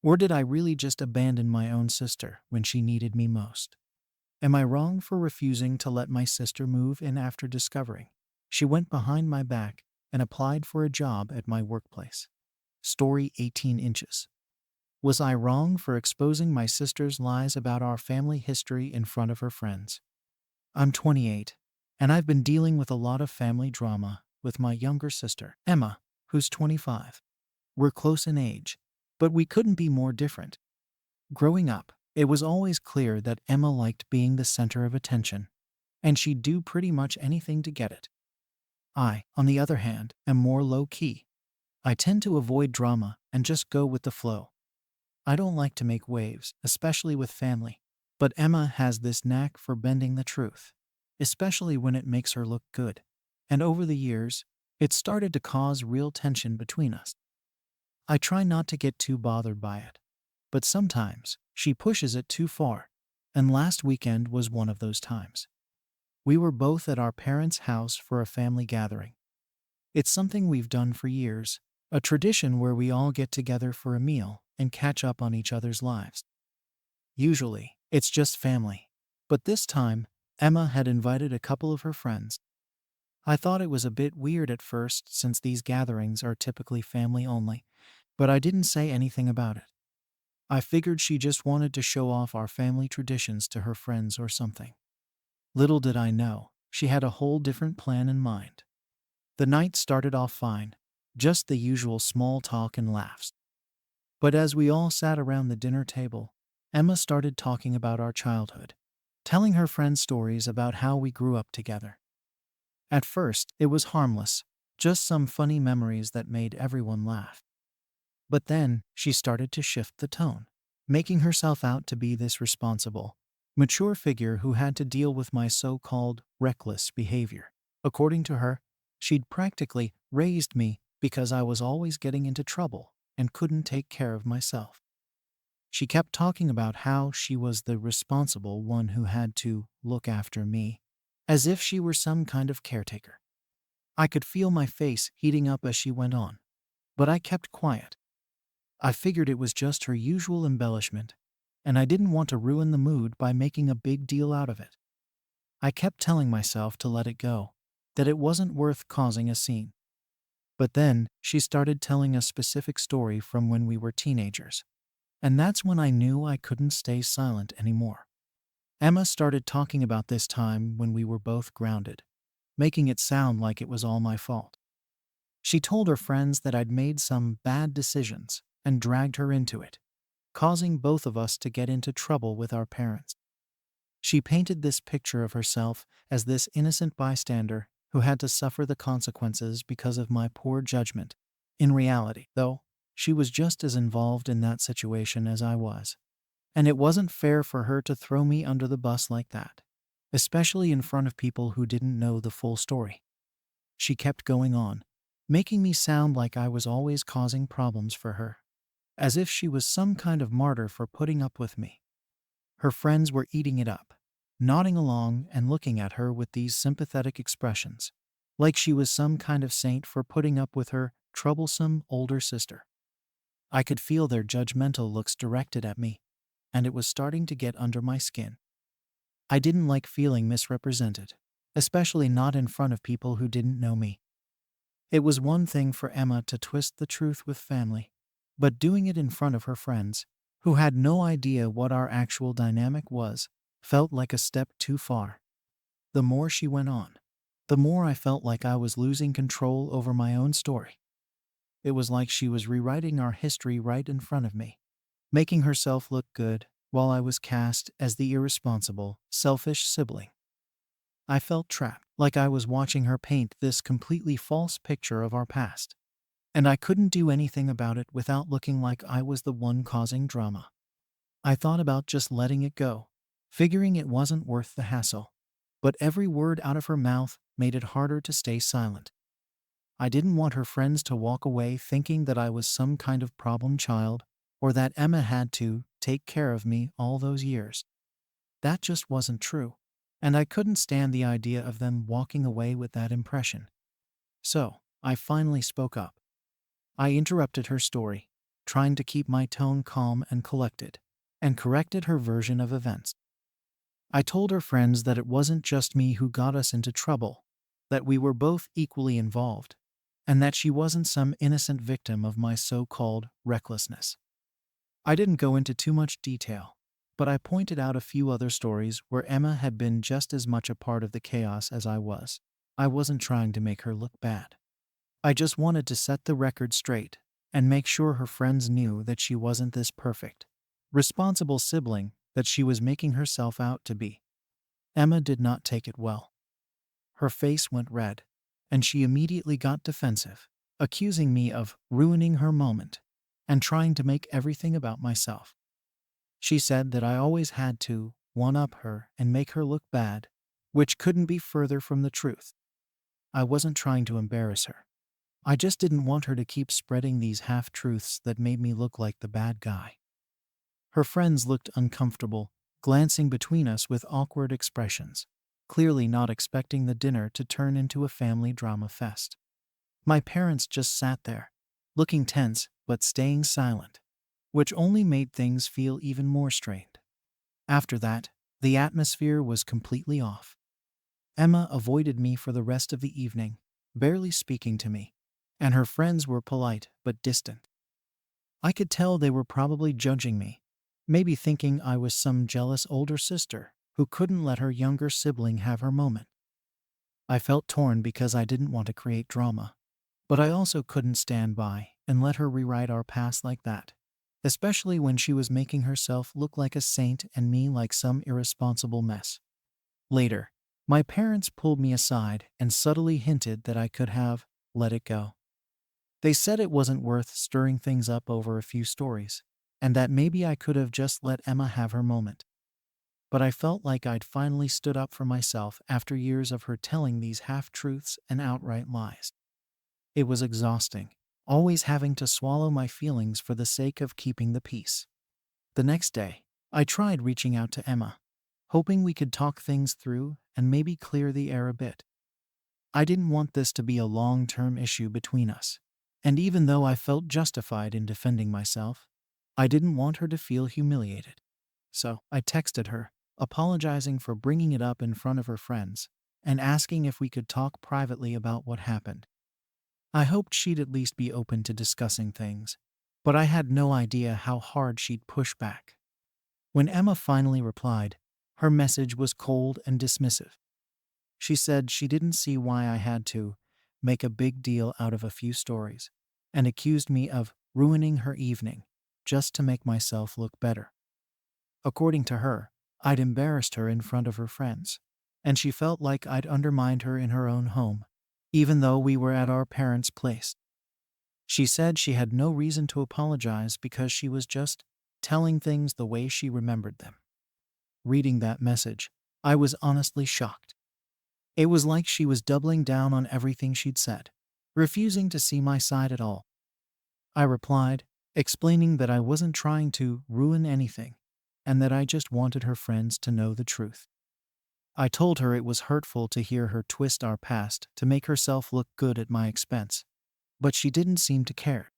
Or did I really just abandon my own sister when she needed me most? Am I wrong for refusing to let my sister move in after discovering she went behind my back and applied for a job at my workplace? Story 18 inches. Was I wrong for exposing my sister's lies about our family history in front of her friends? I'm 28, and I've been dealing with a lot of family drama with my younger sister, Emma, who's 25. We're close in age, but we couldn't be more different. Growing up, it was always clear that Emma liked being the center of attention, and she'd do pretty much anything to get it. I, on the other hand, am more low-key. I tend to avoid drama and just go with the flow. I don't like to make waves, especially with family, but Emma has this knack for bending the truth, especially when it makes her look good. And over the years, it started to cause real tension between us. I try not to get too bothered by it, but sometimes she pushes it too far, and last weekend was one of those times. We were both at our parents' house for a family gathering. It's something we've done for years, a tradition where we all get together for a meal and catch up on each other's lives. Usually, it's just family, but this time, Emma had invited a couple of her friends. I thought it was a bit weird at first since these gatherings are typically family only, but I didn't say anything about it. I figured she just wanted to show off our family traditions to her friends or something. Little did I know, she had a whole different plan in mind. The night started off fine, just the usual small talk and laughs. But as we all sat around the dinner table, Emma started talking about our childhood, telling her friends stories about how we grew up together. At first, it was harmless, just some funny memories that made everyone laugh. But then, she started to shift the tone, making herself out to be this responsible, mature figure who had to deal with my so-called reckless behavior. According to her, she'd practically raised me because I was always getting into trouble and couldn't take care of myself. She kept talking about how she was the responsible one who had to look after me, as if she were some kind of caretaker. I could feel my face heating up as she went on, but I kept quiet. I figured it was just her usual embellishment, and I didn't want to ruin the mood by making a big deal out of it. I kept telling myself to let it go, that it wasn't worth causing a scene. But then, she started telling a specific story from when we were teenagers, and that's when I knew I couldn't stay silent anymore. Emma started talking about this time when we were both grounded, making it sound like it was all my fault. She told her friends that I'd made some bad decisions and dragged her into it, causing both of us to get into trouble with our parents. She painted this picture of herself as this innocent bystander who had to suffer the consequences because of my poor judgment. In reality, though, she was just as involved in that situation as I was. And it wasn't fair for her to throw me under the bus like that, especially in front of people who didn't know the full story. She kept going on, making me sound like I was always causing problems for her, as if she was some kind of martyr for putting up with me. Her friends were eating it up, nodding along and looking at her with these sympathetic expressions, like she was some kind of saint for putting up with her troublesome older sister. I could feel their judgmental looks directed at me, and it was starting to get under my skin. I didn't like feeling misrepresented, especially not in front of people who didn't know me. It was one thing for Emma to twist the truth with family, but doing it in front of her friends, who had no idea what our actual dynamic was, felt like a step too far. The more she went on, the more I felt like I was losing control over my own story. It was like she was rewriting our history right in front of me, making herself look good while I was cast as the irresponsible, selfish sibling. I felt trapped, like I was watching her paint this completely false picture of our past. And I couldn't do anything about it without looking like I was the one causing drama. I thought about just letting it go, figuring it wasn't worth the hassle. But every word out of her mouth made it harder to stay silent. I didn't want her friends to walk away thinking that I was some kind of problem child or that Emma had to take care of me all those years. That just wasn't true, and I couldn't stand the idea of them walking away with that impression. So, I finally spoke up. I interrupted her story, trying to keep my tone calm and collected, and corrected her version of events. I told her friends that it wasn't just me who got us into trouble, that we were both equally involved, and that she wasn't some innocent victim of my so-called recklessness. I didn't go into too much detail, but I pointed out a few other stories where Emma had been just as much a part of the chaos as I was. I wasn't trying to make her look bad. I just wanted to set the record straight and make sure her friends knew that she wasn't this perfect, responsible sibling that she was making herself out to be. Emma did not take it well. Her face went red, and she immediately got defensive, accusing me of ruining her moment and trying to make everything about myself. She said that I always had to one-up her and make her look bad, which couldn't be further from the truth. I wasn't trying to embarrass her. I just didn't want her to keep spreading these half-truths that made me look like the bad guy. Her friends looked uncomfortable, glancing between us with awkward expressions, clearly not expecting the dinner to turn into a family drama fest. My parents just sat there, looking tense but staying silent, which only made things feel even more strained. After that, the atmosphere was completely off. Emma avoided me for the rest of the evening, barely speaking to me, and her friends were polite but distant. I could tell they were probably judging me, maybe thinking I was some jealous older sister who couldn't let her younger sibling have her moment. I felt torn because I didn't want to create drama, but I also couldn't stand by and let her rewrite our past like that, especially when she was making herself look like a saint and me like some irresponsible mess. Later, my parents pulled me aside and subtly hinted that I could have let it go. They said it wasn't worth stirring things up over a few stories, and that maybe I could have just let Emma have her moment. But I felt like I'd finally stood up for myself after years of her telling these half-truths and outright lies. It was exhausting, always having to swallow my feelings for the sake of keeping the peace. The next day, I tried reaching out to Emma, hoping we could talk things through and maybe clear the air a bit. I didn't want this to be a long-term issue between us, and even though I felt justified in defending myself, I didn't want her to feel humiliated. So I texted her, apologizing for bringing it up in front of her friends, and asking if we could talk privately about what happened. I hoped she'd at least be open to discussing things, but I had no idea how hard she'd push back. When Emma finally replied, her message was cold and dismissive. She said she didn't see why I had to make a big deal out of a few stories, and accused me of ruining her evening just to make myself look better. According to her, I'd embarrassed her in front of her friends, and she felt like I'd undermined her in her own home, even though we were at our parents' place. She said she had no reason to apologize because she was just telling things the way she remembered them. Reading that message, I was honestly shocked. It was like she was doubling down on everything she'd said, refusing to see my side at all. I replied, explaining that I wasn't trying to ruin anything, and that I just wanted her friends to know the truth. I told her it was hurtful to hear her twist our past to make herself look good at my expense, but she didn't seem to care.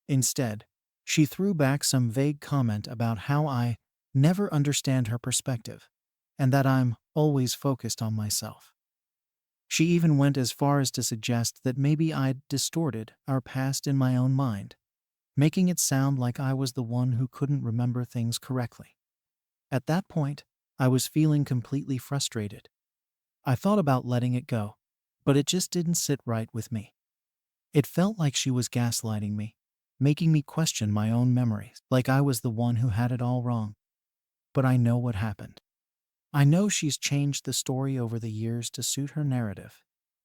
Instead, she threw back some vague comment about how I never understand her perspective, and that I'm always focused on myself. She even went as far as to suggest that maybe I'd distorted our past in my own mind, making it sound like I was the one who couldn't remember things correctly. At that point, I was feeling completely frustrated. I thought about letting it go, but it just didn't sit right with me. It felt like she was gaslighting me, making me question my own memories, like I was the one who had it all wrong. But I know what happened. I know she's changed the story over the years to suit her narrative,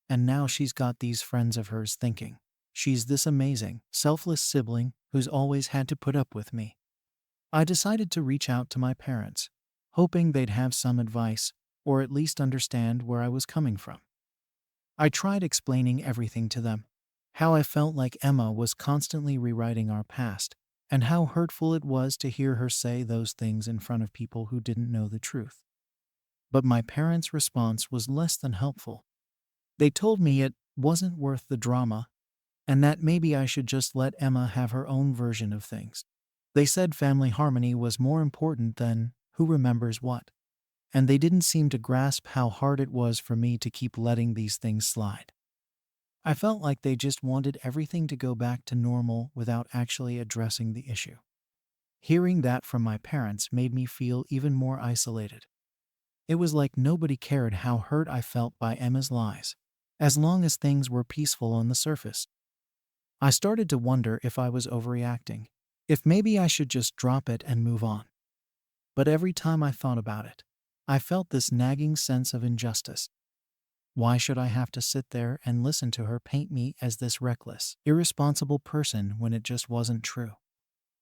and now she's got these friends of hers thinking she's this amazing, selfless sibling who's always had to put up with me. I decided to reach out to my parents, hoping they'd have some advice or at least understand where I was coming from. I tried explaining everything to them. How I felt like Emma was constantly rewriting our past, and how hurtful it was to hear her say those things in front of people who didn't know the truth. But my parents' response was less than helpful. They told me it wasn't worth the drama, and that maybe I should just let Emma have her own version of things. They said family harmony was more important than who remembers what, and they didn't seem to grasp how hard it was for me to keep letting these things slide. I felt like they just wanted everything to go back to normal without actually addressing the issue. Hearing that from my parents made me feel even more isolated. It was like nobody cared how hurt I felt by Emma's lies, as long as things were peaceful on the surface. I started to wonder if I was overreacting, if maybe I should just drop it and move on. But every time I thought about it, I felt this nagging sense of injustice. Why should I have to sit there and listen to her paint me as this reckless, irresponsible person when it just wasn't true?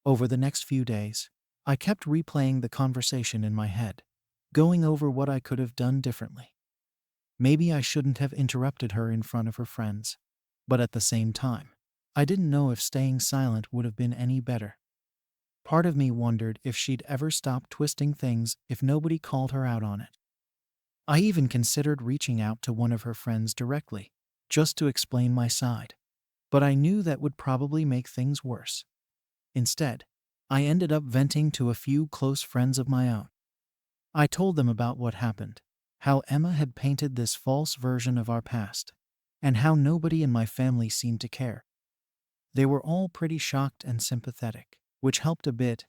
Over the next few days, I kept replaying the conversation in my head, going over what I could have done differently. Maybe I shouldn't have interrupted her in front of her friends, but at the same time, I didn't know if staying silent would have been any better. Part of me wondered if she'd ever stop twisting things if nobody called her out on it. I even considered reaching out to one of her friends directly, just to explain my side, but I knew that would probably make things worse. Instead, I ended up venting to a few close friends of my own. I told them about what happened, how Emma had painted this false version of our past, and how nobody in my family seemed to care. They were all pretty shocked and sympathetic, which helped a bit,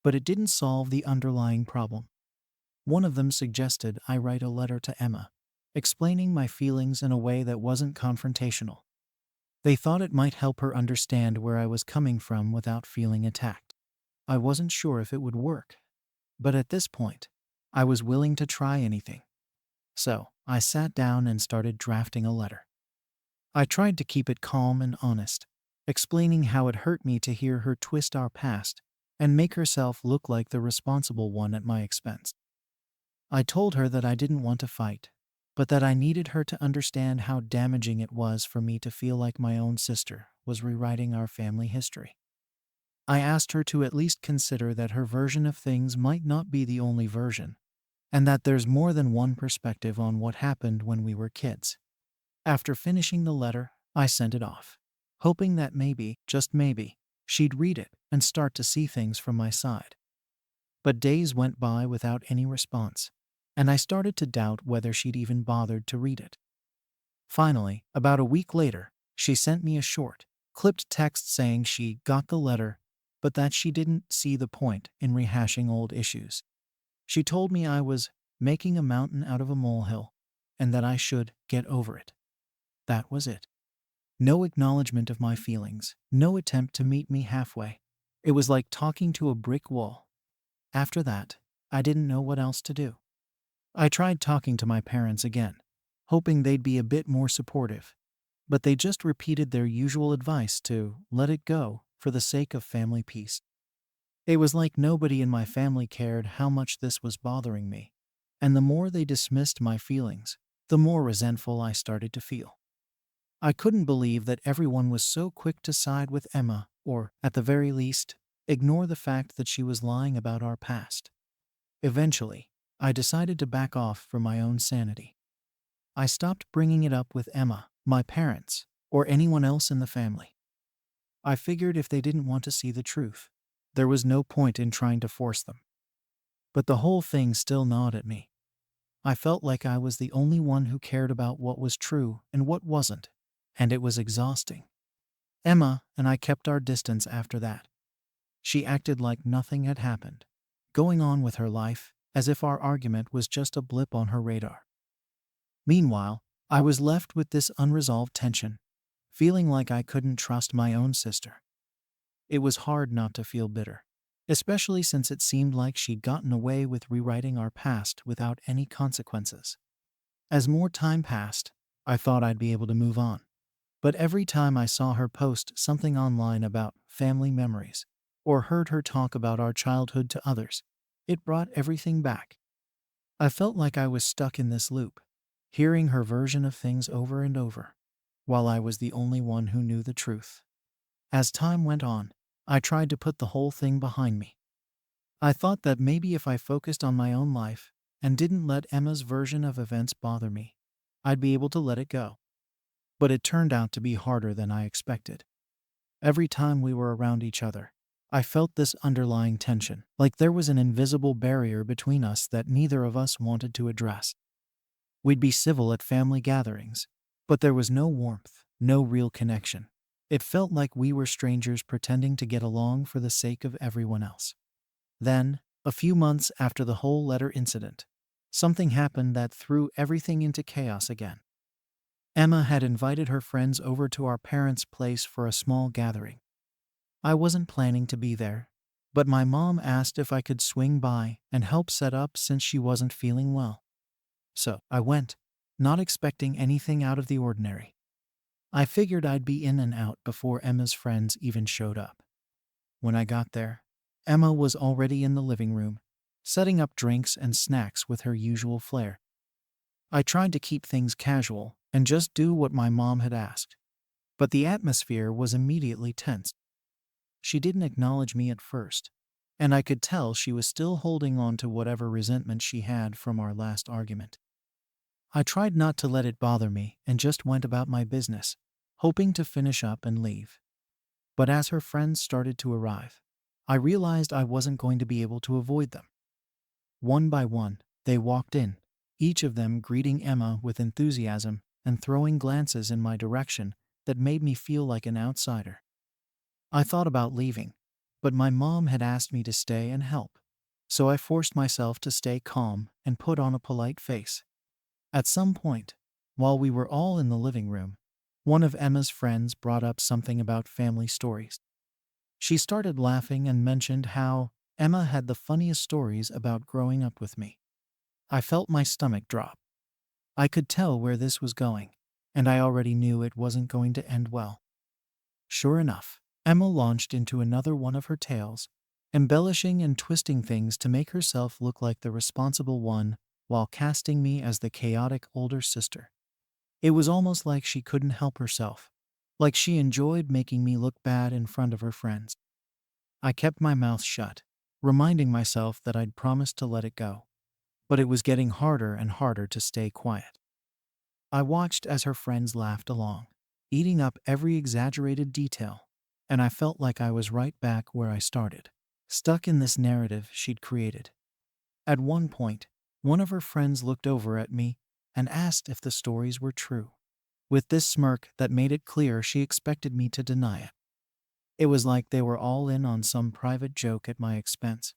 but it didn't solve the underlying problem. One of them suggested I write a letter to Emma, explaining my feelings in a way that wasn't confrontational. They thought it might help her understand where I was coming from without feeling attacked. I wasn't sure if it would work, but at this point, I was willing to try anything. So, I sat down and started drafting a letter. I tried to keep it calm and honest, explaining how it hurt me to hear her twist our past and make herself look like the responsible one at my expense. I told her that I didn't want to fight, but that I needed her to understand how damaging it was for me to feel like my own sister was rewriting our family history. I asked her to at least consider that her version of things might not be the only version, and that there's more than one perspective on what happened when we were kids. After finishing the letter, I sent it off, hoping that maybe, just maybe, she'd read it and start to see things from my side. But days went by without any response, and I started to doubt whether she'd even bothered to read it. Finally, about a week later, she sent me a short, clipped text saying she got the letter, but that she didn't see the point in rehashing old issues. She told me I was making a mountain out of a molehill, and that I should get over it. That was it. No acknowledgement of my feelings, no attempt to meet me halfway. It was like talking to a brick wall. After that, I didn't know what else to do. I tried talking to my parents again, hoping they'd be a bit more supportive, but they just repeated their usual advice to let it go for the sake of family peace. It was like nobody in my family cared how much this was bothering me, and the more they dismissed my feelings, the more resentful I started to feel. I couldn't believe that everyone was so quick to side with Emma, or, at the very least, ignore the fact that she was lying about our past. Eventually, I decided to back off for my own sanity. I stopped bringing it up with Emma, my parents, or anyone else in the family. I figured if they didn't want to see the truth, there was no point in trying to force them. But the whole thing still gnawed at me. I felt like I was the only one who cared about what was true and what wasn't, and it was exhausting. Emma and I kept our distance after that. She acted like nothing had happened, going on with her life as if our argument was just a blip on her radar. Meanwhile, I was left with this unresolved tension, feeling like I couldn't trust my own sister. It was hard not to feel bitter, especially since it seemed like she'd gotten away with rewriting our past without any consequences. As more time passed, I thought I'd be able to move on. But every time I saw her post something online about family memories, or heard her talk about our childhood to others, it brought everything back. I felt like I was stuck in this loop, hearing her version of things over and over, while I was the only one who knew the truth. As time went on, I tried to put the whole thing behind me. I thought that maybe if I focused on my own life and didn't let Emma's version of events bother me, I'd be able to let it go. But it turned out to be harder than I expected. Every time we were around each other, I felt this underlying tension, like there was an invisible barrier between us that neither of us wanted to address. We'd be civil at family gatherings, but there was no warmth, no real connection. It felt like we were strangers pretending to get along for the sake of everyone else. Then, a few months after the whole letter incident, something happened that threw everything into chaos again. Emma had invited her friends over to our parents' place for a small gathering. I wasn't planning to be there, but my mom asked if I could swing by and help set up since she wasn't feeling well. So I went, not expecting anything out of the ordinary. I figured I'd be in and out before Emma's friends even showed up. When I got there, Emma was already in the living room, setting up drinks and snacks with her usual flair. I tried to keep things casual and just do what my mom had asked, but the atmosphere was immediately tense. She didn't acknowledge me at first, and I could tell she was still holding on to whatever resentment she had from our last argument. I tried not to let it bother me and just went about my business, hoping to finish up and leave. But as her friends started to arrive, I realized I wasn't going to be able to avoid them. One by one, they walked in, each of them greeting Emma with enthusiasm and throwing glances in my direction that made me feel like an outsider. I thought about leaving, but my mom had asked me to stay and help, so I forced myself to stay calm and put on a polite face. At some point, while we were all in the living room, one of Emma's friends brought up something about family stories. She started laughing and mentioned how Emma had the funniest stories about growing up with me. I felt my stomach drop. I could tell where this was going, and I already knew it wasn't going to end well. Sure enough, Emma launched into another one of her tales, embellishing and twisting things to make herself look like the responsible one while casting me as the chaotic older sister. It was almost like she couldn't help herself, like she enjoyed making me look bad in front of her friends. I kept my mouth shut, reminding myself that I'd promised to let it go, but it was getting harder and harder to stay quiet. I watched as her friends laughed along, eating up every exaggerated detail, and I felt like I was right back where I started, stuck in this narrative she'd created. At one point, one of her friends looked over at me and asked if the stories were true, with this smirk that made it clear she expected me to deny it. It was like they were all in on some private joke at my expense,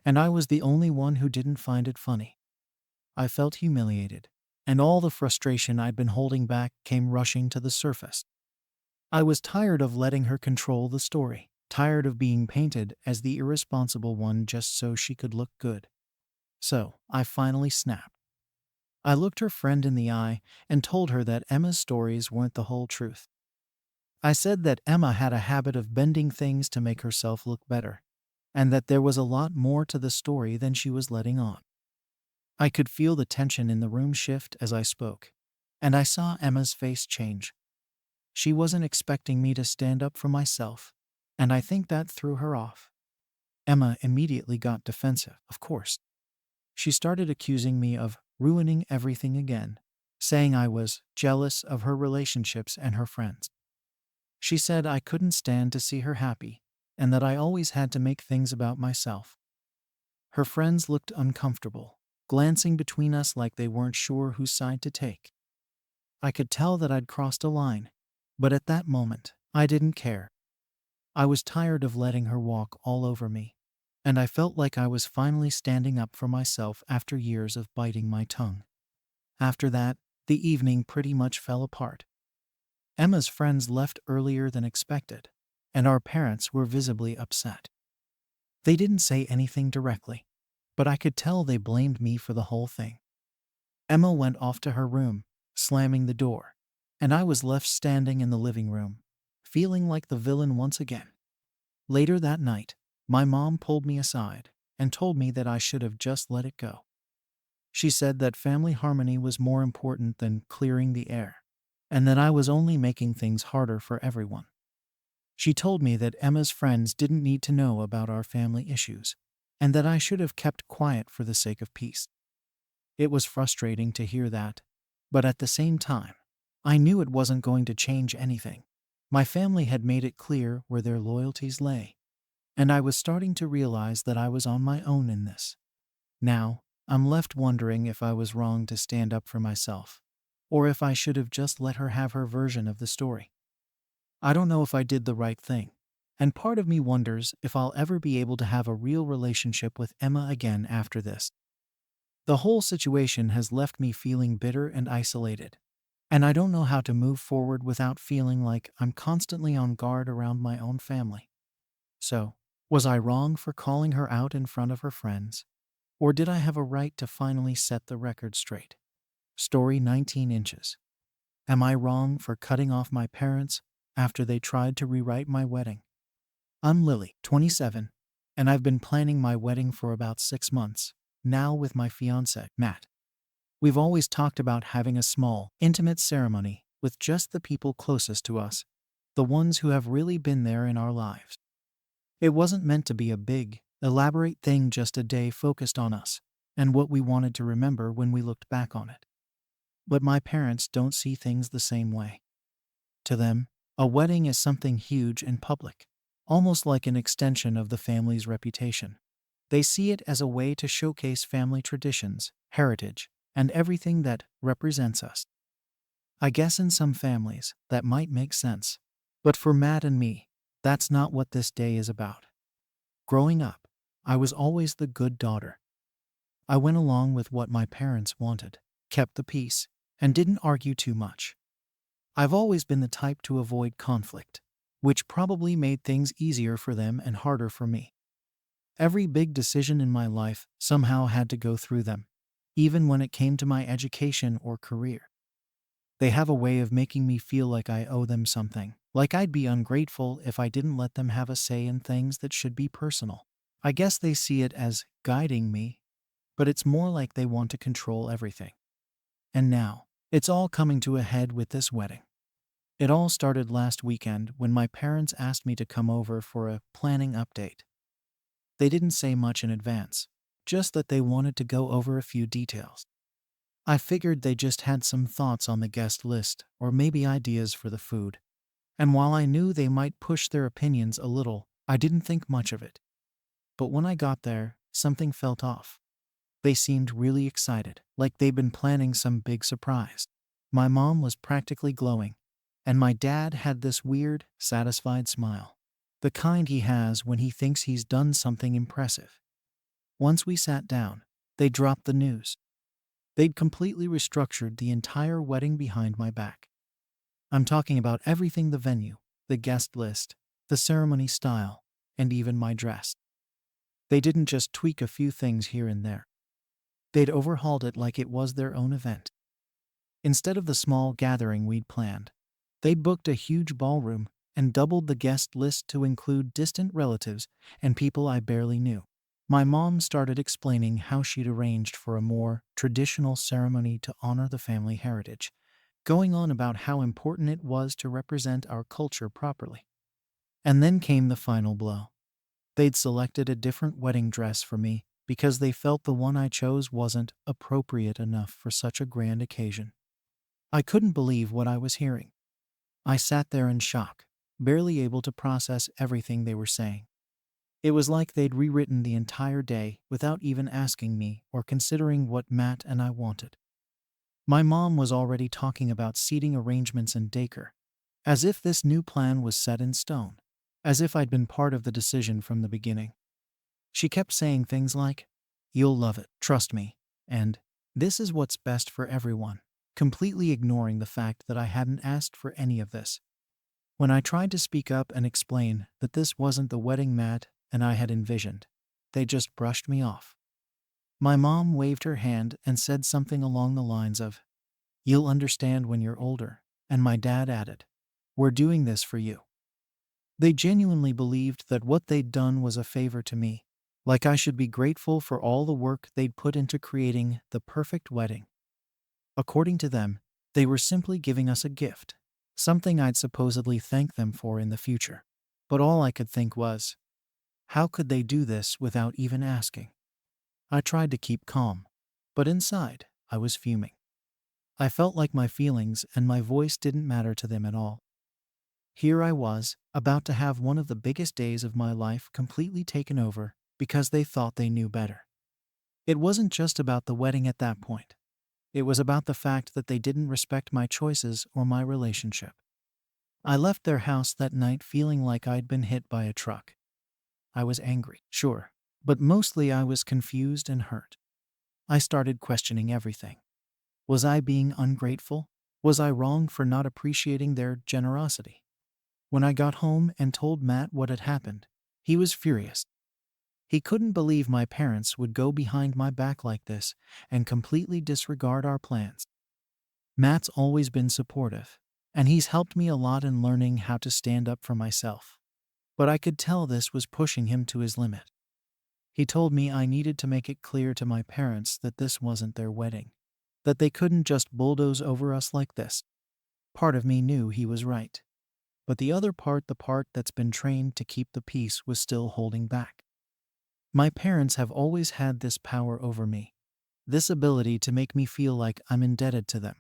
and I was the only one who didn't find it funny. I felt humiliated, and all the frustration I'd been holding back came rushing to the surface. I was tired of letting her control the story, tired of being painted as the irresponsible one just so she could look good. So, I finally snapped. I looked her friend in the eye and told her that Emma's stories weren't the whole truth. I said that Emma had a habit of bending things to make herself look better, and that there was a lot more to the story than she was letting on. I could feel the tension in the room shift as I spoke, and I saw Emma's face change. She wasn't expecting me to stand up for myself, and I think that threw her off. Emma immediately got defensive, of course. She started accusing me of ruining everything again, saying I was jealous of her relationships and her friends. She said I couldn't stand to see her happy, and that I always had to make things about myself. Her friends looked uncomfortable, glancing between us like they weren't sure whose side to take. I could tell that I'd crossed a line, but at that moment, I didn't care. I was tired of letting her walk all over me, and I felt like I was finally standing up for myself after years of biting my tongue. After that, the evening pretty much fell apart. Emma's friends left earlier than expected, and our parents were visibly upset. They didn't say anything directly, but I could tell they blamed me for the whole thing. Emma went off to her room, slamming the door, and I was left standing in the living room, feeling like the villain once again. Later that night, my mom pulled me aside and told me that I should have just let it go. She said that family harmony was more important than clearing the air, and that I was only making things harder for everyone. She told me that Emma's friends didn't need to know about our family issues, and that I should have kept quiet for the sake of peace. It was frustrating to hear that, but at the same time, I knew it wasn't going to change anything. My family had made it clear where their loyalties lay, and I was starting to realize that I was on my own in this. Now, I'm left wondering if I was wrong to stand up for myself, or if I should have just let her have her version of the story. I don't know if I did the right thing, and part of me wonders if I'll ever be able to have a real relationship with Emma again after this. The whole situation has left me feeling bitter and isolated, and I don't know how to move forward without feeling like I'm constantly on guard around my own family. So, was I wrong for calling her out in front of her friends? Or did I have a right to finally set the record straight? Story 19 inches. Am I wrong for cutting off my parents after they tried to rewrite my wedding? I'm Lily, 27, and I've been planning my wedding for about 6 months, now with my fiancé, Matt. We've always talked about having a small, intimate ceremony with just the people closest to us, the ones who have really been there in our lives. It wasn't meant to be a big, elaborate thing, just a day focused on us and what we wanted to remember when we looked back on it. But my parents don't see things the same way. To them, a wedding is something huge and public, almost like an extension of the family's reputation. They see it as a way to showcase family traditions, heritage, and everything that represents us. I guess in some families, that might make sense. But for Matt and me, that's not what this day is about. Growing up, I was always the good daughter. I went along with what my parents wanted, kept the peace, and didn't argue too much. I've always been the type to avoid conflict, which probably made things easier for them and harder for me. Every big decision in my life somehow had to go through them, even when it came to my education or career. They have a way of making me feel like I owe them something, like I'd be ungrateful if I didn't let them have a say in things that should be personal. I guess they see it as guiding me, but it's more like they want to control everything. And now, it's all coming to a head with this wedding. It all started last weekend when my parents asked me to come over for a planning update. They didn't say much in advance, just that they wanted to go over a few details. I figured they just had some thoughts on the guest list or maybe ideas for the food. And while I knew they might push their opinions a little, I didn't think much of it. But when I got there, something felt off. They seemed really excited, like they'd been planning some big surprise. My mom was practically glowing, and my dad had this weird, satisfied smile. The kind he has when he thinks he's done something impressive. Once we sat down, they dropped the news. They'd completely restructured the entire wedding behind my back. I'm talking about everything: the venue, the guest list, the ceremony style, and even my dress. They didn't just tweak a few things here and there. They'd overhauled it like it was their own event. Instead of the small gathering we'd planned, they'd booked a huge ballroom and doubled the guest list to include distant relatives and people I barely knew. My mom started explaining how she'd arranged for a more traditional ceremony to honor the family heritage, going on about how important it was to represent our culture properly. And then came the final blow. They'd selected a different wedding dress for me because they felt the one I chose wasn't appropriate enough for such a grand occasion. I couldn't believe what I was hearing. I sat there in shock, barely able to process everything they were saying. It was like they'd rewritten the entire day without even asking me or considering what Matt and I wanted. My mom was already talking about seating arrangements and decor, as if this new plan was set in stone, as if I'd been part of the decision from the beginning. She kept saying things like, "You'll love it, trust me," and "This is what's best for everyone," completely ignoring the fact that I hadn't asked for any of this. When I tried to speak up and explain that this wasn't the wedding Matt and I had envisioned, they just brushed me off. My mom waved her hand and said something along the lines of, "You'll understand when you're older," and my dad added, "We're doing this for you." They genuinely believed that what they'd done was a favor to me, like I should be grateful for all the work they'd put into creating the perfect wedding. According to them, they were simply giving us a gift, something I'd supposedly thank them for in the future. But all I could think was, how could they do this without even asking? I tried to keep calm, but inside, I was fuming. I felt like my feelings and my voice didn't matter to them at all. Here I was, about to have one of the biggest days of my life completely taken over because they thought they knew better. It wasn't just about the wedding at that point. It was about the fact that they didn't respect my choices or my relationship. I left their house that night feeling like I'd been hit by a truck. I was angry, sure, but mostly I was confused and hurt. I started questioning everything. Was I being ungrateful? Was I wrong for not appreciating their generosity? When I got home and told Matt what had happened, he was furious. He couldn't believe my parents would go behind my back like this and completely disregard our plans. Matt's always been supportive, and he's helped me a lot in learning how to stand up for myself. But I could tell this was pushing him to his limit. He told me I needed to make it clear to my parents that this wasn't their wedding, that they couldn't just bulldoze over us like this. Part of me knew he was right. But the other part, the part that's been trained to keep the peace, was still holding back. My parents have always had this power over me, this ability to make me feel like I'm indebted to them.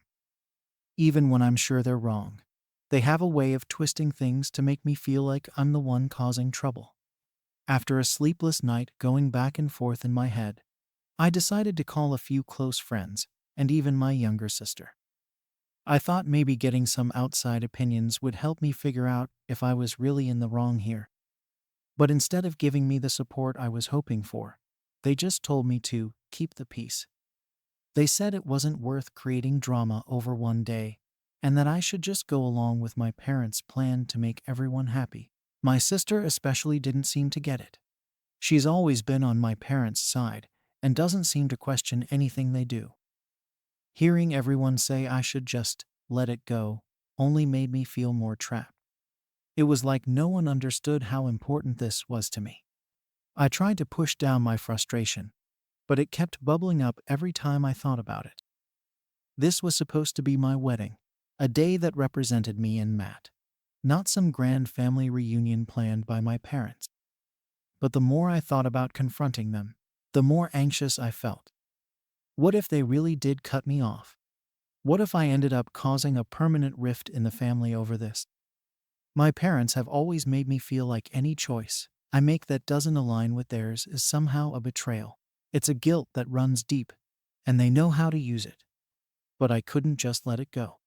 Even when I'm sure they're wrong, they have a way of twisting things to make me feel like I'm the one causing trouble. After a sleepless night going back and forth in my head, I decided to call a few close friends and even my younger sister. I thought maybe getting some outside opinions would help me figure out if I was really in the wrong here. But instead of giving me the support I was hoping for, they just told me to keep the peace. They said it wasn't worth creating drama over one day, and that I should just go along with my parents' plan to make everyone happy. My sister especially didn't seem to get it. She's always been on my parents' side and doesn't seem to question anything they do. Hearing everyone say I should just let it go only made me feel more trapped. It was like no one understood how important this was to me. I tried to push down my frustration, but it kept bubbling up every time I thought about it. This was supposed to be my wedding, a day that represented me and Matt, not some grand family reunion planned by my parents. But the more I thought about confronting them, the more anxious I felt. What if they really did cut me off? What if I ended up causing a permanent rift in the family over this? My parents have always made me feel like any choice I make that doesn't align with theirs is somehow a betrayal. It's a guilt that runs deep, and they know how to use it. But I couldn't just let it go.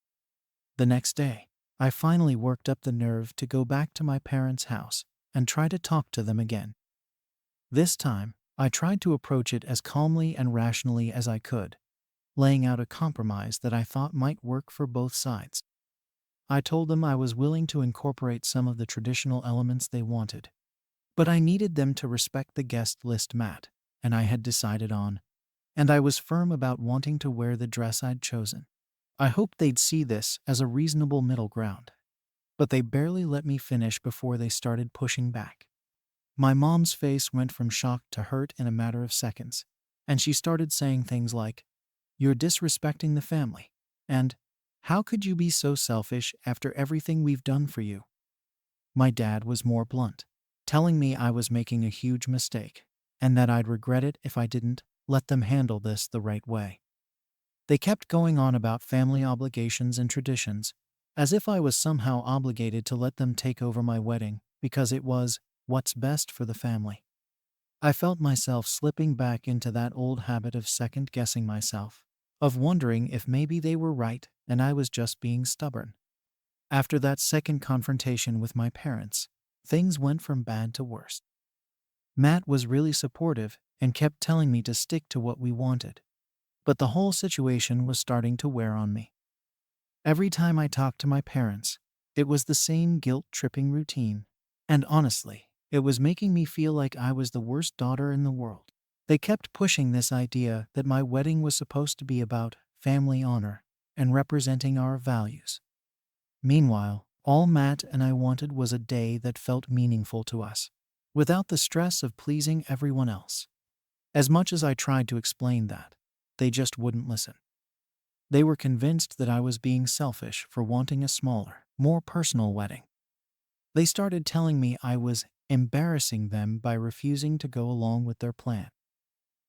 The next day, I finally worked up the nerve to go back to my parents' house and try to talk to them again. This time, I tried to approach it as calmly and rationally as I could, laying out a compromise that I thought might work for both sides. I told them I was willing to incorporate some of the traditional elements they wanted, but I needed them to respect the guest list Matt and I had decided on, and I was firm about wanting to wear the dress I'd chosen. I hoped they'd see this as a reasonable middle ground, but they barely let me finish before they started pushing back. My mom's face went from shock to hurt in a matter of seconds, and she started saying things like, "You're disrespecting the family," and "How could you be so selfish after everything we've done for you?" My dad was more blunt, telling me I was making a huge mistake, and that I'd regret it if I didn't let them handle this the right way. They kept going on about family obligations and traditions, as if I was somehow obligated to let them take over my wedding because it was what's best for the family. I felt myself slipping back into that old habit of second-guessing myself, of wondering if maybe they were right and I was just being stubborn. After that second confrontation with my parents, things went from bad to worse. Matt was really supportive and kept telling me to stick to what we wanted, but the whole situation was starting to wear on me. Every time I talked to my parents, it was the same guilt-tripping routine, and honestly, it was making me feel like I was the worst daughter in the world. They kept pushing this idea that my wedding was supposed to be about family honor and representing our values. Meanwhile, all Matt and I wanted was a day that felt meaningful to us. without the stress of pleasing everyone else. As much as I tried to explain that, they just wouldn't listen. They were convinced that I was being selfish for wanting a smaller, more personal wedding. They started telling me I was embarrassing them by refusing to go along with their plan.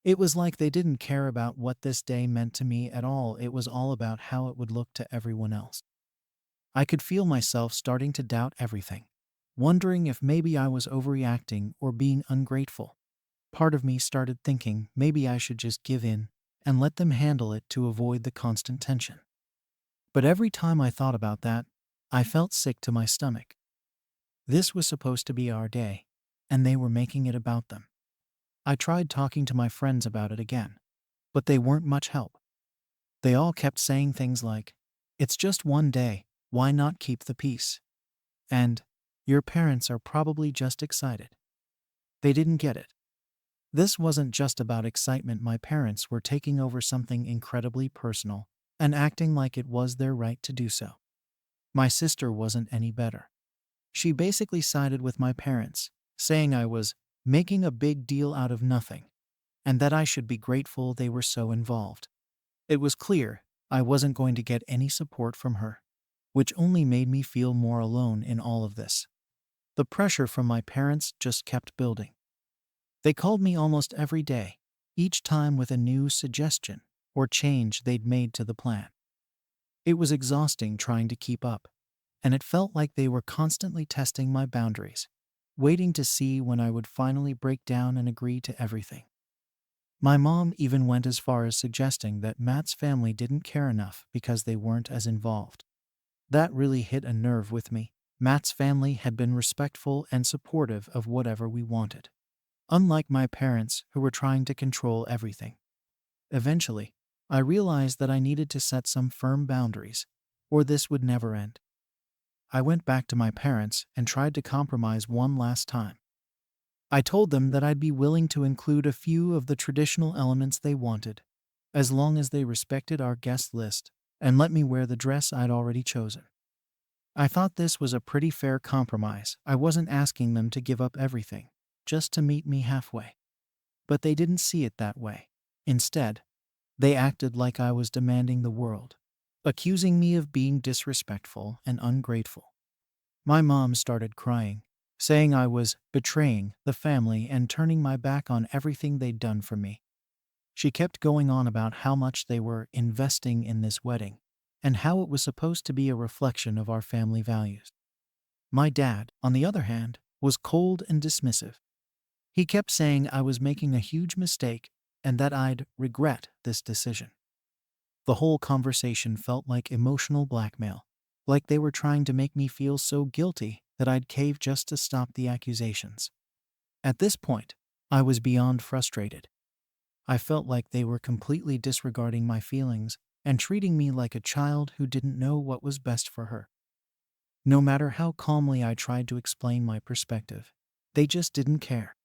It was like they didn't care about what this day meant to me at all. It was all about how it would look to everyone else. I could feel myself starting to doubt everything, wondering if maybe I was overreacting or being ungrateful. Part of me started thinking maybe I should just give in and let them handle it to avoid the constant tension. But every time I thought about that, I felt sick to my stomach. This was supposed to be our day, and they were making it about them. I tried talking to my friends about it again, but they weren't much help. They all kept saying things like, "It's just one day, why not keep the peace?" And, "Your parents are probably just excited." They didn't get it. This wasn't just about excitement. My parents were taking over something incredibly personal and acting like it was their right to do so. My sister wasn't any better. She basically sided with my parents, saying I was making a big deal out of nothing and that I should be grateful they were so involved. It was clear I wasn't going to get any support from her, which only made me feel more alone in all of this. The pressure from my parents just kept building. They called me almost every day, each time with a new suggestion or change they'd made to the plan. It was exhausting trying to keep up, and it felt like they were constantly testing my boundaries, waiting to see when I would finally break down and agree to everything. My mom even went as far as suggesting that Matt's family didn't care enough because they weren't as involved. That really hit a nerve with me. Matt's family had been respectful and supportive of whatever we wanted, unlike my parents who were trying to control everything. Eventually, I realized that I needed to set some firm boundaries, or this would never end. I went back to my parents and tried to compromise one last time. I told them that I'd be willing to include a few of the traditional elements they wanted, as long as they respected our guest list and let me wear the dress I'd already chosen. I thought this was a pretty fair compromise. I wasn't asking them to give up everything, just to meet me halfway. But they didn't see it that way. Instead, they acted like I was demanding the world, accusing me of being disrespectful and ungrateful. My mom started crying, saying I was betraying the family and turning my back on everything they'd done for me. She kept going on about how much they were investing in this wedding and how it was supposed to be a reflection of our family values. My dad, on the other hand, was cold and dismissive. He kept saying I was making a huge mistake and that I'd regret this decision. The whole conversation felt like emotional blackmail, like they were trying to make me feel so guilty that I'd cave just to stop the accusations. At this point, I was beyond frustrated. I felt like they were completely disregarding my feelings and treating me like a child who didn't know what was best for her. No matter how calmly I tried to explain my perspective, they just didn't care.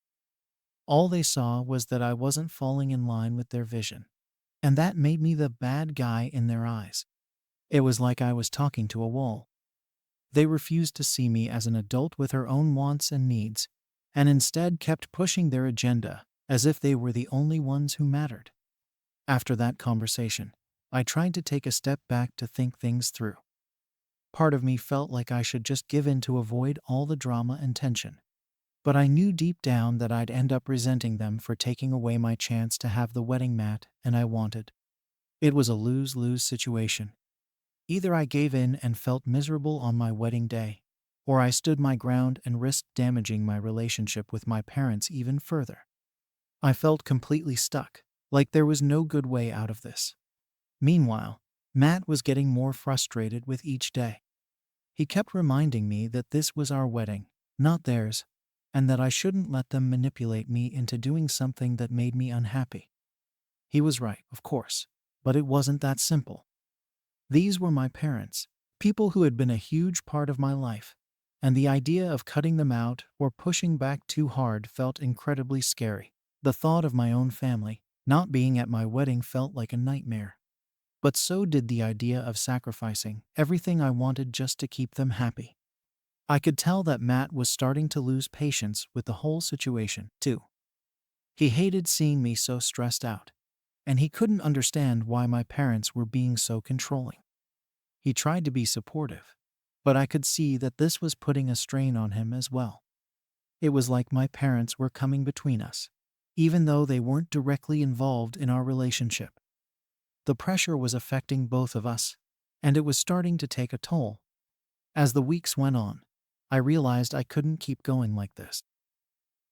All they saw was that I wasn't falling in line with their vision, and that made me the bad guy in their eyes. It was like I was talking to a wall. They refused to see me as an adult with her own wants and needs, and instead kept pushing their agenda as if they were the only ones who mattered. After that conversation, I tried to take a step back to think things through. Part of me felt like I should just give in to avoid all the drama and tension, but I knew deep down that I'd end up resenting them for taking away my chance to have the wedding Matt and I wanted. It was a lose-lose situation. Either I gave in and felt miserable on my wedding day, or I stood my ground and risked damaging my relationship with my parents even further. I felt completely stuck, like there was no good way out of this. Meanwhile, Matt was getting more frustrated with each day. He kept reminding me that this was our wedding, not theirs, and that I shouldn't let them manipulate me into doing something that made me unhappy. He was right, of course, but it wasn't that simple. These were my parents, people who had been a huge part of my life, and the idea of cutting them out or pushing back too hard felt incredibly scary. The thought of my own family not being at my wedding felt like a nightmare. But so did the idea of sacrificing everything I wanted just to keep them happy. I could tell that Matt was starting to lose patience with the whole situation, too. He hated seeing me so stressed out, and he couldn't understand why my parents were being so controlling. He tried to be supportive, but I could see that this was putting a strain on him as well. It was like my parents were coming between us, even though they weren't directly involved in our relationship. The pressure was affecting both of us, and it was starting to take a toll. As the weeks went on, I realized I couldn't keep going like this.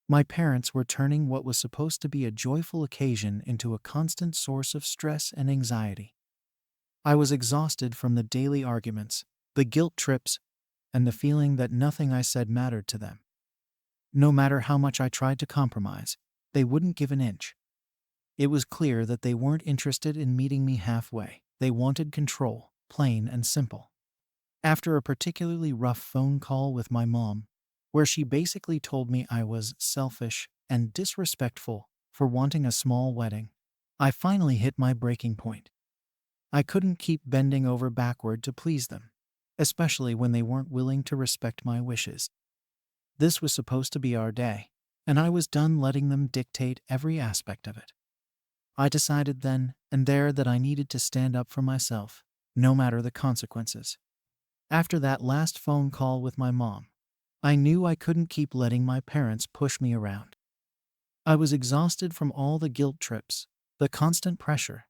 My parents were turning what was supposed to be a joyful occasion into a constant source of stress and anxiety. I was exhausted from the daily arguments, the guilt trips, and the feeling that nothing I said mattered to them. No matter how much I tried to compromise, they wouldn't give an inch. It was clear that they weren't interested in meeting me halfway. They wanted control, plain and simple. After a particularly rough phone call with my mom, where she basically told me I was selfish and disrespectful for wanting a small wedding, I finally hit my breaking point. I couldn't keep bending over backward to please them, especially when they weren't willing to respect my wishes. This was supposed to be our day, and I was done letting them dictate every aspect of it. I decided then and there that I needed to stand up for myself, no matter the consequences. After that last phone call with my mom, I knew I couldn't keep letting my parents push me around. I was exhausted from all the guilt trips, the constant pressure,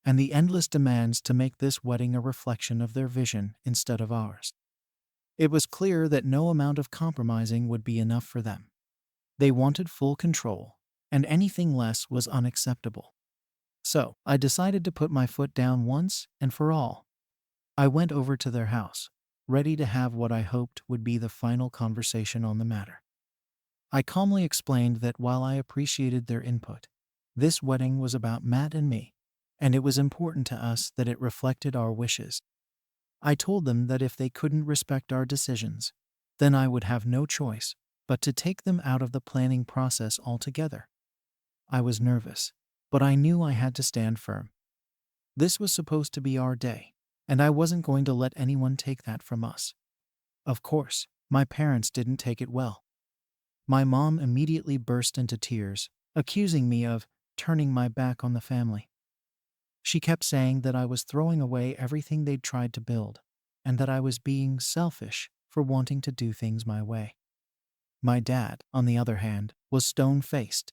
and the endless demands to make this wedding a reflection of their vision instead of ours. It was clear that no amount of compromising would be enough for them. They wanted full control, and anything less was unacceptable. So, I decided to put my foot down once and for all. I went over to their house, ready to have what I hoped would be the final conversation on the matter. I calmly explained that while I appreciated their input, this wedding was about Matt and me, and it was important to us that it reflected our wishes. I told them that if they couldn't respect our decisions, then I would have no choice but to take them out of the planning process altogether. I was nervous, but I knew I had to stand firm. This was supposed to be our day, and I wasn't going to let anyone take that from us. Of course, my parents didn't take it well. My mom immediately burst into tears, accusing me of turning my back on the family. She kept saying that I was throwing away everything they'd tried to build, and that I was being selfish for wanting to do things my way. My dad, on the other hand, was stone-faced.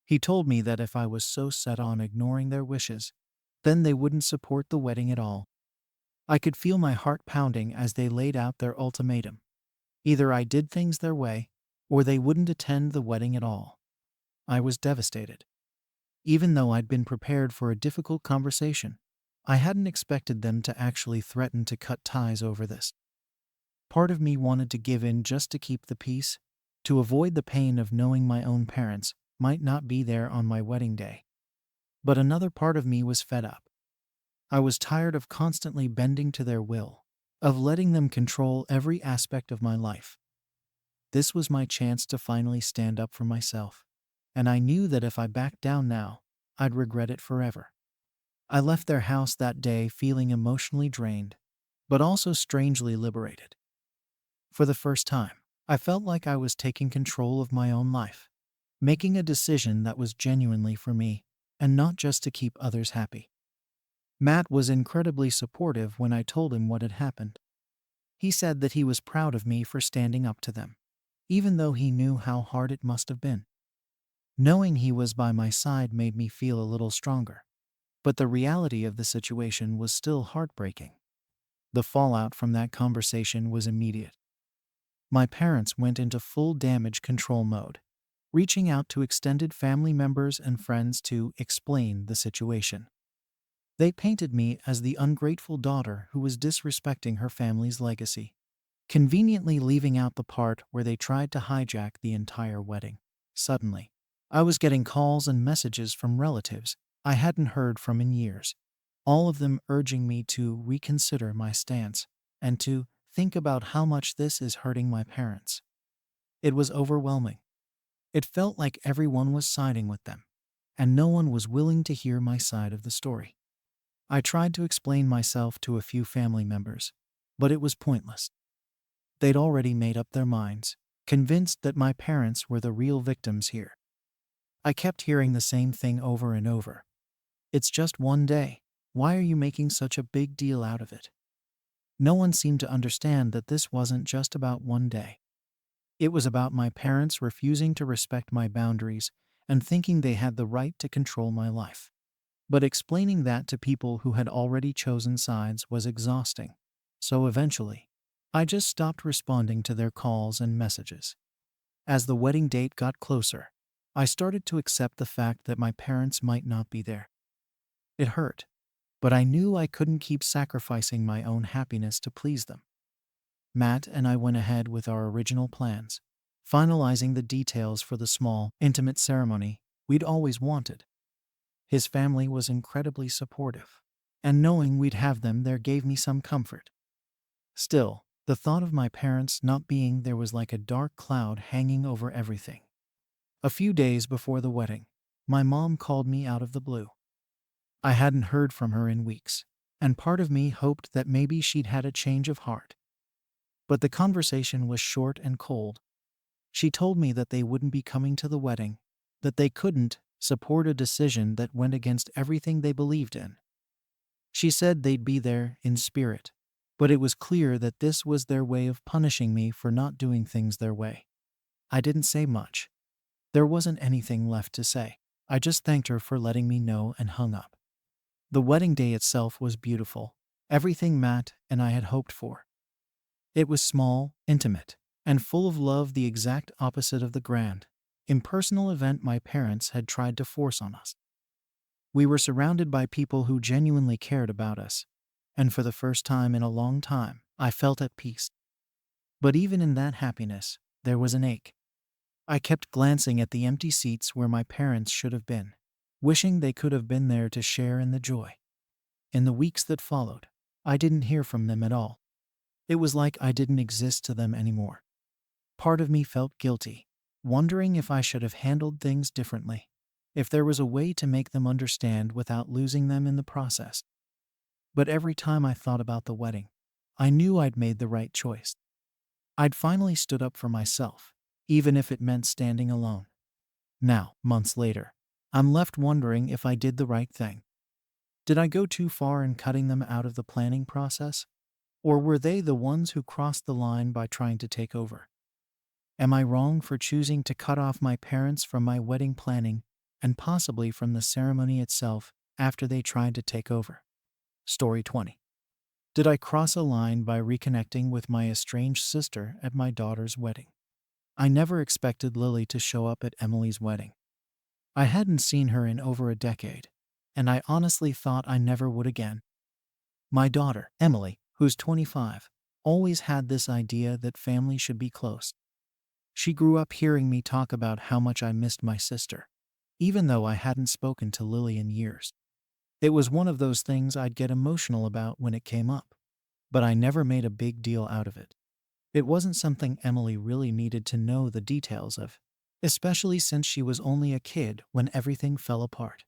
He told me that if I was so set on ignoring their wishes, then they wouldn't support the wedding at all. I could feel my heart pounding as they laid out their ultimatum. Either I did things their way, or they wouldn't attend the wedding at all. I was devastated. Even though I'd been prepared for a difficult conversation, I hadn't expected them to actually threaten to cut ties over this. Part of me wanted to give in just to keep the peace, to avoid the pain of knowing my own parents might not be there on my wedding day. But another part of me was fed up. I was tired of constantly bending to their will, of letting them control every aspect of my life. This was my chance to finally stand up for myself, and I knew that if I backed down now, I'd regret it forever. I left their house that day feeling emotionally drained, but also strangely liberated. For the first time, I felt like I was taking control of my own life, making a decision that was genuinely for me, and not just to keep others happy. Matt was incredibly supportive when I told him what had happened. He said that he was proud of me for standing up to them, even though he knew how hard it must have been. Knowing he was by my side made me feel a little stronger, but the reality of the situation was still heartbreaking. The fallout from that conversation was immediate. My parents went into full damage control mode, reaching out to extended family members and friends to explain the situation. They painted me as the ungrateful daughter who was disrespecting her family's legacy, conveniently leaving out the part where they tried to hijack the entire wedding. Suddenly, I was getting calls and messages from relatives I hadn't heard from in years, all of them urging me to reconsider my stance and to think about how much this is hurting my parents. It was overwhelming. It felt like everyone was siding with them, and no one was willing to hear my side of the story. I tried to explain myself to a few family members, but it was pointless. They'd already made up their minds, convinced that my parents were the real victims here. I kept hearing the same thing over and over. It's just one day. Why are you making such a big deal out of it? No one seemed to understand that this wasn't just about one day. It was about my parents refusing to respect my boundaries and thinking they had the right to control my life. But explaining that to people who had already chosen sides was exhausting. So eventually, I just stopped responding to their calls and messages. As the wedding date got closer, I started to accept the fact that my parents might not be there. It hurt, but I knew I couldn't keep sacrificing my own happiness to please them. Matt and I went ahead with our original plans, finalizing the details for the small, intimate ceremony we'd always wanted. His family was incredibly supportive, and knowing we'd have them there gave me some comfort. Still, the thought of my parents not being there was like a dark cloud hanging over everything. A few days before the wedding, my mom called me out of the blue. I hadn't heard from her in weeks, and part of me hoped that maybe she'd had a change of heart. But the conversation was short and cold. She told me that they wouldn't be coming to the wedding, that they couldn't support a decision that went against everything they believed in. She said they'd be there in spirit, but it was clear that this was their way of punishing me for not doing things their way. I didn't say much. There wasn't anything left to say. I just thanked her for letting me know and hung up. The wedding day itself was beautiful, everything Matt and I had hoped for. It was small, intimate, and full of love, the exact opposite of the grand, impersonal event my parents had tried to force on us. We were surrounded by people who genuinely cared about us, and for the first time in a long time, I felt at peace. But even in that happiness, there was an ache. I kept glancing at the empty seats where my parents should have been, wishing they could have been there to share in the joy. In the weeks that followed, I didn't hear from them at all. It was like I didn't exist to them anymore. Part of me felt guilty, wondering if I should have handled things differently, if there was a way to make them understand without losing them in the process. But every time I thought about the wedding, I knew I'd made the right choice. I'd finally stood up for myself, even if it meant standing alone. Now, months later, I'm left wondering if I did the right thing. Did I go too far in cutting them out of the planning process? Or were they the ones who crossed the line by trying to take over? Am I wrong for choosing to cut off my parents from my wedding planning and possibly from the ceremony itself after they tried to take over? Story 20. Did I cross a line by reconnecting with my estranged sister at my daughter's wedding? I never expected Lily to show up at Emily's wedding. I hadn't seen her in over a decade, and I honestly thought I never would again. My daughter, Emily, who's 25, always had this idea that family should be close. She grew up hearing me talk about how much I missed my sister, even though I hadn't spoken to Lily in years. It was one of those things I'd get emotional about when it came up, but I never made a big deal out of it. It wasn't something Emily really needed to know the details of, especially since she was only a kid when everything fell apart.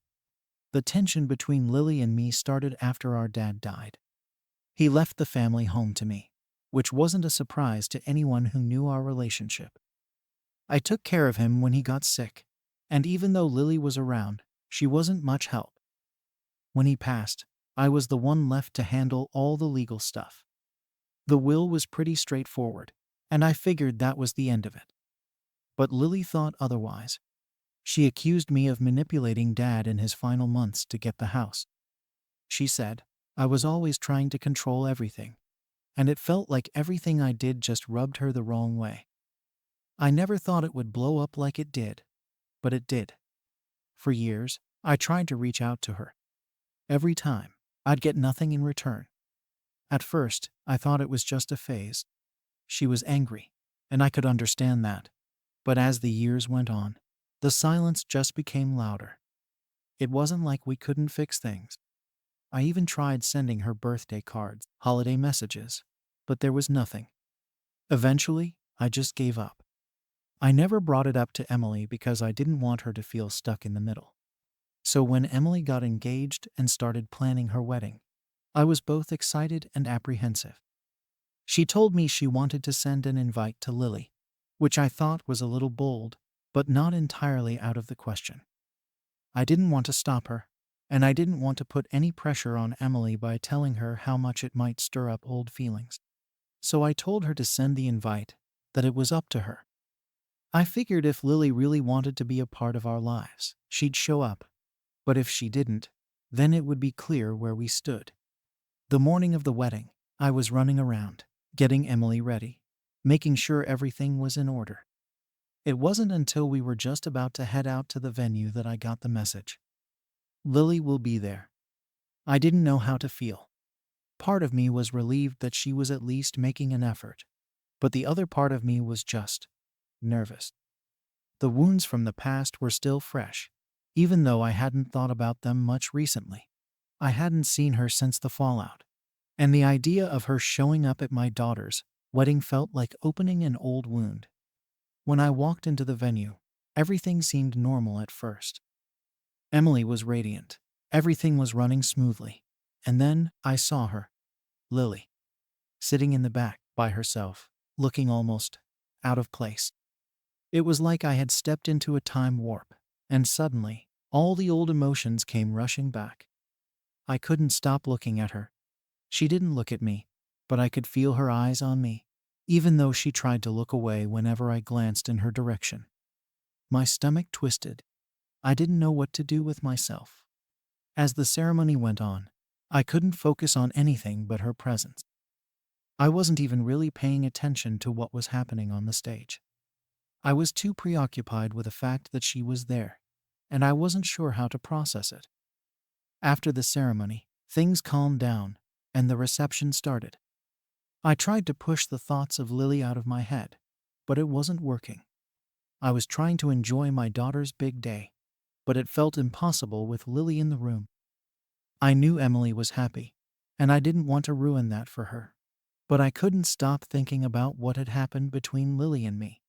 The tension between Lily and me started after our dad died. He left the family home to me, which wasn't a surprise to anyone who knew our relationship. I took care of him when he got sick, and even though Lily was around, she wasn't much help. When he passed, I was the one left to handle all the legal stuff. The will was pretty straightforward, and I figured that was the end of it. But Lily thought otherwise. She accused me of manipulating Dad in his final months to get the house. She said, I was always trying to control everything, and it felt like everything I did just rubbed her the wrong way. I never thought it would blow up like it did, but it did. For years, I tried to reach out to her. Every time, I'd get nothing in return. At first, I thought it was just a phase. She was angry, and I could understand that. But as the years went on, the silence just became louder. It wasn't like we couldn't fix things. I even tried sending her birthday cards, holiday messages, but there was nothing. Eventually, I just gave up. I never brought it up to Emily because I didn't want her to feel stuck in the middle. So when Emily got engaged and started planning her wedding, I was both excited and apprehensive. She told me she wanted to send an invite to Lily, which I thought was a little bold, but not entirely out of the question. I didn't want to stop her, and I didn't want to put any pressure on Emily by telling her how much it might stir up old feelings. So I told her to send the invite, that it was up to her. I figured if Lily really wanted to be a part of our lives, she'd show up, but if she didn't, then it would be clear where we stood. The morning of the wedding, I was running around, getting Emily ready, making sure everything was in order. It wasn't until we were just about to head out to the venue that I got the message. Lily will be there. I didn't know how to feel. Part of me was relieved that she was at least making an effort, but the other part of me was just nervous. The wounds from the past were still fresh, even though I hadn't thought about them much recently. I hadn't seen her since the fallout, and the idea of her showing up at my daughter's wedding felt like opening an old wound. When I walked into the venue, everything seemed normal at first. Emily was radiant. Everything was running smoothly. And then I saw her, Lily, sitting in the back by herself, looking almost out of place. It was like I had stepped into a time warp, and suddenly, all the old emotions came rushing back. I couldn't stop looking at her. She didn't look at me, but I could feel her eyes on me, even though she tried to look away whenever I glanced in her direction. My stomach twisted. I didn't know what to do with myself. As the ceremony went on, I couldn't focus on anything but her presence. I wasn't even really paying attention to what was happening on the stage. I was too preoccupied with the fact that she was there, and I wasn't sure how to process it. After the ceremony, things calmed down, and the reception started. I tried to push the thoughts of Lily out of my head, but it wasn't working. I was trying to enjoy my daughter's big day, but it felt impossible with Lily in the room. I knew Emily was happy, and I didn't want to ruin that for her. But I couldn't stop thinking about what had happened between Lily and me.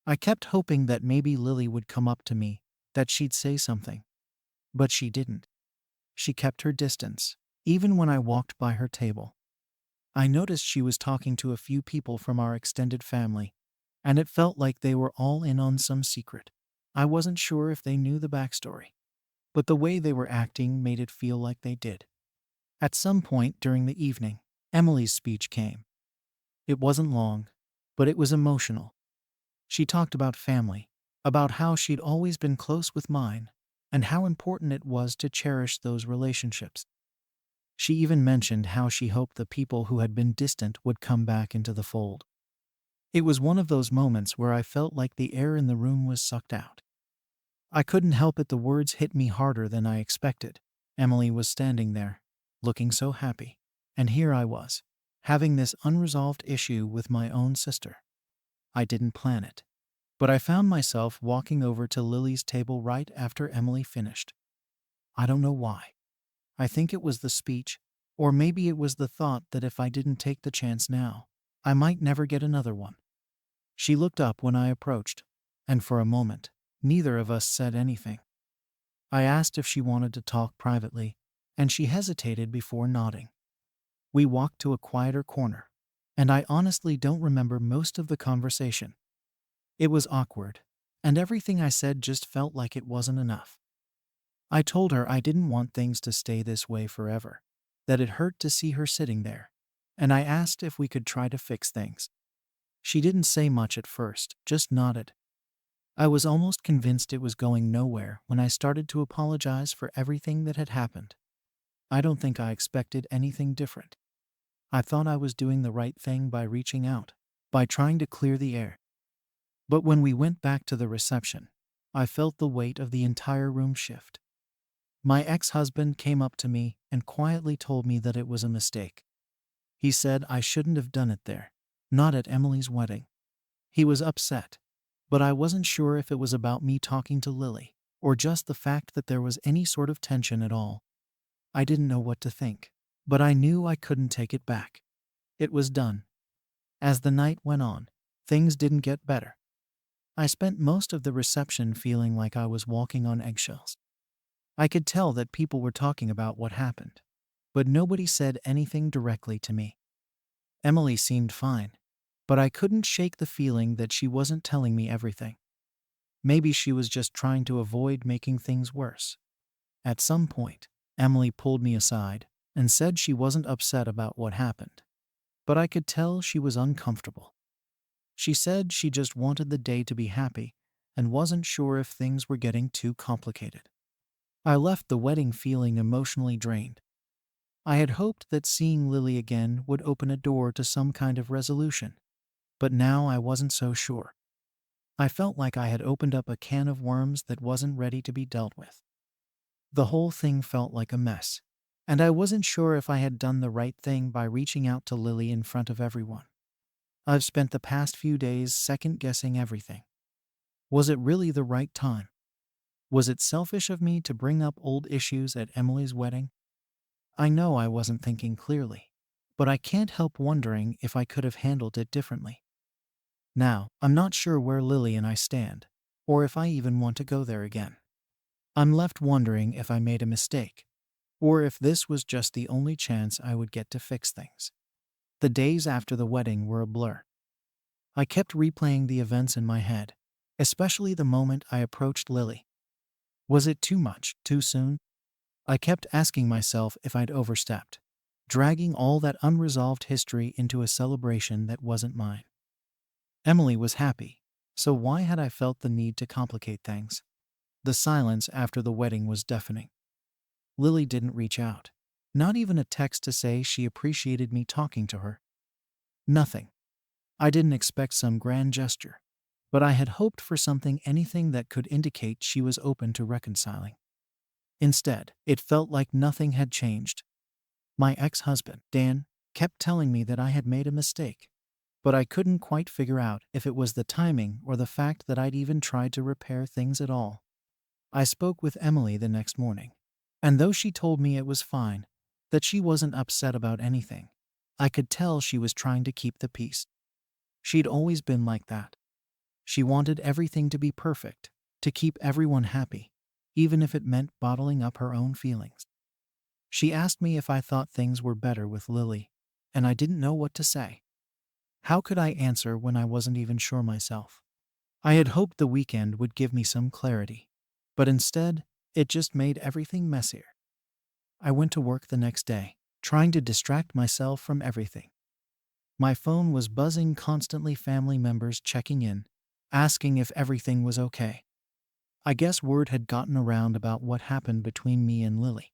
I kept hoping that maybe Lily would come up to me, that she'd say something. But she didn't. She kept her distance, even when I walked by her table. I noticed she was talking to a few people from our extended family, and it felt like they were all in on some secret. I wasn't sure if they knew the backstory, but the way they were acting made it feel like they did. At some point during the evening, Emily's speech came. It wasn't long, but it was emotional. She talked about family, about how she'd always been close with mine, and how important it was to cherish those relationships. She even mentioned how she hoped the people who had been distant would come back into the fold. It was one of those moments where I felt like the air in the room was sucked out. I couldn't help it, the words hit me harder than I expected. Emily was standing there, looking so happy, and here I was, having this unresolved issue with my own sister. I didn't plan it, but I found myself walking over to Lily's table right after Emily finished. I don't know why. I think it was the speech, or maybe it was the thought that if I didn't take the chance now, I might never get another one. She looked up when I approached, and for a moment, neither of us said anything. I asked if she wanted to talk privately, and she hesitated before nodding. We walked to a quieter corner, and I honestly don't remember most of the conversation. It was awkward, and everything I said just felt like it wasn't enough. I told her I didn't want things to stay this way forever, that it hurt to see her sitting there, and I asked if we could try to fix things. She didn't say much at first, just nodded. I was almost convinced it was going nowhere when I started to apologize for everything that had happened. I don't think I expected anything different. I thought I was doing the right thing by reaching out, by trying to clear the air. But when we went back to the reception, I felt the weight of the entire room shift. My ex-husband came up to me and quietly told me that it was a mistake. He said I shouldn't have done it there, not at Emily's wedding. He was upset, but I wasn't sure if it was about me talking to Lily, or just the fact that there was any sort of tension at all. I didn't know what to think, but I knew I couldn't take it back. It was done. As the night went on, things didn't get better. I spent most of the reception feeling like I was walking on eggshells. I could tell that people were talking about what happened, but nobody said anything directly to me. Emily seemed fine, but I couldn't shake the feeling that she wasn't telling me everything. Maybe she was just trying to avoid making things worse. At some point, Emily pulled me aside and said she wasn't upset about what happened, but I could tell she was uncomfortable. She said she just wanted the day to be happy and wasn't sure if things were getting too complicated. I left the wedding feeling emotionally drained. I had hoped that seeing Lily again would open a door to some kind of resolution, but now I wasn't so sure. I felt like I had opened up a can of worms that wasn't ready to be dealt with. The whole thing felt like a mess, and I wasn't sure if I had done the right thing by reaching out to Lily in front of everyone. I've spent the past few days second-guessing everything. Was it really the right time? Was it selfish of me to bring up old issues at Emily's wedding? I know I wasn't thinking clearly, but I can't help wondering if I could have handled it differently. Now, I'm not sure where Lily and I stand, or if I even want to go there again. I'm left wondering if I made a mistake, or if this was just the only chance I would get to fix things. The days after the wedding were a blur. I kept replaying the events in my head, especially the moment I approached Lily. Was it too much, too soon? I kept asking myself if I'd overstepped, dragging all that unresolved history into a celebration that wasn't mine. Emily was happy, so why had I felt the need to complicate things? The silence after the wedding was deafening. Lily didn't reach out. Not even a text to say she appreciated me talking to her. Nothing. I didn't expect some grand gesture, but I had hoped for anything that could indicate she was open to reconciling. Instead, it felt like nothing had changed. My ex-husband, Dan, kept telling me that I had made a mistake, but I couldn't quite figure out if it was the timing or the fact that I'd even tried to repair things at all. I spoke with Emily the next morning, and though she told me it was fine, that she wasn't upset about anything, I could tell she was trying to keep the peace. She'd always been like that. She wanted everything to be perfect, to keep everyone happy, even if it meant bottling up her own feelings. She asked me if I thought things were better with Lily, and I didn't know what to say. How could I answer when I wasn't even sure myself? I had hoped the weekend would give me some clarity, but instead, it just made everything messier. I went to work the next day, trying to distract myself from everything. My phone was buzzing constantly, family members checking in, asking if everything was okay. I guess word had gotten around about what happened between me and Lily.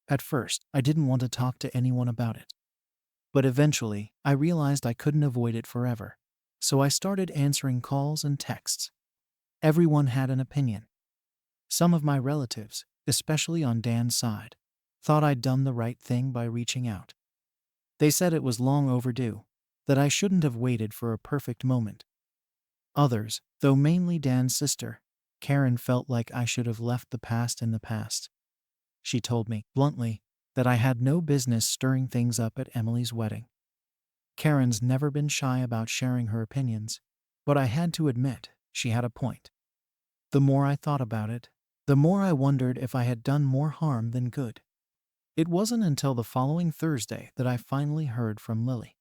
At first, I didn't want to talk to anyone about it. But eventually, I realized I couldn't avoid it forever, so I started answering calls and texts. Everyone had an opinion. Some of my relatives, especially on Dan's side, thought I'd done the right thing by reaching out. They said it was long overdue, that I shouldn't have waited for a perfect moment. Others, though mainly Dan's sister, Karen, felt like I should have left the past in the past. She told me, bluntly, that I had no business stirring things up at Emily's wedding. Karen's never been shy about sharing her opinions, but I had to admit, she had a point. The more I thought about it, the more I wondered if I had done more harm than good. It wasn't until the following Thursday that I finally heard from Lily.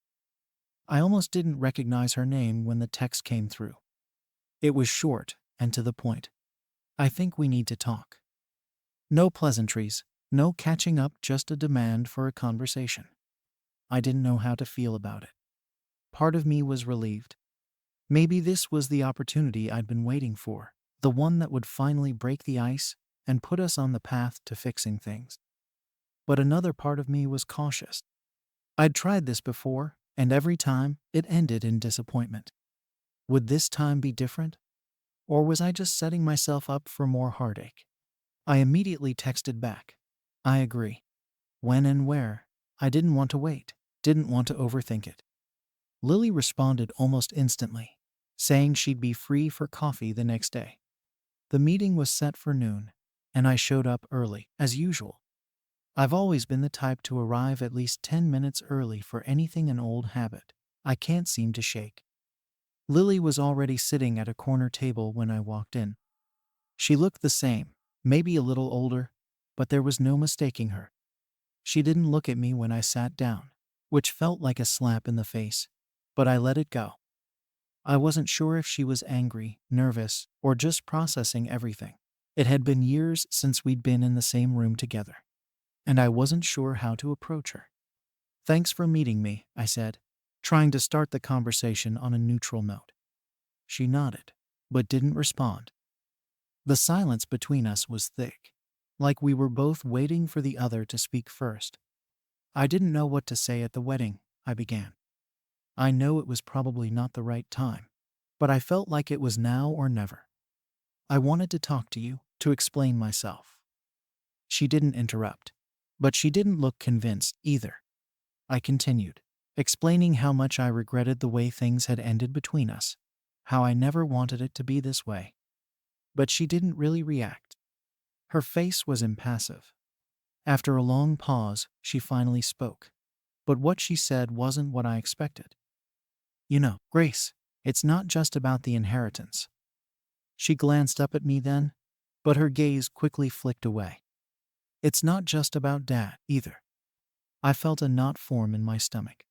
I almost didn't recognize her name when the text came through. It was short and to the point. I think we need to talk. No pleasantries, no catching up, just a demand for a conversation. I didn't know how to feel about it. Part of me was relieved. Maybe this was the opportunity I'd been waiting for, the one that would finally break the ice and put us on the path to fixing things. But another part of me was cautious. I'd tried this before, and every time, it ended in disappointment. Would this time be different? Or was I just setting myself up for more heartache? I immediately texted back. I agree. When and where? I didn't want to wait, didn't want to overthink it. Lily responded almost instantly, saying she'd be free for coffee the next day. The meeting was set for noon, and I showed up early, as usual. I've always been the type to arrive at least 10 minutes early for anything, an old habit I can't seem to shake. Lily was already sitting at a corner table when I walked in. She looked the same, maybe a little older, but there was no mistaking her. She didn't look at me when I sat down. which felt like a slap in the face, but I let it go. I wasn't sure if she was angry, nervous, or just processing everything. It had been years since we'd been in the same room together, and I wasn't sure how to approach her. "Thanks for meeting me," I said, trying to start the conversation on a neutral note. She nodded, but didn't respond. The silence between us was thick, like we were both waiting for the other to speak first. "I didn't know what to say at the wedding," I began. "I know it was probably not the right time, but I felt like it was now or never. I wanted to talk to you, to explain myself." She didn't interrupt, but she didn't look convinced either. I continued, explaining how much I regretted the way things had ended between us, how I never wanted it to be this way. But she didn't really react. Her face was impassive. After a long pause, she finally spoke. But what she said wasn't what I expected. "You know, Grace, it's not just about the inheritance." She glanced up at me then, but her gaze quickly flicked away. "It's not just about Dad, either." I felt a knot form in my stomach.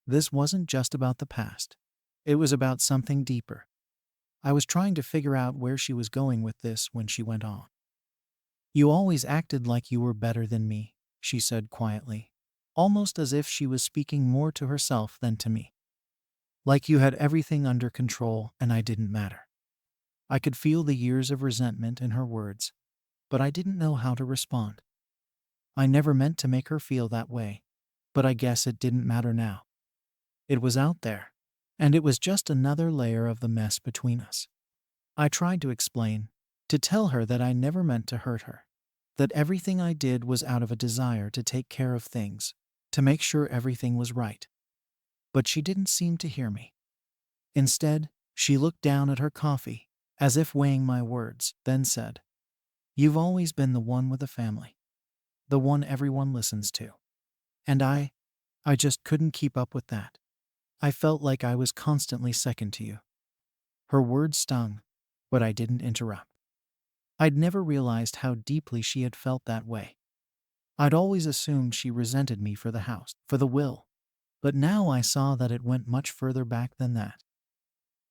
This wasn't just about the past. It was about something deeper. I was trying to figure out where she was going with this when she went on. "You always acted like you were better than me," she said quietly, almost as if she was speaking more to herself than to me. "Like you had everything under control and I didn't matter." I could feel the years of resentment in her words, but I didn't know how to respond. I never meant to make her feel that way, but I guess it didn't matter now. It was out there, and it was just another layer of the mess between us. I tried to explain, to tell her that I never meant to hurt her, that everything I did was out of a desire to take care of things, to make sure everything was right. But she didn't seem to hear me. Instead, she looked down at her coffee, as if weighing my words, then said, "You've always been the one with a family, the one everyone listens to. And I just couldn't keep up with that. I felt like I was constantly second to you." Her words stung, but I didn't interrupt. I'd never realized how deeply she had felt that way. I'd always assumed she resented me for the house, for the will, but now I saw that it went much further back than that.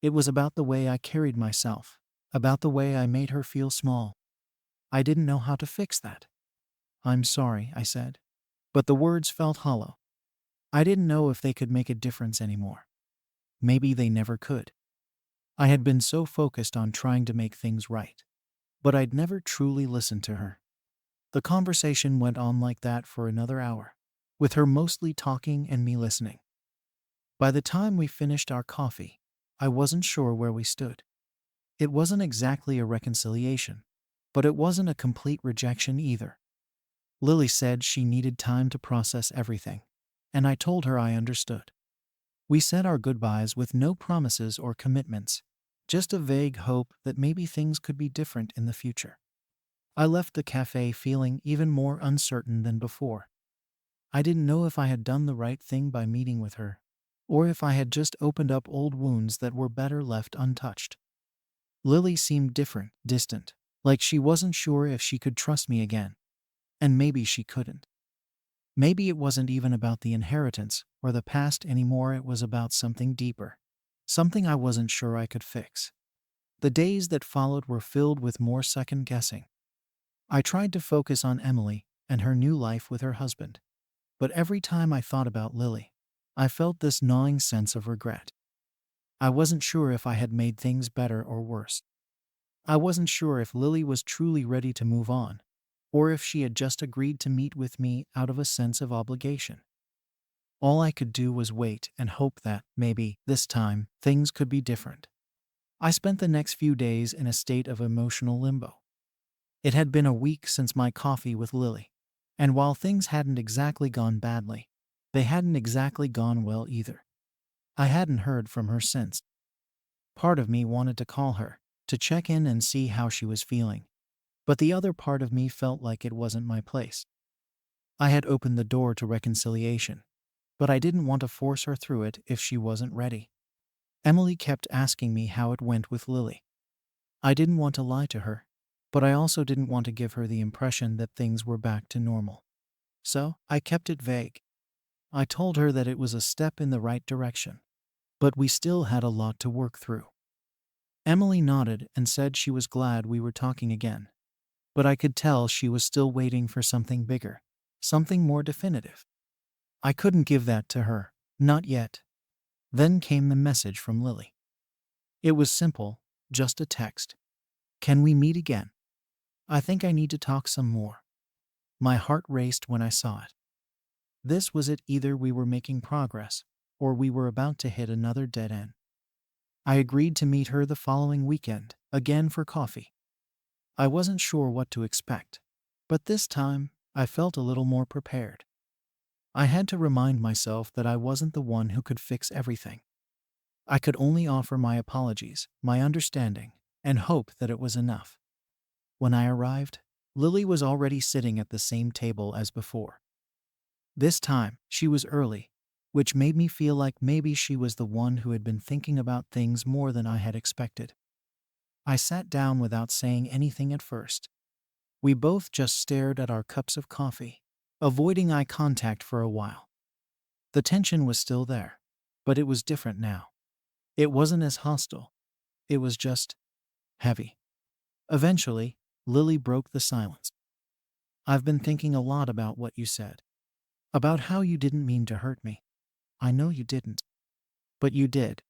It was about the way I carried myself, about the way I made her feel small. I didn't know how to fix that. "I'm sorry," I said, but the words felt hollow. I didn't know if they could make a difference anymore. Maybe they never could. I had been so focused on trying to make things right, but I'd never truly listened to her. The conversation went on like that for another hour, with her mostly talking and me listening. By the time we finished our coffee, I wasn't sure where we stood. It wasn't exactly a reconciliation, but it wasn't a complete rejection either. Lily said she needed time to process everything, and I told her I understood. We said our goodbyes with no promises or commitments, just a vague hope that maybe things could be different in the future. I left the cafe feeling even more uncertain than before. I didn't know if I had done the right thing by meeting with her, or if I had just opened up old wounds that were better left untouched. Lily seemed different, distant, like she wasn't sure if she could trust me again. And maybe she couldn't. Maybe it wasn't even about the inheritance or the past anymore, it was about something deeper. Something I wasn't sure I could fix. The days that followed were filled with more second guessing. I tried to focus on Emily and her new life with her husband. But every time I thought about Lily, I felt this gnawing sense of regret. I wasn't sure if I had made things better or worse. I wasn't sure if Lily was truly ready to move on, or if she had just agreed to meet with me out of a sense of obligation. All I could do was wait and hope that, maybe, this time, things could be different. I spent the next few days in a state of emotional limbo. It had been a week since my coffee with Lily, and while things hadn't exactly gone badly, they hadn't exactly gone well either. I hadn't heard from her since. Part of me wanted to call her, to check in and see how she was feeling, but the other part of me felt like it wasn't my place. I had opened the door to reconciliation, but I didn't want to force her through it if she wasn't ready. Emily kept asking me how it went with Lily. I didn't want to lie to her, but I also didn't want to give her the impression that things were back to normal. So, I kept it vague. I told her that it was a step in the right direction, but we still had a lot to work through. Emily nodded and said she was glad we were talking again, but I could tell she was still waiting for something bigger, something more definitive. I couldn't give that to her, not yet. Then came the message from Lily. It was simple, just a text. Can we meet again? I think I need to talk some more. My heart raced when I saw it. This was it: either we were making progress, or we were about to hit another dead end. I agreed to meet her the following weekend, again for coffee. I wasn't sure what to expect, but this time I felt a little more prepared. I had to remind myself that I wasn't the one who could fix everything. I could only offer my apologies, my understanding, and hope that it was enough. When I arrived, Lily was already sitting at the same table as before. This time, she was early, which made me feel like maybe she was the one who had been thinking about things more than I had expected. I sat down without saying anything at first. We both just stared at our cups of coffee, avoiding eye contact for a while. The tension was still there, but it was different now. It wasn't as hostile. It was just heavy. Eventually, Lily broke the silence. I've been thinking a lot about what you said. About how you didn't mean to hurt me. I know you didn't. But you did.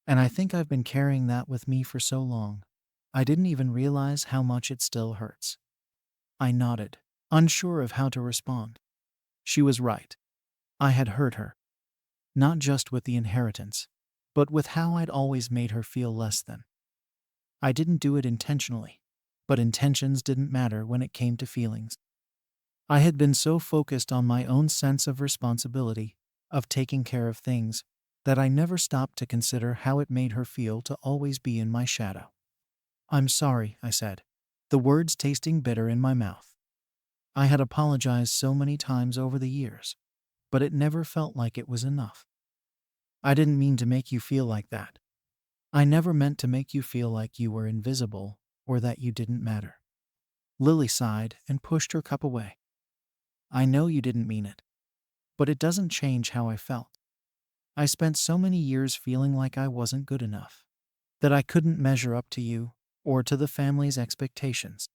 And I think I've been carrying that with me for so long. I didn't even realize how much it still hurts. I nodded, unsure of how to respond. She was right. I had hurt her. Not just with the inheritance, but with how I'd always made her feel less than. I didn't do it intentionally, but intentions didn't matter when it came to feelings. I had been so focused on my own sense of responsibility, of taking care of things, that I never stopped to consider how it made her feel to always be in my shadow. I'm sorry, I said, the words tasting bitter in my mouth. I had apologized so many times over the years, but it never felt like it was enough. I didn't mean to make you feel like that. I never meant to make you feel like you were invisible or that you didn't matter. Lily sighed and pushed her cup away. I know you didn't mean it, but it doesn't change how I felt. I spent so many years feeling like I wasn't good enough, that I couldn't measure up to you or to the family's expectations.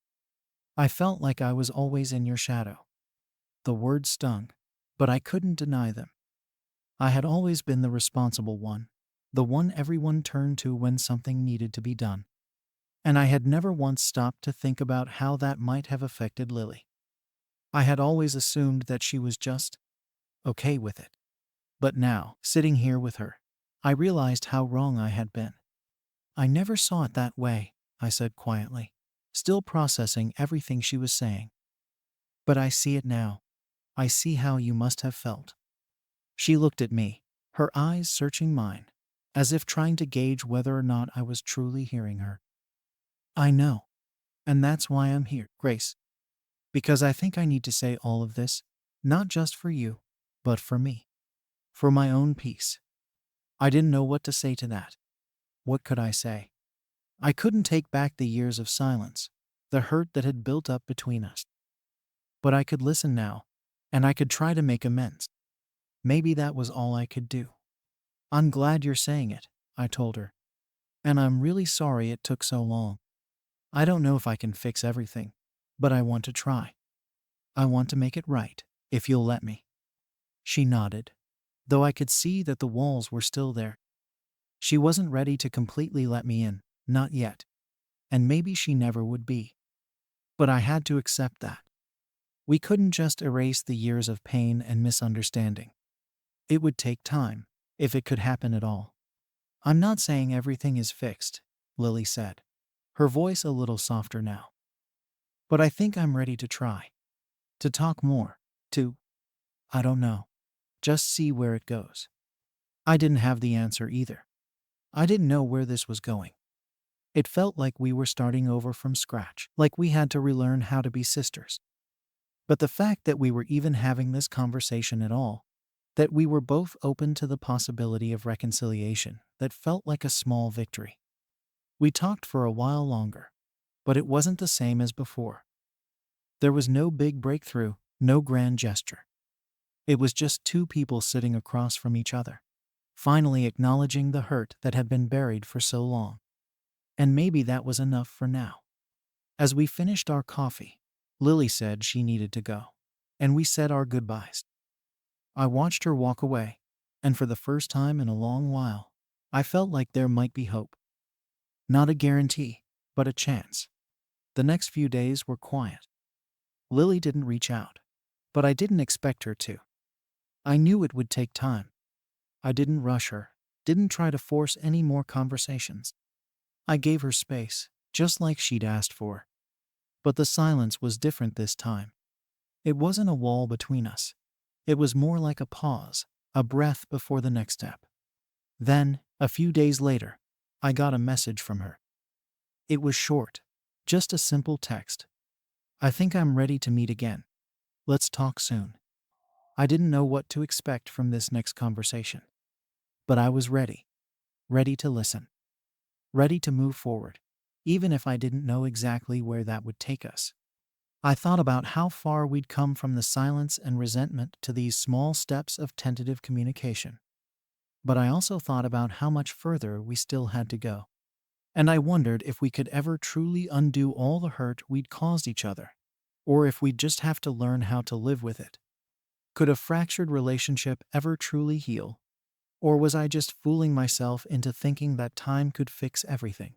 I felt like I was always in your shadow. The words stung, but I couldn't deny them. I had always been the responsible one, the one everyone turned to when something needed to be done. And I had never once stopped to think about how that might have affected Lily. I had always assumed that she was just okay with it. But now, sitting here with her, I realized how wrong I had been. I never saw it that way, I said quietly, still processing everything she was saying. But I see it now. I see how you must have felt. She looked at me, her eyes searching mine, as if trying to gauge whether or not I was truly hearing her. I know. And that's why I'm here, Grace. Because I think I need to say all of this, not just for you, but for me. For my own peace. I didn't know what to say to that. What could I say? I couldn't take back the years of silence, the hurt that had built up between us. But I could listen now, and I could try to make amends. Maybe that was all I could do. I'm glad you're saying it, I told her. And I'm really sorry it took so long. I don't know if I can fix everything, but I want to try. I want to make it right, if you'll let me. She nodded, though I could see that the walls were still there. She wasn't ready to completely let me in, not yet. And maybe she never would be. But I had to accept that. We couldn't just erase the years of pain and misunderstanding. It would take time, if it could happen at all. I'm not saying everything is fixed, Lily said, her voice a little softer now. But I think I'm ready to try. To talk more. I don't know. Just see where it goes. I didn't have the answer either. I didn't know where this was going. It felt like we were starting over from scratch, like we had to relearn how to be sisters. But the fact that we were even having this conversation at all, that we were both open to the possibility of reconciliation, that felt like a small victory. We talked for a while longer, but it wasn't the same as before. There was no big breakthrough, no grand gesture. It was just two people sitting across from each other, finally acknowledging the hurt that had been buried for so long. And maybe that was enough for now. As we finished our coffee, Lily said she needed to go, and we said our goodbyes. I watched her walk away, and for the first time in a long while, I felt like there might be hope. Not a guarantee, but a chance. The next few days were quiet. Lily didn't reach out, but I didn't expect her to. I knew it would take time. I didn't rush her, didn't try to force any more conversations. I gave her space, just like she'd asked for. But the silence was different this time. It wasn't a wall between us. It was more like a pause, a breath before the next step. Then, a few days later, I got a message from her. It was short, just a simple text. I think I'm ready to meet again. Let's talk soon. I didn't know what to expect from this next conversation. But I was ready. Ready to listen. Ready to move forward, even if I didn't know exactly where that would take us. I thought about how far we'd come from the silence and resentment to these small steps of tentative communication. But I also thought about how much further we still had to go. And I wondered if we could ever truly undo all the hurt we'd caused each other, or if we'd just have to learn how to live with it. Could a fractured relationship ever truly heal? Or was I just fooling myself into thinking that time could fix everything?